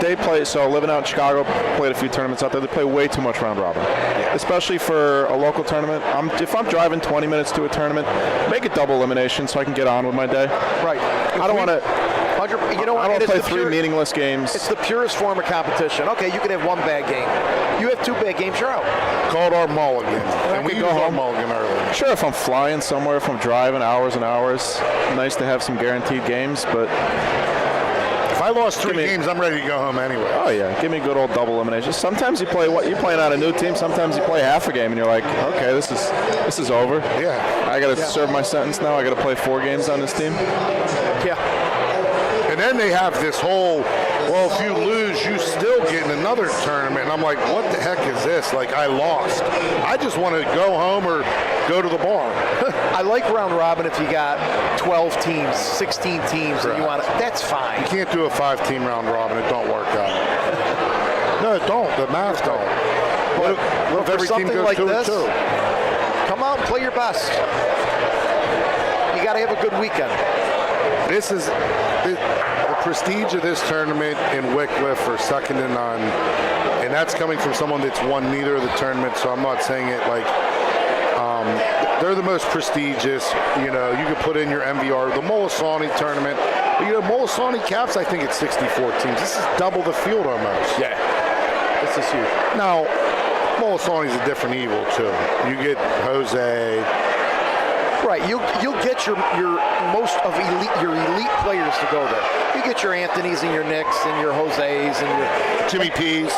They play, so living out in Chicago, played a few tournaments out there. They play way too much round robin, especially for a local tournament. If I'm driving 20 minutes to a tournament, make it double elimination so I can get on with my day. Right. I don't want to. You know what? I don't play 3 meaningless games. It's the purest form of competition. Okay, you could have 1 bad game. You have 2 bad games, you're out. Called our mulligan, and we go home mulligan early. Sure, if I'm flying somewhere, if I'm driving hours and hours, nice to have some guaranteed games, but. If I lost 3 games, I'm ready to go home anyway. Oh yeah, give me a good old double elimination. Sometimes you play you're playing on a new team. Sometimes you play half a game and you're like, okay, this is over. Yeah. I got to serve my sentence now. I got to play 4 games on this team. Yeah. And then they have this whole well, if you lose, you still get in another tournament. And I'm like, what the heck is this? Like, I lost. I just want to go home or go to the bar. I like round robin if you got 12 teams, 16 teams, and you want to. That's fine. You can't do a 5-team round robin. It don't work out. No, it don't. The math don't. What if For every team something goes like 2 this, and 2? come out and play your best. You got to have a good weekend. This is the prestige of this tournament in Wycliffe are second to none, and that's coming from someone that's won neither of the tournaments. So I'm not saying it like they're the most prestigious. You know, you could put in your MVR, the Molisani tournament. You know, Molisani caps, I think it's 64 teams. This is double the field almost. Yeah, this is huge. Now, Molisani's a different evil too. You get Jose. Right, you'll get your most of your elite players to go there. You get your Anthonys and your Nicks and your Jose's and your Jimmy P's.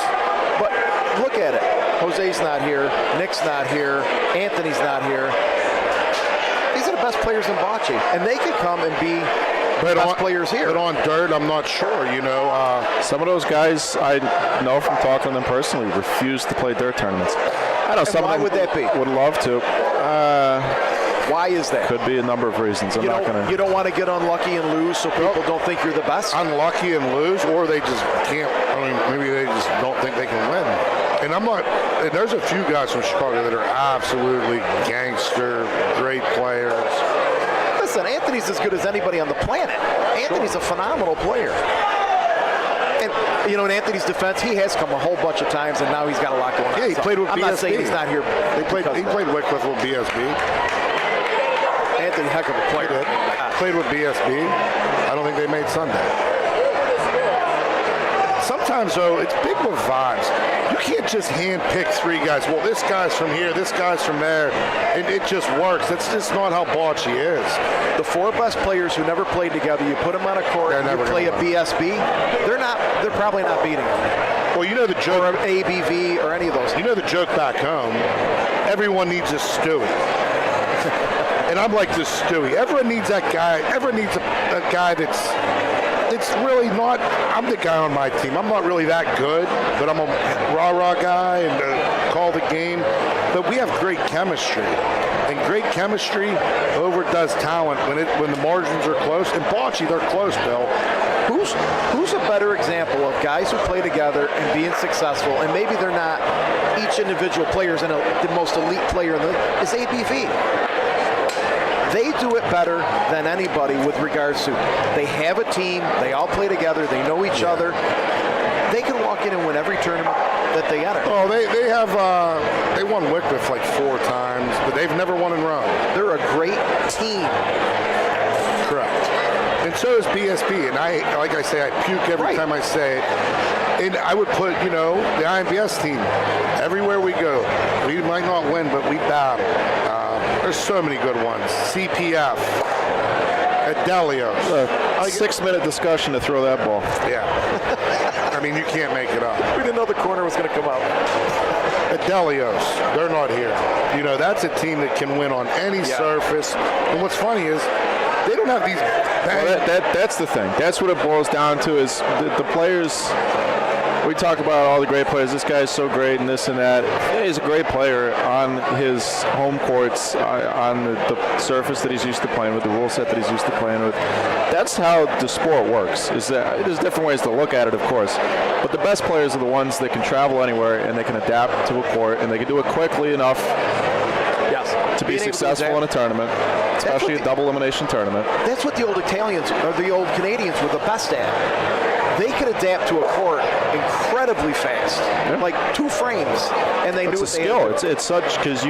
But look at it. Jose's not here. Nick's not here. Anthony's not here. These are the best players in Bocce, and they could come and be best players here. But on dirt, I'm not sure. You know, some of those guys I know from talking to them personally refuse to play dirt tournaments. I know and some why of them would that be? Would love to. Why is that? Could be a number of reasons. I'm not going to. You don't want to get unlucky and lose, so people don't think you're the best. Unlucky and lose, or they just can't. I mean, maybe they just don't think they can win. And I'm not. And there's a few guys from Chicago that are absolutely gangster, great players. Listen, Anthony's as good as anybody on the planet. Anthony's a phenomenal player. And, you know, in Anthony's defense, he has come a whole bunch of times, and now he's got a lot going on. Yeah, he played with BSB. I'm not saying he's not here. He played Wycliffe with BSB. Anthony, heck of a player. Played with BSB. I don't think they made Sunday. Sometimes, though, it's big with vibes. You can't just hand-pick 3 guys. Well, this guy's from here, this guy's from there, and it just works. That's just not how Bocce is. The 4 best players who never played together, you put them on a court and you play a BSB, they're probably not beating them. Well, you know the joke. Or ABV or any of those. You know the joke back home, everyone needs a Stewie. And I'm like this Stewie. Everyone needs that guy. Everyone needs a guy it's really not. I'm the guy on my team. I'm not really that good, but I'm a rah-rah guy and call the game. But we have great chemistry, and great chemistry overdoes talent when the margins are close. In Bocce, they're close, Bill. Who's a better example of guys who play together and being successful, and maybe they're not each individual players and the most elite player in is ABV. They do it better than anybody with regards to they have a team, they all play together, they know each other. They can walk in and win every tournament that they enter. Oh, they won Wycliffe like 4 times, but they've never won in Rome. They're a great team. Correct. And so is BSB, and like I say, I puke every time I say it. And I would put, the IMBS team everywhere we go. We might not win, but we battle. There's so many good ones. CPF, Adelios. 6-minute discussion to throw that ball. Yeah. I mean, you can't make it up. We didn't know the corner was going to come out. Adelios, they're not here. That's a team that can win on any surface. And what's funny is they don't have these. That's the thing. That's what it boils down to is the players. We talk about all the great players. This guy's so great and this and that. Yeah, he's a great player on his home courts, on the surface that he's used to playing with, the rule set that he's used to playing with. That's how the sport works. There's different ways to look at it, of course. But the best players are the ones that can travel anywhere and they can adapt to a court and they can do it quickly enough to be successful in a tournament, especially a double elimination tournament. That's what the old Italians or the old Canadians were the best at. They could adapt to a court incredibly fast, like 2 frames, and they knew it's a skill. It's such because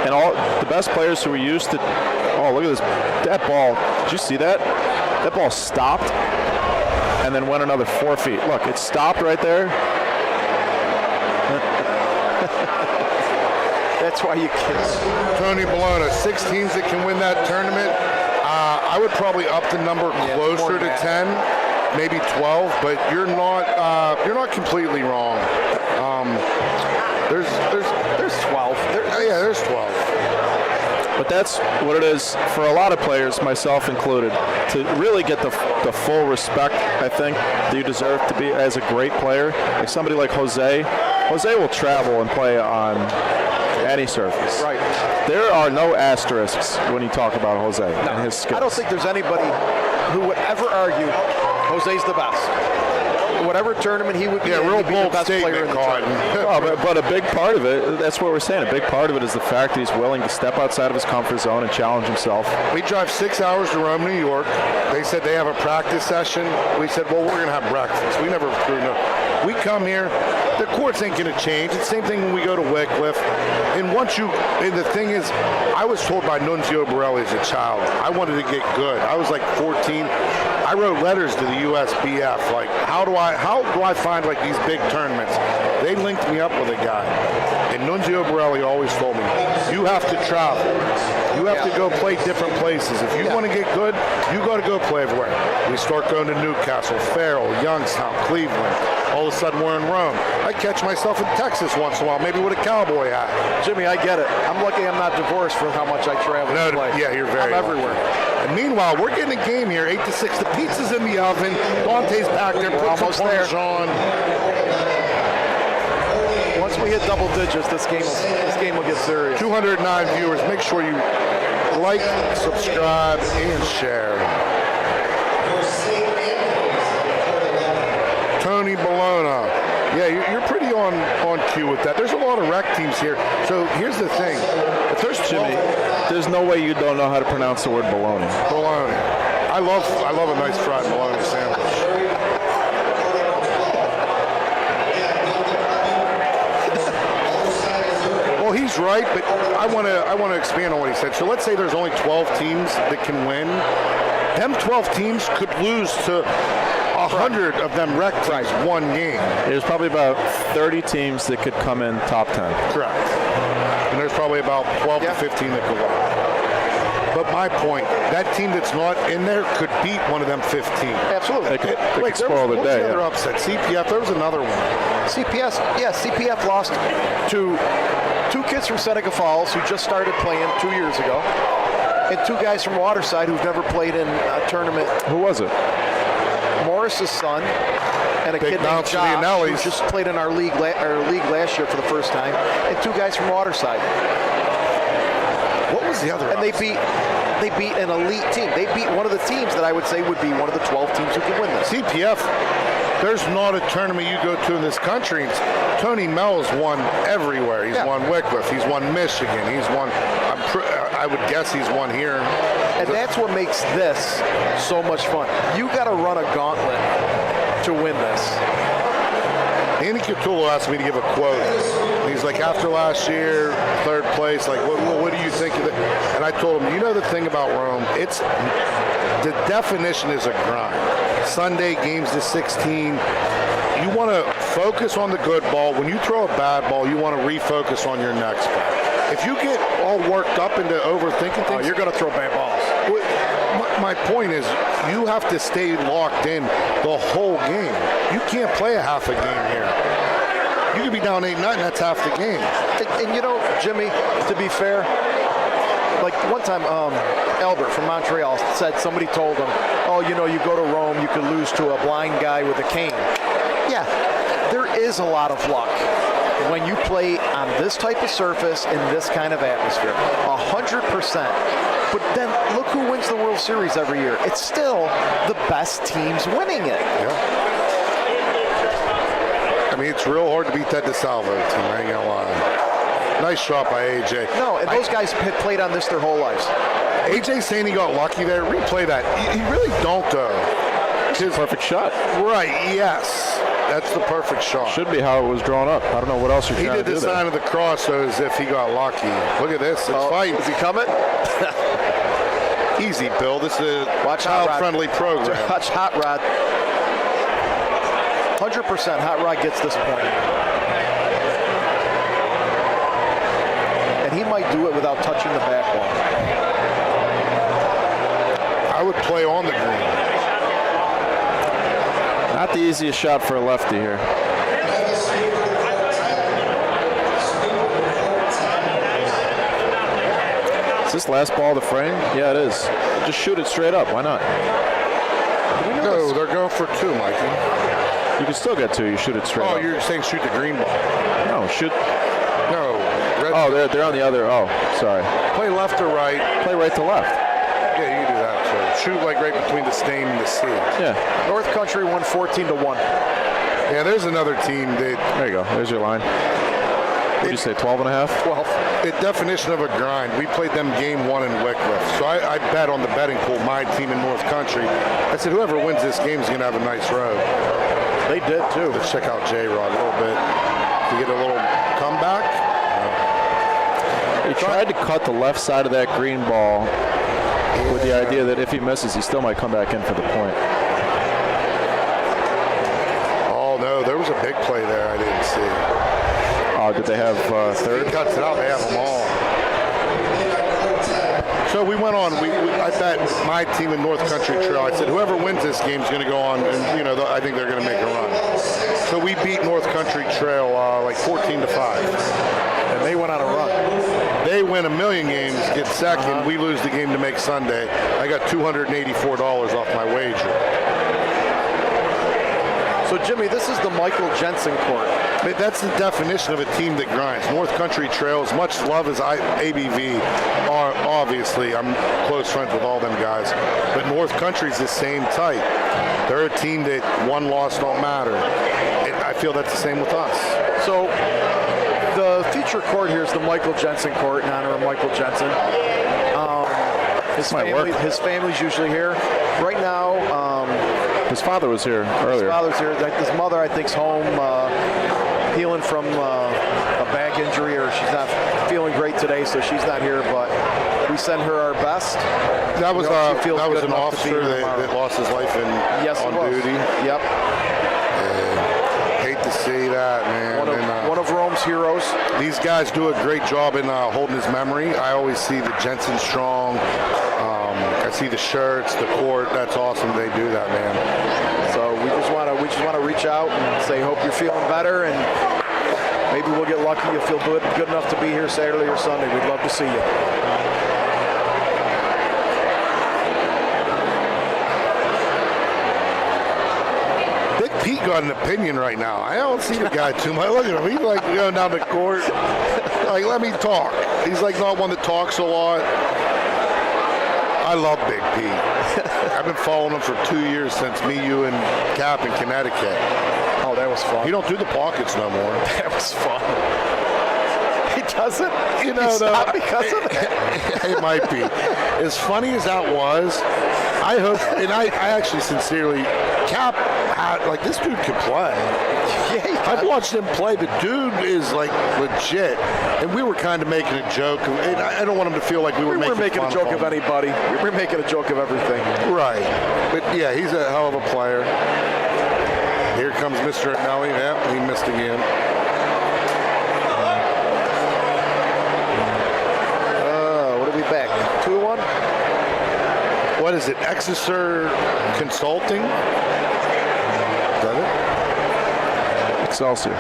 and all the best players who were used to. Oh, look at this! That ball. Did you see that? That ball stopped and then went another 4 feet. Look, it stopped right there. That's why you can't. Tony Bologna, 6 teams that can win that tournament. I would probably up the number closer to 10, maybe 12, but you're not completely wrong. There's 12. There's 12. But that's what it is for a lot of players, myself included, to really get the full respect, I think, that you deserve to be as a great player. Like somebody like Jose. Jose will travel and play on any surface. Right. There are no asterisks when you talk about Jose and his skills. I don't think there's anybody who would ever argue Jose's the best. Whatever tournament he would be in, real he'd be the bold best player statement, in the Colin. tournament. But a big part of it, that's what we're saying, a big part of it is the fact that he's willing to step outside of his comfort zone and challenge himself. We drive 6 hours to Rome, New York. They said they have a practice session. We said, well, we're going to have breakfast. We never screwed up. We come here, the courts ain't going to change. It's the same thing when we go to Wycliffe. And the thing is, I was told by Nunzio Borelli as a child, I wanted to get good. I was like 14. I wrote letters to the USBF, like, how do I find like these big tournaments? They linked me up with a guy. And Nunzio Borelli always told me, you have to travel. You have to go play different places. If you want to get good, you got to go play everywhere. We start going to Newcastle, Farrell, Youngstown, Cleveland. All of a sudden we're in Rome. I catch myself in Texas once in a while, maybe with a cowboy hat. Jimmy, I get it. I'm lucky I'm not divorced from how much I travel to play. Yeah, you're very I'm lucky. everywhere. And meanwhile, we're getting a game here, 8-6. The pizza's in the oven. Dante's back there, put some almost there. Parmesan. Once we hit double digits, this game will get serious. 209 viewers. Make sure you like, subscribe, and share. Tony Bologna. Yeah, you're pretty on cue with that. There's a lot of rec teams here. So here's the thing. If there's Jimmy, there's no way you don't know how to pronounce the word bologna. Bologna. I love a nice fried bologna sandwich. Well, he's right, but I want to expand on what he said. So let's say there's only 12 teams that can win. Them 12 teams could lose to 100 of them rec teams one game. There's probably about 30 teams that could come in top 10. Correct. And there's probably about 12 to 15 that could win. But my point, that team that's not in there could beat one of them 15. Absolutely. They could spoil the day. The other upset? CPF, there was another one. CPF lost to two kids from Seneca Falls who just started playing 2 years ago, and two guys from Waterside who've never played in a tournament. Who was it? Morris's son and a Big kid named bounce to the Josh who Anellis. just played in our league last year for the first time, and two guys from Waterside. What was the other? And they beat an elite team. They beat one of the teams that I would say would be one of the 12 teams who can win this. CPF, there's not a tournament you go to in this country. Tony Mel's won everywhere. He's won Wycliffe. He's won Michigan. He's won. I would guess he's won here. And that's what makes this so much fun. You got to run a gauntlet to win this. Andy Cutullo asked me to give a quote. He's like, after last year, third place, like, what do you think of it? And I told him, you know the thing about Rome, the definition is a grind. Sunday games to 16. You want to focus on the good ball. When you throw a bad ball, you want to refocus on your next ball. If you get all worked up into overthinking things, you're going to throw bad balls. My point is, you have to stay locked in the whole game. You can't play a half a game here. You could be down 8-0, that's half the game. And you know, Jimmy, to be fair, like one time, Albert from Montreal said somebody told him, oh, you know, you go to Rome, you could lose to a blind guy with a cane. Yeah, there is a lot of luck when you play on this type of surface in this kind of atmosphere. 100%. But then look who wins the World Series every year. It's still the best teams winning it. Yeah. I mean, it's real hard to beat that DeSalvo team, I ain't gonna lie. Nice shot by AJ. No, and those guys had played on this their whole lives. AJ saying he got lucky there, replay that. You really don't, though. It's a perfect shot. Right, yes. That's the perfect shot. Should be how it was drawn up. I don't know what else you're He trying did to do the there. sign of the cross, though, as if he got lucky. Look at this. It's fighting. Is he coming? Easy, Bill. This is a child-friendly program. Watch Hot Rod. 100% Hot Rod gets this point. And he might do it without touching the back wall. I would play on the green. Not the easiest shot for a lefty here. this last ball the frame? Yeah, it is. Just shoot it straight up. Why not? No, they're going for 2, Mikey. You can still get 2. You shoot it straight up. Oh, you're saying shoot the green ball. No, shoot. No. Oh, they're on the other. Oh, sorry. Play left or right. Play right to left. Yeah, you can do that too. Shoot like right between the stain and the C. Yeah. North Country won 14-1. Yeah, there's another team that. There you go. There's your line. What did you say, 12 and a half? 12. The definition of a grind. We played them game 1 in Wycliffe. So I bet on the betting pool, my team in North Country. I said, whoever wins this game is going to have a nice road. They did, too. Let's check out J-Rod a little bit. To get a little comeback. He tried to cut the left side of that green ball with the idea that if he misses, he still might come back in for the point. Oh, no, there was a big play there I didn't see. Oh, did they have third? He cuts it out. They have them all. So we went on. I bet my team in North Country Trail. I said whoever wins this game is going to go on, and I think they're going to make a run. So we beat North Country Trail like 14-5, and they went on a run. They win 1,000,000 games, get second. We lose the game to make Sunday. I got $284 off my wager. So Jimmy, this is the Michael Jensen court. That's the definition of a team that grinds. North Country Trails, much love as ABV. Obviously, I'm close friends with all them guys. But North Country's the same type. They're a team that one loss don't matter. And I feel that's the same with us. So the feature court here is the Michael Jensen court in honor of Michael Jensen. His family's usually here. Right now, his father was here earlier. His father's here. His mother, I think, is home healing from a back injury, or she's not feeling great today, so she's not here. But we send her our best. That was an officer that lost his life on duty. Yep. Hate to see that, man. One of Rome's heroes. These guys do a great job in holding his memory. I always see the Jensen Strong. I see the shirts, the court. That's awesome. They do that, man. So we just want to reach out and say, hope you're feeling better, and maybe we'll get lucky. You'll feel good enough to be here Saturday or Sunday. We'd love to see you. Pete got an opinion right now. I don't see the guy too much. Look at him. He's like going down the court. Like, let me talk. He's like not one that talks a lot. I love Big Pete. I've been following him for 2 years since me, you, and Cap in Connecticut. Oh, that was fun. He don't do the pockets no more. That was fun. He doesn't? It's not because of that. It might be. As funny as that was, I hope, and I actually sincerely, Cap had, like, this dude could play. Yeah, I've watched him play. The dude is, like, legit. And we were kind of making a joke. And I don't want him to feel like we were making a joke of anybody. We were making a joke of everything. Right. But, yeah, he's a hell of a player. Here comes Mr. Nelly. Yeah, he missed again. What are we back? 2-1? What is it? Exeter Consulting? Is that it? Excelsior.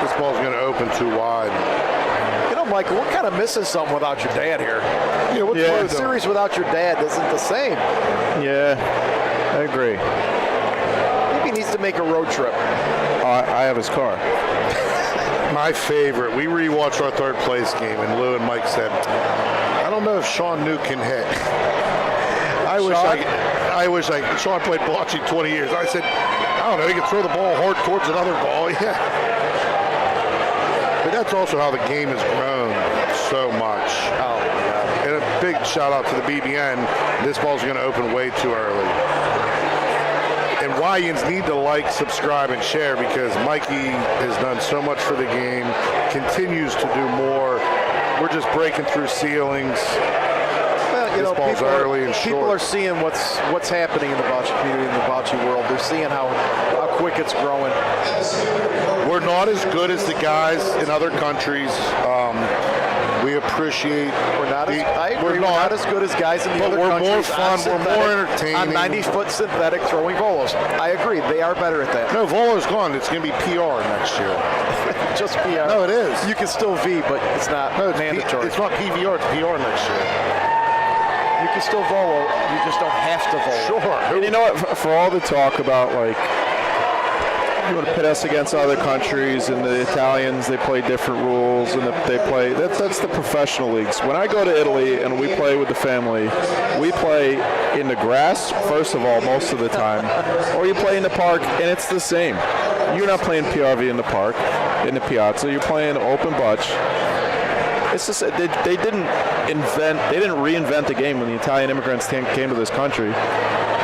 This ball's going to open too wide. You know, Michael, we're kind of missing something without your dad here. Yeah, The series without your dad isn't the same. Yeah, I agree. Maybe he needs to make a road trip. I have his car. My favorite. We rewatched our third place game, and Lou and Mike said, I don't know if Sean Newt can hit. Sean played Bocce 20 years. I said, I don't know, he can throw the ball hard towards another ball. Yeah. But that's also how the game has grown so much. Oh, yeah. And a big shout out to the BBN. This ball's going to open way too early. And Wyans need to like, subscribe, and share, because Mikey has done so much for the game, continues to do more. We're just breaking through ceilings. Well, ball's early and people short. are seeing what's happening in the bocce community, in the bocce world. They're seeing how quick it's growing. We're not as good as the guys in other countries. We appreciate. I agree. We're not as good as guys in the other we're countries. More fun. We're more entertaining. On 90-foot synthetic throwing volos. I agree. They are better at that. No, volo's gone. It's going to be PR next year. Just PR. No, it is. You can still V, but it's not mandatory. It's not PVR. It's PR next year. You can still volo. You just don't have to volo. Sure. And you know what? For all the talk about, like, you want to pit us against other countries, and the Italians, they play different rules, and they play. That's the professional leagues. When I go to Italy and we play with the family, we play in the grass, first of all, most of the time, or you play in the park, and it's the same. You're not playing PRV in the park, in the piazza. You're playing open butch. It's just they didn't reinvent the game when the Italian immigrants came to this country.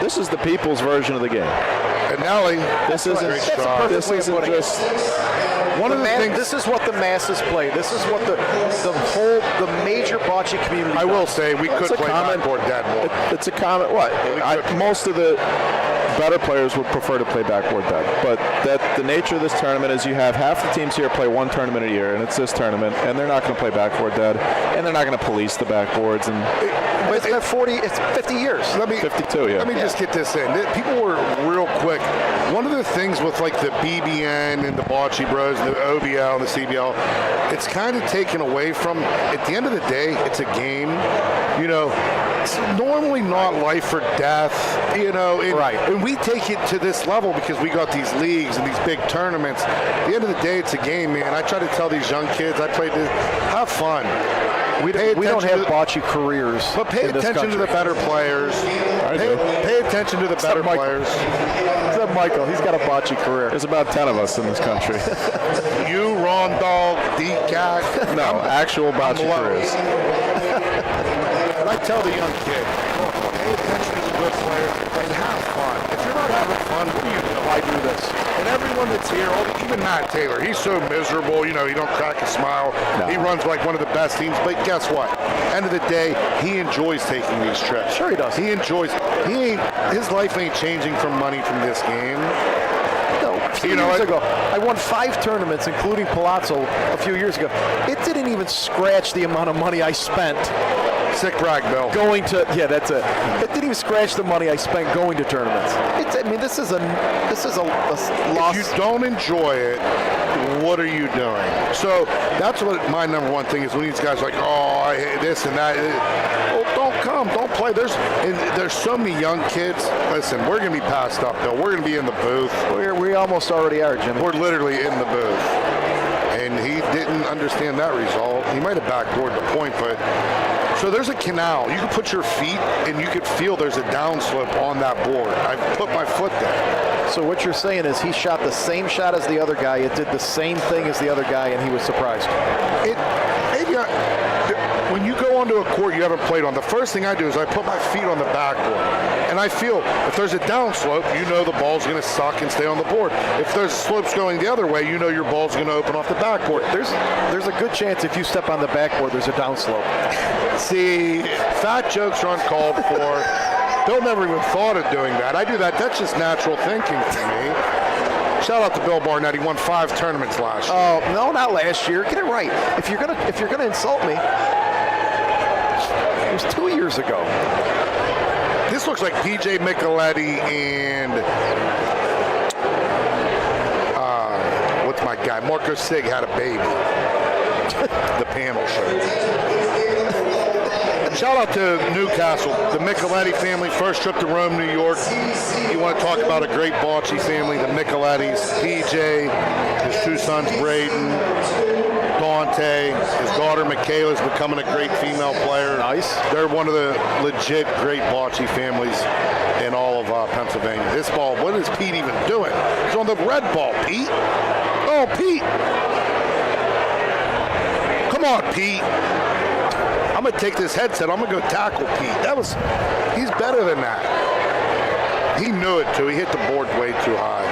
This is the people's version of the game. And now this isn't just one of the things. This is what the masses play. This is what the major bocce community. I will say we could play backboard dad more. It's a comment. What? Most of the better players would prefer to play backboard dad, but the nature of this tournament is you have half the teams here play one tournament a year, and it's this tournament, and they're not going to play backboard dad, and they're not going to police the backboards. But it's been 50 years. 52, yeah. Let me just get this in. People were real quick. One of the things with like the BBN and the Bocce Bros, and the OBL and the CBL, it's kind of taken away from. At the end of the day, it's a game. You know, it's normally not life or death. You know, and we take it to this level because we got these leagues and these big tournaments. At the end of the day, it's a game, man. I try to tell these young kids, I played this, have fun. We don't have bocce careers. But pay attention to the better players. Pay attention to the better players. Except Michael, he's got a bocce career. There's about 10 of us in this country. You, Ron Dog, D-Cat. No, actual bocce careers. And I tell the young kid, pay attention to the good players and have fun. If you're not having fun, what do you do? I do this. And everyone that's here, even Matt Taylor, he's so miserable. You know, he don't crack a smile. No. He runs like one of the best teams. But guess what? End of the day, he enjoys taking these trips. Sure he does. He enjoys. His life ain't changing from money from this game. No, a few years ago, I won 5 tournaments, including Palazzo, a few years ago. It didn't even scratch the amount of money I spent. Sick brag, Bill. That's it. It didn't even scratch the money I spent going to tournaments. This is a loss. If you don't enjoy it, what are you doing? So that's what my number one thing is when these guys are like, oh, I hate this and that. Well, don't come, don't play. There's so many young kids. Listen, we're gonna be passed up, Bill. We're gonna be in the booth. We almost already are, Jim. We're literally in the booth. And he didn't understand that result. He might have backboarded the point, but so there's a canal. You can put your feet and you could feel there's a downslope on that board. I put my foot there. So what you're saying is he shot the same shot as the other guy. It did the same thing as the other guy, and he was surprised. When you go onto a court you haven't played on, the first thing I do is I put my feet on the backboard. And I feel if there's a downslope, you know the ball's going to suck and stay on the board. If there's slopes going the other way, you know your ball's going to open off the backboard. There's a good chance if you step on the backboard, there's a downslope. See, fat jokes are uncalled for. Bill never even thought of doing that. I do that. That's just natural thinking for me. Shout out to Bill Barnett. He won 5 tournaments last year. Oh no, not last year. Get it right. If you're gonna insult me, it was 2 years ago. This looks like PJ Micheletti and what's my guy? Marco Sig had a baby. The panel show. Shout out to Newcastle, the Micheletti family, first trip to Rome, New York. You want to talk about a great bocce family, the Michelettis, PJ, his 2 sons, Braden, Dante, his daughter Michaela's becoming a great female player. Nice. They're one of the legit great bocce families in all of Pennsylvania. This ball, what is Pete even doing? He's on the red ball, Pete. Oh, Pete. Come on, Pete. I'm going to take this headset. I'm going to go tackle Pete. He's better than that. He knew it, too. He hit the board way too high.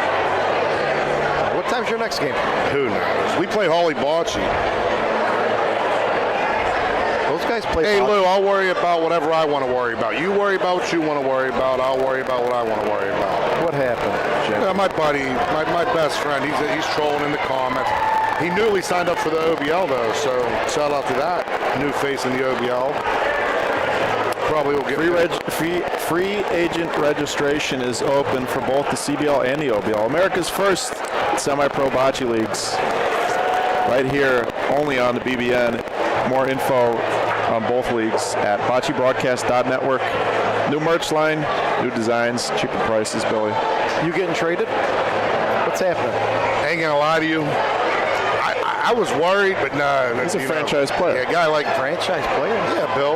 What time's your next game? Who knows? We play Holly Bocce. Those guys play Hey, bocce. Lou, I'll worry about whatever I want to worry about. You worry about what you want to worry about. I'll worry about what I want to worry about. What happened, Jim? Yeah, my buddy, my best friend, he's trolling in the comments. He newly signed up for the OBL though, so shout out to that new face in the OBL. Probably will get free agent registration is open for both the CBL and the OBL. America's first semi-pro bocce leagues. Right here, only on the BBN. More info on both leagues at boccebroadcast.network. New merch line, new designs, cheaper prices, Billy. You getting traded? What's happening? I ain't gonna lie to you. I was worried, but no. He's a franchise player. Yeah, a guy like franchise player. Yeah, Bill.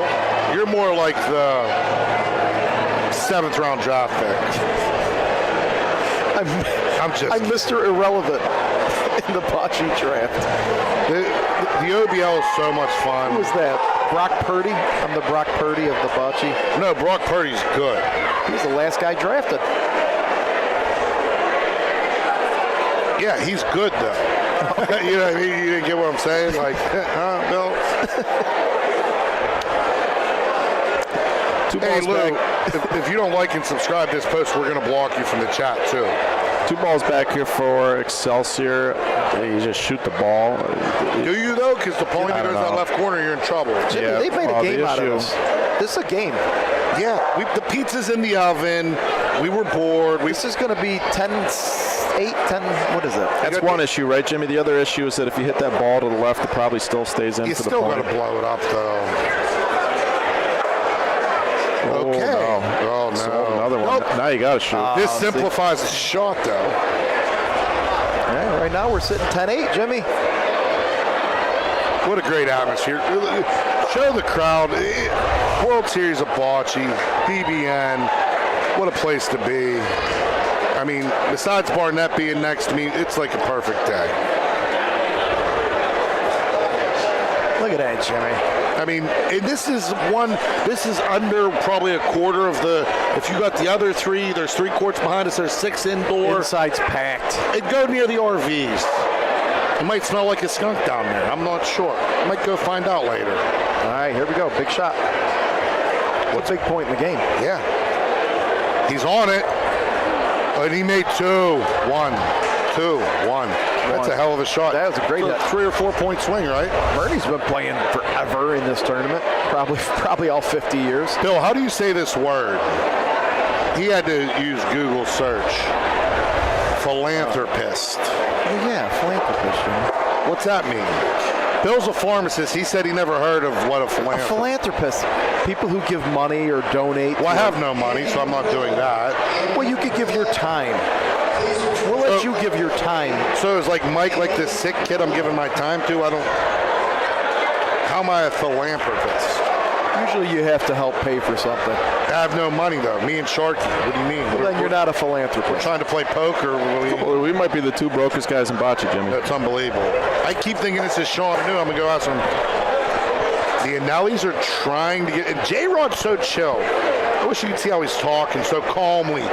You're more like the 7th round draft pick. I'm Mr. Irrelevant in the bocce draft. The OBL is so much fun. Who was that? Brock Purdy? I'm the Brock Purdy of the bocce. No, Brock Purdy's good. He was the last guy drafted. Yeah, he's good though. You know what I mean? You didn't get what I'm saying? Like, Bill? Hey, Lou, if you don't like and subscribe to this post, we're going to block you from the chat, too. 2 balls back here for Excelsior. You just shoot the ball. Do you, though? Because the point that goes that left corner, you're in trouble. Jimmy, Yeah, they've made a game out of this. This is a game. Yeah, the pizza's in the oven. We were bored. This is going to be 10-8, 10, what is it? That's one issue, right, Jimmy? The other issue is that if you hit that ball to the left, it probably still stays in You for the still point. got to blow it up, though. Oh, Okay. no. Oh, no. So another one. Nope. Now you got to shoot. This simplifies the shot, though. Yeah, right now we're sitting 10-8, Jimmy. What a great atmosphere. Show the crowd. World Series of Bocce, BBN. What a place to be. I mean, besides Barnett being next to me, it's like a perfect day. Look at that, Jimmy. I mean, and this is under probably a quarter of the, if you got the other 3, there's 3 courts behind us, there's 6 indoor. Inside's packed. It'd go near the RVs. It might smell like a skunk down there. I'm not sure. I might go find out later. All right, here we go. Big shot. What's a big point in the game? Yeah. He's on it. And he made 2. 1. 2. 1. That's a hell of a shot. That was a great hit. 3 or 4 point swing, right? Murray's been playing forever in this tournament. Probably all 50 years. Bill, how do you say this word? He had to use Google search. Philanthropist. Yeah, philanthropist. What's that mean? Bill's a pharmacist. He said he never heard of what a philanthropist. A philanthropist. People who give money or donate. Well, I have no money, so I'm not doing that. Well, you could give your time. We'll let you give your time. So it's like Mike, like this sick kid I'm giving my time to? How am I a philanthropist? Usually you have to help pay for something. I have no money, though. Me and Sharky. What do you mean? Well, then you're not a philanthropist. We're trying to play poker. We might be the 2 brokest guys in bocce, Jimmy. That's unbelievable. I keep thinking this is Sean New. I'm going to go out some. The Anellis are trying to get. And J-Rod's so chill. I wish you could see how he's talking so calmly.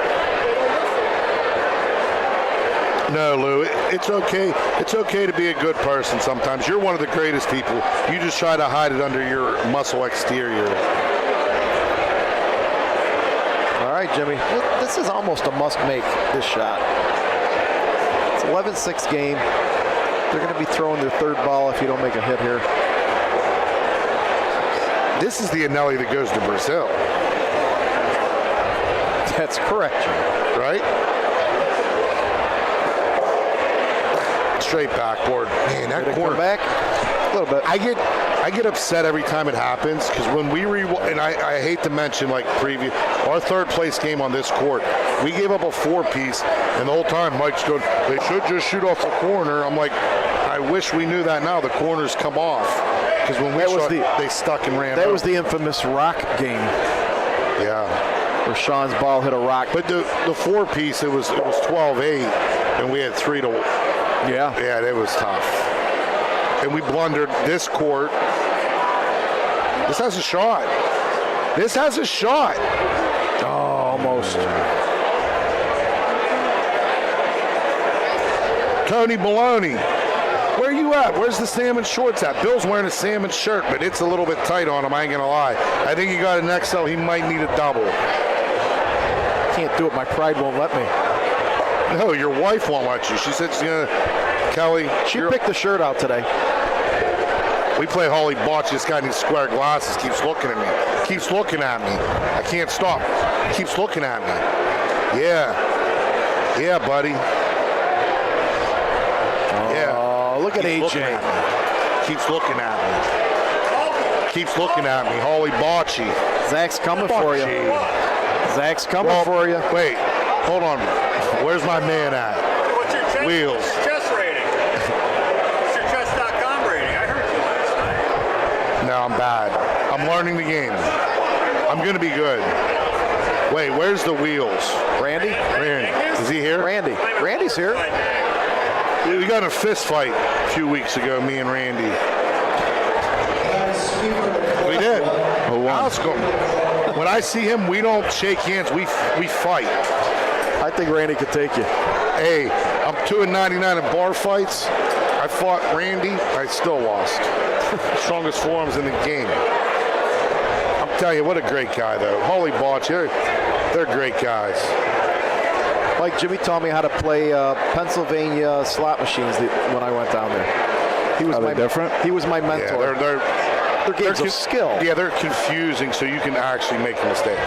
No, Lou, it's okay. It's okay to be a good person sometimes. You're one of the greatest people. You just try to hide it under your muscle exterior. All right, Jimmy. This is almost a must-make, this shot. It's 11-6 game. They're going to be throwing their 3rd ball if you don't make a hit here. This is the Anelli that goes to Brazil. That's correct, Jimmy. Right? Straight backboard. Man, that corner back a little bit. I get upset every time it happens because when we and I hate to mention like our 3rd place game on this court, we gave up a 4-piece, and the whole time Mike's going, they should just shoot off the corner. I'm like, I wish we knew that now. The corners come off because when we shot, they stuck and ran. That over. was the infamous rock game. Yeah. Where Sean's ball hit a rock. But the 4-piece, it was 12-8, and we had 3 to. Yeah, it was tough. And we blundered this court. This has a shot. This has a shot. Oh, almost. Tony Maloney. Where are you at? Where's the salmon shorts at? Bill's wearing a salmon shirt, but it's a little bit tight on him, I ain't gonna lie. I think he got an XL. He might need a double. Can't do it. My pride won't let me. No, your wife won't let you. She said she's gonna Kelly, She picked the shirt out today. we play Holly Bocce. This guy needs square glasses. Keeps looking at me. Keeps looking at me. I can't stop. Keeps looking at me. Yeah. Yeah, buddy. Yeah. Oh, look at Keeps looking AJ. at me. Keeps looking at me. Keeps looking at me. Holly Bocce. Zach's coming for you. Zach's coming for you. Wait. Hold on. Where's my man at? What's your chest? Wheels. What's your chest rating? What's your chest.com rating? I heard you last night. No, I'm bad. I'm learning the game. I'm going to be good. Wait, where's the Wheels? Randy? Is he here? Randy's here. We got in a fist fight a few weeks ago, me and Randy. We did. Who won? Ask him. When I see him, we don't shake hands. We fight. I think Randy could take you. Hey, I'm 2-99 in bar fights. I fought Randy. I still lost. Strongest forearms in the game. I'm telling you, what a great guy, though. Holy Bocce, they're great guys. Like Jimmy taught me how to play Pennsylvania slot machines when I went down there. He was different? He was my mentor. Yeah, they're games of skill. Yeah, they're confusing, so you can actually make a mistake.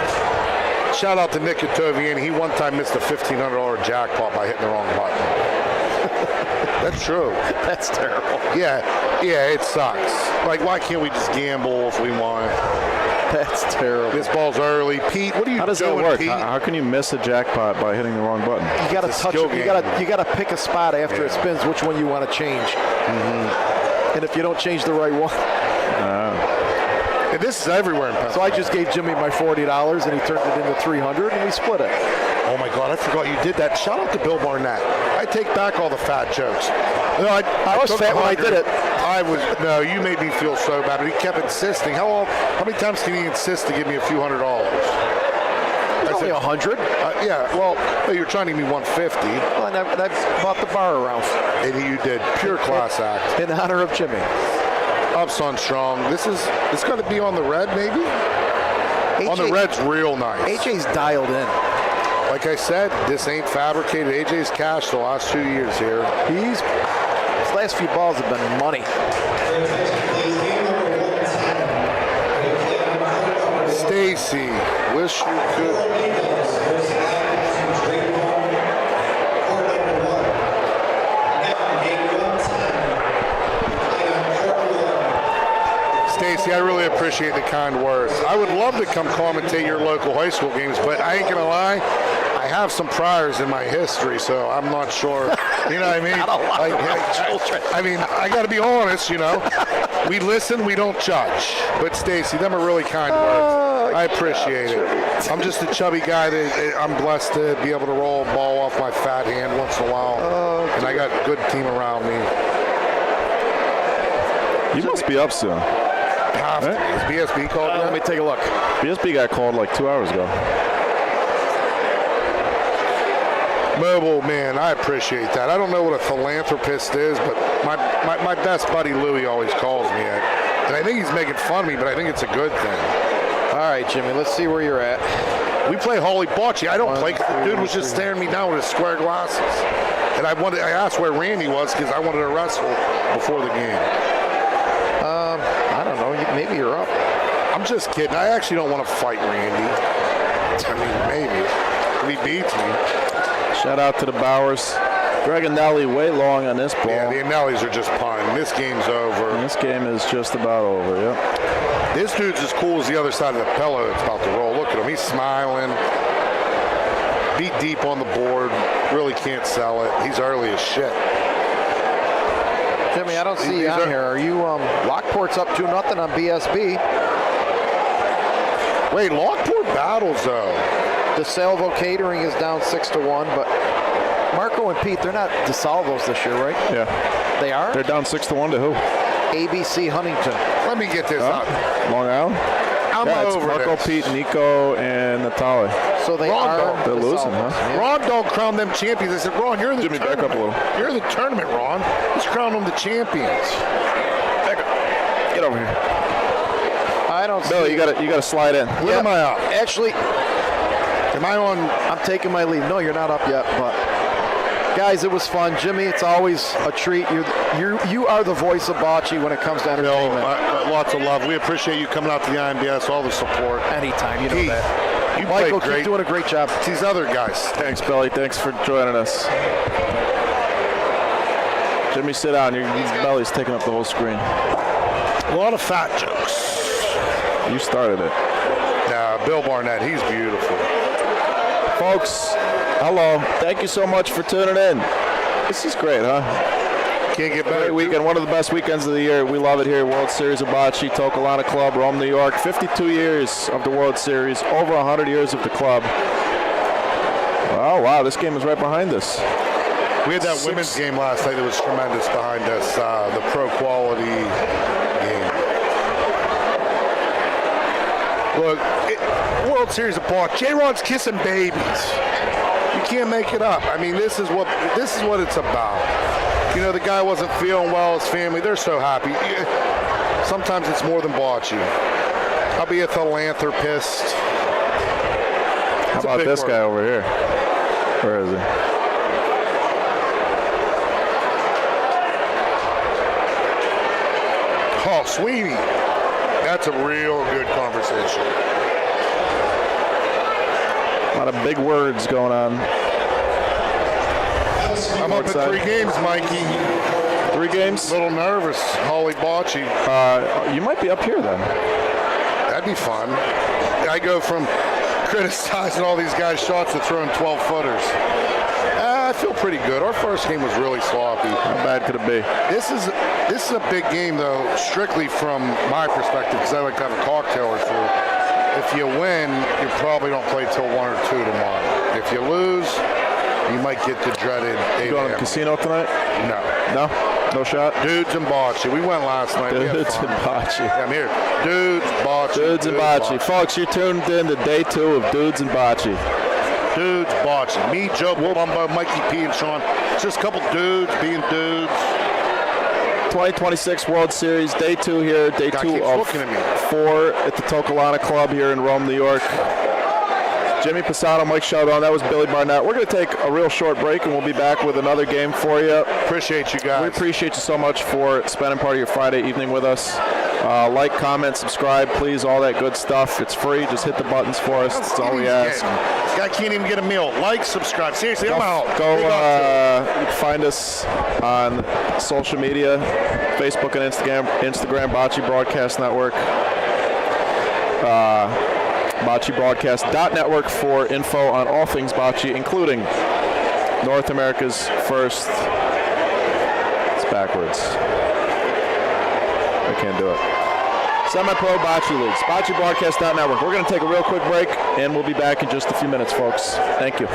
Shout out to Nick Katovian. He one time missed a $1,500 jackpot by hitting the wrong button. That's true. That's terrible. Yeah, it sucks. Like, why can't we just gamble if we want? That's terrible. This ball's early. Pete, what are you doing, How does that work? Pete? How can you miss a jackpot by hitting the wrong button? You got to It's a touch skill it. You game. got to pick a spot after it spins, which one you want to change. And if you don't change the right one. And this is everywhere in So I just gave Jimmy my $40 and he turned it into $300 and we split it. Oh my God, I forgot you did that. Shout out to Bill Barnett. I take back all the fat jokes. No, I was took fat when I 100. did it. No, you made me feel so bad, but he kept insisting. How many times can he insist to give me a few $100? It's only 100. Yeah, well, you're trying to give me 150. Well, and I bought the bar around. And you did. Pure class act. In honor of Jimmy. Up Sun Strong. This got to be on the red, maybe? On the red's real nice. AJ's dialed in. Like I said, this ain't fabricated. AJ's cashed the last 2 years here. His last few balls have been money. Stacy, wish you could. Stacy, I really appreciate the kind words. I would love to come commentate your local high school games, but I ain't gonna lie, I have some priors in my history, so I'm not sure. You know what I mean? I mean, I got to be honest. You know, we listen, we don't judge. But Stacy, them are really kind words. I appreciate it. I'm just a chubby guy that I'm blessed to be able to roll a ball off my fat hand once in a while, and I got a good team around me. You must be up soon. Is BSB called? Let me take a look. BSB got called like 2 hours ago. Mobile, man, I appreciate that. I don't know what a philanthropist is, but my best buddy Louie always calls me it. And I think he's making fun of me, but I think it's a good thing. All right, Jimmy, let's see where you're at. We play Holly Bocce. I don't play. The dude was just staring me down with his square glasses. And I asked where Randy was because I wanted to wrestle before the game. I don't know. Maybe you're up. I'm just kidding. I actually don't want to fight Randy. I mean, maybe. If he beats me. Shout out to the Bowers. Greg and Nelly way long on this ball. Yeah, the Nellies are just punting. This game's over. And this game is just about over, yep. This dude's as cool as the other side of the pillow that's about to roll. Look at him. He's smiling. Beat deep on the board. Really can't sell it. He's early as shit. Jimmy, I don't see you on here. Are you Lockport's up 2-0 on BSB? Wait, Lockport battles though. DeSalvo Catering is down 6-1, but Marco and Pete, they're not DeSalvo's this year, right? Yeah. They are? They're down 6-1 to who? ABC Huntington. Let me get this up. Long Island? I'm it's over Marco, this. Pete, Nico, and Natalie. So they are. They're losing, DeSalvo's. huh? Yeah. Ron don't crown them champions. I said, Ron, you're the Jimmy, back tournament. up a little. You're the tournament, Ron. Let's crown them the champions. Back up. Get over here. I don't Billy, see. you gotta slide in. Where am I up? Actually, Am I on? I'm taking my lead. No, you're not up yet, but Guys, it was fun. Jimmy, it's always a treat. You are the voice of bocce when it comes to entertainment. Lots of love. We appreciate you coming out to the IMBS, all the support. Anytime, you know Pete, that. You Michael, played great. keep doing a great job. It's these other guys. Thanks, Billy. Thanks for joining us. Jimmy, sit down. Your belly's taking up the whole screen. A lot of fat jokes. You started it. Bill Barnett, he's beautiful. Folks, hello. Thank you so much for tuning in. This is great, huh? Can't get better. Great weekend. One of the best weekends of the year. We love it here. World Series of Bocce, Toccolana Club, Rome, New York. 52 years of the World Series. Over 100 years of the club. Oh, wow. This game is right behind us. We had that women's game last night that was tremendous behind us, the pro quality game. Look, World Series of Bocce. J-Ron's kissing babies. You can't make it up. I mean, this is what it's about. You know, the guy wasn't feeling well, his family, they're so happy. Sometimes it's more than bocce. I'll be a philanthropist. How about this guy over here? Where is he? Oh, Sweeney. That's a real good conversation. A lot of big words going on. I'm up at 3 games, Mikey. 3 games? A little nervous. Holly Bocce. You might be up here then. That'd be fun. I go from criticizing all these guys' shots to throwing 12-footers. I feel pretty good. Our first game was really sloppy. How bad could it be? This is a big game, though, strictly from my perspective, because I like to have a cocktail or two. If you win, you probably don't play till 1 or 2 tomorrow. If you lose, you might get the dreaded 8 You going to the casino tonight? No. No? No shot? Dudes and Bocce. We went last night. Dudes and Bocce. Yeah, I'm here. Dudes, Bocce. Dudes and Bocce. Folks, you're tuned in to day 2 of Dudes and Bocce. Dudes, Bocce. Me, Joe Palumbo, Mikey P, and Sean. It's just a couple dudes being dudes. 2026 World Series, day 2 here, day 2 of 4 at the Toccolana Club here in Rome, New York. Jimmy Pisano, Mike Sheldon, that was Billy Barnett. We're going to take a real short break, and we'll be back with another game for you. Appreciate you guys. We appreciate you so much for spending part of your Friday evening with us. Like, comment, subscribe, please, all that good stuff. It's free. Just hit the buttons for us. That's all we ask. This guy can't even get a meal. Like, subscribe. Seriously, I'm out. Go find us on social media, Facebook and Instagram, Bocce Broadcast Network. boccebroadcast.network for info on all things bocce, including North America's first. It's backwards. I can't do it. Semi-pro bocce leagues. boccebroadcast.network. We're going to take a real quick break, and we'll be back in just a few minutes, folks. Thank you.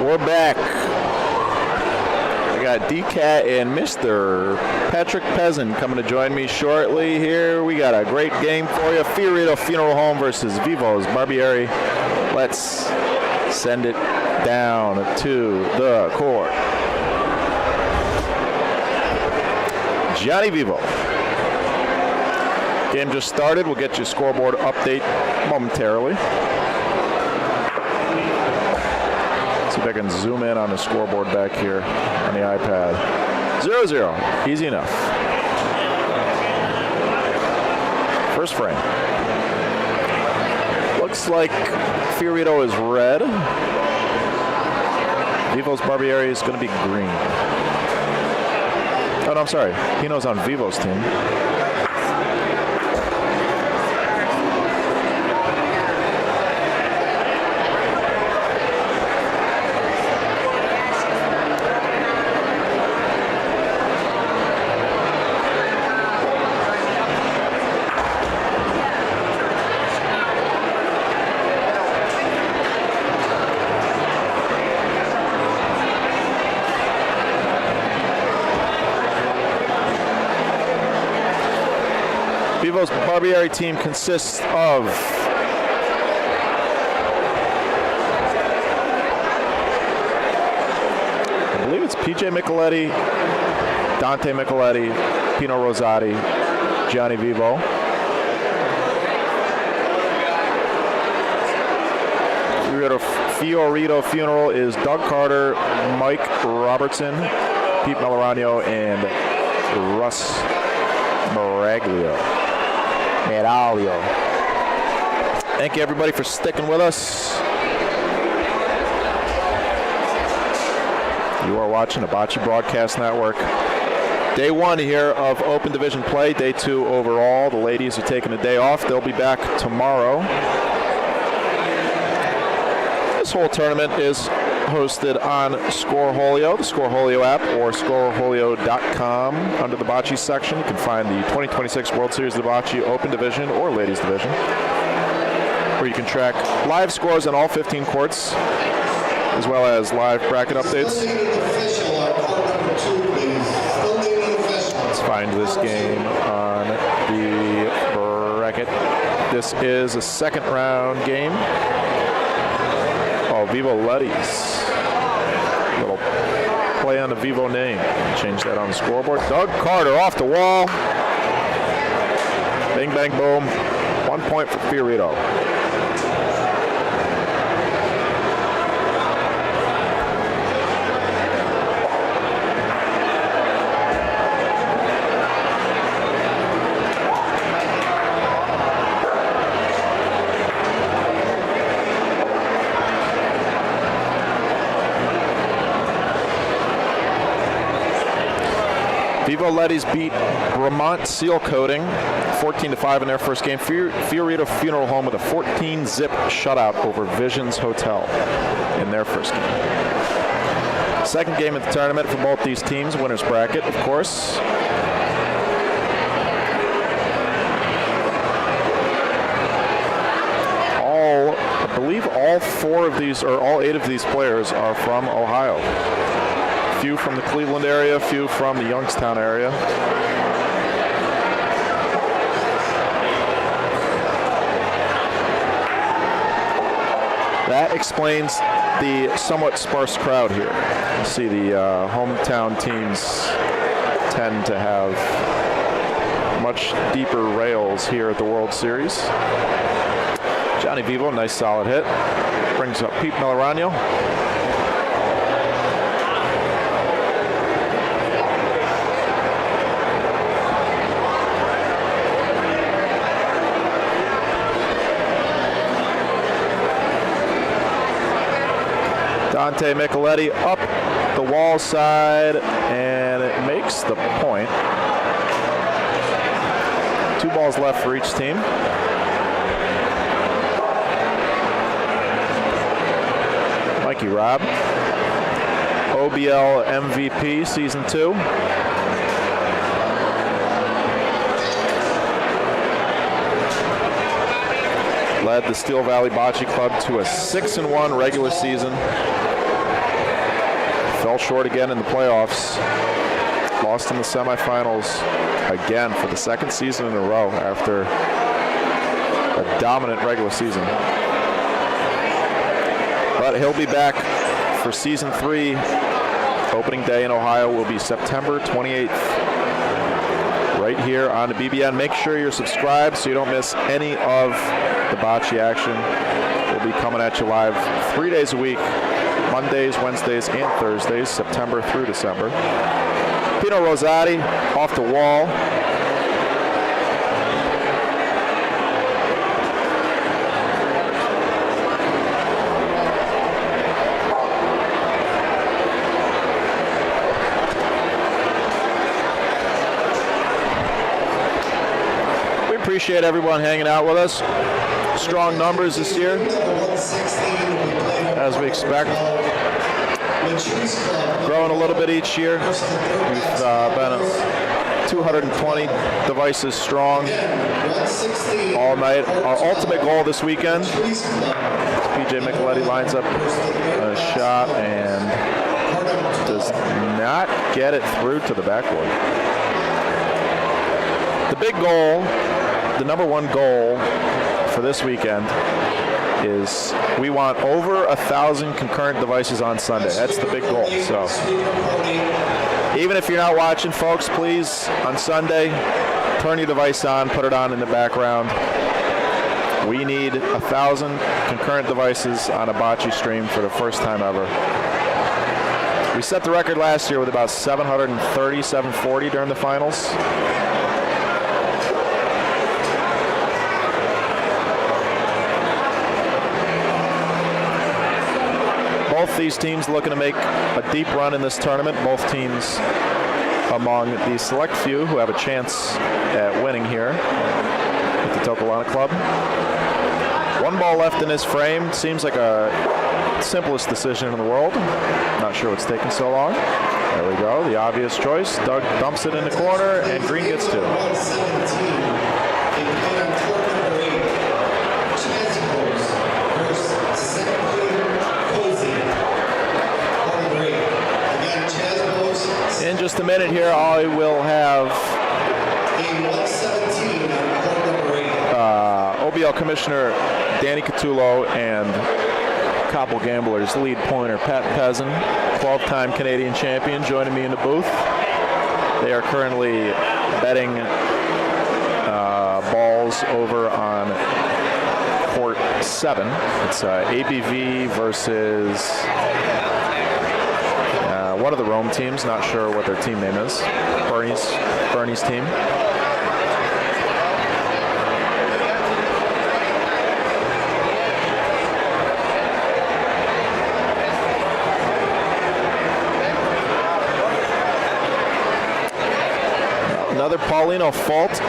We're back. We got DCAT and Mr. Patrick Pezin coming to join me shortly here. We got a great game for you. Fiorito Funeral Home versus Vivo's Barbieri. Let's send it down to the court. Johnny Vivo. Game just started. We'll get you a scoreboard update momentarily. See if I can zoom in on the scoreboard back here on the iPad. 0-0. Easy enough. First frame. Looks like Fiorito is red. Vivo's Barbieri is going to be green. Oh, no, I'm sorry. Pino's on Vivo's team. Vivo's Barbieri team consists of I believe it's PJ Micheletti, Dante Micheletti, Pino Rosati, Gianni Vivo. Fiorito Funeral is Doug Carter, Mike Robertson, Pete Melarano, and Russ Meraglio. Thank you, everybody, for sticking with us. You are watching the Bocce Broadcast Network. Day one here of Open Division play. Day two overall. The ladies are taking a day off. They'll be back tomorrow. This whole tournament is hosted on Scoreholio, the Scoreholio app, or scoreholio.com. Under the Bocce section, you can find the 2026 World Series of the Bocce Open Division or Ladies Division, where you can track live scores on all 15 courts, as well as live bracket updates. Let's find this game on the bracket. This is a second round game. Oh, Vivo Letties. Little play on the Vivo name. Change that on the scoreboard. Doug Carter off the wall. Bing, bang, boom. 1 point for Fiorito. Vivo Letties beat Vermont Seal Coating 14-5 in their first game. Fiorito Funeral Home with a 14-zip shutout over Visions Hotel in their first game. Second game of the tournament for both these teams, winners bracket, of course. I believe all 4 of these, or all 8 of these players are from Ohio. Few from the Cleveland area, few from the Youngstown area. That explains the somewhat sparse crowd here. You see the hometown teams tend to have much deeper rails here at the World Series. Johnny Vivo, nice solid hit. Brings up Pete Melarano. Dante Micheletti up the wall side, and it makes the point. 2 balls left for each team. Mikey Robb, OBL MVP Season 2. Led the Steel Valley Bocce Club to a 6-1 regular season. fell short again in the playoffs. Lost in the semifinals again for the second season in a row after a dominant regular season. But he'll be back for season 3. Opening day in Ohio will be September 28th. Right here on the BBN. Make sure you're subscribed so you don't miss any of the Bocce action. We'll be coming at you live 3 days a week, Mondays, Wednesdays, and Thursdays, September through December. Pino Rosati off the wall. We appreciate everyone hanging out with us. Strong numbers this year, as we expect. Growing a little bit each year. We've been 220 devices strong all night. Our ultimate goal this weekend, PJ Micheletti lines up a shot and does not get it through to the backboard. The big goal, the number one goal for this weekend is we want over 1,000 concurrent devices on Sunday. That's the big goal. So even if you're not watching, folks, please, on Sunday, turn your device on, put it on in the background. We need 1,000 concurrent devices on a Bocce stream for the first time ever. We set the record last year with about 730, 740 during the finals. Both these teams looking to make a deep run in this tournament. Both teams among the select few who have a chance at winning here at the Toccolana Club. One ball left in his frame. Seems like a simplest decision in the world. Not sure what's taking so long. There we go, the obvious choice. Doug dumps it in the corner, and Green gets 2. In just a minute here, I will have OBL Commissioner Danny Catullo and Copple Gamblers lead pointer Pat Pezin, 12-time Canadian champion, joining me in the booth. They are currently betting balls over on court 7. It's ABV versus one of the Rome teams, not sure what their team name is. Bernie's team. Another Paulino fault.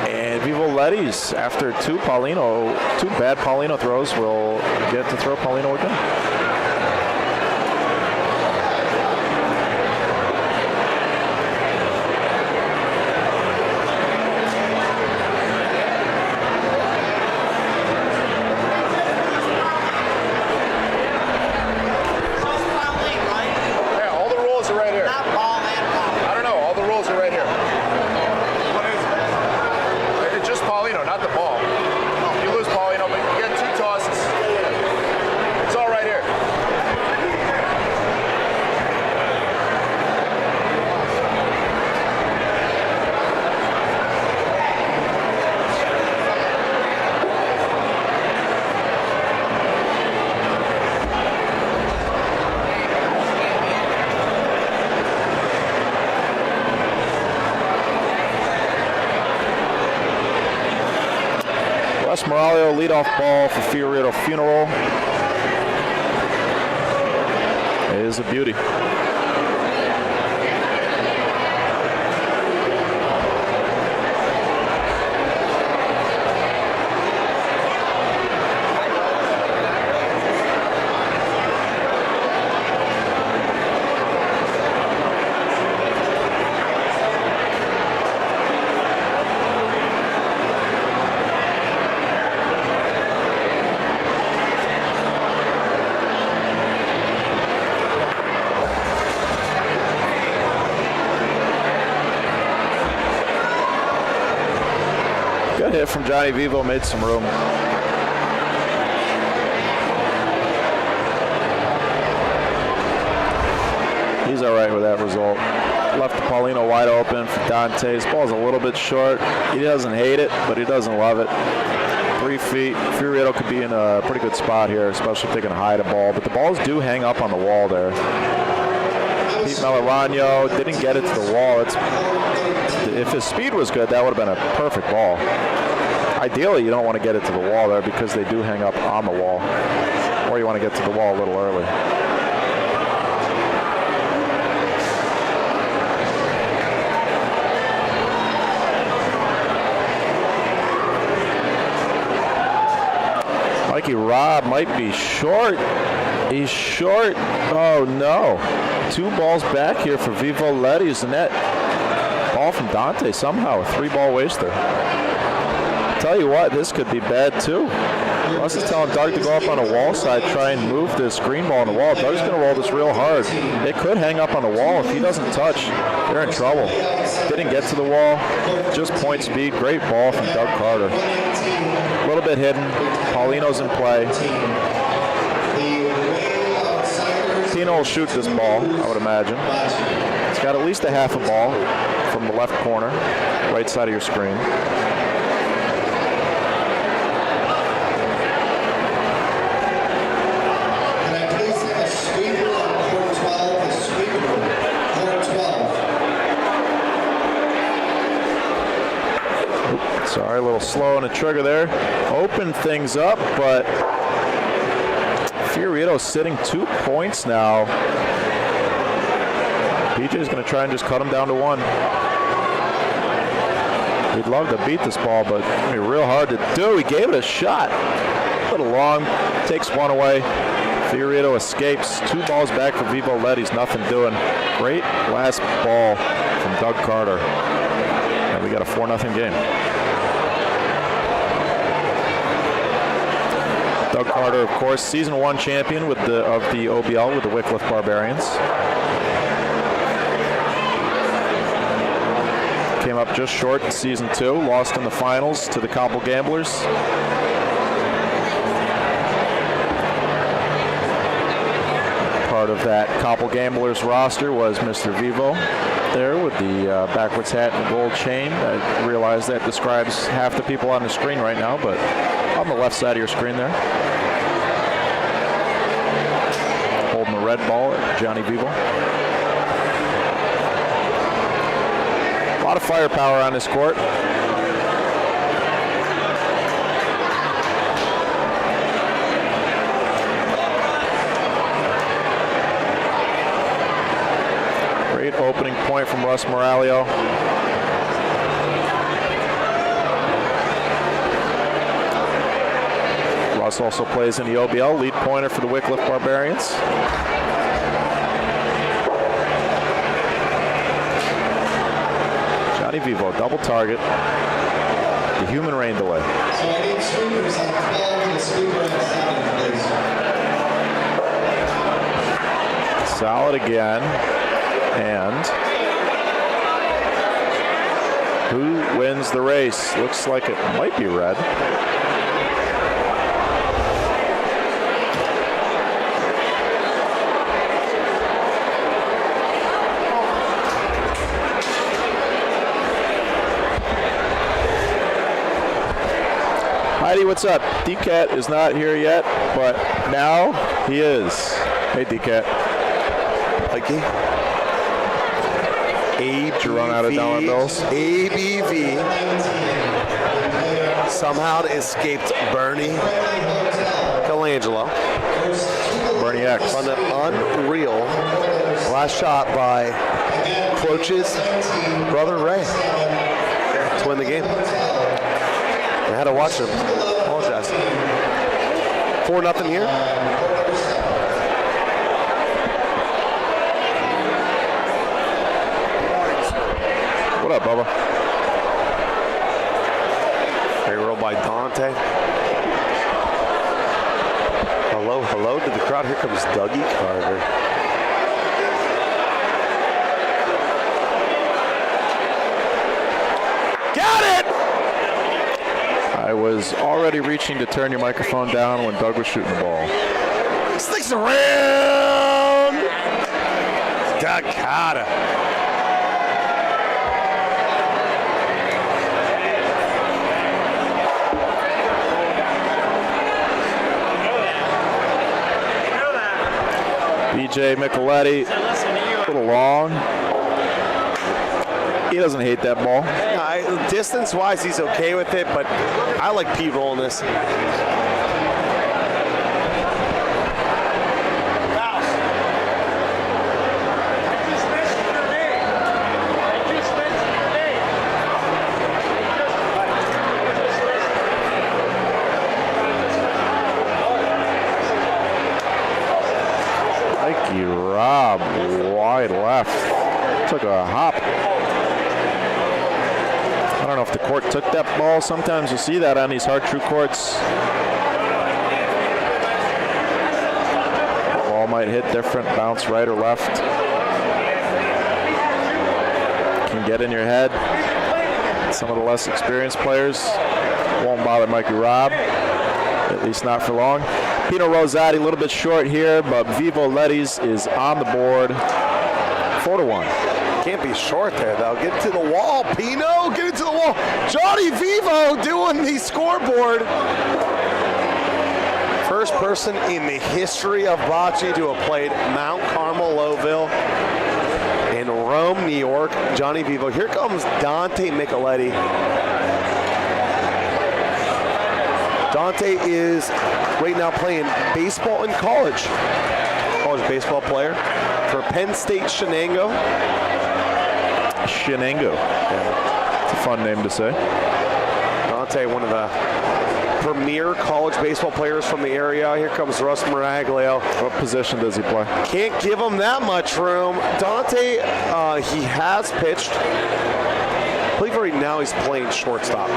And Vivo Letties, after two bad Paulino throws, will get to throw Paulino again. Moralio leadoff ball for Fiorito Funeral is a beauty. hit from Johnny Vivo made some room. He's all right with that result. Left Paulino wide open for Dante. His ball's a little bit short. He doesn't hate it, but he doesn't love it. 3 feet. Fioretto could be in a pretty good spot here, especially if they can hide a ball. But the balls do hang up on the wall there. Pete Melorano didn't get it to the wall. If his speed was good, that would have been a perfect ball. Ideally, you don't want to get it to the wall there because they do hang up on the wall. Or you want to get to the wall a little early. Mikey Robb might be short. He's short. Oh, no. 2 balls back here for Vivo Letty's net. Ball from Dante somehow, a 3-ball waster. Tell you what, this could be bad too. Russ is telling Doug to go up on a wall side, try and move this green ball on the wall. Doug's going to roll this real hard. It could hang up on the wall. If he doesn't touch, they're in trouble. Didn't get to the wall. Just point speed. Great ball from Doug Carter. A little bit hidden. Paulino's in play. Pino will shoot this ball, I would imagine. It's got at least a half a ball from the left corner, right side of your screen. Sorry, a little slow on the trigger there. Open things up, but Fioretto sitting 2 points now. PJ's going to try and just cut him down to 1. He'd love to beat this ball, but it's going to be real hard to do. He gave it a shot. A little long, takes 1 away. Fioretto escapes. 2 balls back for Vivo Letty's, nothing doing. Great last ball from Doug Carter. And we got a 4-0 game. Doug Carter, of course, season 1 champion of the OBL with the Wycliffe Barbarians. Came up just short in season 2, lost in the finals to the Cobble Gamblers. Part of that Cobble Gamblers roster was Mr. Vivo there with the backwards hat and the gold chain. I realize that describes half the people on the screen right now, but on the left side of your screen there. Holding the red ball, Johnny Vivo. A lot of firepower on this court. Great opening point from Russ Moralio. Russ also plays in the OBL, lead pointer for the Wycliffe Barbarians. Johnny Vivo, double target. The human rain delay. So I need sweepers on 12 and a sweeper on 7, please. Solid again. And who wins the race? Looks like it might be red. Heidi, what's up? DCAT is not here yet, but now he is. Hey, DCAT. Mikey. Did you run out of dollar bills? ABV somehow escaped Bernie Colangelo. Bernie X. On the unreal last shot by Croce's brother Ray to win the game. I had to watch him. Apologize. 4-0 here. What up, Bubba? Great roll by Dante. Hello, hello to the crowd. Here comes Dougie Carter. Got it! was already reaching to turn your microphone down when Doug was shooting the ball. Sticks around. Toccolana. BJ Micheletti, a little long. He doesn't hate that ball. Distance-wise, he's okay with it, but I like Pete rolling this. Mikey Robb, wide left. Took a hop. I don't know if the court took that ball. Sometimes you see that on these hard true courts. The ball might hit different, bounce right or left. Can get in your head. Some of the less experienced players won't bother Mikey Robb, at least not for long. Pino Rosati a little bit short here, but Vivo Letties is on the board, 4-1. Can't be short there, though. Get to the wall, Pino. Get it to the wall. Johnny Vivo doing the scoreboard. First person in the history of bocce to have played Mount Carmel, Lowville, in Rome, New York. Johnny Vivo. Here comes Dante Micheletti. Dante is right now playing baseball in college. College baseball player for Penn State Shenango. Shenango. Yeah. It's a fun name to say. Dante, one of the premier college baseball players from the area. Here comes Russ Miraglio. What position does he play? Can't give him that much room. Dante, he has pitched. I believe right now he's playing shortstop.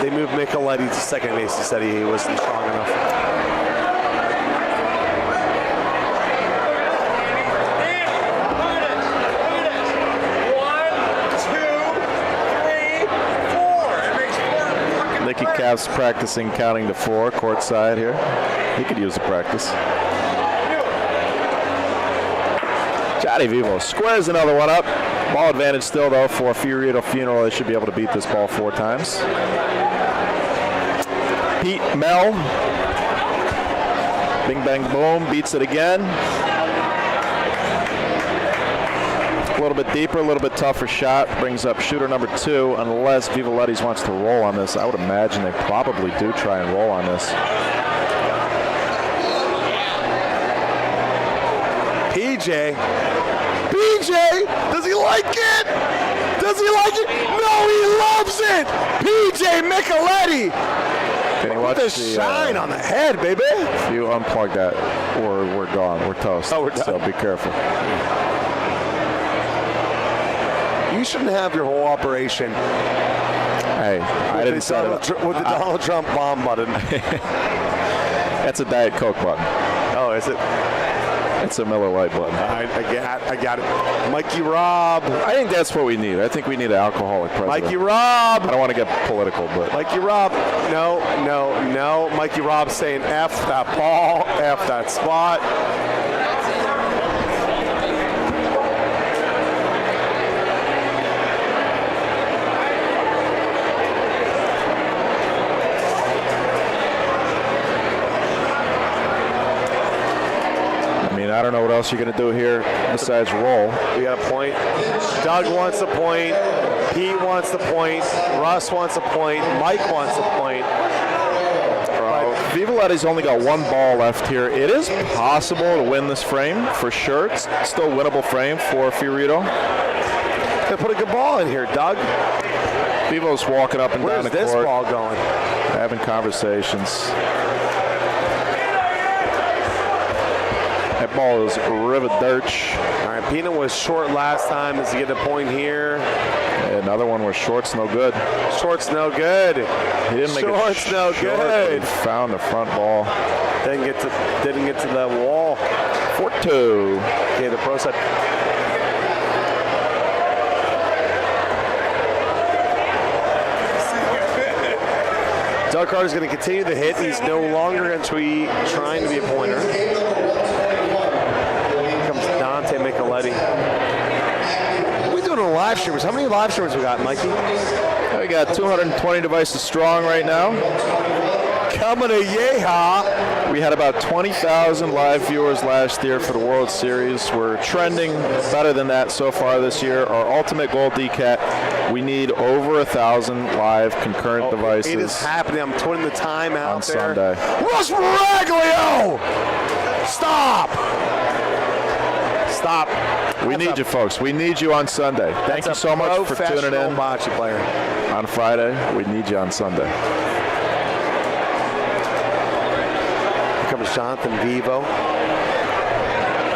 They moved Micheletti to second base. He said he wasn't strong enough. Nicky Capp's practicing counting to 4 courtside here. He could use a practice. Johnny Vivo squares another one up. Ball advantage still, though, for Fiorito Funeral. They should be able to beat this ball 4 times. Pete Mel. Bing, bang, boom. Beats it again. A little bit deeper, a little bit tougher shot. Brings up shooter number 2, unless Vivo Letties wants to roll on this. I would imagine they probably do try and roll on this. BJ, does he like it? Does he like it? No, he loves it. PJ Micheletti. Can you watch the shine on the head, baby? If you unplug that, we're gone. We're toast. Oh, we're done. So be careful. You shouldn't have your whole operation. Hey, I didn't set it up. With the Donald Trump bomb button. That's a Diet Coke button. Oh, is it? It's a Miller Lite button. I got it. Mikey Robb. I think that's what we need. I think we need an alcoholic president. Mikey Robb. I don't want to get political, but Mikey Robb. No. Mikey Robb saying F that ball, F that spot. I don't know what else you're going to do here besides roll. We got a point. Doug wants a point. Pete wants the point. Russ wants a point. Mike wants a point. Vivo Letties only got 1 ball left here. It is possible to win this frame for sure. It's still a winnable frame for Fiorito. They put a good ball in here, Doug. Vivo's walking up and down the court. Where's this ball going? Having conversations. That ball is rivet dirch. All right, Pina was short last time. Does he get a point here? another one where short's no good. Short's no good. He didn't make Short's it no short, good. He found the front ball. Didn't get to the wall. 4-2. Okay, the pro side. Doug Carter's going to continue the hit. He's no longer going to be trying to be a pointer. Here comes Dante Micheletti. What are we doing on live streamers? How many live streamers we got, Mikey? We got 220 devices strong right now. Coming to Yeehaw. We had about 20,000 live viewers last year for the World Series. We're trending better than that so far this year. Our ultimate goal, DCAT, we need over 1,000 live concurrent devices. It is happening. I'm putting the time out on there. Sunday. Russ Miraglio! Stop! Stop. We need you, folks. We need you on Sunday. Thank you so much for tuning in bocce player. on Friday. We need you on Sunday. Here comes Jonathan Vivo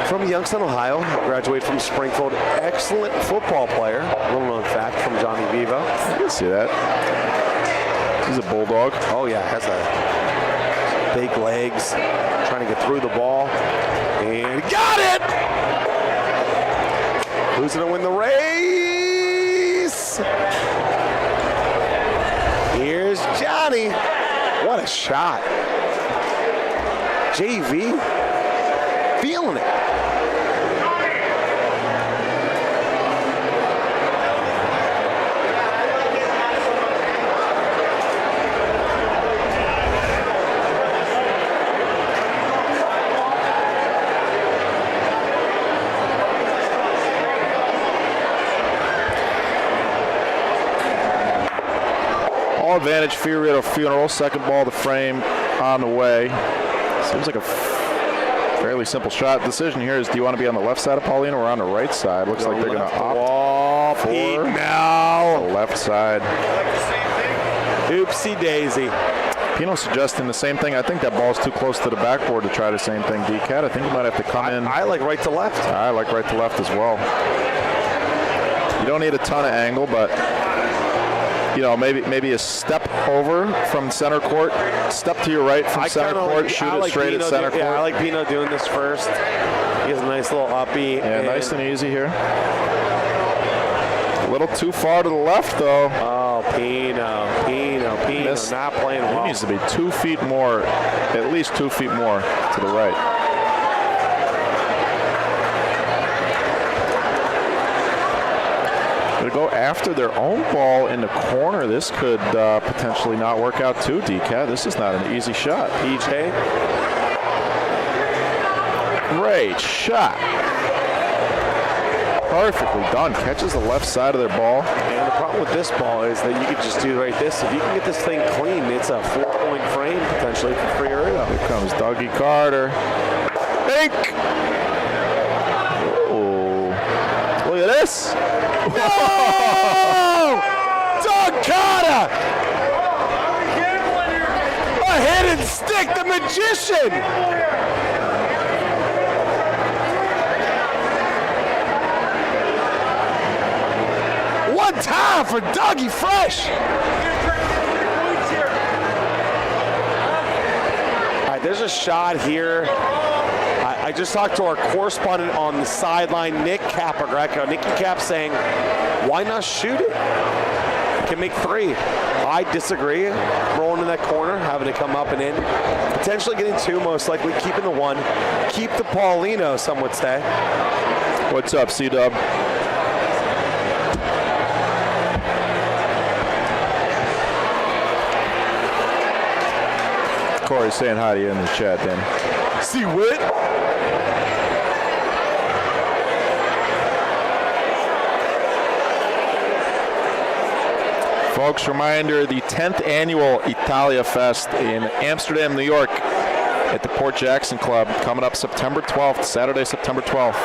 from Youngstown, Ohio. Graduated from Springfield. Excellent football player. Little known fact from Johnny Vivo. I can see that. He's a bulldog. Oh yeah, has a big legs. Trying to get through the ball. And got it! Who's going to win the race? Here's Johnny. What a shot. JV feeling it. All advantage, Fiorito funeral. Second ball to frame on the way. Seems like a fairly simple shot. Decision here is, do you want to be on the left side of Paulino or on the right side? Looks like they're going to opt for now. the left side. Oopsie daisy. Pino suggesting the same thing. I think that ball's too close to the backboard to try the same thing, DCAT. I think you might have to come in. I like right to left. I like right to left as well. You don't need a ton of angle, but you know, maybe a step over from center court, step to your right from center court, shoot it straight at center court. Yeah, I like Pino doing this first. He has a nice little uppy. Yeah, nice and easy here. A little too far to the left, though. Oh, Pino, not playing well. He needs to be 2 feet more, at least 2 feet more to the right. To go after their own ball in the corner, this could potentially not work out too, DCAT. This is not an easy shot. PJ. Great shot. Perfectly done. Catches the left side of their ball. And the problem with this ball is that you could just do right this. If you can get this thing clean, it's a 4-point frame potentially for Fiorito. Here comes Dougie Carter. Bink! Oh, look at this. Whoa! Doug Carter! A hidden stick, the magician! One time for Dougie Fresh! All right, there's a shot here. I just talked to our correspondent on the sideline, Nick Capagreco. Nicky Cap saying, why not shoot it? Can make 3. I disagree. Rolling in that corner, having to come up and in. Potentially getting 2, most likely keeping the 1. Keep the Paulino, some would say. What's up, C-Dub? Corey's saying hi to you in the chat, Danny. See what? Folks, reminder, the 10th annual Italia Fest in Amsterdam, New York at the Port Jackson Club coming up September 12th, Saturday, September 12th.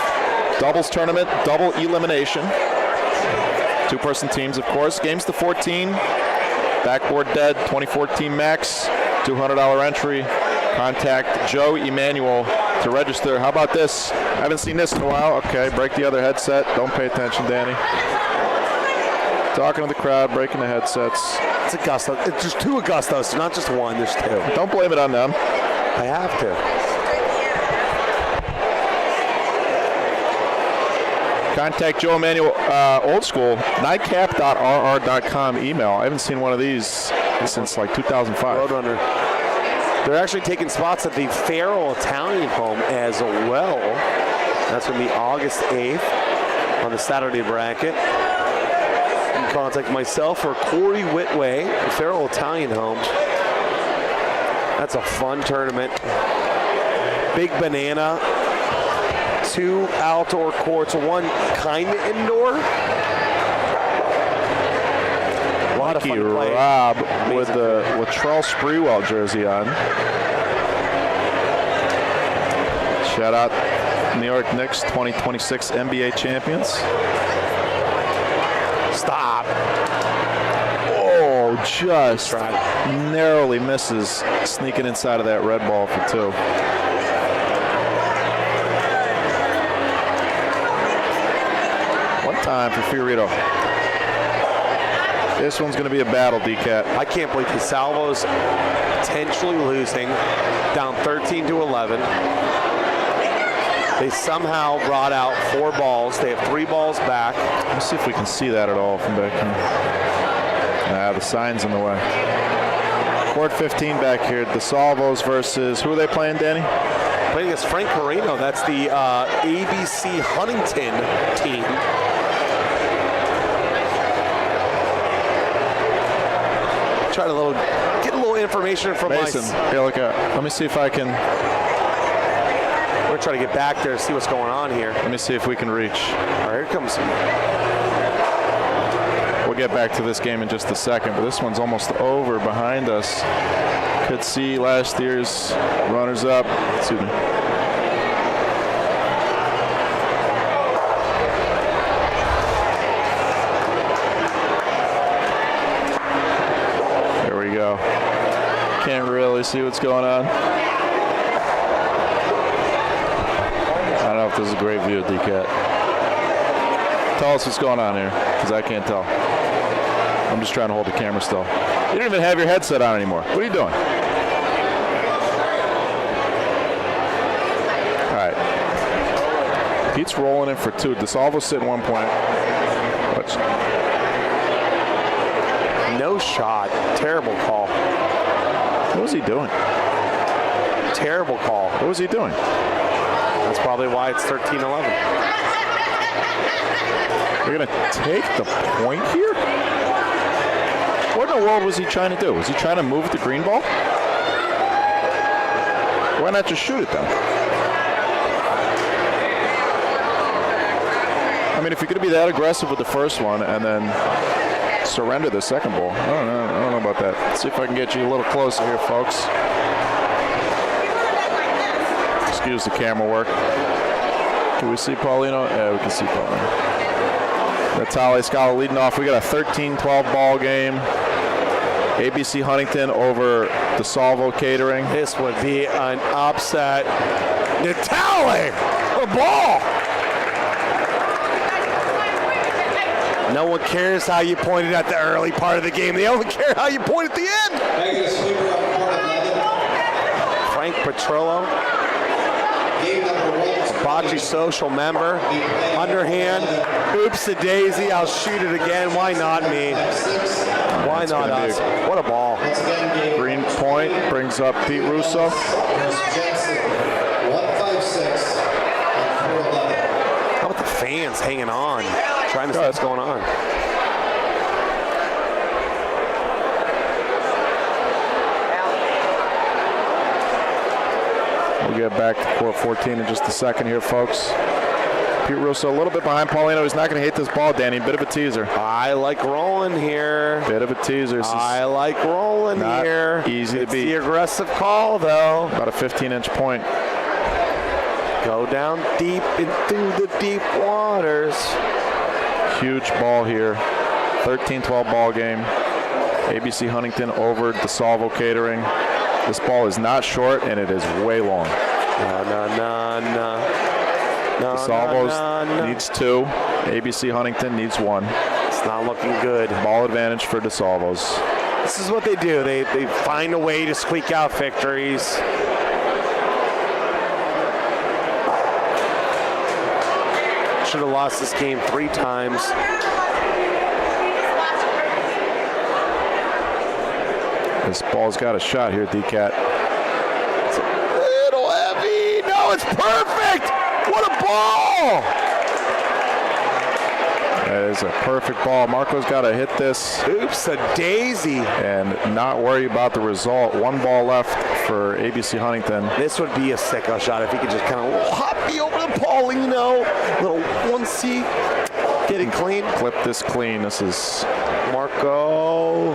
Doubles tournament, double elimination. 2-person teams, of course. Games to 14. Backboard dead, 2014 max. $200 entry. Contact Joe Emanuel to register. How about this? I haven't seen this in a while. Okay, break the other headset. Don't pay attention, Danny. Talking to the crowd, breaking the headsets. It's Augusta. It's just 2 Augustas, not just 1. There's 2. Don't blame it on them. I have to. Contact Joe Emanuel, old school, nightcap.rr.com email. I haven't seen one of these since like 2005. Roadrunner. They're actually taking spots at the Farrell Italian home as well. That's going to be August 8th on the Saturday bracket. You can contact myself or Corey Whitway, the Farrell Italian home. That's a fun tournament. Big Banana. 2 outdoor courts, 1 kind of indoor. A lot of fun to play. Rob with the Latrell Sprewell jersey on. Shout out New York Knicks 2026 NBA champions. Stop. Oh, just narrowly misses sneaking inside of that red ball for 2. Time for Fiorito. This one's going to be a battle, D-Cat. I can't believe the Salvo's potentially losing, down 13-11. They somehow brought out 4 balls. They have 3 balls back. Let's see if we can see that at all from back here. The sign's in the way. Court 15 back here. The Salvos versus, who are they playing, Danny? Playing against Frank Carino. That's the ABC Huntington team. Try to get a little information from Mason. Here, look at. Let me see if I can. We're going to try to get back there to see what's going on here. Let me see if we can reach. All right, here comes. We'll get back to this game in just a second, but this one's almost over behind us. Could see last year's runners-up. Excuse me. Can't really see what's going on. I don't know if this is a great view of D-Cat. Tell us what's going on here, because I can't tell. I'm just trying to hold the camera still. You don't even have your headset on anymore. What are you doing? All right. Pete's rolling in for 2. DeSalvo's sitting 1 point. No shot. Terrible call. What was he doing? Terrible call. What was he doing? That's probably why it's 13-11. We're going to take the point here? What in the world was he trying to do? Was he trying to move the green ball? Why not just shoot it then? I mean, if you're going to be that aggressive with the first one and then surrender the second ball. I don't know about that. Let's see if I can get you a little closer here, folks. Excuse the camera work. Can we see Paulino? Yeah, we can see Paulino. That's Holly Scala leading off. We got a 13-12 ball game. ABC Huntington over DeSalvo Catering. This would be an upset. Natale! The ball! No one cares how you pointed at the early part of the game. They only care how you point at the end. Frank Petrillo, Bocce social member, underhand, oops-a-daisy, I'll shoot it again. Why not me? Why not us? What a ball. Green point brings up Pete Russo. How about the fans hanging on, trying to see what's going on? We'll get back to court 14 in just a second here, folks. Pete Russo a little bit behind Paulino. He's not going to hit this ball, Danny. Bit of a teaser. I like rolling here. Bit of a teaser. I like rolling here. Easy to beat. The aggressive call, though. About a 15-inch point. Go down deep into the deep waters. Huge ball here. 13-12 ball game. ABC Huntington over DeSalvo Catering. This ball is not short, and it is way long. DeSalvo needs 2. ABC Huntington needs 1. It's Not looking good. Ball advantage for DeSalvos. This is what they do. They find a way to squeak out victories. Should have lost this game 3 times. This ball's got a shot here, D-Cat. It's a little heavy. No, it's perfect. What a ball. That is a perfect ball. Marco's got to hit this. Oops, a daisy. And not worry about the result. 1 ball left for ABC Huntington. This would be a sicko shot if he could just kind of hoppy over the Paulino. Little 1C. Get it clean. Clip this clean. This is Marco.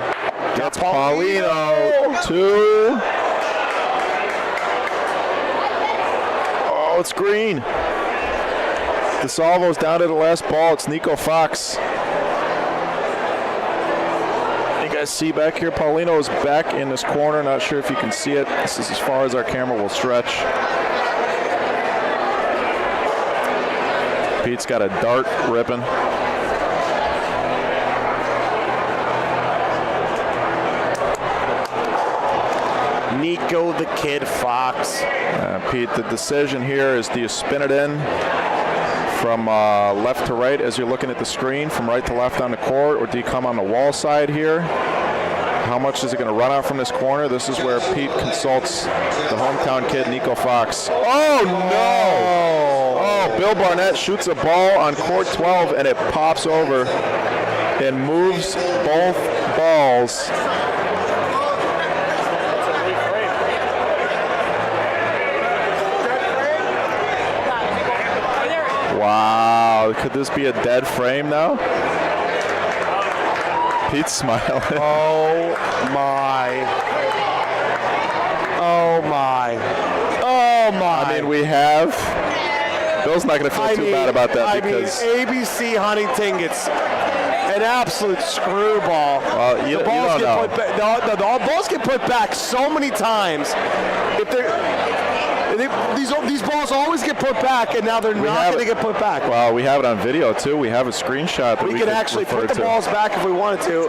That's Paulino. 2. Oh, it's green. DeSalvo's down to the last ball. It's Nico Fox. You guys see back here, Paulino is back in this corner. Not sure if you can see it. This is as far as our camera will stretch. Pete's got a dart ripping. Nico the Kid Fox. Pete, the decision here is, do you spin it in from left to right as you're looking at the screen, from right to left on the court, or do you come on the wall side here? How much is it going to run out from this corner? This is where Pete consults the hometown kid, Nico Fox. Oh, no! Oh, Bill Barnett shoots a ball on court 12, and it pops over and moves both balls. Wow, could this be a dead frame now? Pete's smiling. Oh my. Oh my. Oh my. I mean, we have. Bill's not going to feel too bad about that because. ABC Huntington gets an absolute screwball. You the balls don't get know. put back. The balls get put back so many times. If they're. These balls always get put back, and now they're not going to get put back. Well, we have it on video, too. We have a screenshot that we could actually put the balls back if we wanted to.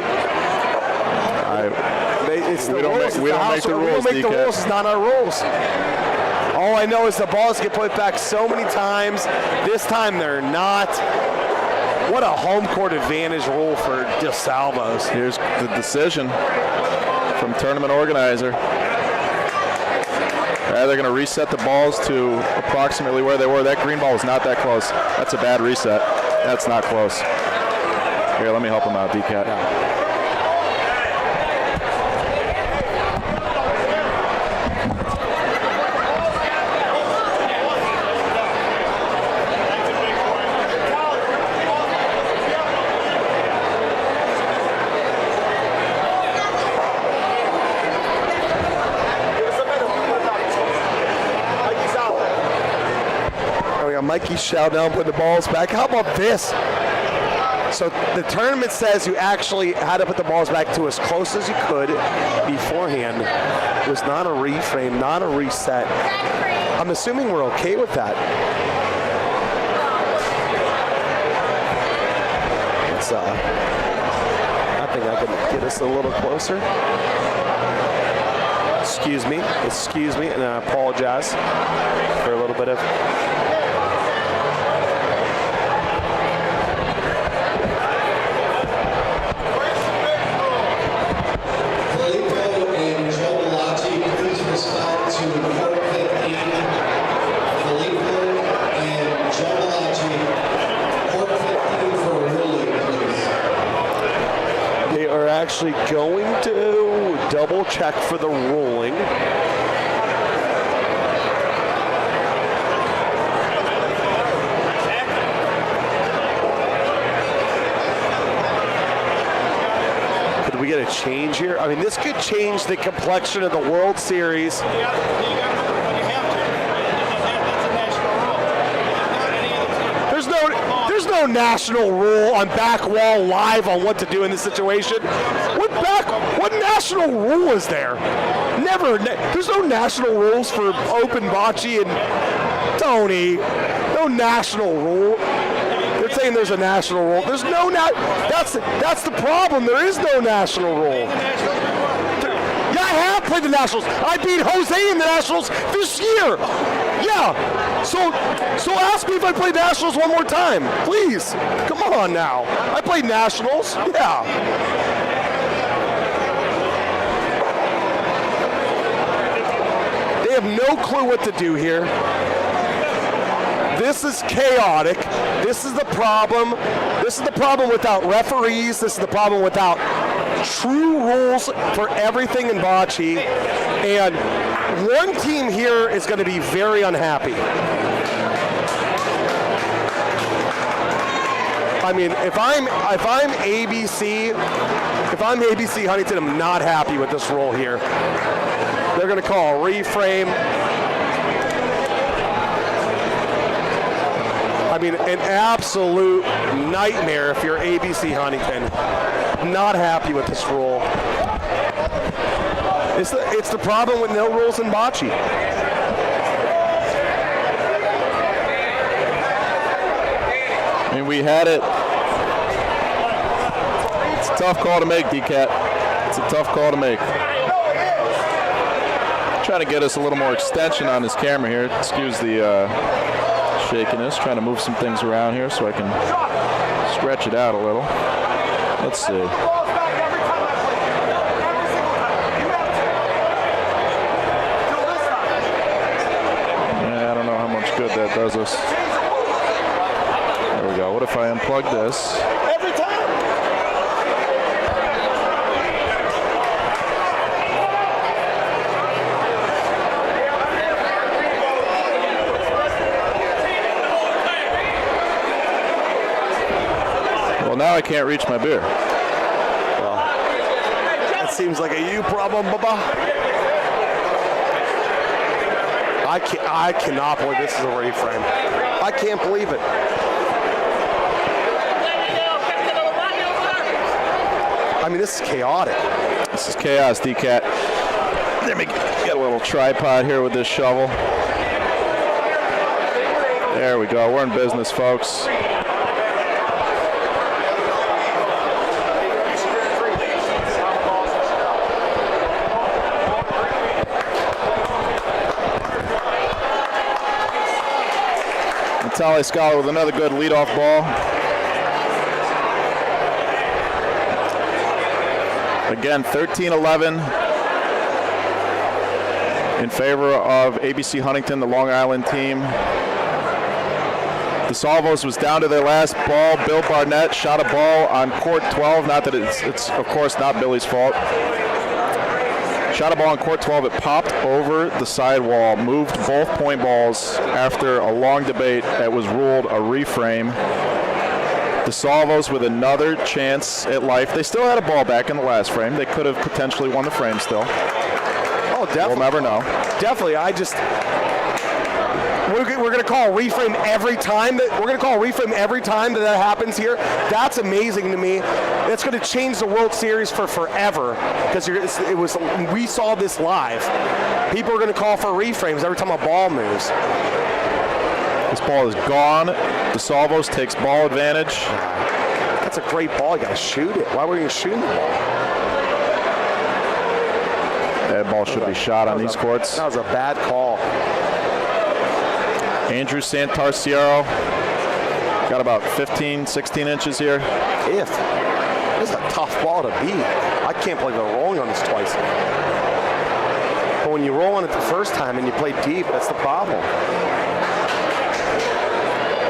We don't make the rules, We don't make the rules. It's not our rules. All I know is the balls get put back so many times. This time they're not. What a home court advantage rule for DeSalvos. Here's the decision from tournament organizer. They're going to reset the balls to approximately where they were. That green ball was not that close. That's a bad reset. That's not close. Here, let me help him out, D-Cat. Mikey shouting down, putting the balls back. How about this? So the tournament says you actually had to put the balls back to as close as you could beforehand. It was not a reframe, not a reset. I'm assuming we're okay with that. It's I think I can get us a little closer. Excuse me, and I apologize for a little bit of. Actually going to double check for the ruling. Could we get a change here? I mean, this could change the complexion of the World Series. There's no national rule on back wall live on what to do in this situation. What national rule is there? Never. There's no national rules for open bocce and Tony. No national rule. They're saying there's a national rule. There's no that's the problem. There is no national rule. Yeah, I have played the Nationals. I beat Jose in the Nationals this year. Yeah. So ask me if I played Nationals one more time, please. Come on now. I played Nationals. Yeah. They have no clue what to do here. This is chaotic. This is the problem. This is the problem without referees. This is the problem without true rules for everything in bocce. And one team here is going to be very unhappy. I mean, if I'm ABC Huntington, I'm not happy with this rule here. They're going to call a reframe. I mean, an absolute nightmare if you're ABC Huntington. Not happy with this rule. It's the problem with no rules in bocce. I mean, we had it. It's a tough call to make, D-Cat. It's a tough call to make. Trying to get us a little more extension on this camera here. Excuse the shakiness. Trying to move some things around here so I can stretch it out a little. Let's see. Yeah, I don't know how much good that does us. There we go. What if I unplug this? Every time. Well, now I can't reach my beer. Well, that seems like a you problem, Bubba. I cannot believe this is a reframe. I can't believe it. I mean, this is chaotic. This is chaos, D-Cat. Let me get a little tripod here with this shovel. There we go. We're in business, folks. Natale Scholar with another good leadoff ball. Again, 13-11 in favor of ABC Huntington, the Long Island team. The Salvos was down to their last ball. Bill Barnett shot a ball on court 12. Not that it's of course not Billy's fault. Shot a ball on court 12. It popped over the sidewall, moved both point balls after a long debate. It was ruled a reframe. The Salvos with another chance at life. They still had a ball back in the last frame. They could have potentially won the frame still. Oh, definitely. We'll never know. Definitely. We're going to call a reframe every time that that happens here. That's amazing to me. It's going to change the World Series for forever because we saw this live. People are going to call for reframes every time a ball moves. This ball is gone. DeSalvos takes ball advantage. That's a great ball. You got to shoot it. Why were you shooting the ball? That ball should be shot on these courts. That was a bad call. Andrew Santarciero got about 15, 16 inches here. This is a tough ball to beat. I can't believe they're rolling on this twice. But when you roll on it the first time and you play deep, that's the problem.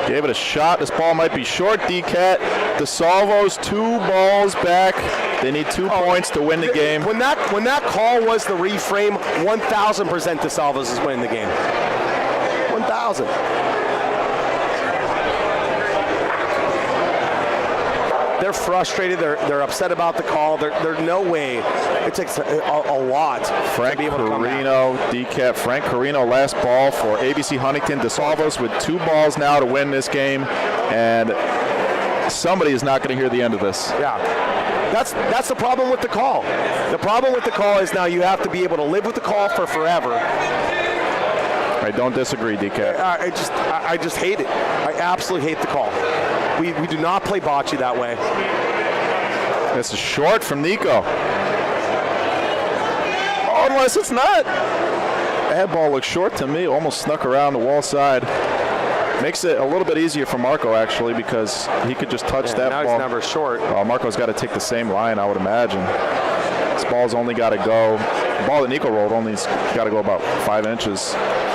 Gave it a shot. This ball might be short, D-Cat. DeSalvos 2 balls back. They need 2 points to win the game. When that call was the reframe, 1,000% DeSalvos is winning the game. 1,000. They're frustrated. They're upset about the call. There's no way. It takes a lot Frank to be able to come back. Carino, D-Cat. Frank Carino, last ball for ABC Huntington. DeSalvos with 2 balls now to win this game, and somebody is not going to hear the end of this. Yeah. That's the problem with the call. The problem with the call is now you have to be able to live with the call for forever. I don't disagree, D-Cat. I just hate it. I absolutely hate the call. We do not play bocce that way. This is short from Nico. Oh, unless it's not. That ball looks short to me. Almost snuck around the wall side. Makes it a little bit easier for Marco, actually, because he could just touch that now ball. He's never short. Marco's got to take the same line, I would imagine. This ball's only got to go. The ball that Nico rolled only's got to go about 5 inches.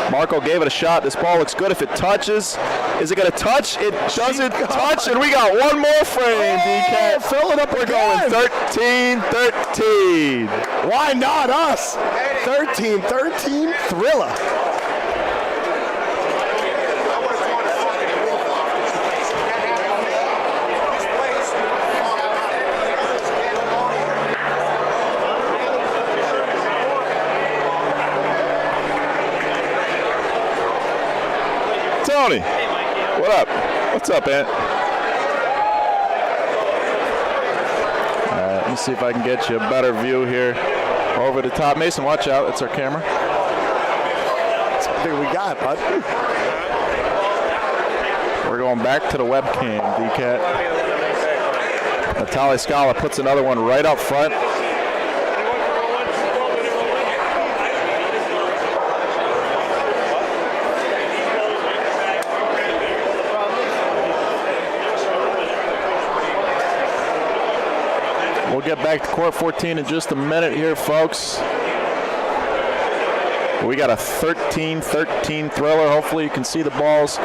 Marco gave it a shot. This ball looks good if it touches. Is it going to touch? It doesn't touch, and we got one more frame, DK. Fill it up. We're going 13-13. Why not us? 13-13 thriller. Tony, what up? What's up, Ant? Let me see if I can get you a better view here. Over the top. Mason, watch out. It's our camera. That's what we got, bud. We're going back to the webcam, DCAT. Natalie Scala puts another one right up front. We'll get back to court 14 in just a minute here, folks. We got a 13-13 thriller. Hopefully you can see the balls.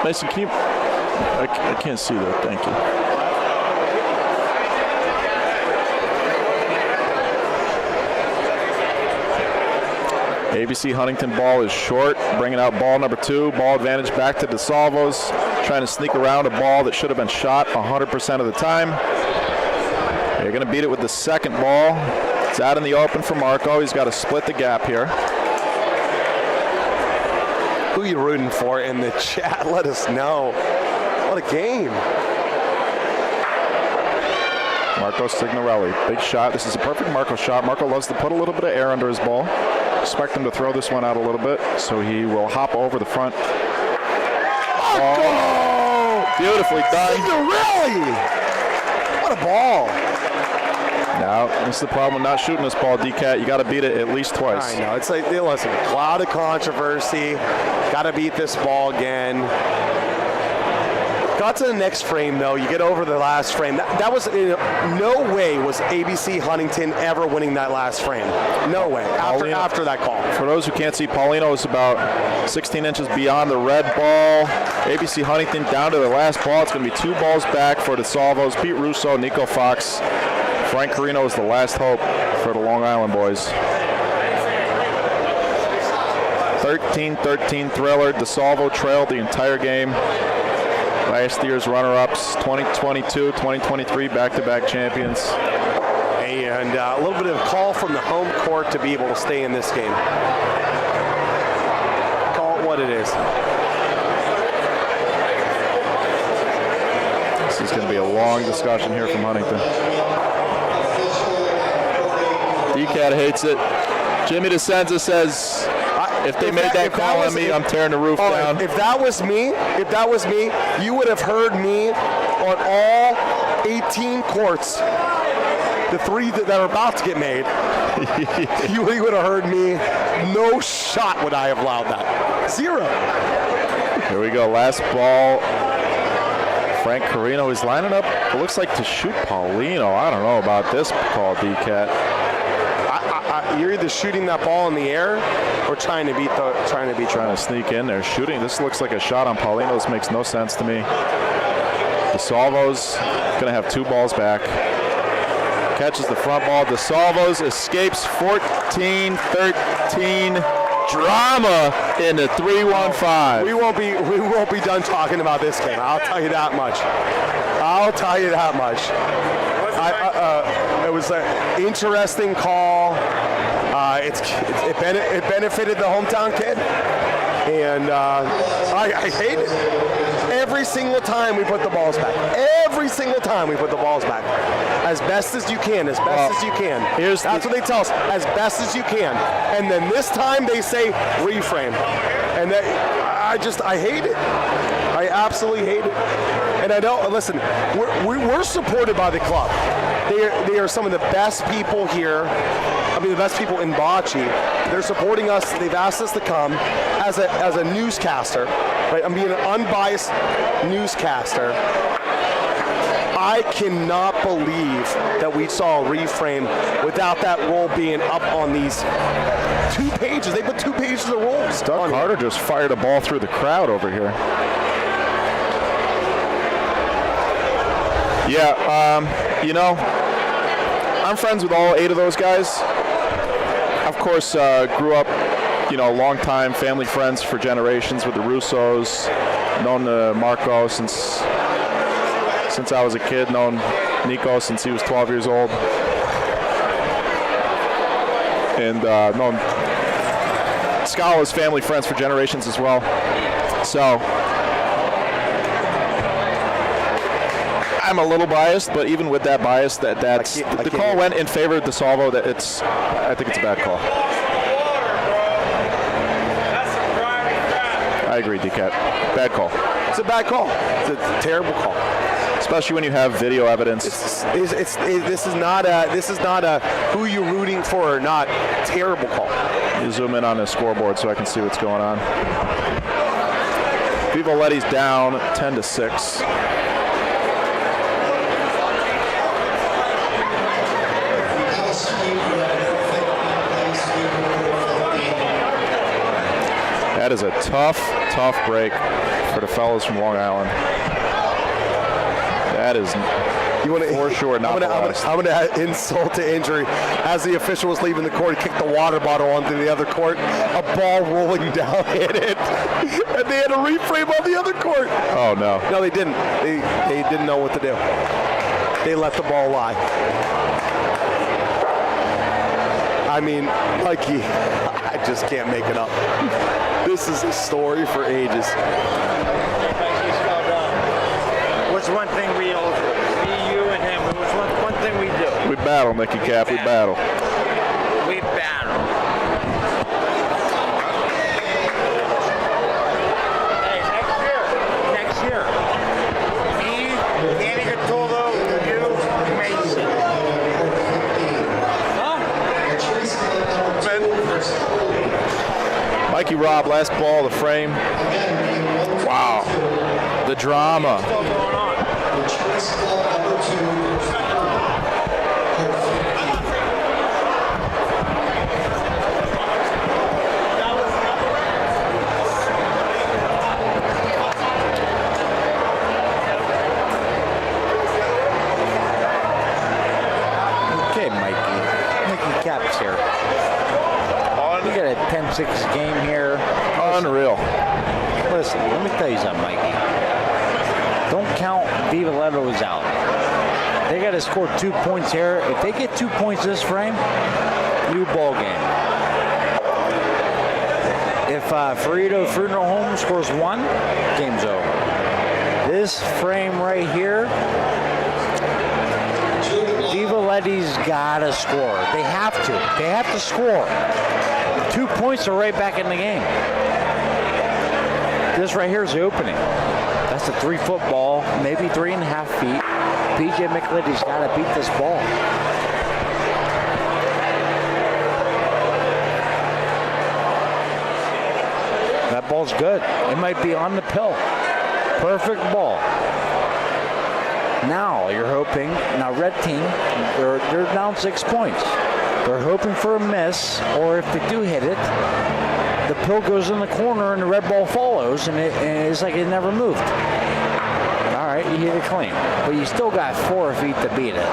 Mason, can you? I can't see that. Thank you. ABC Huntington ball is short, bringing out ball number 2. Ball advantage back to DeSalvo's, trying to sneak around a ball that should have been shot 100% of the time. They're going to beat it with the second ball. It's out in the open for Marco. He's got to split the gap here. Who are you rooting for in the chat? Let us know. What a game. Marco Signorelli, big shot. This is a perfect Marco shot. Marco loves to put a little bit of air under his ball. Expect him to throw this one out a little bit, so he will hop over the front. Oh! Beautifully done. Signorelli! What a ball. Now, this is the problem with not shooting this ball, DCAT. You got to beat it at least twice. I know. It's like, listen, cloud of controversy. Got to beat this ball again. Got to the next frame, though. You get over the last frame. That was, no way was ABC Huntington ever winning that last frame. No way. After that call. For those who can't see, Paulino is about 16 inches beyond the red ball. ABC Huntington down to the last ball. It's going to be 2 balls back for the Salvos. Pete Russo, Nico Fox. Frank Carino is the last hope for the Long Island boys. 13-13 thriller. DeSalvo trailed the entire game. Last year's runner-ups, 2022, 2023, back-to-back champions. And a little bit of a call from the home court to be able to stay in this game. Call it what it is. This is going to be a long discussion here from Huntington. DCAT hates it. Jimmy DeSenza says, if they made that call on me, I'm tearing the roof down. If that was me, you would have heard me on all 18 courts, the 3 that are about to get made. You would have heard me. No shot would I have allowed that. 0. Here we go. Last ball. Frank Carino is lining up. It looks like to shoot Paulino. I don't know about this call, DCAT. You're either shooting that ball in the air or trying to sneak in there. Shooting. This looks like a shot on Paulino. This makes no sense to me. DeSalvo's going to have 2 balls back. Catches the front ball. DeSalvo's escapes 14-13. Drama in the 3-1-5. We won't be done talking about this game. I'll tell you that much. It was an interesting call. It benefited the hometown kid, and I hate it. Every single time we put the balls back. As best as you can. That's what they tell us. As best as you can. And then this time they say reframe. And I hate it. I absolutely hate it. And I don't, listen, we're supported by the club. They are some of the best people here. I mean, the best people in bocce. They're supporting us. They've asked us to come as a newscaster. Right? I'm being an unbiased newscaster. I cannot believe that we saw a reframe without that roll being up on these 2 pages. They put 2 pages of rolls. Doug Carter just fired a ball through the crowd over here. Yeah, you know, I'm friends with all 8 of those guys. Of course, grew up, you know, longtime family friends for generations with the Russos. Known Marco since I was a kid. Known Nico since he was 12 years old. And known Scala's family friends for generations as well. So I'm a little biased, but even with that bias, that's the call went in favor of DeSalvo. I think it's a bad call. I agree, DCAT. Bad call. It's a bad call. It's a terrible call. Especially when you have video evidence. This is not a who you're rooting for or not. Terrible call. You zoom in on the scoreboard so I can see what's going on. Vivoletti's down 10-6. That is a tough break for the fellas from Long Island. That is for sure not the last. I'm going to insult to injury. As the official was leaving the court, he kicked the water bottle onto the other court. A ball rolling down hit it. And they had a reframe on the other court. Oh, no. No, they didn't. They didn't know what to do. They let the ball lie. I mean, Mikey, I just can't make it up. This is a story for ages. What's one thing we all do? Me, you, and him. What's one thing we do? We battle, Mickey Cap. We battle. We battle. Hey, next year. Me, Danny Gattuso, you, Mason. Mikey Robb, last ball, the frame. Wow. The drama. Okay, Mikey Caps here. We got a 10-6 game here. Unreal. Listen, let me tell you something, Mikey. Don't count Vivoletto's out. They got to score 2 points here. If they get 2 points this frame, new ball game. If Fruno Holmes scores 1, game's over. This frame right here, Vivoletti's got to score. They have to. They have to score. 2 points are right back in the game. This right here is the opening. That's a 3-foot ball, maybe 3.5 feet. PJ McLitty's got to beat this ball. That ball's good. It might be on the pill. Perfect ball. Now you're hoping. Now red team, they're down 6 points. They're hoping for a miss, or if they do hit it, the pill goes in the corner and the red ball follows, and it's like it never moved. All right, you hit it clean, but you still got 4 feet to beat it.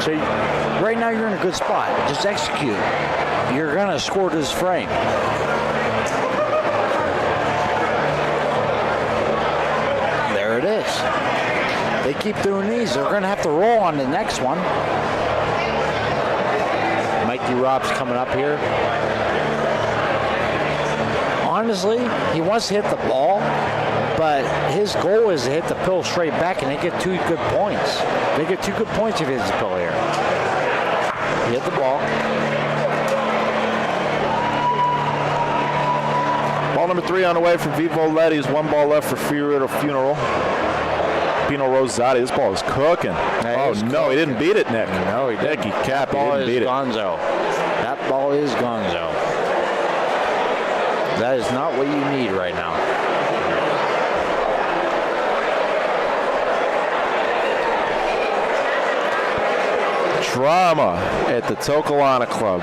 So right now you're in a good spot. Just execute. You're gonna score this frame. There it is. They keep doing these. They're gonna have to roll on the next one. Mikey Robb's coming up here. Honestly, he wants to hit the ball, but his goal is to hit the pill straight back, and they get 2 good points. They get 2 good points if he hits the pill here. He hit the ball. Ball number 3 on the way from Vivo Letty's. 1 ball left for Funeral. Pino Rosati. This ball is cooking. Oh, no, he didn't beat it, Nick. No, he didn't. Nicky Cap, he didn't beat it. Gonzo. That ball is gonzo. That is not what you need right now. Drama at the Toccolana Club.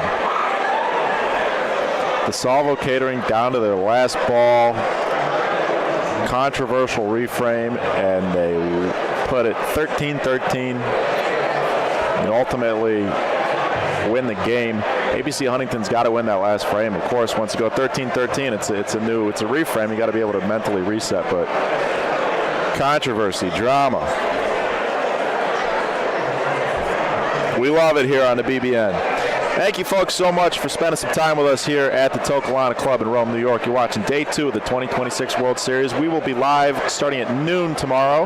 The Salvo Catering down to their last ball. Controversial reframe, and they put it 13-13 and ultimately win the game. ABC Huntington's got to win that last frame. Of course, once you go 13-13, it's a reframe. You got to be able to mentally reset, but controversy, drama. We love it here on the BBN. Thank you, folks, so much for spending some time with us here at the Toccolana Club in Rome, New York. You're watching Day 2 of the 2026 World Series. We will be live starting at noon tomorrow.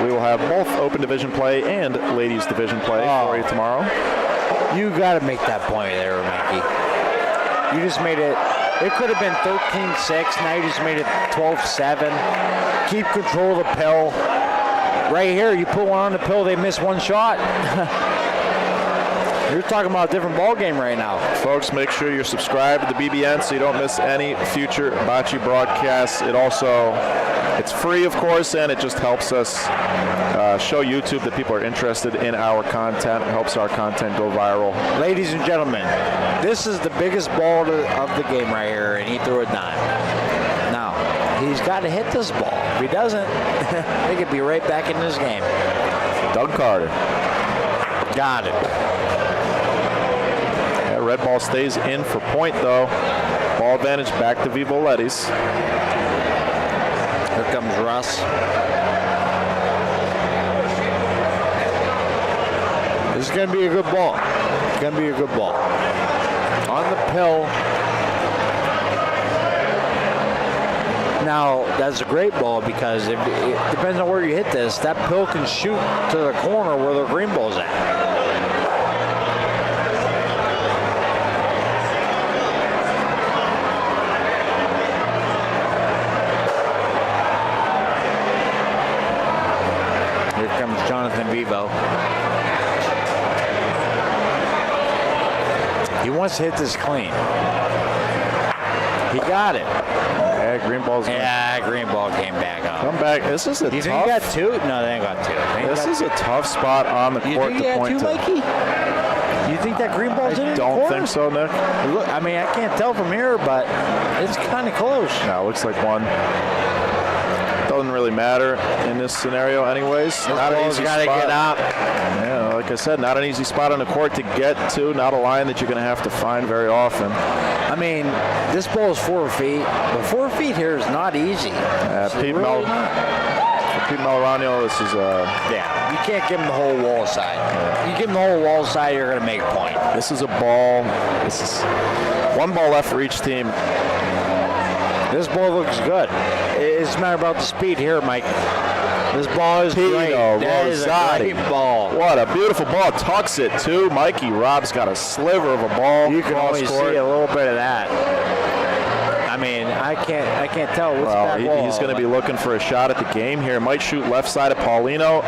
We will have both Open Division play and Ladies Division play for you tomorrow. You got to make that point there, Mickey. You just made it. It could have been 13-6. Now you just made it 12-7. Keep control of the pill. Right here, you put one on the pill, they miss one shot. You're talking about a different ball game right now. Folks, make sure you're subscribed to the BBN so you don't miss any future Bocce broadcasts. It's free, of course, and it just helps us show YouTube that people are interested in our content. It helps our content go viral. Ladies and gentlemen, this is the biggest ball of the game right here, and he threw a dime. Now, he's got to hit this ball. If he doesn't, they could be right back in this game. Doug Carter. Got it. Red ball stays in for point, though. Ball advantage back to Vivo Letty's. Here comes Russ. This is going to be a good ball. It's going to be a good ball. On the pill. Now, that's a great ball because it depends on where you hit this. That pill can shoot to the corner where the green ball's at. Vivo. He wants to hit this clean. He got it. Yeah, green ball's green ball came back up. Come back. This is a you tough. Think he got two? No, they ain't got two. This is a tough spot on the court to point to. Mikey? You think that green ball's in the corner? I don't think so, Nick. Look, I mean, I can't tell from here, but it's kind of close. No, it looks like one. Doesn't really matter in this scenario anyways. This ball's got to get up. Yeah, like I said, not an easy spot on the court to get to, not a line that you're going to have to find very often. I mean, this ball is 4 feet, but 4 feet here is not easy. Pete Malorano, this is yeah, you can't give him the whole wall side. You give him the whole wall side, you're going to make a point. This is a ball. This is 1 ball left for each team. This ball looks good. It's a matter about the speed here, Mike. This ball is great. That is a great ball. What a beautiful ball. Tucks it, too. Mikey Rob's got a sliver of a ball. You can always see a little bit of that. I mean, I can't tell what's that wall. He's going to be looking for a shot at the game here. Might shoot left side of Paulino.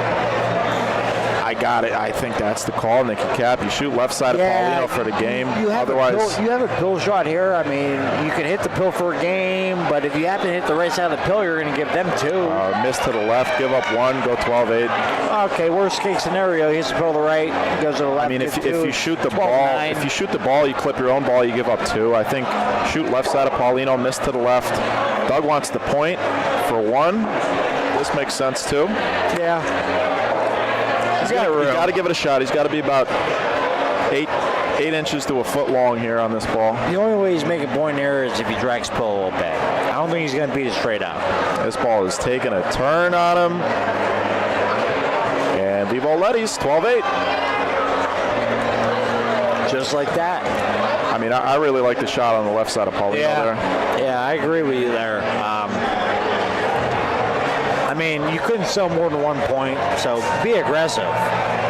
I got it. I think that's the call, Nicky Cap. You shoot left side of Paulino for the game. You have a pill shot here. I mean, you can hit the pill for a game, but if you happen to hit the right side of the pill, you're going to give them 2. Miss to the left, give up 1, go 12-8. Okay, worst case scenario, he hits the pill to the right, goes to the left. I mean, if you shoot the ball, you clip your own ball, you give up 2. I think shoot left side of Paulino, miss to the left. Doug wants the point for 1. This makes sense too. Yeah. He's got to give it a shot. He's got to be about 8 inches to a foot long here on this ball. The only way he's making a point here is if he drags pull a little bit. I don't think he's going to beat it straight out. This ball is taking a turn on him. And Vivo Letty's 12-8. Just like that. I mean, I really like the shot on the left side of Paulino there. Yeah, I agree with you there. I mean, you couldn't sell more than 1 point, so be aggressive.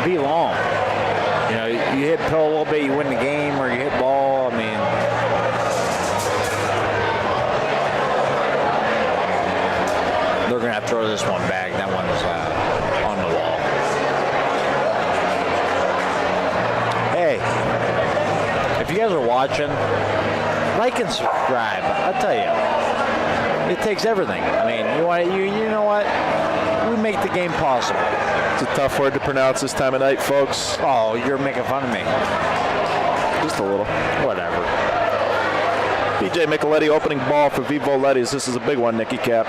Be long. You know, you hit pill a little bit, you win the game, or you hit ball. I mean, throw this one back. That one's on the wall. Hey, if you guys are watching, like and subscribe. I'll tell you, it takes everything. I mean, you know what? We make the game possible. It's a tough word to pronounce this time of night, folks. Oh, you're making fun of me. Just a little. Whatever. BJ Micheletti opening ball for Vivo Letty's. This is a big one, Nicky Cap.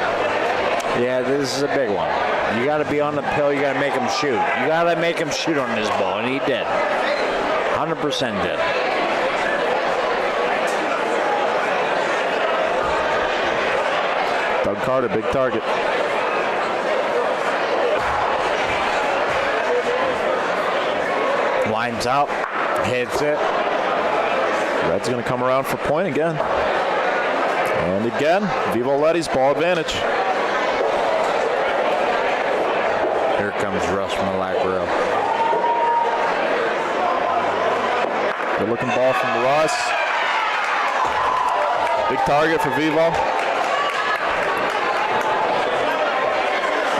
Yeah, this is a big one. You got to be on the pill. You got to make him shoot. You got to make him shoot on this ball, and he did. 100% did. Doug Carter, big target. Lines out, hits it. Red's going to come around for point again. And again, Vivo Letty's ball advantage. Here comes Russ Milagro. Good looking ball from Russ. Big target for Vivo.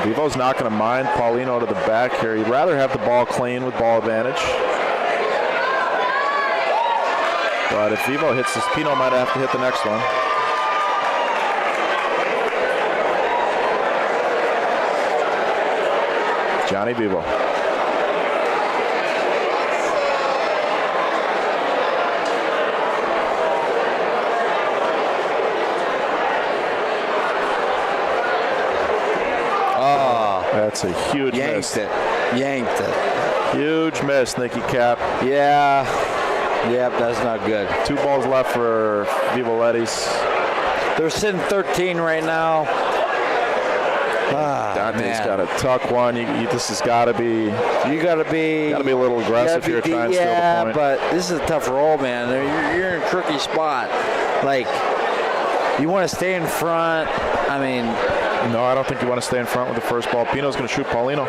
Vivo's not going to mind Paulino to the back here. He'd rather have the ball clean with ball advantage. But if Vivo hits this, Pino might have to hit the next one. Johnny Vivo. That's a huge miss. Yanked it. Huge miss, Nicky Cap. Yeah. Yep, that's not good. 2 balls left for Vivo Letty's. They're sitting 13 right now. Dante's got to tuck one. This has got to be. You got to be. Got to be a little aggressive here, trying to steal the point. But this is a tough roll, man. You're in a tricky spot. Like, you want to stay in front. I mean. No, I don't think you want to stay in front with the first ball. Pino's going to shoot Paulino.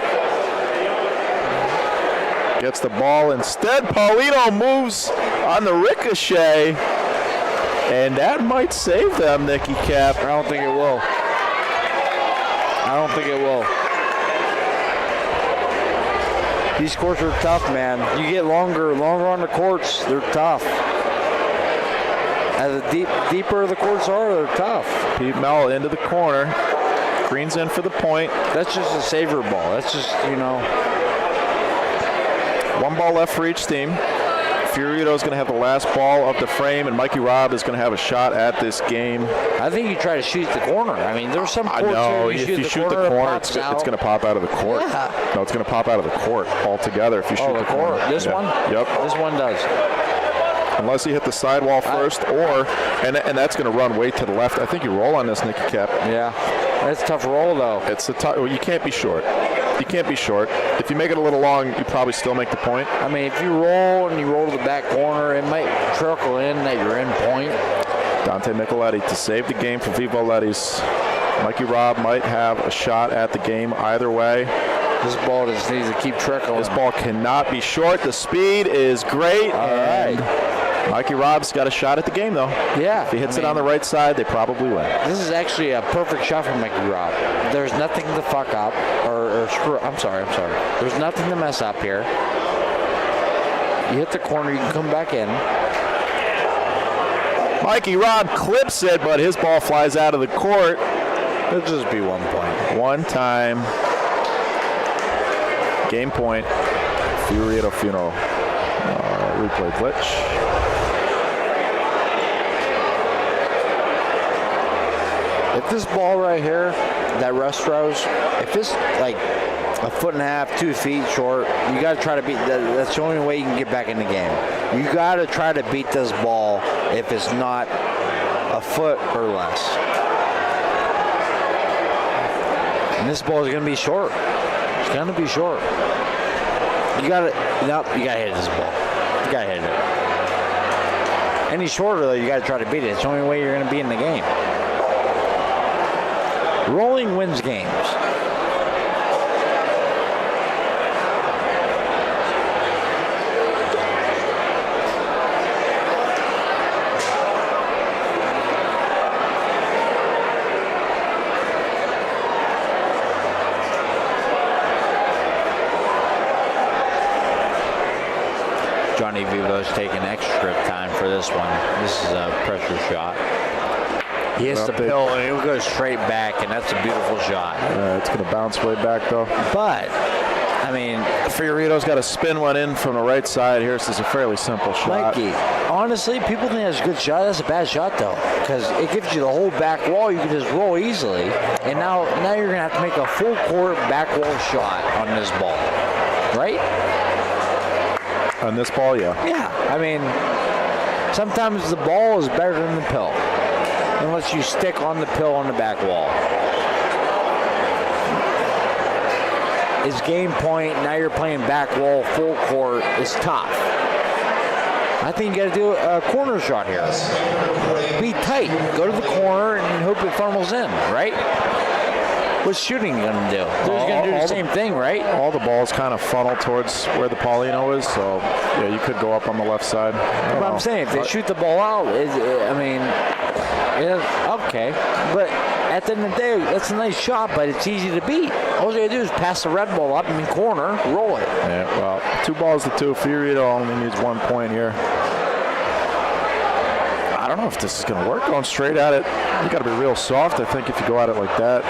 Gets the ball instead. Paulino moves on the ricochet. And that might save them, Nicky Cap. I don't think it will. I don't think it will. These courts are tough, man. You get longer on the courts, they're tough. As the deeper the courts are, they're tough. Pete Mel into the corner. Green's in for the point. That's just a saver ball. That's just, 1 ball left for each team. Fiorito's going to have the last ball of the frame, and Mikey Robb is going to have a shot at this game. I think you try to shoot the corner. I mean, there's some courts where if you shoot the corner, it's going to pop out of the court. Yeah. No, it's going to pop out of the court altogether if you shoot the corner. This one? Yep. This one does. Unless you hit the sidewall first, and that's going to run way to the left. I think you roll on this, Nicky Cap. Yeah. That's a tough roll, though. You can't be short. You can't be short. If you make it a little long, you probably still make the point. I mean, if you roll and you roll to the back corner, it might trickle in that you're in point. Dante Micheletti to save the game for Vivo Letty's. Mikey Robb might have a shot at the game either way. This ball just needs to keep trickling. This ball cannot be short. The speed is great. All right. Mikey Robb's got a shot at the game, though. Yeah. If he hits it on the right side, they probably win. This is actually a perfect shot for Mikey Robb. There's nothing to fuck up or screw up. I'm sorry. There's nothing to mess up here. You hit the corner, you can come back in. Mikey Robb clips it, but his ball flies out of the court. It'll just be 1 point. One time. Game point. Fiorito Funeral. Replay glitch. If this ball right here that Russ throws, if it's like a foot and a half, 2 feet short, you got to try to beat that. That's the only way you can get back in the game. You got to try to beat this ball if it's not a foot or less. And this ball is going to be short. It's going to be short. You got to hit this ball. You got to hit it. Any shorter, though, you got to try to beat it. It's the only way you're going to be in the game. Rolling wins games. Anthony Vivo's taking extra time for this one. This is a pressure shot. He hits the pill and he'll go straight back, and that's a beautiful shot. It's going to bounce way back, though. But, I mean, Fiorito's got a spin one in from the right side here. This is a fairly simple shot. Mikey, honestly, people think that's a good shot. That's a bad shot, though, because it gives you the whole back wall. You can just roll easily. And now you're going to have to make a full court back wall shot on this ball, right? On this ball, yeah. Yeah. I mean, sometimes the ball is better than the pill, unless you stick on the pill on the back wall. His game point, now you're playing back wall, full court, is tough. I think you got to do a corner shot here. Be tight. Go to the corner and hope it funnels in, right? What's shooting going to do? They're going to do the same thing, right? All the balls kind of funnel towards where the Paulino is, so yeah, you could go up on the left side. But I'm saying, if they shoot the ball out, okay. But at the end of the day, that's a nice shot, but it's easy to beat. All you got to do is pass the red ball up in the corner, roll it. Yeah, well, 2 balls to 2. Fiorito only needs 1 point here. I don't know if this is going to work. Going straight at it, you got to be real soft, I think, if you go at it like that.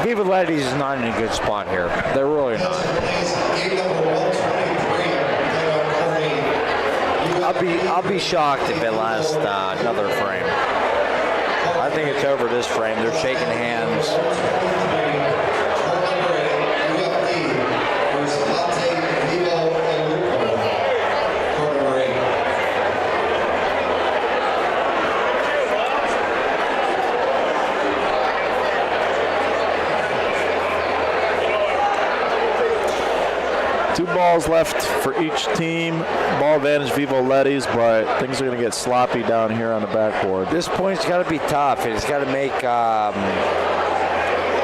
David Letty's is not in a good spot here. They're really not. I'll be shocked if it lasts another frame. I think it's over this frame. They're shaking hands. Two balls left for each team. Ball advantage Vivo Letty's, but things are going to get sloppy down here on the backboard. This point's got to be tough. It's got to make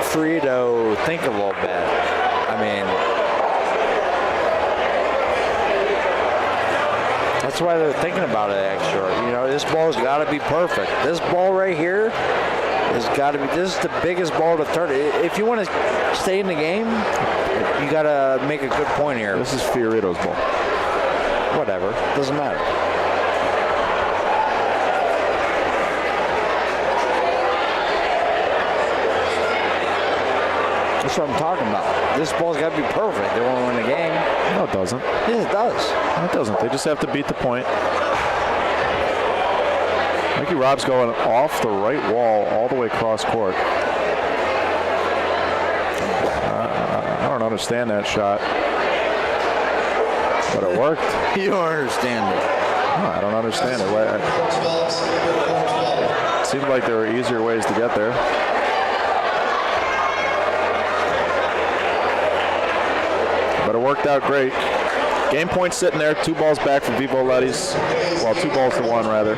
Frito think a little bit. I mean, that's why they're thinking about it extra. You know, this ball's got to be perfect. This ball right here has got to be. This is the biggest ball to turn. If you want to stay in the game, you got to make a good point here. This is Fiorito's ball. Whatever. Doesn't matter. That's what I'm talking about. This ball's got to be perfect. They want to win the game. No, it doesn't. Yes, it does. No, it doesn't. They just have to beat the point. Mikey Rob's going off the right wall all the way across court. I don't understand that shot, but it worked. You don't understand it. No, I don't understand it. It seemed like there were easier ways to get there. But it worked out great. Game point sitting there. 2 balls back for Vivo Letty's. Well, 2 balls to 1 rather.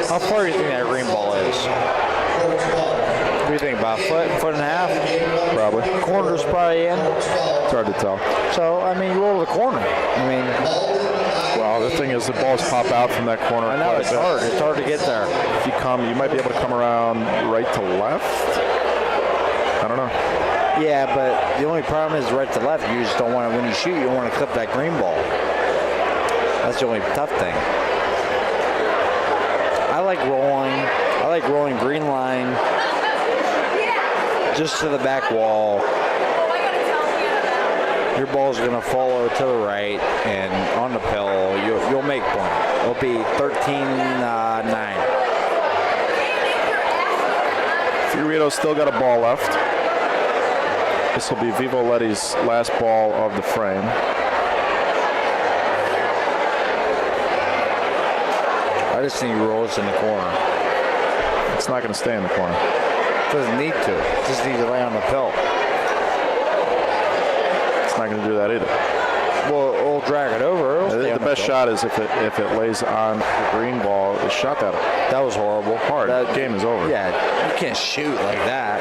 How far do you think that green ball is? What do you think, about a foot and a half? Probably. Corner's probably in? It's hard to tell. So, I mean, you roll the corner. I mean... Well, the thing is the balls pop out from that corner. I know, it's hard. It's hard to get there. If you might be able to come around right to left. I don't know. Yeah, but the only problem is right to left. You just don't want to, when you shoot, you don't want to clip that green ball. That's the only tough thing. I like rolling green line just to the back wall. Your ball's going to follow to the right, and on the pill, you'll make point. It'll be 13-9. Fiorito's still got a ball left. This will be Vivo Letty's last ball of the frame. I just think he rolls in the corner. It's not going to stay in the corner. Doesn't need to. It just needs to lay on the pill. It's not going to do that either. Well, it'll drag it over. The best shot is if it lays on the green ball. It's shot that. That was horrible. Hard. That game is over. Yeah, you can't shoot like that.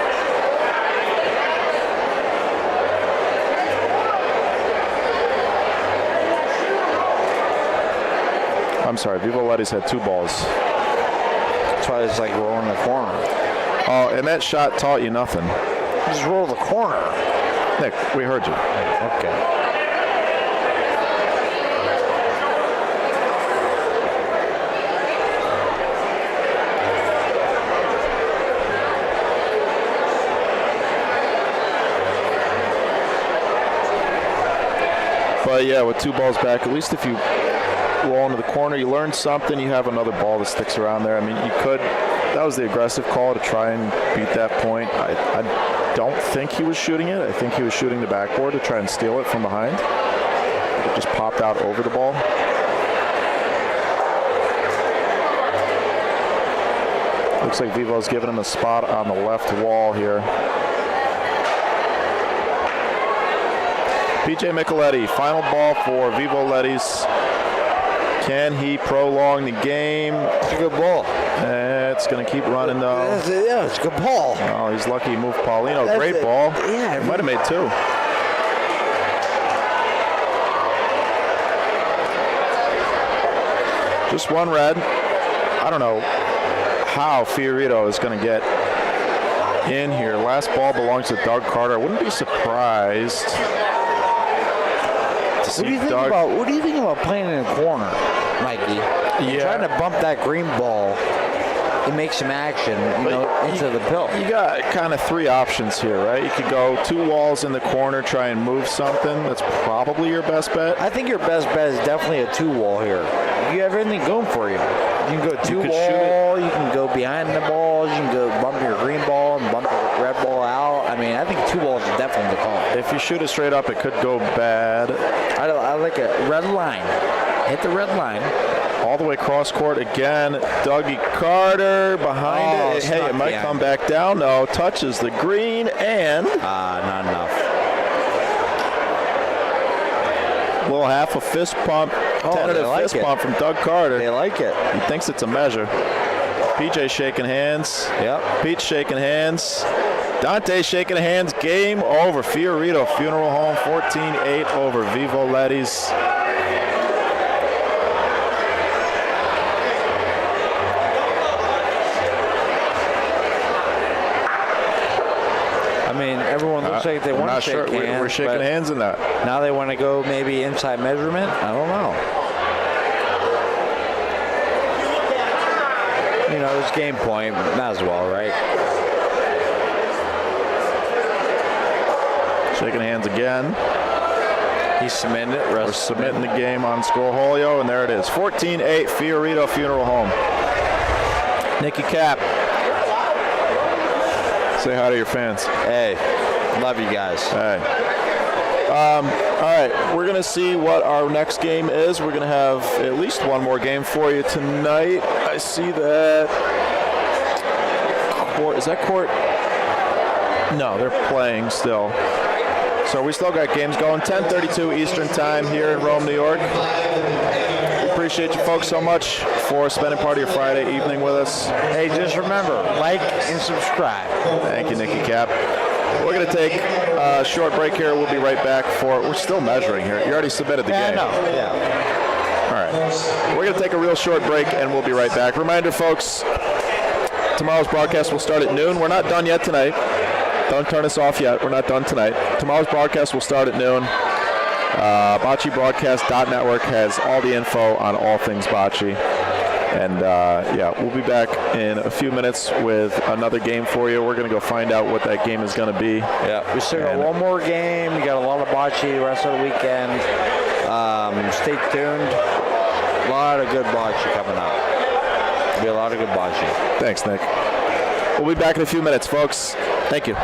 I'm sorry, Vivo Letty's had 2 balls. That's why it's like rolling the corner. Oh, and that shot taught you nothing. Just roll the corner. Nick, we heard you. Okay. But yeah, with 2 balls back, at least if you roll into the corner, you learn something, you have another ball that sticks around there. I mean, you could, that was the aggressive call to try and beat that point. I don't think he was shooting it. I think he was shooting the backboard to try and steal it from behind. It just popped out over the ball. Looks like Vivo's giving him a spot on the left wall here. PJ Micheletti, final ball for Vivo Letties. Can he prolong the game? It's a good ball. It's going to keep running, though. Yeah, it's a good ball. Oh, he's lucky he moved Paulino. Great ball. Yeah. He might have made 2. Just 1 red. I don't know how Fiorito is going to get in here. Last ball belongs to Doug Carter. I wouldn't be surprised. What do you think about playing in the corner, Mikey? You're trying to bump that green ball. It makes some action, into the pill. You got kind of 3 options here, right? You could go 2 walls in the corner, try and move something. That's probably your best bet. I think your best bet is definitely a 2 wall here. You have everything going for you. You can go 2 wall. You can go behind the balls. You can go bump your green ball and bump your red ball out. I mean, I think 2 walls is definitely the call. If you shoot it straight up, it could go bad. I like a red line. Hit the red line. All the way cross court again. Dougie Carter behind it. Hey, it might come back down. No, touches the green and... not enough. Little half a fist pump. Tentative fist pump from Doug Carter. They like it. He thinks it's a measure. PJ shaking hands. Yep. Pete shaking hands. Dante shaking hands. Game over. Fiorito Funeral Home 14-8 over Vivo Letties. I mean, everyone looks like they want to shake hands. We're shaking hands in that. Now they want to go maybe inside measurement? I don't know. It's game point. Might as well, right? Shaking hands again. He's submitting it. We're submitting the game on Scorholio, and there it is. 14-8, Fiorito Funeral Home. Nicky Cap. Say hi to your fans. Hey, love you guys. Hey. All right, we're going to see what our next game is. We're going to have at least 1 more game for you tonight. I see that. Is that court? No, they're playing still. So we still got games going. 10:32 Eastern Time here in Rome, New York. We appreciate you folks so much for spending part of your Friday evening with us. Hey, just remember, like and subscribe. Thank you, Nicky Cap. We're going to take a short break here. We'll be right back for... We're still measuring here. You already submitted the game. I know. Yeah. All right. We're going to take a real short break, and we'll be right back. Reminder, folks, tomorrow's broadcast will start at noon. We're not done yet tonight. Don't turn us off yet. We're not done tonight. Tomorrow's broadcast will start at noon. boccebroadcast.network has all the info on all things bocce. And, we'll be back in a few minutes with another game for you. We're going to go find out what that game is going to be. Yeah, we still got 1 more game. We got a lot of bocce the rest of the weekend. Stay tuned. A lot of good bocce coming up. There'll be a lot of good bocce. Thanks, Nick. We'll be back in a few minutes, folks. Thank you.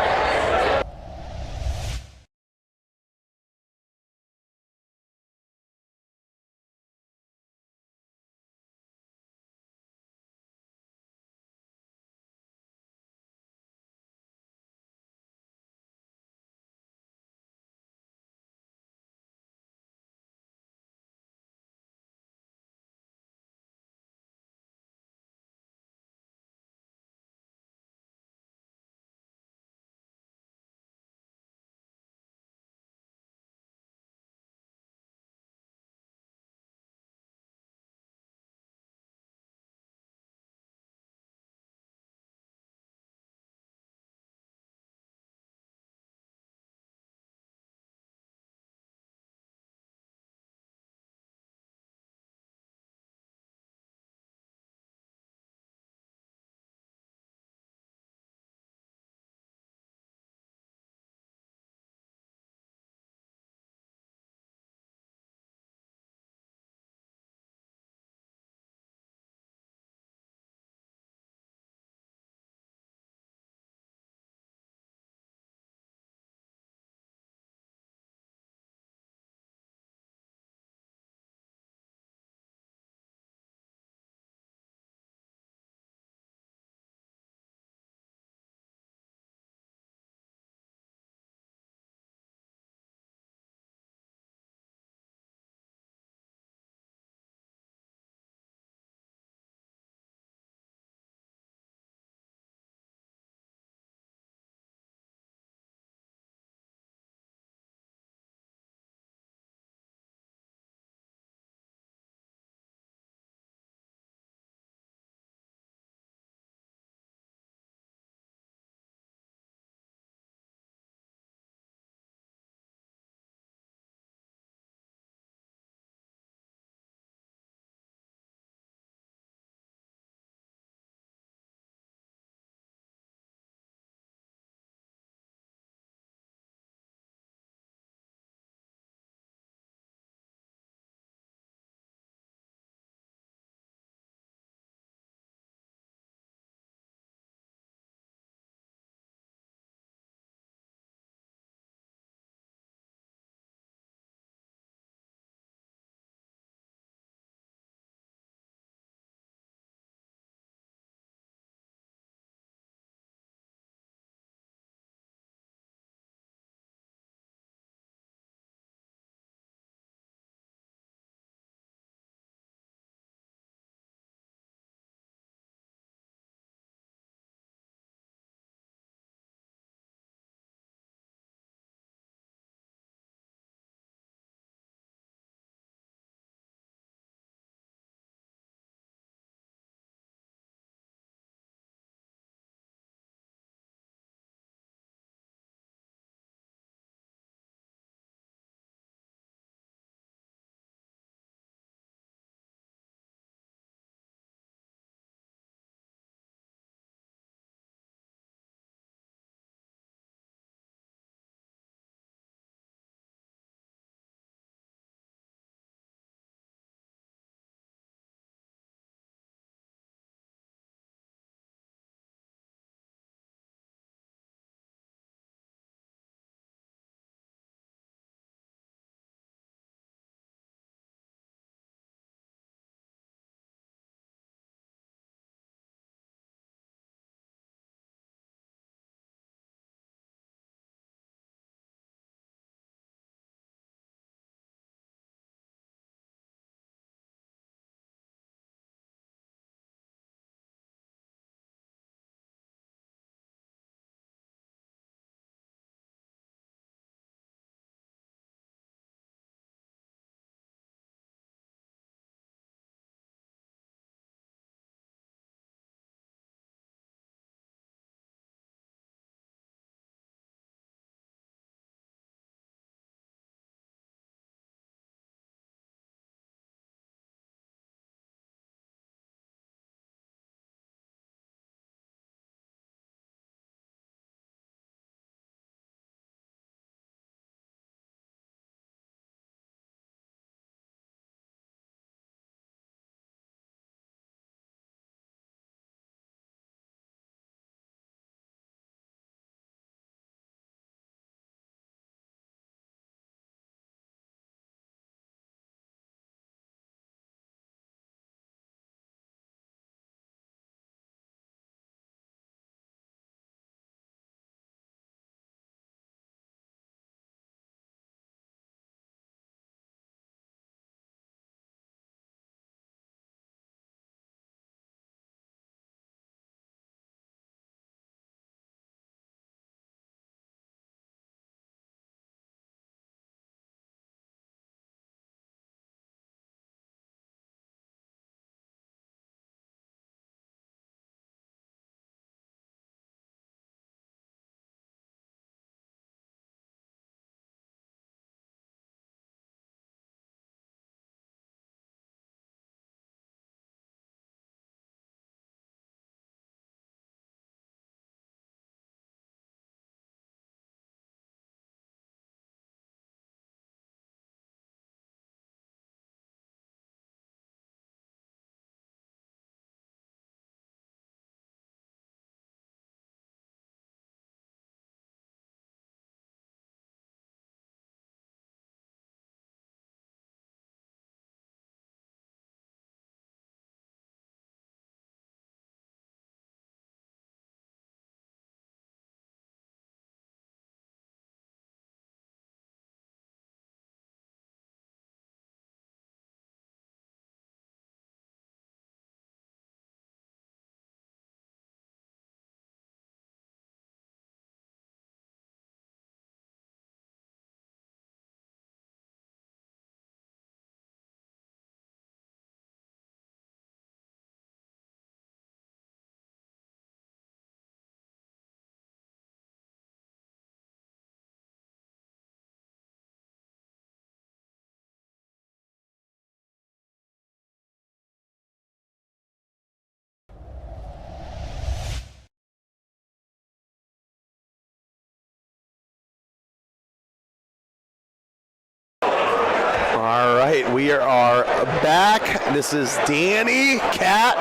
All right, we are back. This is Danny Cat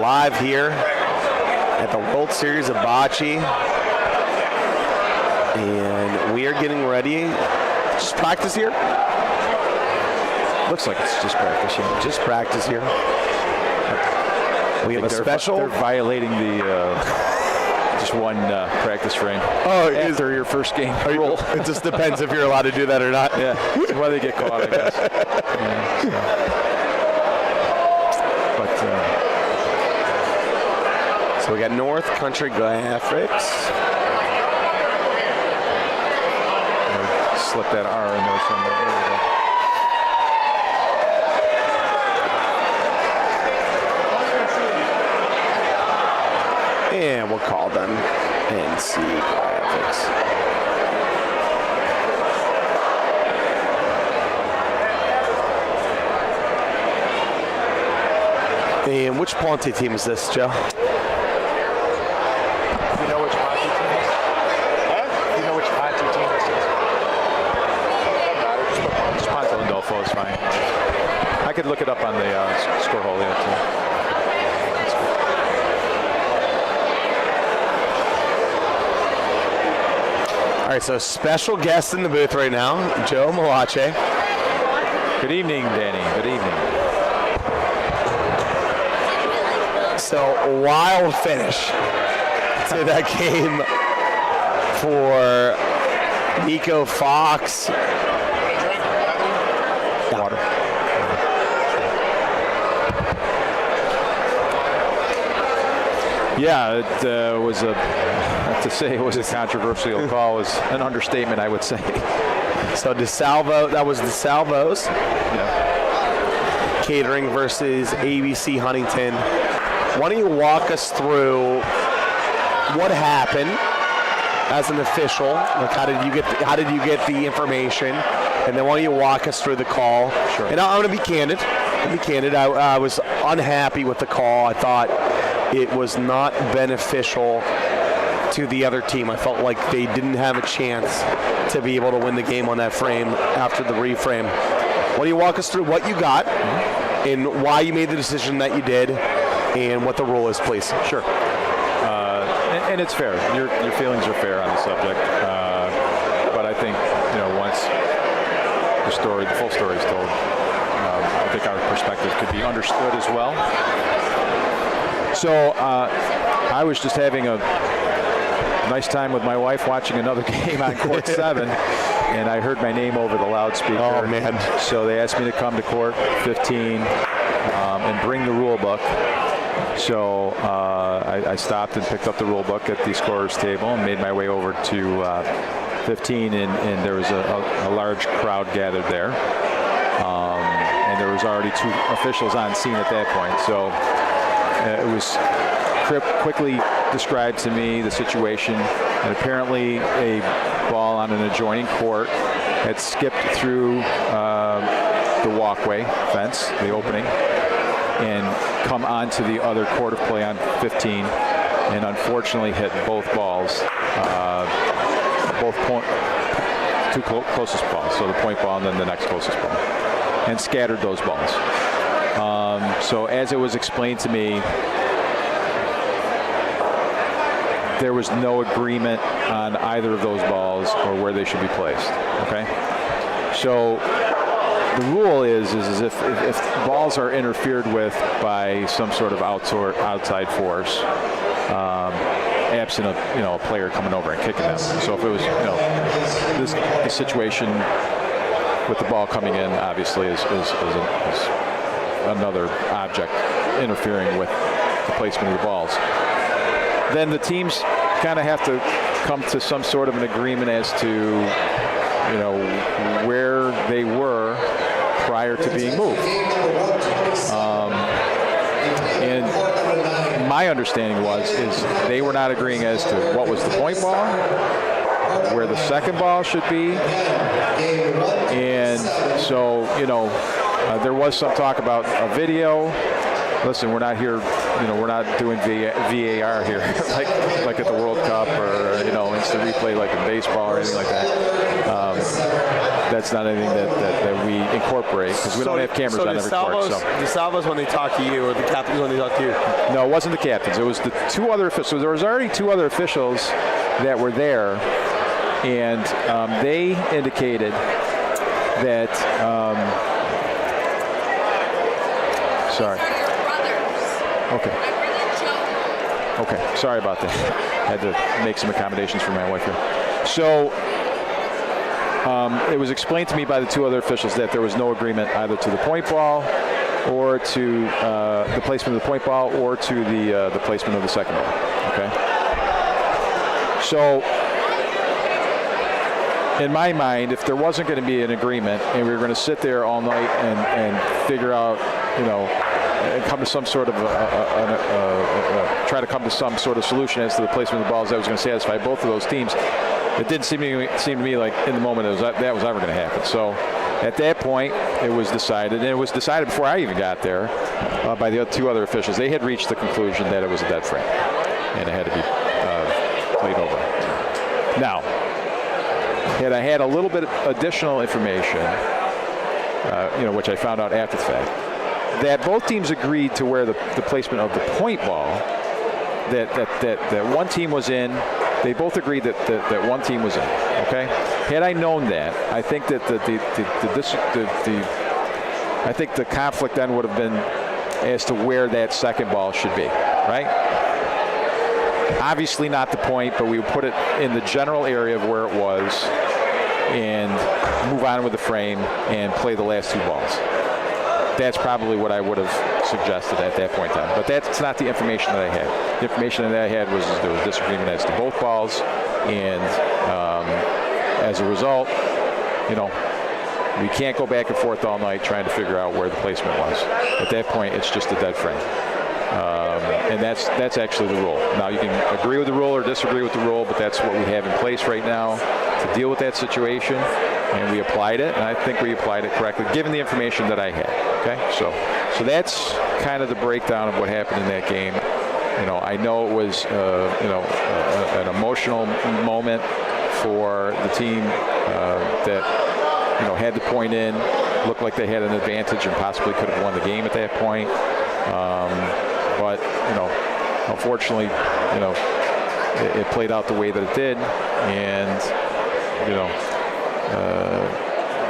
live here at the World Series of Bocce. And we are getting ready. Just practice here? Looks like it's just practice. Yeah. Just practice here. We have a special. They're violating the just one practice frame. Oh, after your first game rule. It just depends if you're allowed to do that or not. Yeah, that's why they get caught, I guess. Yeah, so. So we got North Country Graphics. Slip that R in there somewhere. There we go. And we'll call them NC Graphics. And which Ponte team is this, Joe? Do you know which Ponte team is? Huh? Do you know which Ponte team this is? Just Ponte Landolfo is fine. I could look it up on the score hole there too. All right, so special guest in the booth right now, Joe Malache. Good evening, Danny. Good evening. So, wild finish to that game for Nico Fox. Water. Yeah, it was to say it was a controversial call is an understatement, I would say. So DeSalvo, that was DeSalvo's. Yeah. Catering versus ABC Huntington. Why don't you walk us through what happened as an official? Like how did you get the information? And then why don't you walk us through the call? Sure. And I'm going to be candid. I was unhappy with the call. I thought it was not beneficial to the other team. I felt like they didn't have a chance to be able to win the game on that frame after the reframe. Why don't you walk us through what you got and why you made the decision that you did and what the rule is, please? Sure. And it's fair. Your feelings are fair on the subject. But I think, once the full story is told, I think our perspective could be understood as well. So I was just having a nice time with my wife watching another game on court 7, and I heard my name over the loudspeaker. Oh, man. So they asked me to come to court 15 and bring the rule book. So I stopped and picked up the rule book at the scorer's table and made my way over to 15, and there was a large crowd gathered there. And there was already 2 officials on scene at that point. So it was quickly described to me the situation, and apparently a ball on an adjoining court had skipped through the walkway fence, the opening, and come onto the other court of play on 15, and unfortunately hit both balls, two closest balls, so the point ball and then the next closest ball, and scattered those balls. So as it was explained to me, there was no agreement on either of those balls or where they should be placed. Okay, so the rule is if balls are interfered with by some sort of outside force, absent of a player coming over and kicking them. So if it was the situation with the ball coming in, obviously is another object interfering with the placement of the balls. Then the teams kind of have to come to some sort of an agreement as to, where they were prior to being moved. And my understanding is they were not agreeing as to what was the point ball, where the second ball should be, and so there was some talk about a video. listen, we're not here, we're not doing VAR here like at the World Cup or, instant replay like in baseball or anything like that. That's not anything that we incorporate because we don't have cameras on every court. So the salvos when they talk to you or the captains when they talk to you? No, it wasn't the captains. It was the two other officials. So there was already two other officials that were there, and they indicated that sorry. Okay, sorry about that. I had to make some accommodations for my wife here. So it was explained to me by the two other officials that there was no agreement either to the point ball or to the placement of the point ball or to the placement of the second ball. Okay. So in my mind, if there wasn't going to be an agreement and we were going to sit there all night and figure out, and come to some sort of try to come to some sort of solution as to the placement of the balls that was going to satisfy both of those teams, it didn't seem to me like in the moment that was ever going to happen. So at that point, it was decided, and it was decided before I even got there by the two other officials. They had reached the conclusion that it was a dead frame, and it had to be played over. Now, had I had a little bit of additional information, which I found out after the fact, that both teams agreed to where the placement of the point ball that one team was in. They both agreed that one team was in. Okay. Had I known that, I think that I think the conflict then would have been as to where that second ball should be. Right. Obviously not the point, but we would put it in the general area of where it was, and move on with the frame and play the last two balls. That's probably what I would have suggested at that point in time. But that's not the information that I had. The information that I had was there was disagreement as to both balls, and as a result, we can't go back and forth all night trying to figure out where the placement was. At that point, it's just a dead frame. And that's actually the rule. Now, you can agree with the rule or disagree with the rule, but that's what we have in place right now to deal with that situation, and we applied it, and I think we applied it correctly, given the information that I had. Okay, so that's kind of the breakdown of what happened in that game. I know it was an emotional moment for the team that had the point in, looked like they had an advantage and possibly could have won the game at that point. But unfortunately, it played out the way that it did, and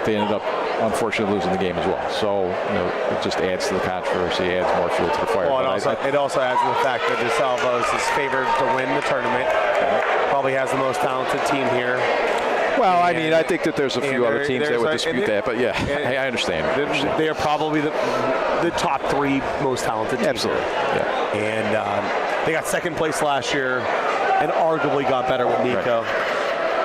they ended up unfortunately losing the game as well. So it just adds to the controversy, adds more fuel to the fire. Well, it also adds to the fact that DeSalvo's is favored to win the tournament. Probably has the most talented team here. Well, I mean, I think that there's a few other teams that would dispute that, but yeah, I understand. They are probably the top three most talented teams. Absolutely. Yeah. And they got second place last year and arguably got better with Nico. Yeah.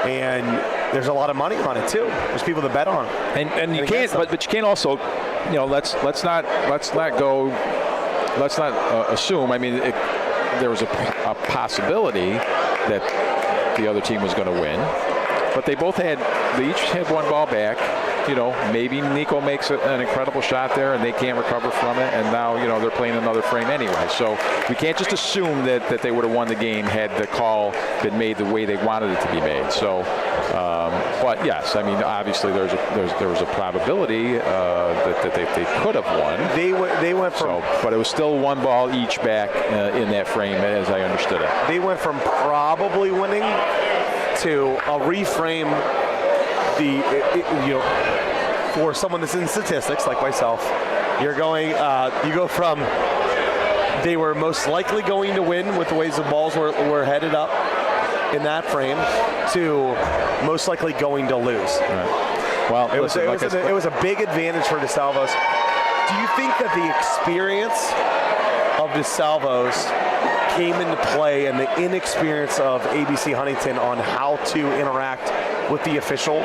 And there's a lot of money on it too. There's people that bet on it. And you can't, but you can't also, let's not assume. I mean, there was a possibility that the other team was going to win. But they each had one ball back. Maybe Nico makes an incredible shot there and they can't recover from it, and now they're playing another frame anyway. So we can't just assume that they would have won the game had the call been made the way they wanted it to be made. So, but yes, I mean, obviously there was a probability that they could have won. They went from, but it was still one ball each back in that frame, as I understood it. They went from probably winning to a reframe for someone that's in statistics like myself. You go from they were most likely going to win with the ways the balls were headed up in that frame to most likely going to lose. Right. Well, it was a big advantage for DeSalvo's. Do you think that the experience of DeSalvo's came into play and the inexperience of ABC Huntington on how to interact with the official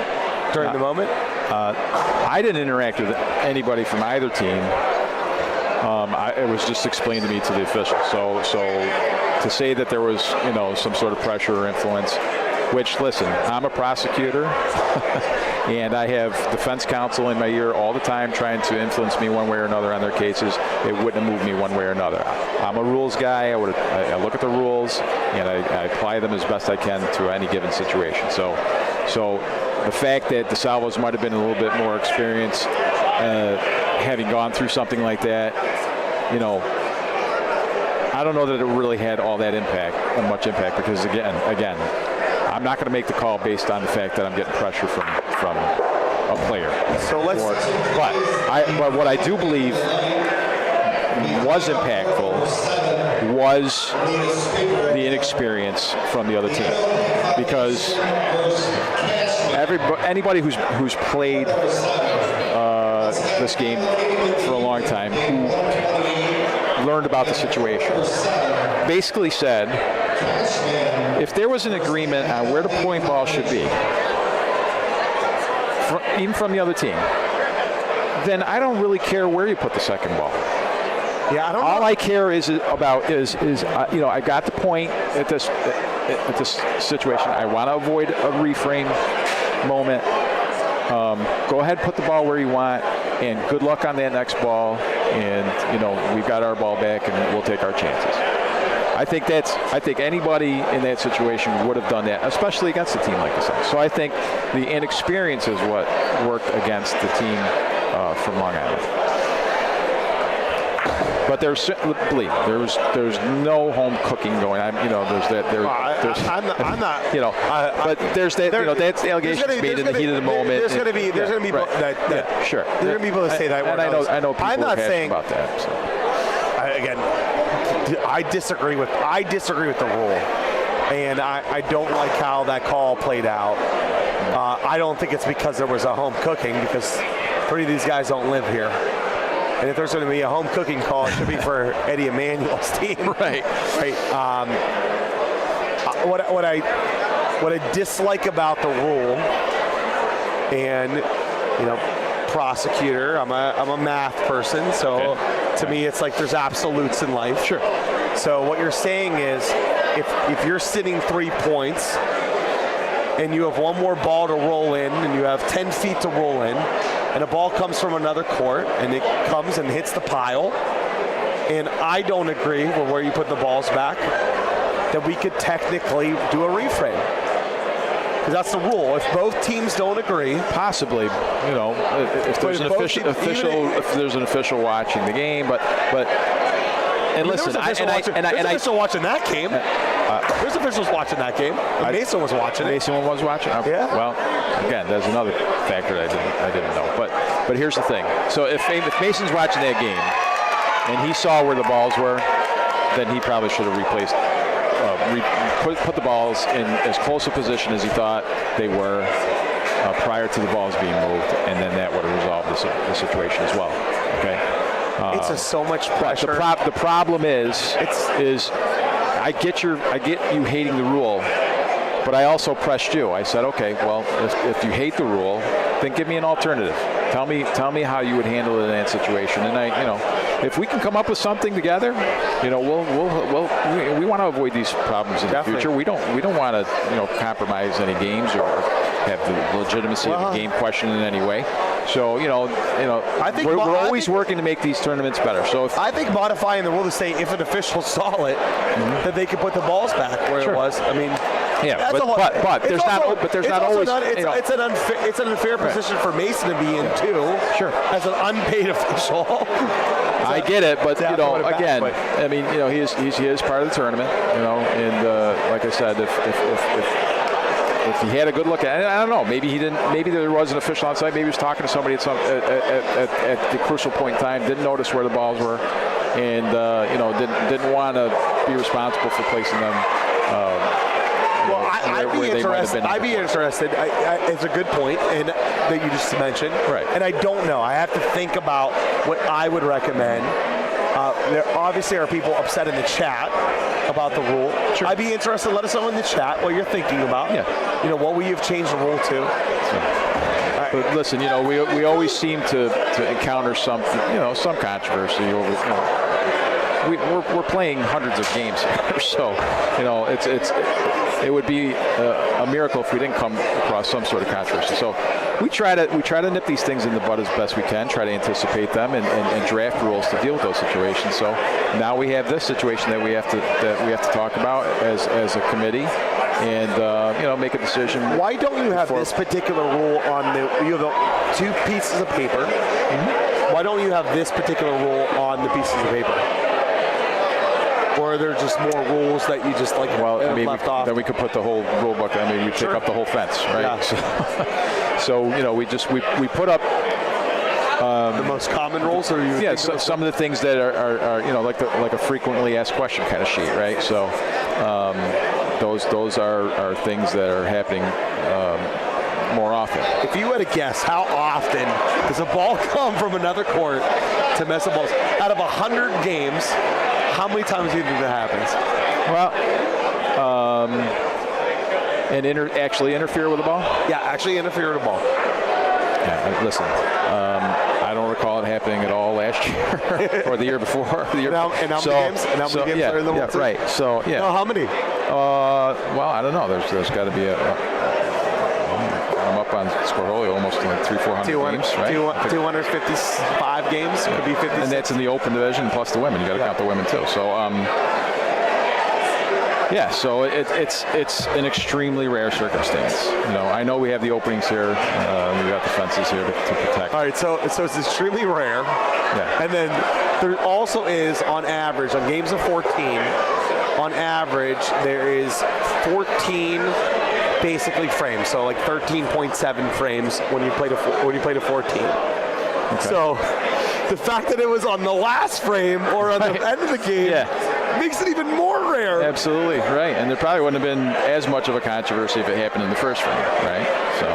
during the moment? I didn't interact with anybody from either team. It was just explained to me to the official. So to say that there was some sort of pressure or influence, which, listen, I'm a prosecutor, and I have defense counsel in my ear all the time trying to influence me one way or another on their cases. It wouldn't have moved me one way or another. I'm a rules guy. I look at the rules, and I apply them as best I can to any given situation. So the fact that DeSalvo's might have been a little bit more experienced, having gone through something like that, I don't know that it really had all that much impact, because again, I'm not going to make the call based on the fact that I'm getting pressure from a player. So But what I do believe was impactful was the inexperience from the other team, because anybody who's played this game for a long time, who learned about the situation, basically said, if there was an agreement on where the point ball should be, even from the other team, then I don't really care where you put the second ball. Yeah, All I care is I got the point at this situation. I want to avoid a reframe moment. Go ahead, put the ball where you want, and good luck on that next ball. And we've got our ball back, and we'll take our chances. I think anybody in that situation would have done that, especially against a team like this. So I think the inexperience is what worked against the team from Long Island. But there's no home cooking going on. There's that. I'm not. But there's that. That's the allegations made in the heat of the moment. There's going to be people that sure. There's going to be people that say that. And I know people I'm not are saying about that. So. Again, I disagree with the rule, and I don't like how that call played out. I don't think it's because there was a home cooking, because three of these guys don't live here. And if there's going to be a home cooking call, it should be for Eddie Emanuel's team. Right. What I dislike about the rule, and prosecutor, I'm a math person, so to me it's like there's absolutes in life. Sure. So what you're saying is, if you're sitting 3 points and you have one more ball to roll in, and you have 10 feet to roll in, and a ball comes from another court, and it comes and hits the pile, and I don't agree with where you put the balls back, that we could technically do a reframe. Because that's the rule. If both teams don't agree, possibly, if there's if there's an official watching the game, but. And listen, there's officials watching that game. There's officials watching that game. Mason was watching it. Mason was watching. Okay. Yeah. Well, again, there's another factor that I didn't know. But here's the thing. So if Mason's watching that game and he saw where the balls were, then he probably should have replaced. Put the balls in as close a position as he thought they were prior to the balls being moved, and then that would have resolved the situation as well. Okay. It's just so much pressure. The problem is I get you hating the rule, but I also pressed you. I said, okay, well, if you hate the rule, then give me an alternative. Tell me how you would handle it in that situation. And if we can come up with something together, we want to avoid these problems in the future. We don't want to compromise any games or have the legitimacy of the game questioned in any way. So I think we're always working to make these tournaments better. So I think modifying the rule to say if an official saw it, that they could put the balls back where it was. I mean, yeah, but there's not always. It's an unfair position for Mason to be in too. Sure. As an unpaid official. I get it, but again, I mean, he is part of the tournament, and like I said, if he had a good look at it, I don't know. Maybe he didn't. Maybe there was an official on site. Maybe he was talking to somebody at the crucial point in time. Didn't notice where the balls were, and didn't want to be responsible for placing them. I'd be interested. It's a good point, and that you just mentioned. Right. And I don't know. I have to think about what I would recommend. There obviously are people upset in the chat about the rule. Sure. I'd be interested. Let us know in the chat what you're thinking about. Yeah. What will you have changed the rule to? But listen, we always seem to encounter some controversy over. we're playing hundreds of games here, so it would be a miracle if we didn't come across some sort of controversy. So we try to nip these things in the bud as best we can, try to anticipate them and draft rules to deal with those situations. So now we have this situation that we have to talk about as a committee, and make a decision. Why don't you have this particular rule on you have 2 pieces of paper? Mm-hmm. Why don't you have this particular rule on the pieces of paper? Or are there just more rules that you just left off? Then we could put the whole rule book. I mean, we pick up the whole fence, right? Yeah. So we put up the most common rules, or some of the things that are like a frequently asked question kind of sheet, right? So those are things that are happening more often. If you had to guess, how often does a ball come from another court to mess up balls? Out of 100 games, how many times do you think that happens? Well, actually interfere with the ball? Yeah, actually interfere with the ball. Yeah, listen, I don't recall it happening at all last year or the year before. And how many games? And how many games are in the World Series? Right. So yeah. No, how many? Well, I don't know. There's got to be I'm up on Scorholio almost like 300-400 games, right? 255 games. Could be 50. And that's in the open division plus the women. You got to count the women too. So so it's an extremely rare circumstance. I know we have the openings here. We got the fences here to protect. All right, so it's extremely rare. Yeah. And then there also is, on average, on games of 14, on average there is 14 basically frames. So like 13.7 frames when you play to 14. Okay. So the fact that it was on the last frame or on the end of the game makes it even more rare. Absolutely, right. And there probably wouldn't have been as much of a controversy if it happened in the first frame, right? So,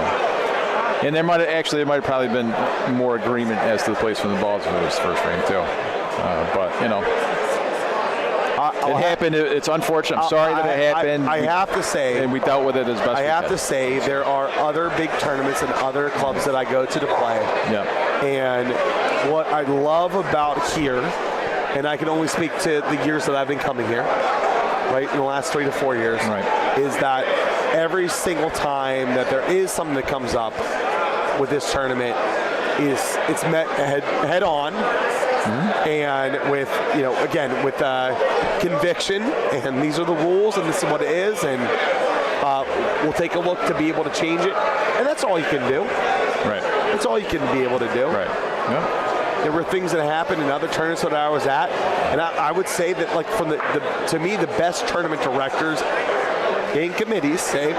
and there might have probably been more agreement as to the placement of the balls if it was the first frame too. But it happened. It's unfortunate. I'm sorry that it happened. I have to say, and we dealt with it as best we could. I have to say, there are other big tournaments and other clubs that I go to play. Yeah. And what I love about here, and I can only speak to the years that I've been coming here, right, in the last 3 to 4 years, is that every single time that there is something that comes up with this tournament, it's met head on. Mm-hmm. And with, again, with conviction, and these are the rules, and this is what it is, and we'll take a look to be able to change it, and that's all you can do. Right. That's all you can be able to do. Right. Yeah. There were things that happened in other tournaments that I was at, and I would say that, like, from to me, the best tournament directors in committees say,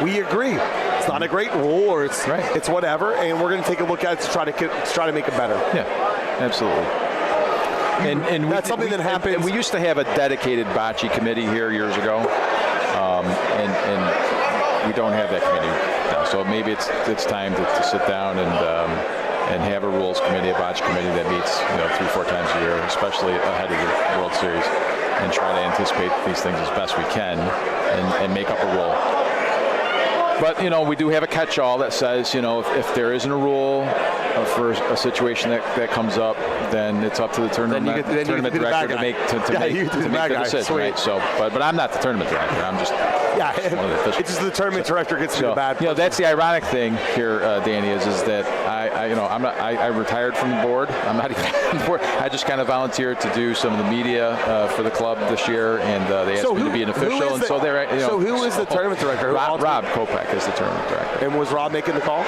we agree. It's not a great rule, or it's whatever, and we're going to take a look at it to try to make it better. Yeah, absolutely. And that's something that happens. And we used to have a dedicated bocce committee here years ago, and we don't have that committee now. So maybe it's time to sit down and have a rules committee, a bocce committee that meets 3-4 times a year, especially ahead of the World Series, and try to anticipate these things as best we can and make up a rule. But, we do have a catch-all that says, if there isn't a rule for a situation that comes up, then it's up to the tournament director to make the decision. Right? So, but I'm not the tournament director. I'm just one of the officials. It's just the tournament director gets to be the bad person. That's the ironic thing here, Danny, is that I retired from the board. I'm not even on the board. I just kind of volunteered to do some of the media for the club this year, and they asked me to be an official. So who is the tournament director? Rob Kopak is the tournament director. And was Rob making the call?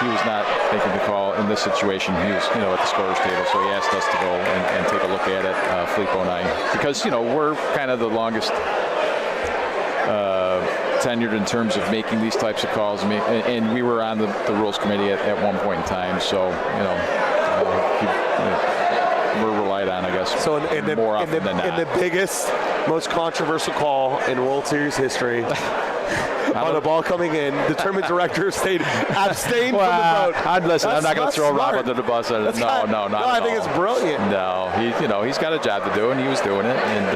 He was not making the call in this situation. He was, at the scorer's table, so he asked us to go and take a look at it, Filippo and I, because, we're kind of the longest tenured in terms of making these types of calls, and we were on the rules committee at one point in time, so, we're relied on, I guess, more often than not. And the biggest, most controversial call in World Series history, on the ball coming in. The tournament director abstained from the vote. I'm not going to That's throw Rob smart. under the bus. That's not I think it's brilliant. No, he's got a job to do, and he was doing it. And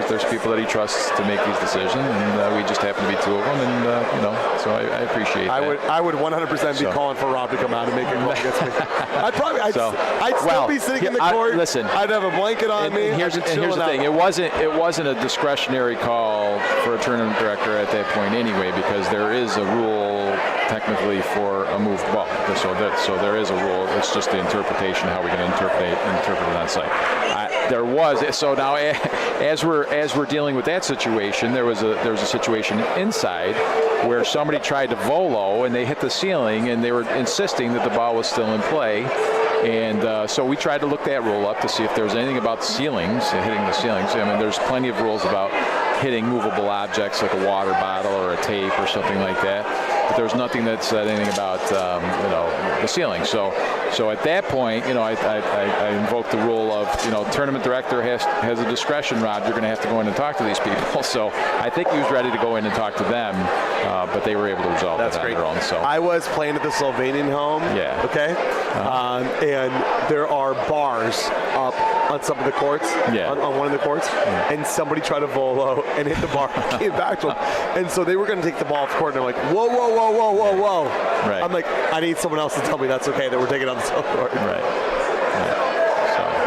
there's people that he trusts to make these decisions, and we just happen to be two of them. And so I appreciate that. I would 100% be calling for Rob to come out and make a call against me. I'd still be sitting in the court. Listen, I'd have a blanket on me. Here's the thing. It wasn't a discretionary call for a tournament director at that point anyway, because there is a rule technically for a moved ball. So there is a rule. It's just the interpretation, how we're going to interpret it on site. There was. So now, as we're dealing with that situation, there was a situation inside where somebody tried to volo and they hit the ceiling, and they were insisting that the ball was still in play. And so we tried to look that rule up to see if there was anything about ceilings, hitting the ceilings. I mean, there's plenty of rules about hitting movable objects like a water bottle or a tape or something like that. But there's nothing that said anything about the ceiling. So at that point, I invoked the rule of tournament director has a discretion. Rob, you're going to have to go in and talk to these people. So I think he was ready to go in and talk to them, but they were able to resolve that on their own. So I was playing at the Slovenian home. Yeah. Okay. And there are bars up on some of the courts. Yeah. On one of the courts, and somebody tried to volo and hit the bar, came back to them, and so they were going to take the ball off the court, and they're like, whoa. Right. I'm like, I need someone else to tell me that's okay that we're taking it on the self court. Right.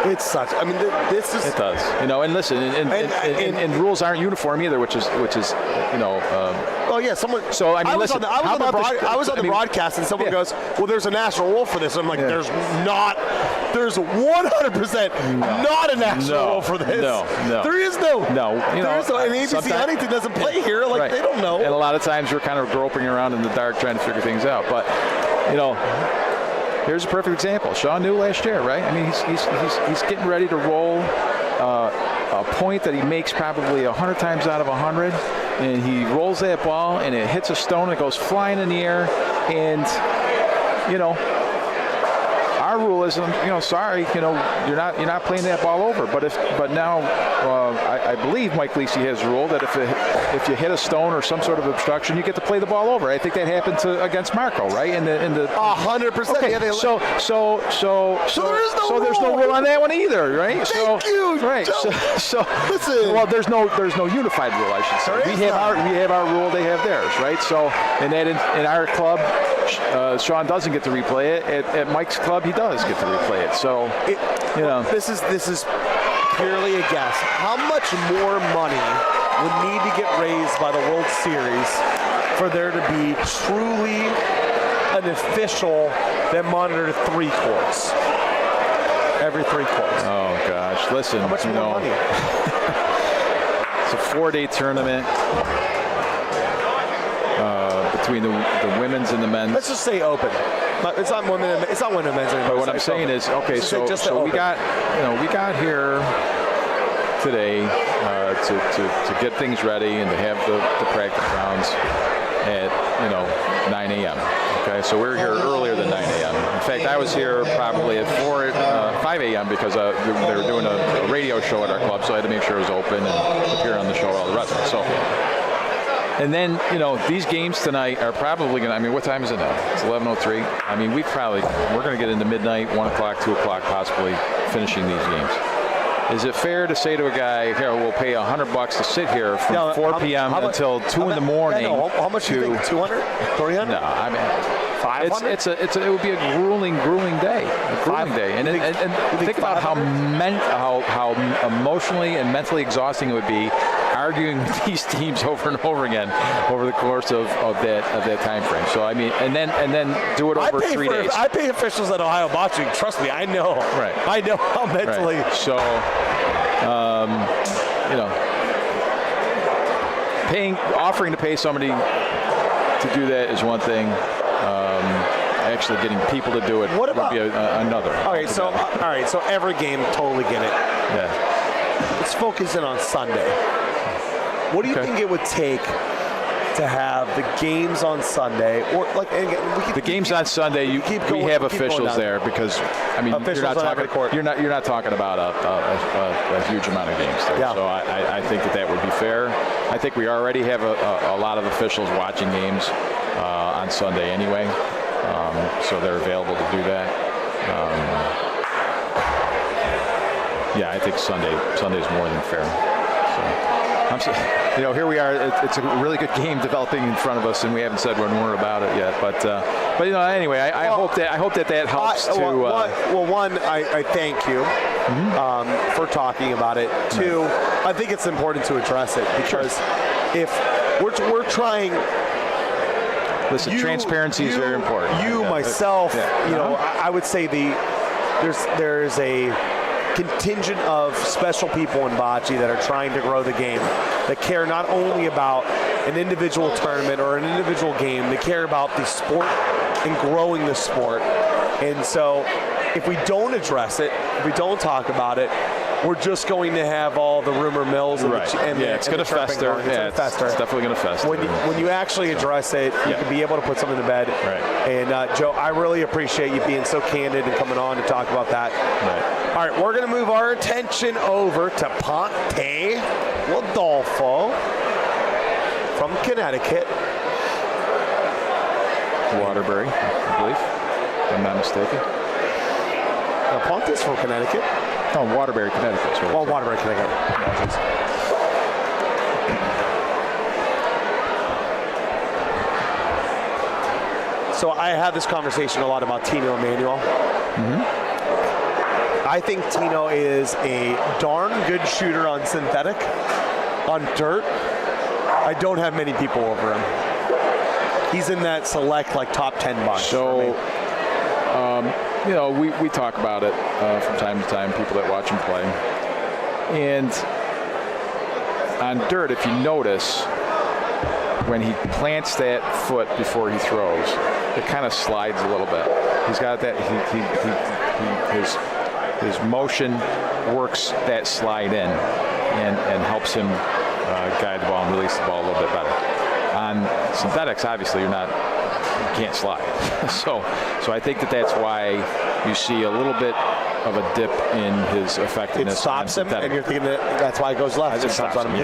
It's such. I mean, this is. It does. And listen, and rules aren't uniform either, which is. Oh yeah, someone. So I mean, was on the broadcast, and someone goes, "Well, there's a national rule for this." And I'm like, "There's not. There's 100% not a national rule for this. No. There is no. No. There is no. And ABC Huntington doesn't play here. Like they don't know. And a lot of times we're kind of groping around in the dark trying to figure things out. But here's a perfect example. Sean knew last year, right? I mean, he's getting ready to roll a point that he makes probably 100 times out of 100, and he rolls that ball and it hits a stone and it goes flying in the air, and our rule is, sorry, you're not playing that ball over. But now I believe Mike Lisi has a rule that if you hit a stone or some sort of obstruction, you get to play the ball over. I think that happened against Marco, right? In the 100%. Okay. Yeah, so there's no rule on that one either, right? Thank you. Right. So listen. Well, there's no unified rule, I should say. We have our rule. They have theirs, right? So in our club, Sean doesn't get to replay it. At Mike's club, he does get to replay it. So this is purely a guess. How much more money would need to get raised by the World Series for there to be truly an official that monitored 3 courts? Every 3 courts. Oh gosh, listen. How much more money? It's a 4-day tournament. Between the women's and the men's. Let's just say open. It's not women. It's not women and men's anymore. But what I'm saying is, okay, so we got here today to get things ready and to have the practice rounds at 9 a.m. Okay, so we're here earlier than 9 a.m. In fact, I was here probably at 5 a.m. because they were doing a radio show at our club, so I had to make sure it was open and appear on the show and all the rest of it. So. And then, these games tonight are probably going to, I mean, what time is it now? It's 11:03. I mean, we're going to get into midnight, 1 o'clock, 2 o'clock, possibly finishing these games. Is it fair to say to a guy, here, we'll pay $100 to sit here from 4 p.m. until 2 in the morning? How much do you think? 200? 300? No, I mean, 500? it would be a grueling day. And think about how emotionally and mentally exhausting it would be arguing with these teams over and over again over the course of that time frame. So I mean, and then do it over 3 days. I pay officials at Ohio Bocce. Trust me, I know. Right. I know how mentally. Right. So, offering to pay somebody to do that is one thing. Actually getting people to do it would be another. All right, so every game, totally get it. Yeah. Let's focus in on Sunday. What do you think it would take to have the games on Sunday, or like the games on Sunday? We have officials there because I mean you're not talking about a huge amount of games there. Yeah. So I think that would be fair. I think we already have a lot of officials watching games on Sunday anyway, so they're available to do that. Yeah, I think Sunday's more than fair. Here we are. It's a really good game developing in front of us, and we haven't said one word about it yet. But anyway, I hope that helps to. I thank you for talking about it. Two, I think it's important to address it because if we're trying. Listen, transparency is very important. Myself, I would say there's a contingent of special people in bocce that are trying to grow the game, that care not only about an individual tournament or an individual game, they care about the sport and growing the sport. And so if we don't address it, if we don't talk about it, we're just going to have all the rumor mills and it's going to fester. It's definitely going to fester. When you actually address it, you can be able to put something to bed. Right. And Joe, I really appreciate you being so candid and coming on to talk about that. Right. All right, we're going to move our attention over to Ponte Rodolfo from Connecticut. Waterbury, I believe, if I'm not mistaken. Now, Ponte's from Connecticut. Oh, Waterbury, Connecticut. Well, Waterbury, Connecticut. So I have this conversation a lot about Tino Emanuel. I think Tino is a darn good shooter on synthetic. On dirt, I don't have many people over him. He's in that select top 10 bunch. So, we talk about it from time to time, people that watch him play. And on dirt, if you notice, when he plants that foot before he throws, it kind of slides a little bit. He's got that, his motion works that slide in and helps him guide the ball and release the ball a little bit better. On synthetics, obviously, you can't slide. So I think that's why you see a little bit of a dip in his effectiveness. It stops him, and you're thinking that's why it goes left. It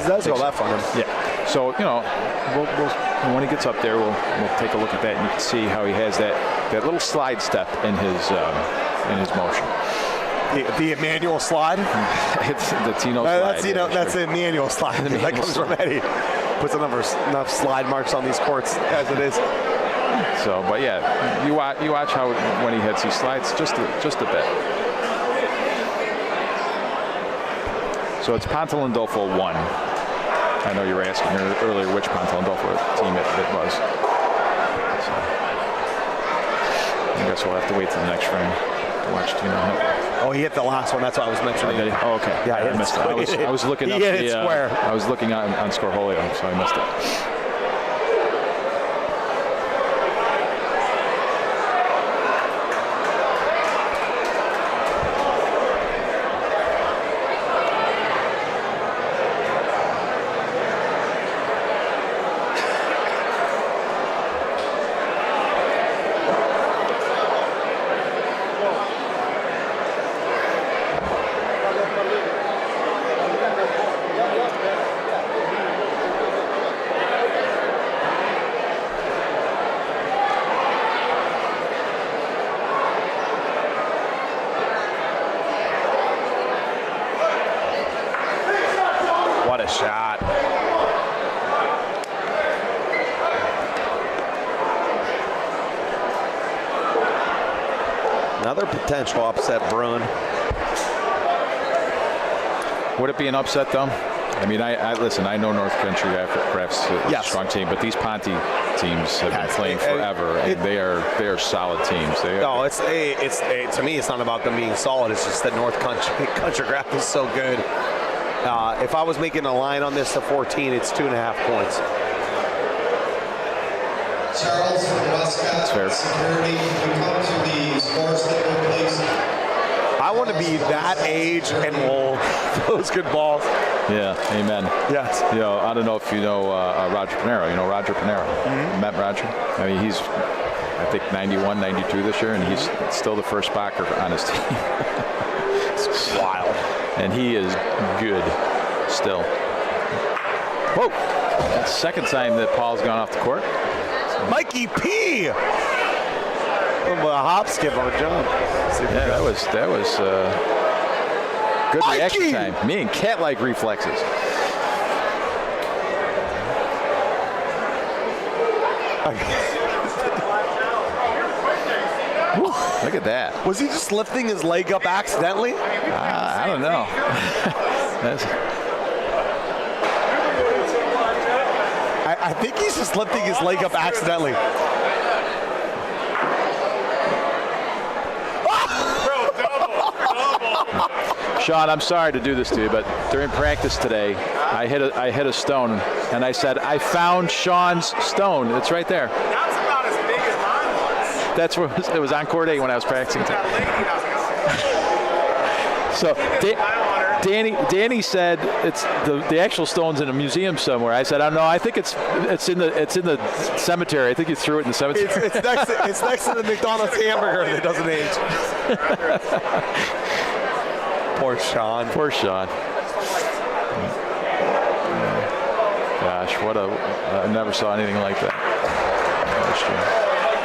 does go left on him. Yeah. So we'll when he gets up there, we'll take a look at that, and you can see how he has that little slide step in his motion. The Emanuel slide. It's the Tino slide. That's the Emanuel slide. That comes from Eddie. Puts enough slide marks on these courts as it is. So, but yeah, you watch how when he hits, he slides just a bit. So it's Ponte Landolfo 1. I know you were asking earlier which Ponte Landolfo team it was. So, I guess we'll have to wait till the next frame to watch Tino hit. Oh, he hit the last one. That's what I was mentioning. Oh, okay. Yeah, I missed it. I was looking up the square. I was looking on Scoreholio, so I missed it. What a shot. Another potential upset brewing. Would it be an upset, though? I mean, I listen. I know North Country Crafts is a strong team, but these Ponte teams have been playing forever, and they are solid teams. It's to me, it's not about them being solid. It's just that North Country Craft is so good. If I was making a line on this to 14, it's 2.5 points. Charles from Westcott Security, can you come to the scores table, please? I want to be that age and roll those good balls. Yeah, amen. Yes. I don't know if you know Roger Panero. You know Roger Panero? Mm-hmm. Met Roger? I mean, he's, I think, 91, 92 this year, and he's still the first backer on his team. It's wild. And he is good still. Whoa. That's the second time that Paul's gone off the court. Mikey P. A hop skip on a jump. Yeah, that was good reaction time. Me and cat-like reflexes. Look at that. Was he just lifting his leg up accidentally? I don't know. I think he's just lifting his leg up accidentally. Sean, I'm sorry to do this to you, but during practice today, I hit a stone, and I said, I found Sean's stone. It's right there. That's about as big as mine was. That's where it was on court 8 when I was practicing today. So Danny said it's the actual stone's in a museum somewhere. I said, I don't know. I think it's in the cemetery. I think you threw it in the cemetery. It's next to the McDonald's hamburger that doesn't age. Poor Sean. Poor Sean. Gosh, I never saw anything like that.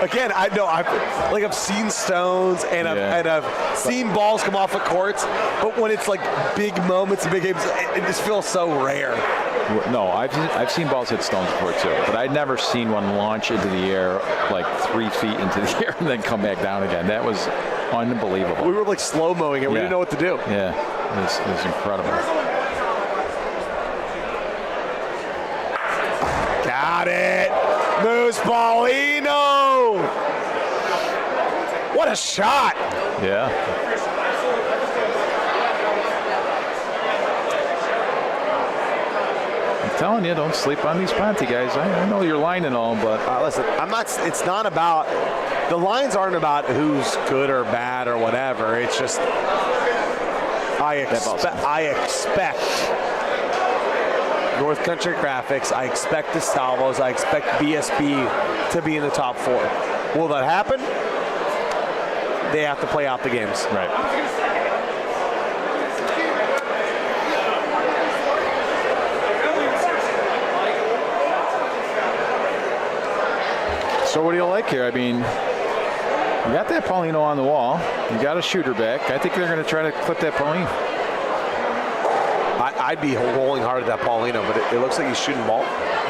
Again, I've seen stones and I've seen balls come off of courts, but when it's like big moments and big games, it just feels so rare. No, I've seen balls hit stones before too, but I'd never seen one launch into the air like 3 feet into the air and then come back down again. That was unbelievable. We were like slow-moing it. We didn't know what to do. Yeah, it was incredible. Got it. Moose Paulino. What a shot. Yeah. I'm telling you, don't sleep on these Ponte guys. I know you're line and all, but listen, it's not about, the lines aren't about who's good or bad or whatever. It's just I expect North Country Graphics, I expect the Salvos, I expect BSB to be in the top 4. Will that happen? They have to play out the games. Right. So what do you like here? I mean, you got that Paulino on the wall. You got a shooter back. I think they're going to try to clip that Paulino. I'd be rolling hard at that Paulino, but it looks like he's shooting ball.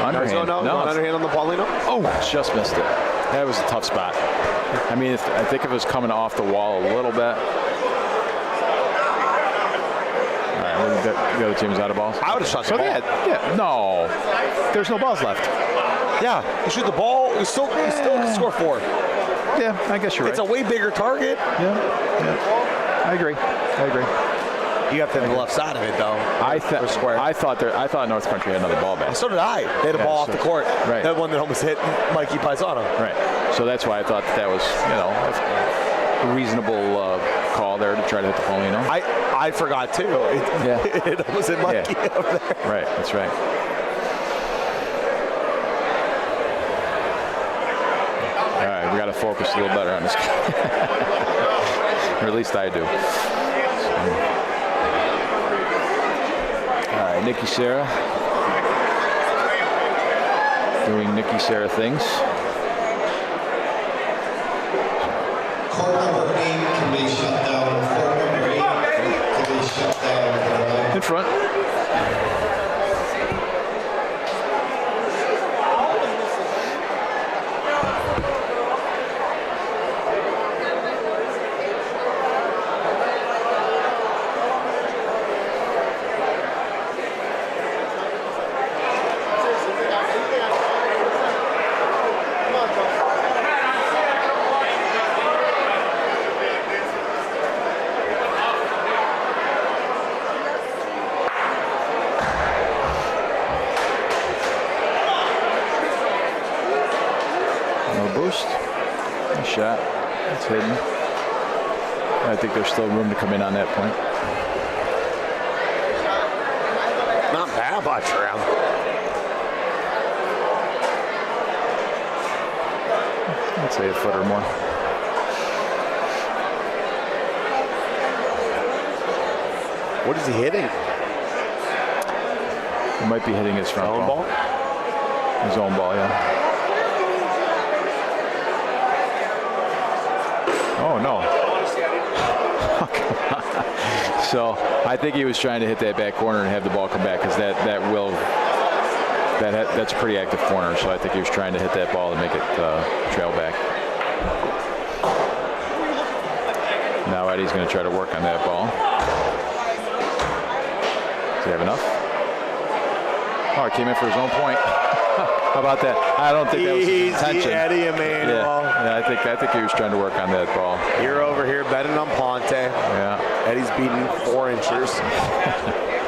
Underhand. No, underhand on the Paulino. Oh, just missed it. That was a tough spot. I mean, I think if it was coming off the wall a little bit. All right, the other team's out of balls. I would have shot the ball. No, there's no balls left. Yeah, you shoot the ball, you still can score 4. Yeah, I guess you're right. It's a way bigger target. Yeah. I agree. You got to have the left side of it, though. I thought North Country had another ball back. So did I. They had a ball off the court. Right. That one that almost hit Mikey Paisano. Right. So that's why I thought that was, a reasonable call there to try to hit the Paulino. I forgot too. It almost hit Mikey over there. Right. That's right. All right. We got to focus a little better on this. Or at least I do. All right, Nikki Serra doing Nikki Serra things. Court number 8 can be shut down. Court number 8 can be shut down. In front. Shot. It's hidden. I think there's still room to come in on that point. Not bad, watch around. I'd say a foot or more. What is he hitting? He might be hitting his front own ball. His own ball, yeah. Oh, no. So I think he was trying to hit that back corner and have the ball come back, because that's a pretty active corner. So I think he was trying to hit that ball to make it trail back. Now Eddie's going to try to work on that ball. Does he have enough? Oh, he came in for his own point. How about that? I don't think that was his intention. Eddie Emanuel. Yeah, I think he was trying to work on that ball. You're over here betting on Ponte. Yeah. Eddie's beating 4 inches.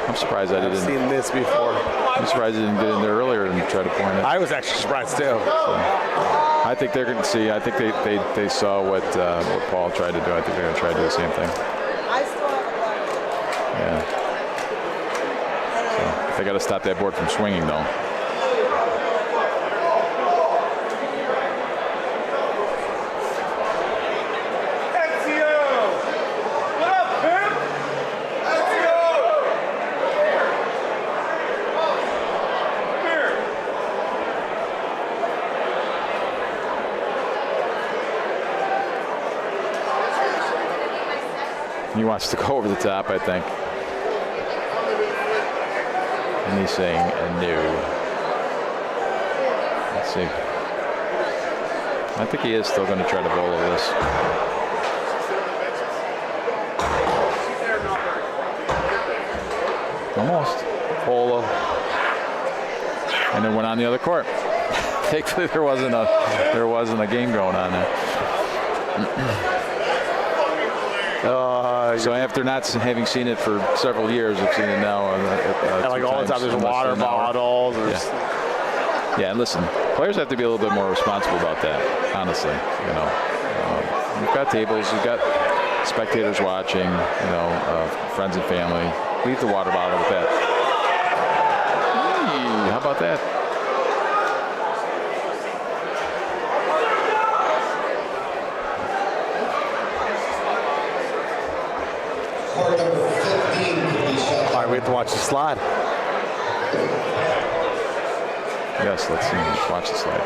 I'm surprised I didn't. I've seen this before. I'm surprised I didn't get in there earlier and try to point it. I was actually surprised too. So, I think they're going to see. I think they saw what Paul tried to do. I think they're going to try to do the same thing. Yeah. So they got to stop that board from swinging, though. He wants to go over the top, I think. And he's saying no. Let's see. I think he is still going to try to bowl this. Almost. Bola. And then went on the other court. Thankfully, there wasn't a game going on there. So after not having seen it for several years, I've seen it now. And like all the time, there's water bottles. Yeah, and listen, players have to be a little bit more responsible about that, honestly. You know, you've got tables, you've got spectators watching, friends and family. Leave the water bottle with that. Hey, how about that? All right, we have to watch the slide. Yes, let's see. Let's watch the slide.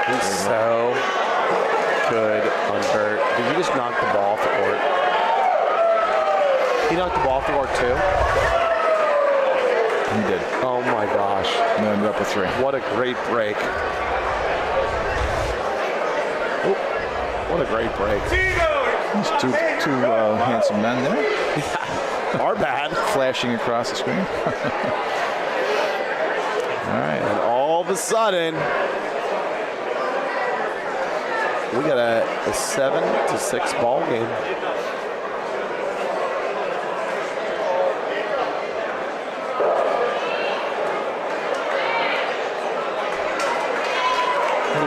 He's so good on Bert. Did he just knock the ball off the court? He knocked the ball off the court too? He did. Oh my gosh. And ended up with 3. What a great break. Oh, what a great break. There's two handsome men there. Our bad. Flashing across the screen. All right. And all of a sudden, we got a 7-6 ball game.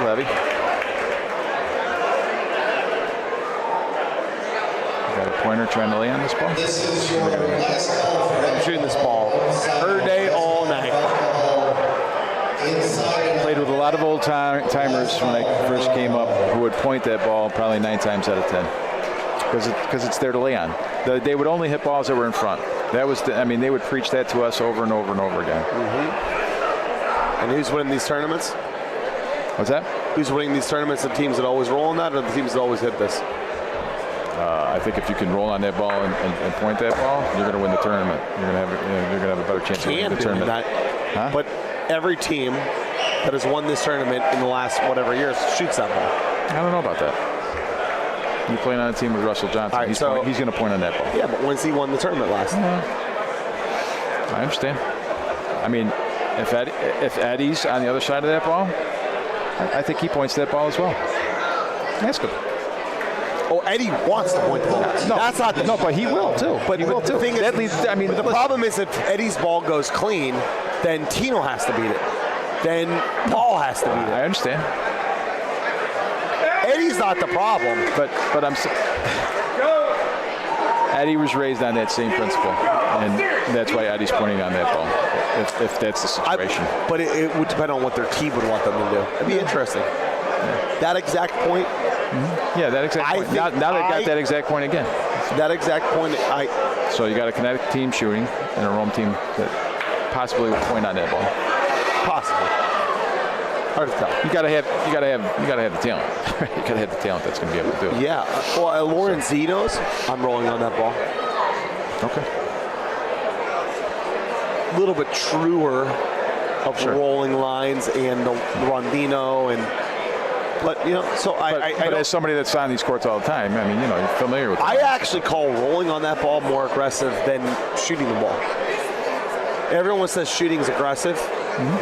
Levy. Got a pointer trying to lay on this ball. This is your last call for I'm shooting this ball her day, all night. Played with a lot of old timers when I first came up who would point that ball probably 9 times out of 10 because it's there to lay on. They would only hit balls that were in front. That was they would preach that to us over and over and over again. And who's winning these tournaments? What's that? Who's winning these tournaments? The teams that always roll on that, or the teams that always hit this? I think if you can roll on that ball and point that ball, you're going to win the tournament. You're going to have a better chance of winning the tournament. Huh? But every team that has won this tournament in the last whatever years shoots that ball. I don't know about that. You're playing on a team with Russell Johnson. Right, he's going to point on that ball. Yeah, but when's he won the tournament last? I understand. I mean, if Eddie's on the other side of that ball, I think he points that ball as well. Ask him. Oh, Eddie wants to point the ball. No, that's not. No, but he will too. But he will too. The thing is, the problem is if Eddie's ball goes clean, then Tino has to beat it. Then Paul has to beat it. I understand. Eddie's not the problem. But I'm. Eddie was raised on that same principle, and that's why Eddie's pointing on that ball. if that's the situation. But it would depend on what their team would want them to do. It'd be interesting. That exact point. Yeah, that exact point. Now they got that exact point again. That exact point. So you got a Kinetic team shooting and a Rome team that possibly will point on that ball. Possibly. Hard to tell. You gotta have the talent. You gotta have the talent that's gonna be able to do it. Yeah. Well, Lorenzino's, I'm rolling on that ball. Okay. A little bit truer of rolling lines and the Rondino but so but as somebody that's on these courts all the time, I mean, you're familiar with it. I actually call rolling on that ball more aggressive than shooting the ball. Everyone says shooting's aggressive.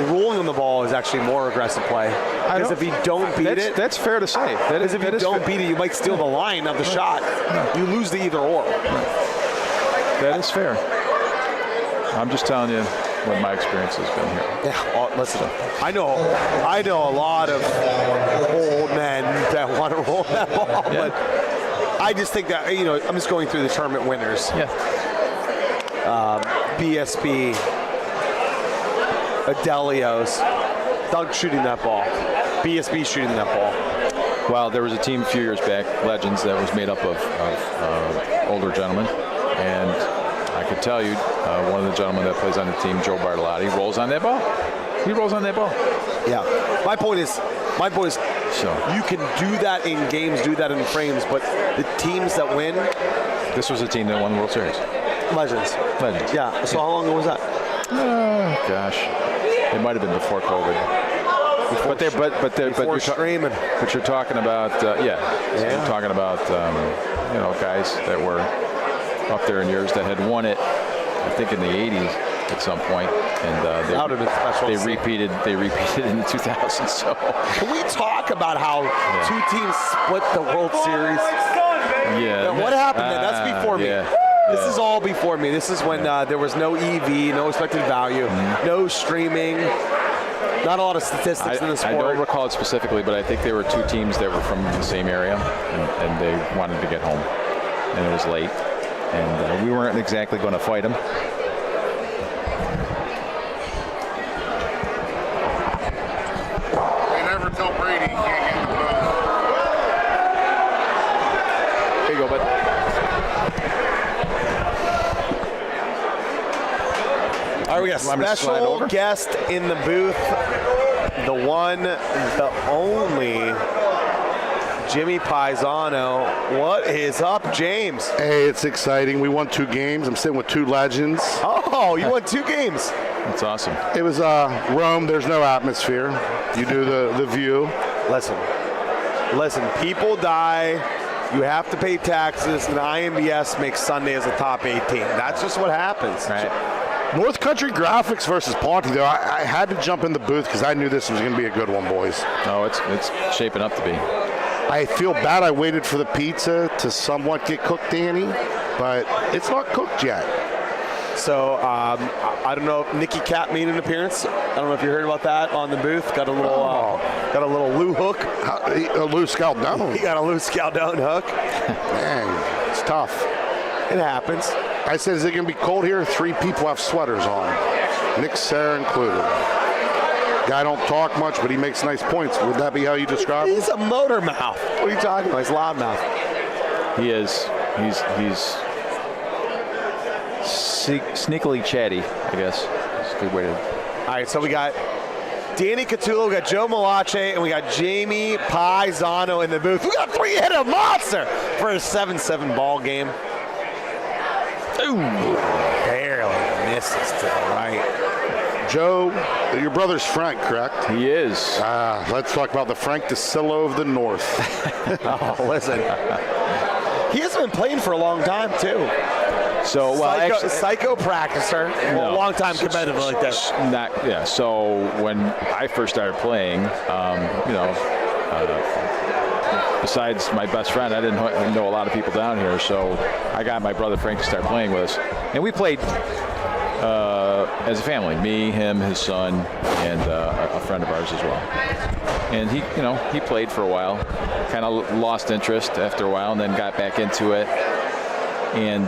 Rolling on the ball is actually more aggressive play. Because if you don't beat it, that's fair to say. Because if you don't beat it, you might steal the line of the shot. You lose the either or. That is fair. I'm just telling you what my experience has been here. Yeah, listen. I know a lot of old men that want to roll that ball, but I just think that I'm just going through the tournament winners. Yeah. BSB, Adelios, Doug shooting that ball. BSB shooting that ball. Well, there was a team a few years back, Legends, that was made up of older gentlemen, and I could tell you, one of the gentlemen that plays on the team, Joe Bartolotti, rolls on that ball. He rolls on that ball. Yeah. My point is, you can do that in games, do that in frames, but the teams that win. This was a team that won the World Series. Legends. Yeah. So how long ago was that? Oh gosh, it might have been before COVID. Before streaming. But you're talking about So you're talking about guys that were up there in years that had won it, I think in the 80s at some point, and they repeated in the 2000s. So can we talk about how two teams split the World Series? Yeah. What happened then? That's before me. This is all before me. This is when there was no EV, no expected value, no streaming, not a lot of statistics in the sport. I don't recall it specifically, but I think there were two teams that were from the same area, and they wanted to get home, and it was late, and we weren't exactly going to fight them. You never tell Brady he can't get in the booth. Here you go, bud. All right, we got a special guest in the booth, the one, the only, Jimmy Paisano. What is up, James? Hey, it's exciting. We won 2 games. I'm sitting with 2 legends. Oh, you won 2 games. That's awesome. It was Rome. There's no atmosphere. You do the view. Listen, people die. You have to pay taxes, and IMBS makes Sunday as a top 18. That's just what happens. Right. North Country Graphics versus Ponty, though. I had to jump in the booth because I knew this was going to be a good one, boys. Oh, it's shaping up to be. I feel bad I waited for the pizza to somewhat get cooked, Danny, but it's not cooked yet. So I don't know if Nicky Cat made an appearance. I don't know if you heard about that on the booth. Got a little Lou hook. A Lou Scaldone. He got a Lou Scaldone hook. Man, it's tough. It happens. I said, is it going to be cold here? 3 people have sweaters on. Nick, Sarah included. Guy don't talk much, but he makes nice points. Would that be how you describe him? He's a motor mouth. What are you talking about? He's loud mouth. He is. He's sneakily chatty, I guess. That's a good way to. All right, so we got Danny Catullo, we got Joe Malache, and we got Jamie Paisano in the booth. We got 3-headed monster for a 7-7 ball game. Ooh, barely misses to the right. Joe, your brother's Frank, correct? He is. Let's talk about the Frank DeSillo of the North. Oh, listen. He hasn't been playing for a long time, too. So, psycho practicer, a long time competitor like this. So when I first started playing, besides my best friend, I didn't know a lot of people down here. So I got my brother Frank to start playing with us, and we played as a family. Me, him, his son, and a friend of ours as well. And he played for a while, kind of lost interest after a while, and then got back into it. And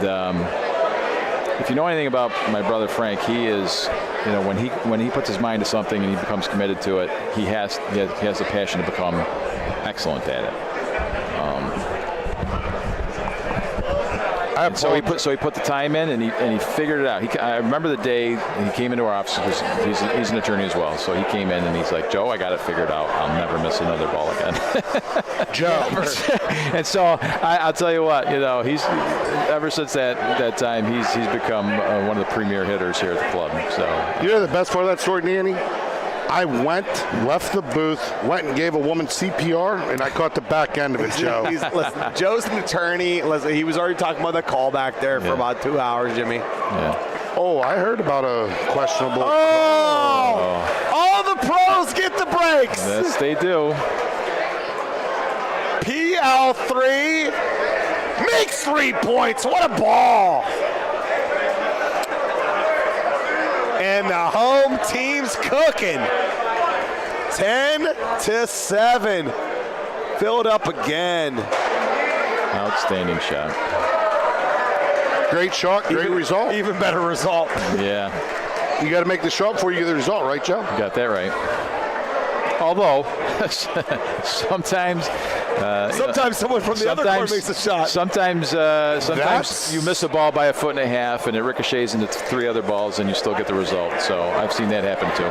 if you know anything about my brother Frank, he is, when he puts his mind to something and he becomes committed to it, he has the passion to become excellent at it. So he put the time in and he figured it out. I remember the day he came into our office because he's an attorney as well. So he came in and he's like, Joe, I got it figured out. I'll never miss another ball again. Joe. And so I'll tell you what, he's ever since that time he's become one of the premier hitters here at the club. So you know the best part of that story, Danny? I left the booth, went and gave a woman CPR, and I caught the back end of it, Joe. Listen, Joe's an attorney. Listen, he was already talking about the call back there for about 2 hours, Jimmy. Yeah. Oh, I heard about a questionable. All the pros get the breaks. Yes, they do. PL3 makes 3 points. What a ball. And the home team's cooking. 10-7. Filled up again. Outstanding shot. Great shot, great result. Even better result. Yeah. You got to make the shot before you get the result, right, Joe? You got that right. Although, sometimes someone from the other court makes a shot. Sometimes you miss a ball by 1.5 feet and it ricochets into 3 other balls and you still get the result. So I've seen that happen too.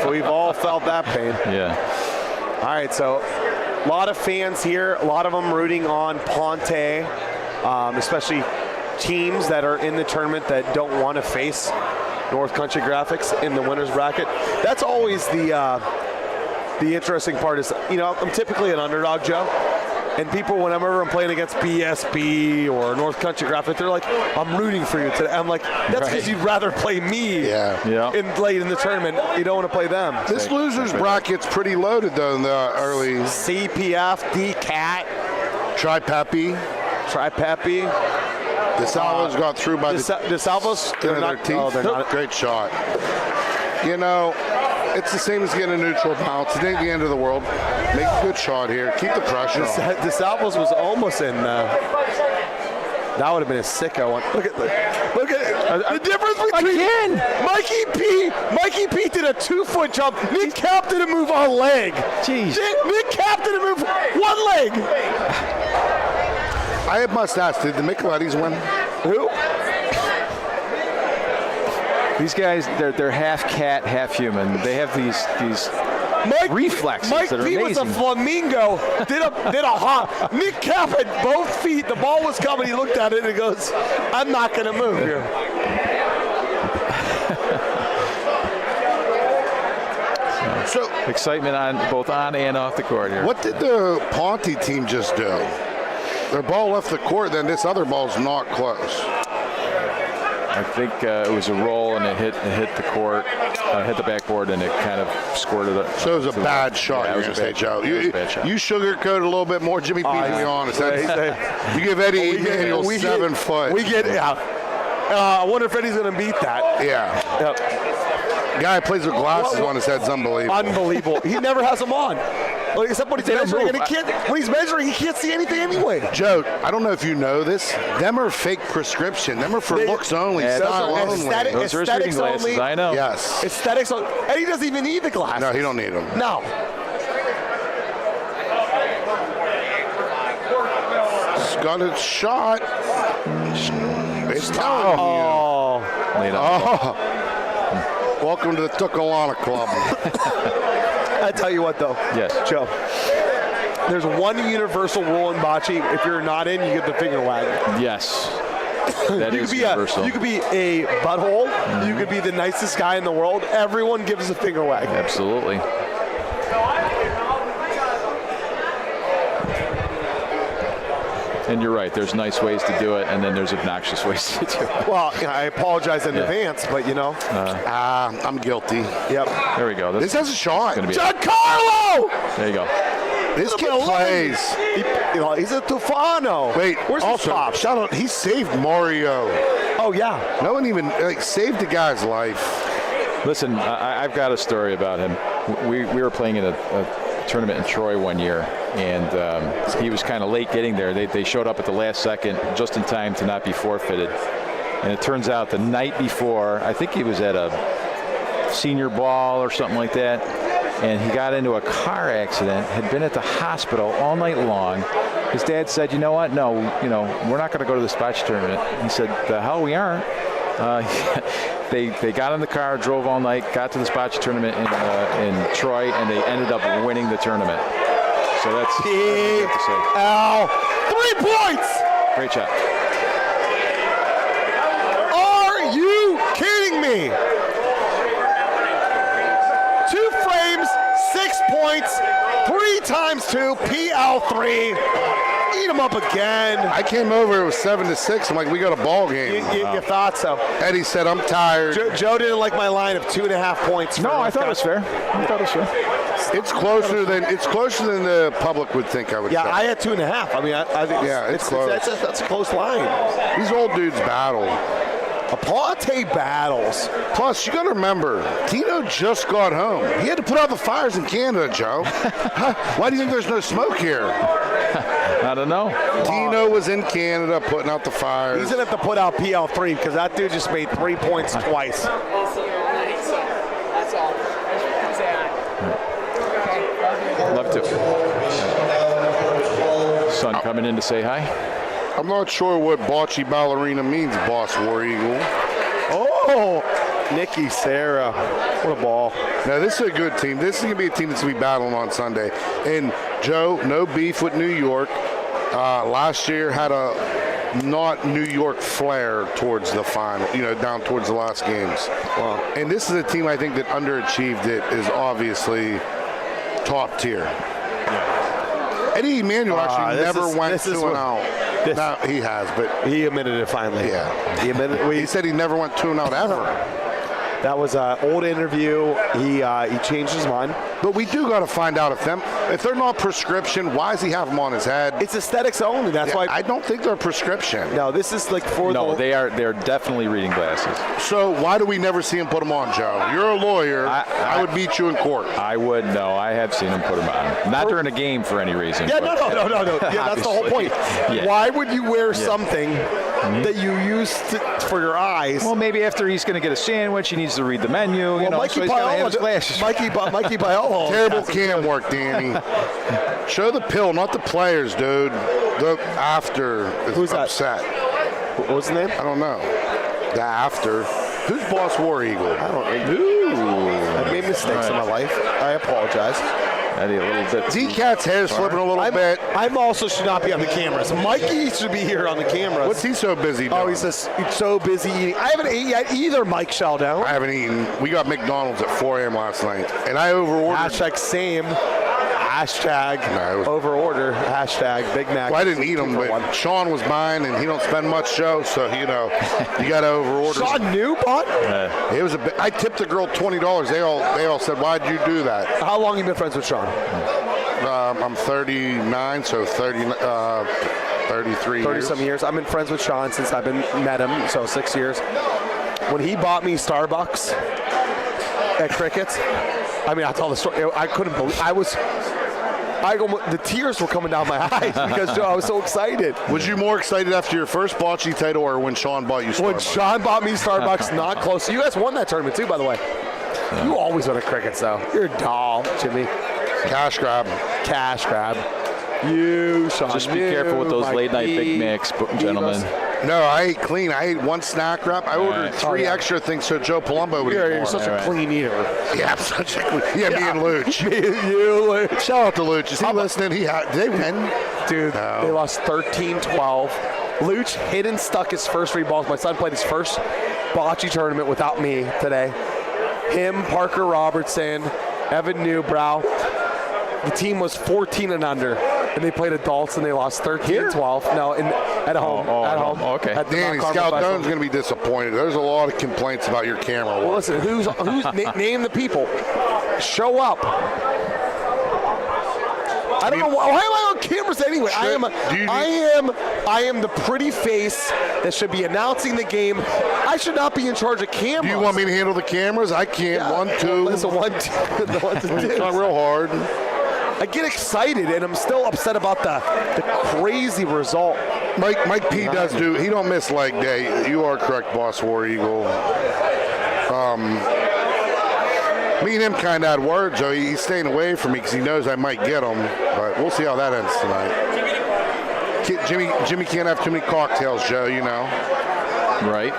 We've all felt that pain. Yeah. All right, so a lot of fans here, a lot of them rooting on Ponte, especially teams that are in the tournament that don't want to face North Country Graphics in the winners bracket. That's always the interesting part is, I'm typically an underdog, Joe. And people, whenever I'm playing against BSB or North Country Graphics, they're like, I'm rooting for you today. I'm like, that's because you'd rather play me late in the tournament. You don't want to play them. This loser's bracket's pretty loaded, though, in the early. CPF, DCAT. Tri-Peppy. DeSalvo's got through by DeSalvo's? They're not. They're not. Great shot. It's the same as getting a neutral bounce. It ain't the end of the world. Make a good shot here. Keep the pressure on. DeSalvo's was almost in. That would have been a sicko one. Look at the difference between Mikey P did a 2-foot jump. Nick Cap did a move on leg. Jeez. Nick Cap did a move one leg. I must ask, did the Micheletis win? Who? These guys, they're half cat, half human. They have these reflexes that are amazing. Mike P was a flamingo. Did a hop. Nick Cap had both feet. The ball was coming. He looked at it and he goes, I'm not going to move here. So excitement both on and off the court here. What did the Ponte team just do? Their ball left the court, then this other ball's not close. I think it was a roll and it hit the court, hit the backboard, and it kind of squirted it. So it was a bad shot, you're going to say, Joe. You sugarcoat a little bit more. Jimmy P's to be honest. You give Eddie Emanuel 7 foot. I wonder if Eddie's going to beat that. Yeah. Yep. Guy plays with glasses on his head's unbelievable. Unbelievable. He never has them on. Except when he's measuring, and when he's measuring, he can't see anything anyway. Joe, I don't know if you know this. Them are fake prescription. Them are for looks only, style only. Those are reading glasses, I know. Yes. Aesthetics only. And he doesn't even need the glasses. No, he don't need them. No. Got a shot. It's time. Welcome to the Toccolana Club. I tell you what, though. Yes. Joe. There's one universal rule in bocce. If you're not in, you get the finger wag. Yes. That is universal. You could be a butthole. Mm-hmm. You could be the nicest guy in the world. Everyone gives a finger wag. Absolutely. And you're right. There's nice ways to do it, and then there's obnoxious ways to do it. Well, I apologize in advance, but I'm guilty. Yep. There we go. This has a shot. Giancarlo! There you go. This kid plays. He's a Tufano. Wait, where's also, the top? Shout out, he saved Mario. Oh, yeah. No one even saved the guy's life. Listen, I've got a story about him. We were playing in a tournament in Troy one year, and he was kind of late getting there. They showed up at the last second just in time to not be forfeited. And it turns out the night before, I think he was at a senior ball or something like that, and he got into a car accident, had been at the hospital all night long. His dad said, you know what, no, we're not going to go to the bocce tournament. He said, the hell we aren't. They got in the car, drove all night, got to the bocce tournament in Troy, and they ended up winning the tournament. So that's what I have to say. 3 points! Great job. Are you kidding me? 2 frames, 6 points, 3 times 2, PL3. Eat him up again. I came over, it was 7-6. I'm like, we got a ball game. You thought so. Eddie said, I'm tired. Joe didn't like my line of 2.5 points. No, I thought it was fair. It's closer than the public would think. I would. Yeah, say. I had 2.5. I mean, I think it's close. That's a close line. These old dudes battle. Aparte battles. Plus, you got to remember, Tino just got home. He had to put out the fires in Canada, Joe. Why do you think there's no smoke here? I don't know. Tino was in Canada putting out the fires. He's going to have to put out PL3 because that dude just made 3 points twice. Love to. Son coming in to say hi. I'm not sure what bocce ballerina means, Boss War Eagle. Oh, Nikki Sarah. What a ball. Now, this is a good team. This is going to be a team that's going to be battling on Sunday. And, Joe, no beef with New York. Last year had a not New York flair towards the final, down towards the last games. Wow. And this is a team I think that underachieved it is obviously top tier. Yeah. Eddie Emanuel actually never went 2-0. No, he has, but he admitted it finally. Yeah, he said he never went 2-0 ever. That was an old interview. He changed his mind. But we do got to find out if they're not prescription, why does he have them on his head? It's aesthetics only. That's why I don't think they're prescription. No, this is like for they're definitely reading glasses. So why do we never see him put them on, Joe? You're a lawyer. I would beat you in court. I would. No, I have seen him put them on. Not during a game for any reason. Yeah, no. Yeah, that's the whole point. Yeah. Why would you wear something that you use for your eyes? Well, maybe after he's going to get a sandwich, he needs to read the menu. Mikey so Biola. Terrible cam work, Danny. Show the pill, not the players, dude. The after is upset. What was the name? I don't know. The after. Who's Boss War Eagle? I don't know. I've made mistakes in my life. I apologize. Eddie, a little bit. D-Cat's hair slipping a little bit. I also should not be on the cameras. Mikey should be here on the cameras. What's he so busy doing? Oh, he's so busy eating. I haven't eaten yet either, Mike Sheldon. I haven't eaten. We got McDonald's at 4 a.m. last night, and I overordered. Hashtag same. Hashtag overorder. Hashtag Big Mac. Well, I didn't eat them, but Sean was buying, and he don't spend much, Joe. So you got to overorder. Sean knew, bud. It was I tipped the girl $20. They all said, "Why'd you do that?" How long you been friends with Sean? I'm 39, so 33 years. 30-some years. I've been friends with Sean since I've met him, so 6 years. When he bought me Starbucks at Cricket's, I mean, I told the story. I couldn't believe. The tears were coming down my eyes because I was so excited. Was you more excited after your first bocce title or when Sean bought you Starbucks? When Sean bought me Starbucks, not close. You guys won that tournament too, by the way. You always win at Cricket's, though. You're a doll, Jimmy. Cash grab. You, Sean. Just be careful with those late night Big Macs, gentlemen. No, I ate clean. I ate one snack wrap. I ordered 3 extra things so Joe Palumbo would eat more. You're such a clean eater. Yeah, I'm such a clean. Yeah, me and Luch. You, Luch. Shout out to Luch. Is he listening? Did they win? Dude, they lost 13-12. Luch hit and stuck his first 3 balls. My son played his first bocce tournament without me today. Him, Parker Robertson, Evan Newbrow. The team was 14 and under, and they played adults, and they lost 13-12. No, at home. At home. Oh, okay. Danny, Scout Doan's going to be disappointed. There's a lot of complaints about your camera work. Well, listen, who's name the people. Show up. I don't know why am I on cameras anyway. I am the pretty face that should be announcing the game. I should not be in charge of cameras. Do you want me to handle the cameras? I can't. Yeah. 1, 2. Listen, 1, 2. It's not real hard. I get excited, and I'm still upset about the crazy result. Mike P does do. He don't miss leg day. You are correct, Boss War Eagle. Me and him kind of had words, Joe. He's staying away from me because he knows I might get him. But we'll see how that ends tonight. Jimmy can't have too many cocktails, Joe. You know. Right.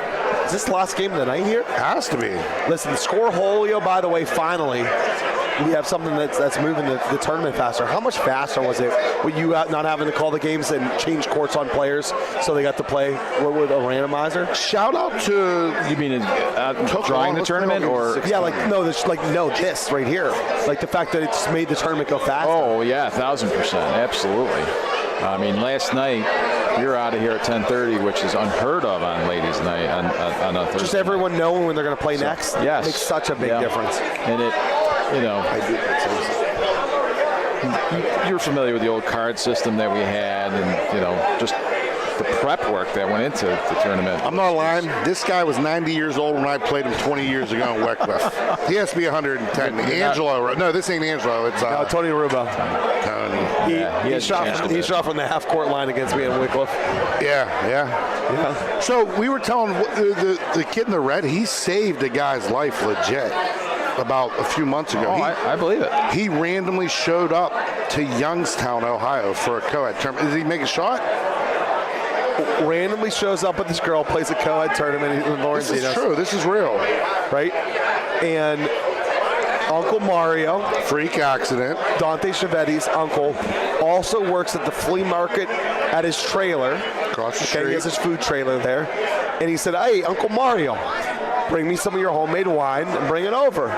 Is this the last game of the night here? Has to be. Listen, Scoreholio, by the way, finally, we have something that's moving the tournament faster. How much faster was it with you not having to call the games and change courts on players so they got to play with a randomizer? Shout out to... You mean drawing the tournament? Or Yeah, this right here. Like the fact that it's made the tournament go faster. Oh, yeah, 1,000%. Absolutely. I mean, last night, you're out of here at 10:30, which is unheard of on ladies' night on a Thursday. Just everyone knowing when they're going to play next. Yes. Makes such a big difference. And it, you're familiar with the old card system that we had, and just the prep work that went into the tournament. I'm not lying. This guy was 90 years old when I played him 20 years ago in Wycliffe. He has to be 110. Angelo. No, this ain't Angelo. It's Tony Aruba. Tony. He shot from the half-court line against me in Wycliffe. Yeah. So we were telling the kid in the red, he saved a guy's life legit about a few months ago. I believe it. He randomly showed up to Youngstown, Ohio for a co-ed tournament. Did he make a shot? Randomly shows up with this girl, plays a co-ed tournament in Lawrence. This is true. This is real. Right? And Uncle Mario, freak accident, Dante Chiavetti's uncle, also works at the flea market at his trailer. Across the street. He has his food trailer there. And he said, hey, Uncle Mario, bring me some of your homemade wine and bring it over.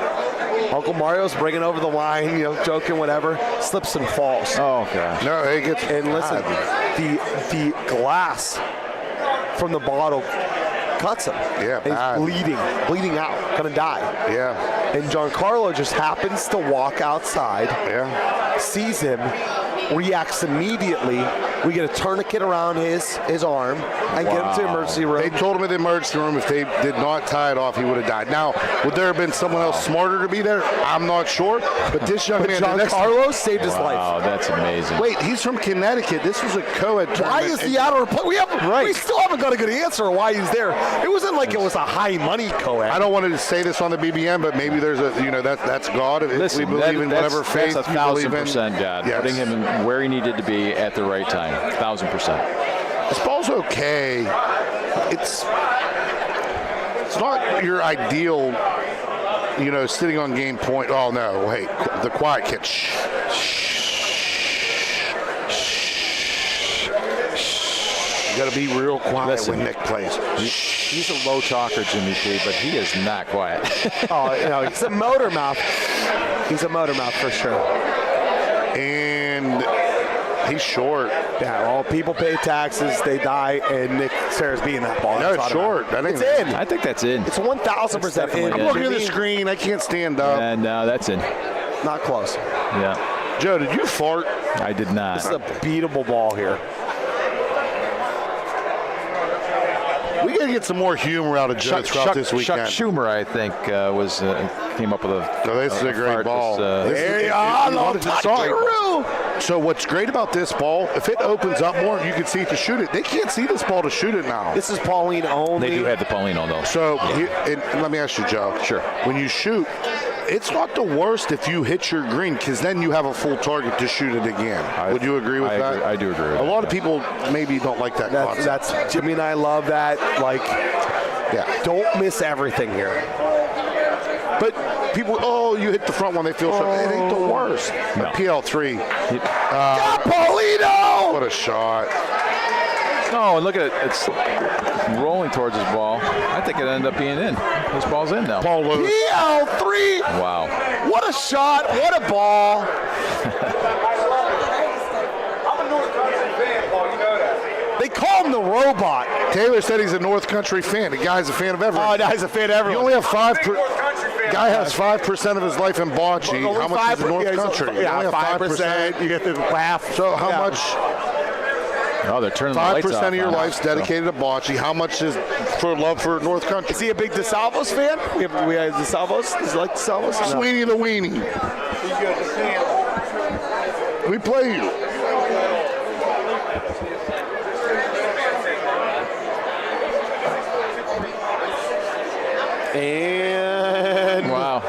Uncle Mario's bringing over the wine, joking, whatever, slips and falls. Oh, gosh. No, it gets... And listen, the glass from the bottle cuts him. Yeah, and he's bleeding out, gonna die. Yeah. And Giancarlo just happens to walk outside, sees him, reacts immediately. We get a tourniquet around his arm and get him to the emergency room. They told him in the emergency room if they did not tie it off, he would have died. Now, would there have been someone else smarter to be there? I'm not sure. But this young man... Giancarlo saved his life. Wow, that's amazing. Wait, he's from Connecticut. This was a co-ed tournament. Why is he out of report? We still haven't got a good answer on why he's there. It wasn't like it was a high-money co-ed. I don't want to say this on the BBM, but maybe there's that's God. Listen, we believe in whatever faith that's you believe in. 1,000% God. Yes. Putting him in where he needed to be at the right time. 1,000%. This ball's okay. It's not your ideal, sitting on game point. Oh, no, wait, the quiet kid. You got to be real quiet when Nick plays. He's a low talker, Jimmy P, but he is not quiet. He's a motor mouth. He's a motor mouth for sure. And he's short. Yeah, well, people pay taxes, they die, and Nick Serra's being that ball. No, it's short. It's in. I think that's in. It's 1,000% in. I'm looking at the screen. I can't stand up. And no, that's in. Not close. Yeah. Joe, did you fart? I did not. This is a beatable ball here. We got to get some more humor out of Joe throughout this weekend. Chuck Schumer, I think, came up with a. This is a great ball. There you are. So what's great about this ball, if it opens up more, you can see it to shoot it. They can't see this ball to shoot it now. This is Pauline only. They do have the Pauline on, though. So and let me ask you, Joe. Sure. When you shoot, it's not the worst if you hit your green, because then you have a full target to shoot it again. Would you agree with that? I do agree with that. A lot of people maybe don't like that concept. That's Jimmy and I love that. Don't miss everything here. But people, you hit the front one, they feel something. It ain't the worst. No. PL3. Paulino! What a shot. Oh, and look at it. It's rolling towards his ball. I think it ended up being in. This ball's in now. Paul Lewis. PL3! Wow. What a shot. What a ball. I'm a North Country fan, Paul. You know that. They call him the robot. Taylor said he's a North Country fan. The guy's a fan of everyone. Oh, no, he's a fan of everyone. You only have 5%. Guy has 5% of his life in Bocce. How much is the North Country? Yeah, 5%. You get to laugh. So how much? Oh, they're turning the lights off. 5% of your life's dedicated to Bocce. How much is for love for North Country? Is he a big DeSalvos fan? We have DeSalvos. Does he like DeSalvos? Sweeney the Weenie. He's good to see him. We play. And wow,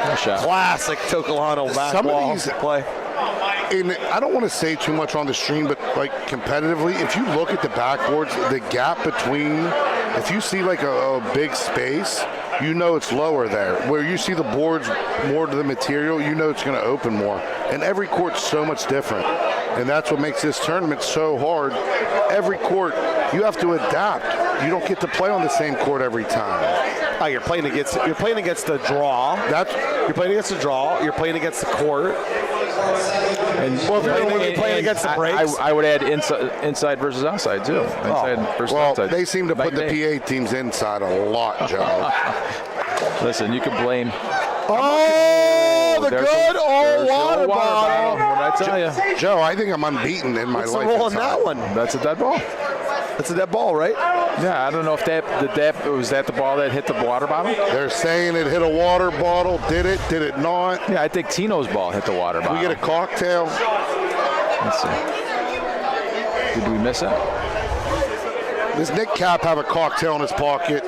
nice shot. Classic Toccolana back Some wall of these play. And I don't want to say too much on the stream, but like competitively, if you look at the backboards, the gap between, if you see like a big space, you know it's lower there. Where you see the boards more to the material, you know it's going to open more. And every court's so much different. And that's what makes this tournament so hard. Every court, you have to adapt. You don't get to play on the same court every time. Oh, you're playing against the draw. You're playing against the draw. You're playing against the court. And well, if you're playing against the breaks, I would add inside versus outside too. Inside versus outside. They seem to put the PA teams inside a lot, Joe. Listen, you can blame. Oh, the good old water bottle. What did I tell you? Joe, I think I'm unbeaten in my What's life. the rule on that one? That's a dead ball. That's a dead ball, right? Yeah, I don't know if was that the ball that hit the water bottle? They're saying it hit a water bottle. Did it not? Yeah, I think Tino's ball hit the water bottle. We get a cocktail. Let's see. Did we miss it? Does Nick Cap have a cocktail in his pocket?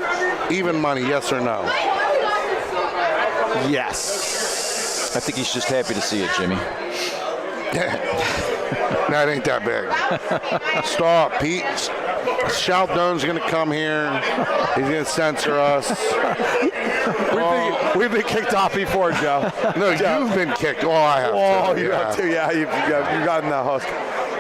Even money, yes or no? Yes. I think he's just happy to see it, Jimmy. That ain't that big. Stop, Pete. Shoutdown's going to come here. He's going to censor us. We've been kicked off before, Joe. No, you've been kicked. Oh, I have. Oh, you have too. Yeah, you got in the hook.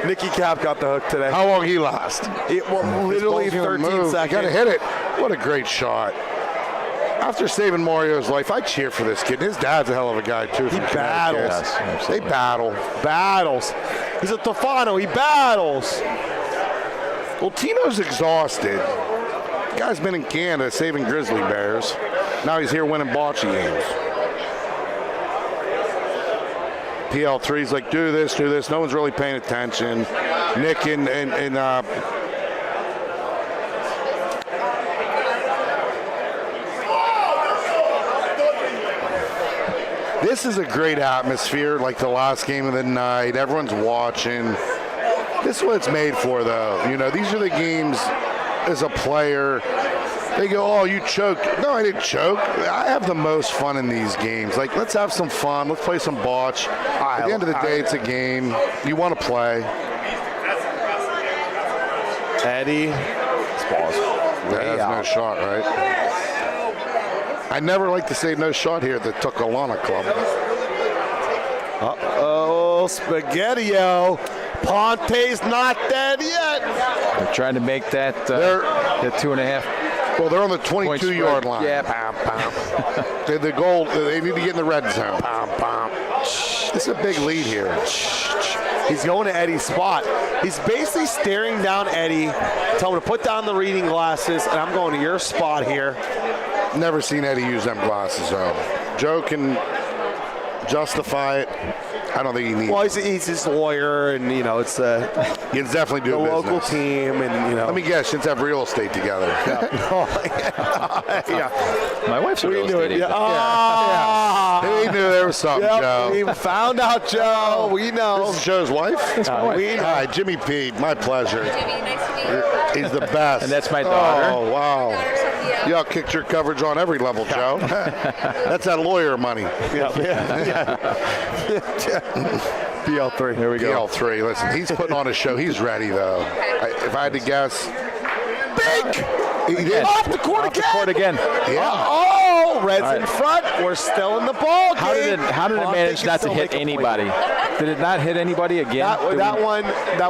Nicky Cap got the hook today. How long he last? Literally 13 seconds. You got to hit it. What a great shot. After saving Mario's life, I cheer for this kid. His dad's a hell of a guy, too. He battles. Yes, they battle. Battles. He's a Tofano. He battles. Well, Tino's exhausted. The guy's been in Canada saving grizzly bears. Now he's here winning bocce games. PL3's like, do this. No one's really paying attention. Nick and this is a great atmosphere, like the last game of the night. Everyone's watching. This is what it's made for, though. You know, these are the games as a player. They go, oh, you choked. No, I didn't choke. I have the most fun in these games. Like, let's have some fun. Let's play some bocce. At the end of the day, it's a game. You want to play. Eddie. This ball's That's no shot, right? I never like to say no shot here at the Toccolana Club. Uh-oh, Spaghetti-O. Ponte's not dead yet. They're trying to make that 2.5. Well, they're on the 22-yard line. Yeah. The goal, they need to get in the red zone. This is a big lead here. He's going to Eddie's spot. He's basically staring down Eddie, telling him to put down the reading glasses, and I'm going to your spot here. Never seen Eddie use them glasses, though. Joe can justify it. I don't think he needs. Well, he's his lawyer, and you know it's you can definitely do the business. local team, and you know. Let me guess, since have real estate together. Yeah. My wife's a real estate agent. He knew there was something, Joe. We found out, Joe. We know. This is Joe's wife. We know. Hi, Jimmy P. My pleasure. Jimmy, nice to meet you. He's the best. And that's my daughter. Oh wow. Y'all kicked your coverage on every level, Joe. That's that lawyer money. PL3. Here we go. PL3. Listen, he's putting on a show. He's ready, though. If I had to guess. Big! He did. Off the court again. Yeah. Oh, Red's in front. We're still in the ball game. How did it manage not to hit anybody? Did it not hit anybody again? That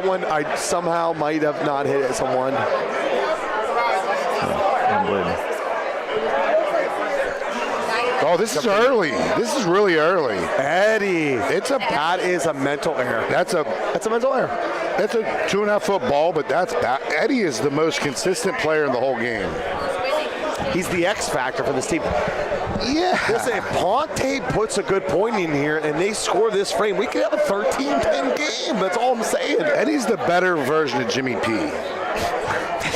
one, I somehow might have not hit someone. Oh, this is early. This is really early. Eddie. That is a mental error. That's a mental error. That's a 2.5-foot ball, but that's bad. Eddie is the most consistent player in the whole game. He's the X factor for this team. Yeah. Listen, if Ponte puts a good point in here and they score this frame, we could have a 13-10 game. That's all I'm saying. Eddie's the better version of Jimmy P.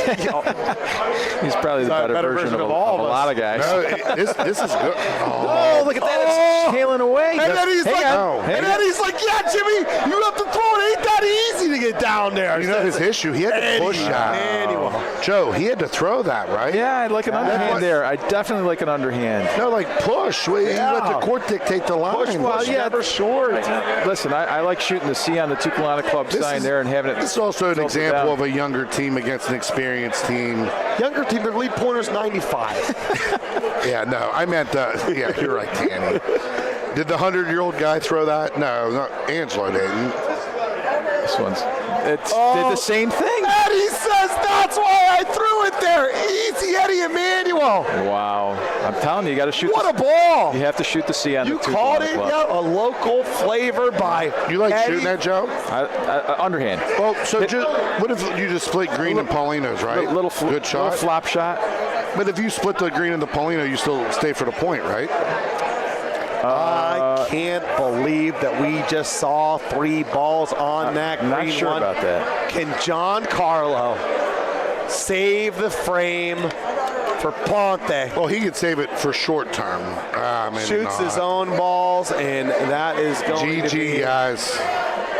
He's probably the better version of a lot of guys. No, this is good. Oh, look at that. hailing away. And then he's like, and then he's like, yeah, Jimmy, you have to throw it. Ain't that easy to get down there? You know his issue? He had to push that. Joe, he had to throw that, right? Yeah, I'd like an underhand there. I definitely like an underhand. No, like push. You let the court dictate the line. Push, never short. Listen, I like shooting the C on the Toccolana Club sign there and having it. This is also an example of a younger team against an experienced team. Younger team, their lead pointer's 95. Yeah, no, I meant, yeah, you're right, Danny. Did the 100-year-old guy throw that? No, not Angelo didn't. This one's, did the same thing. Eddie says that's why I threw it there. Easy, Eddie Emanuel. Wow. I'm telling you, you got to shoot. What a ball. You have to shoot the C on the Toccolana called it, Club. yeah, a local flavor by You like Eddie. shooting that, Joe? Underhand. Well, so what if you just split green and Paulino's, right? Good shot. Little flop shot. But if you split the green and the Paulino, you still stay for the point, right? I can't believe that we just saw 3 balls on that green one. Not sure about that. Can John Carlo save the frame for Ponte? Well, he could save it for short term. Shoots his own balls, and that is going to be... GG, guys.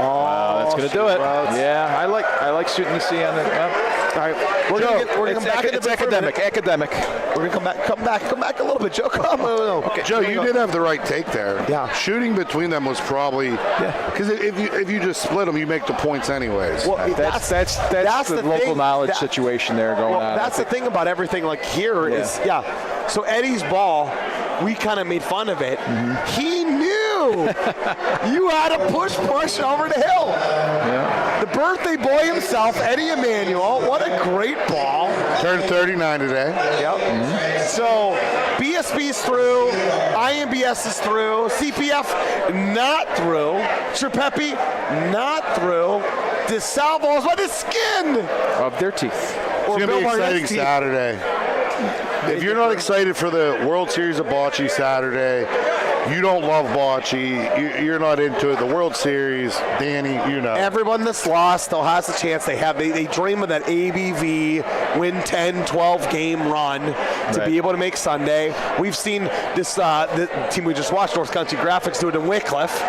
Wow, that's going to do it. Yeah, I like shooting the C on the... All right, we're going to come back. It's academic. We're going to come back a little bit, Joe. Come on. Okay. Joe, you did have the right take there. Yeah. Shooting between them was probably because if you just split them, you make the points anyways. Well, that's the local knowledge situation there going on. That's the thing about everything like here is So Eddie's ball, we kind of made fun of it. Mm-hmm. He knew you had to push over the hill. Yeah. The birthday boy himself, Eddie Emanuel. What a great ball. Turned 39 today. Yep. Mm-hmm. So BSB's through, IMBS is through, CPF not through, Tripepi not through. DeSalvo is by the skin of their teeth. It's going to be exciting Saturday. If you're not excited for the World Series of Bocce Saturday, you don't love bocce, you're not into it. The World Series, Danny, you know. Everyone that's lost still has a chance. They dream of that ABV win 10, 12 game run to be able to make Sunday. We've seen this the team we just watched, North Country Graphics, do it in Wycliffe.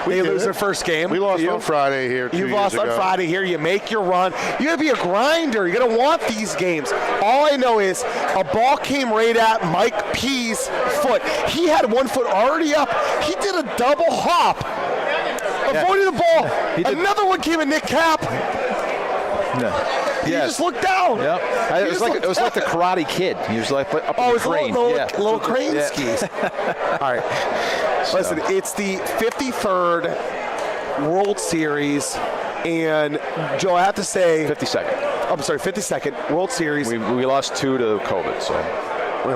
They lose their first game. We lost on Friday here. You lost on Friday here. You make your run. You gotta be a grinder. You're gonna want these games. All I know is a ball came right at Mike P's foot. He had one foot already up. He did a double hop, avoiding the ball. Another one came at Nick Cap. He just looked down. Yep. It was like the Karate Kid. He was like up in the crane. Little crane skis. All right. Listen, it's the 53rd World Series, and Joe, I have to say, 52nd. I'm sorry, 52nd World Series. We lost 2 to COVID, so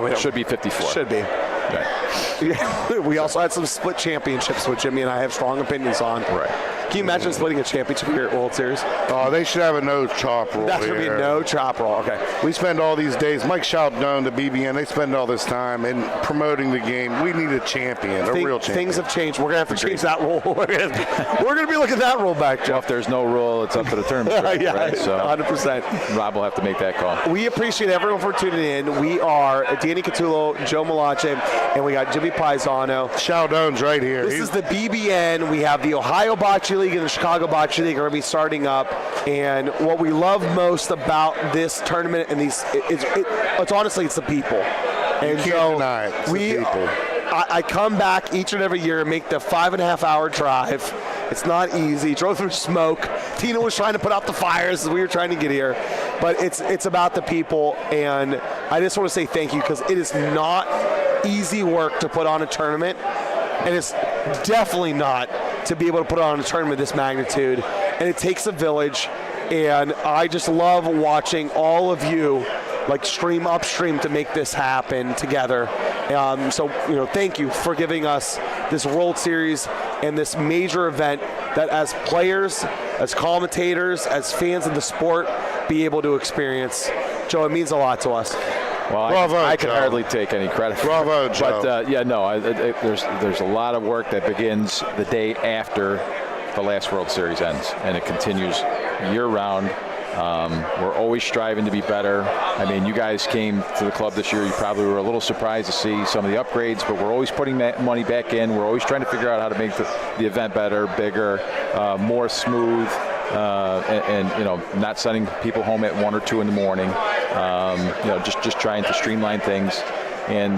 it should be 54. Should be. Yeah. We also had some split championships, which Jimmy and I have strong opinions on. Right. Can you imagine splitting a championship here at World Series? Oh, they should have a no chop rule. That should be no chop rule. Okay. We spend all these days, Mike Chaldon, the BBN, they spend all this time in promoting the game. We need a champion, a real champion. Things have changed. We're going to have to change that rule. We're going to be looking at that rule back, Joe. Well, if there's no rule, it's up to the tournament. Right? So 100%. Rob will have to make that call. We appreciate everyone for tuning in. We are Danny Catullo, Joe Malache, and we got Jimmy Paisano. Chaldon's right here. This is the BBN. We have the Ohio Bocce League and the Chicago Bocce League are going to be starting up. And what we love most about this tournament and it's honestly, it's the people. And you can't deny it. It's the people. I come back each and every year and make the 5.5-hour drive. It's not easy. Drove through smoke. Tina was trying to put out the fires as we were trying to get here. But it's about the people, and I just want to say thank you because it is not easy work to put on a tournament, and it's definitely not to be able to put on a tournament of this magnitude. And it takes a village, and I just love watching all of you like stream upstream to make this happen together. So thank you for giving us this World Series and this major event that as players, as commentators, as fans of the sport, be able to experience. Joe, it means a lot to us. Well, I can hardly take any credit for Bravo, it. Joe. But there's a lot of work that begins the day after the last World Series ends, and it continues year-round We're always striving to be better. I mean, you guys came to the club this year. You probably were a little surprised to see some of the upgrades, but we're always putting that money back in. We're always trying to figure out how to make the event better, bigger, more smooth, and not sending people home at 1 or 2 in the morning. Just trying to streamline things. And,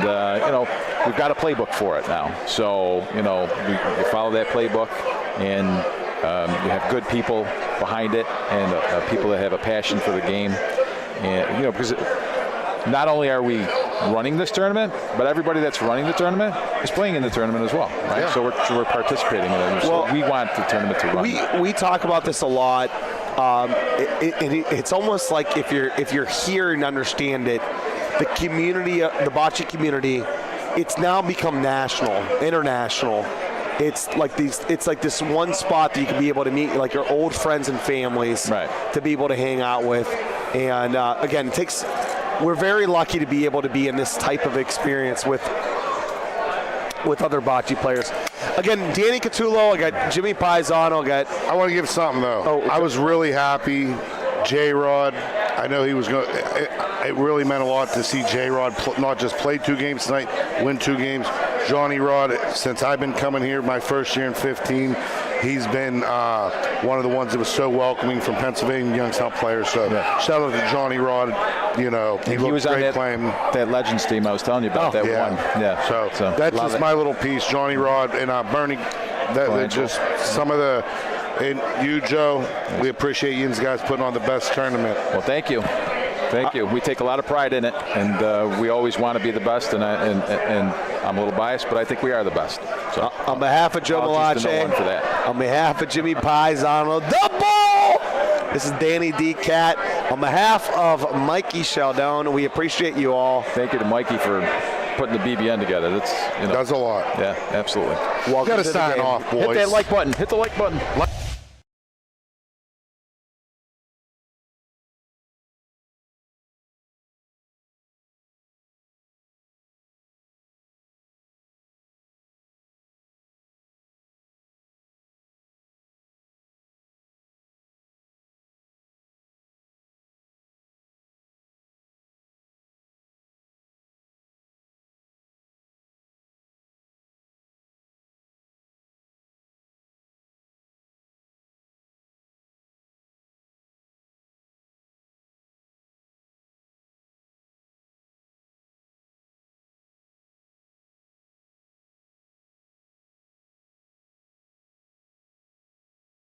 we've got a playbook for it now. So, we follow that playbook, and you have good people behind it, and people that have a passion for the game. And, because not only are we running this tournament, but everybody that's running the tournament is playing in the tournament as well, right? Yeah. So we're participating in it. So we want the tournament to run. We talk about this a lot. It's almost like if you're here and understand it, the community, the bocce community, it's now become national, international. It's like this one spot that you can be able to meet like your old friends and families to be able to hang out with. And again, we're very lucky to be able to be in this type of experience with other bocce players. Again, Danny Catullo, I got Jimmy Paisano, I want to give something though. I was really happy. J-Rod, I know he was going. It really meant a lot to see J-Rod not just play 2 games tonight, win 2 games. Johnny Rod, since I've been coming here, my first year in 15, he's been one of the ones that was so welcoming from Pennsylvania Young South players. So shout out to Johnny Rod. He was great on playing. that Legends team I was telling you about. That one. Yeah. So that's just my little piece. Johnny Rod and Bernie. That just some of the. And you, Joe, we appreciate you guys putting on the best tournament. Well, thank you. Thank you. We take a lot of pride in it, and we always want to be the best. And I'm a little biased, but I think we are the best. So on behalf of Joe Malache, on behalf of Jimmy Paisano, the ball. This is Danny D. Cat. On behalf of Mikey Sheldon, we appreciate you all. Thank you to Mikey for putting the BBN together. That's does a lot. Yeah, absolutely. Got to sign off, boys. Hit that like button. Hit the like button.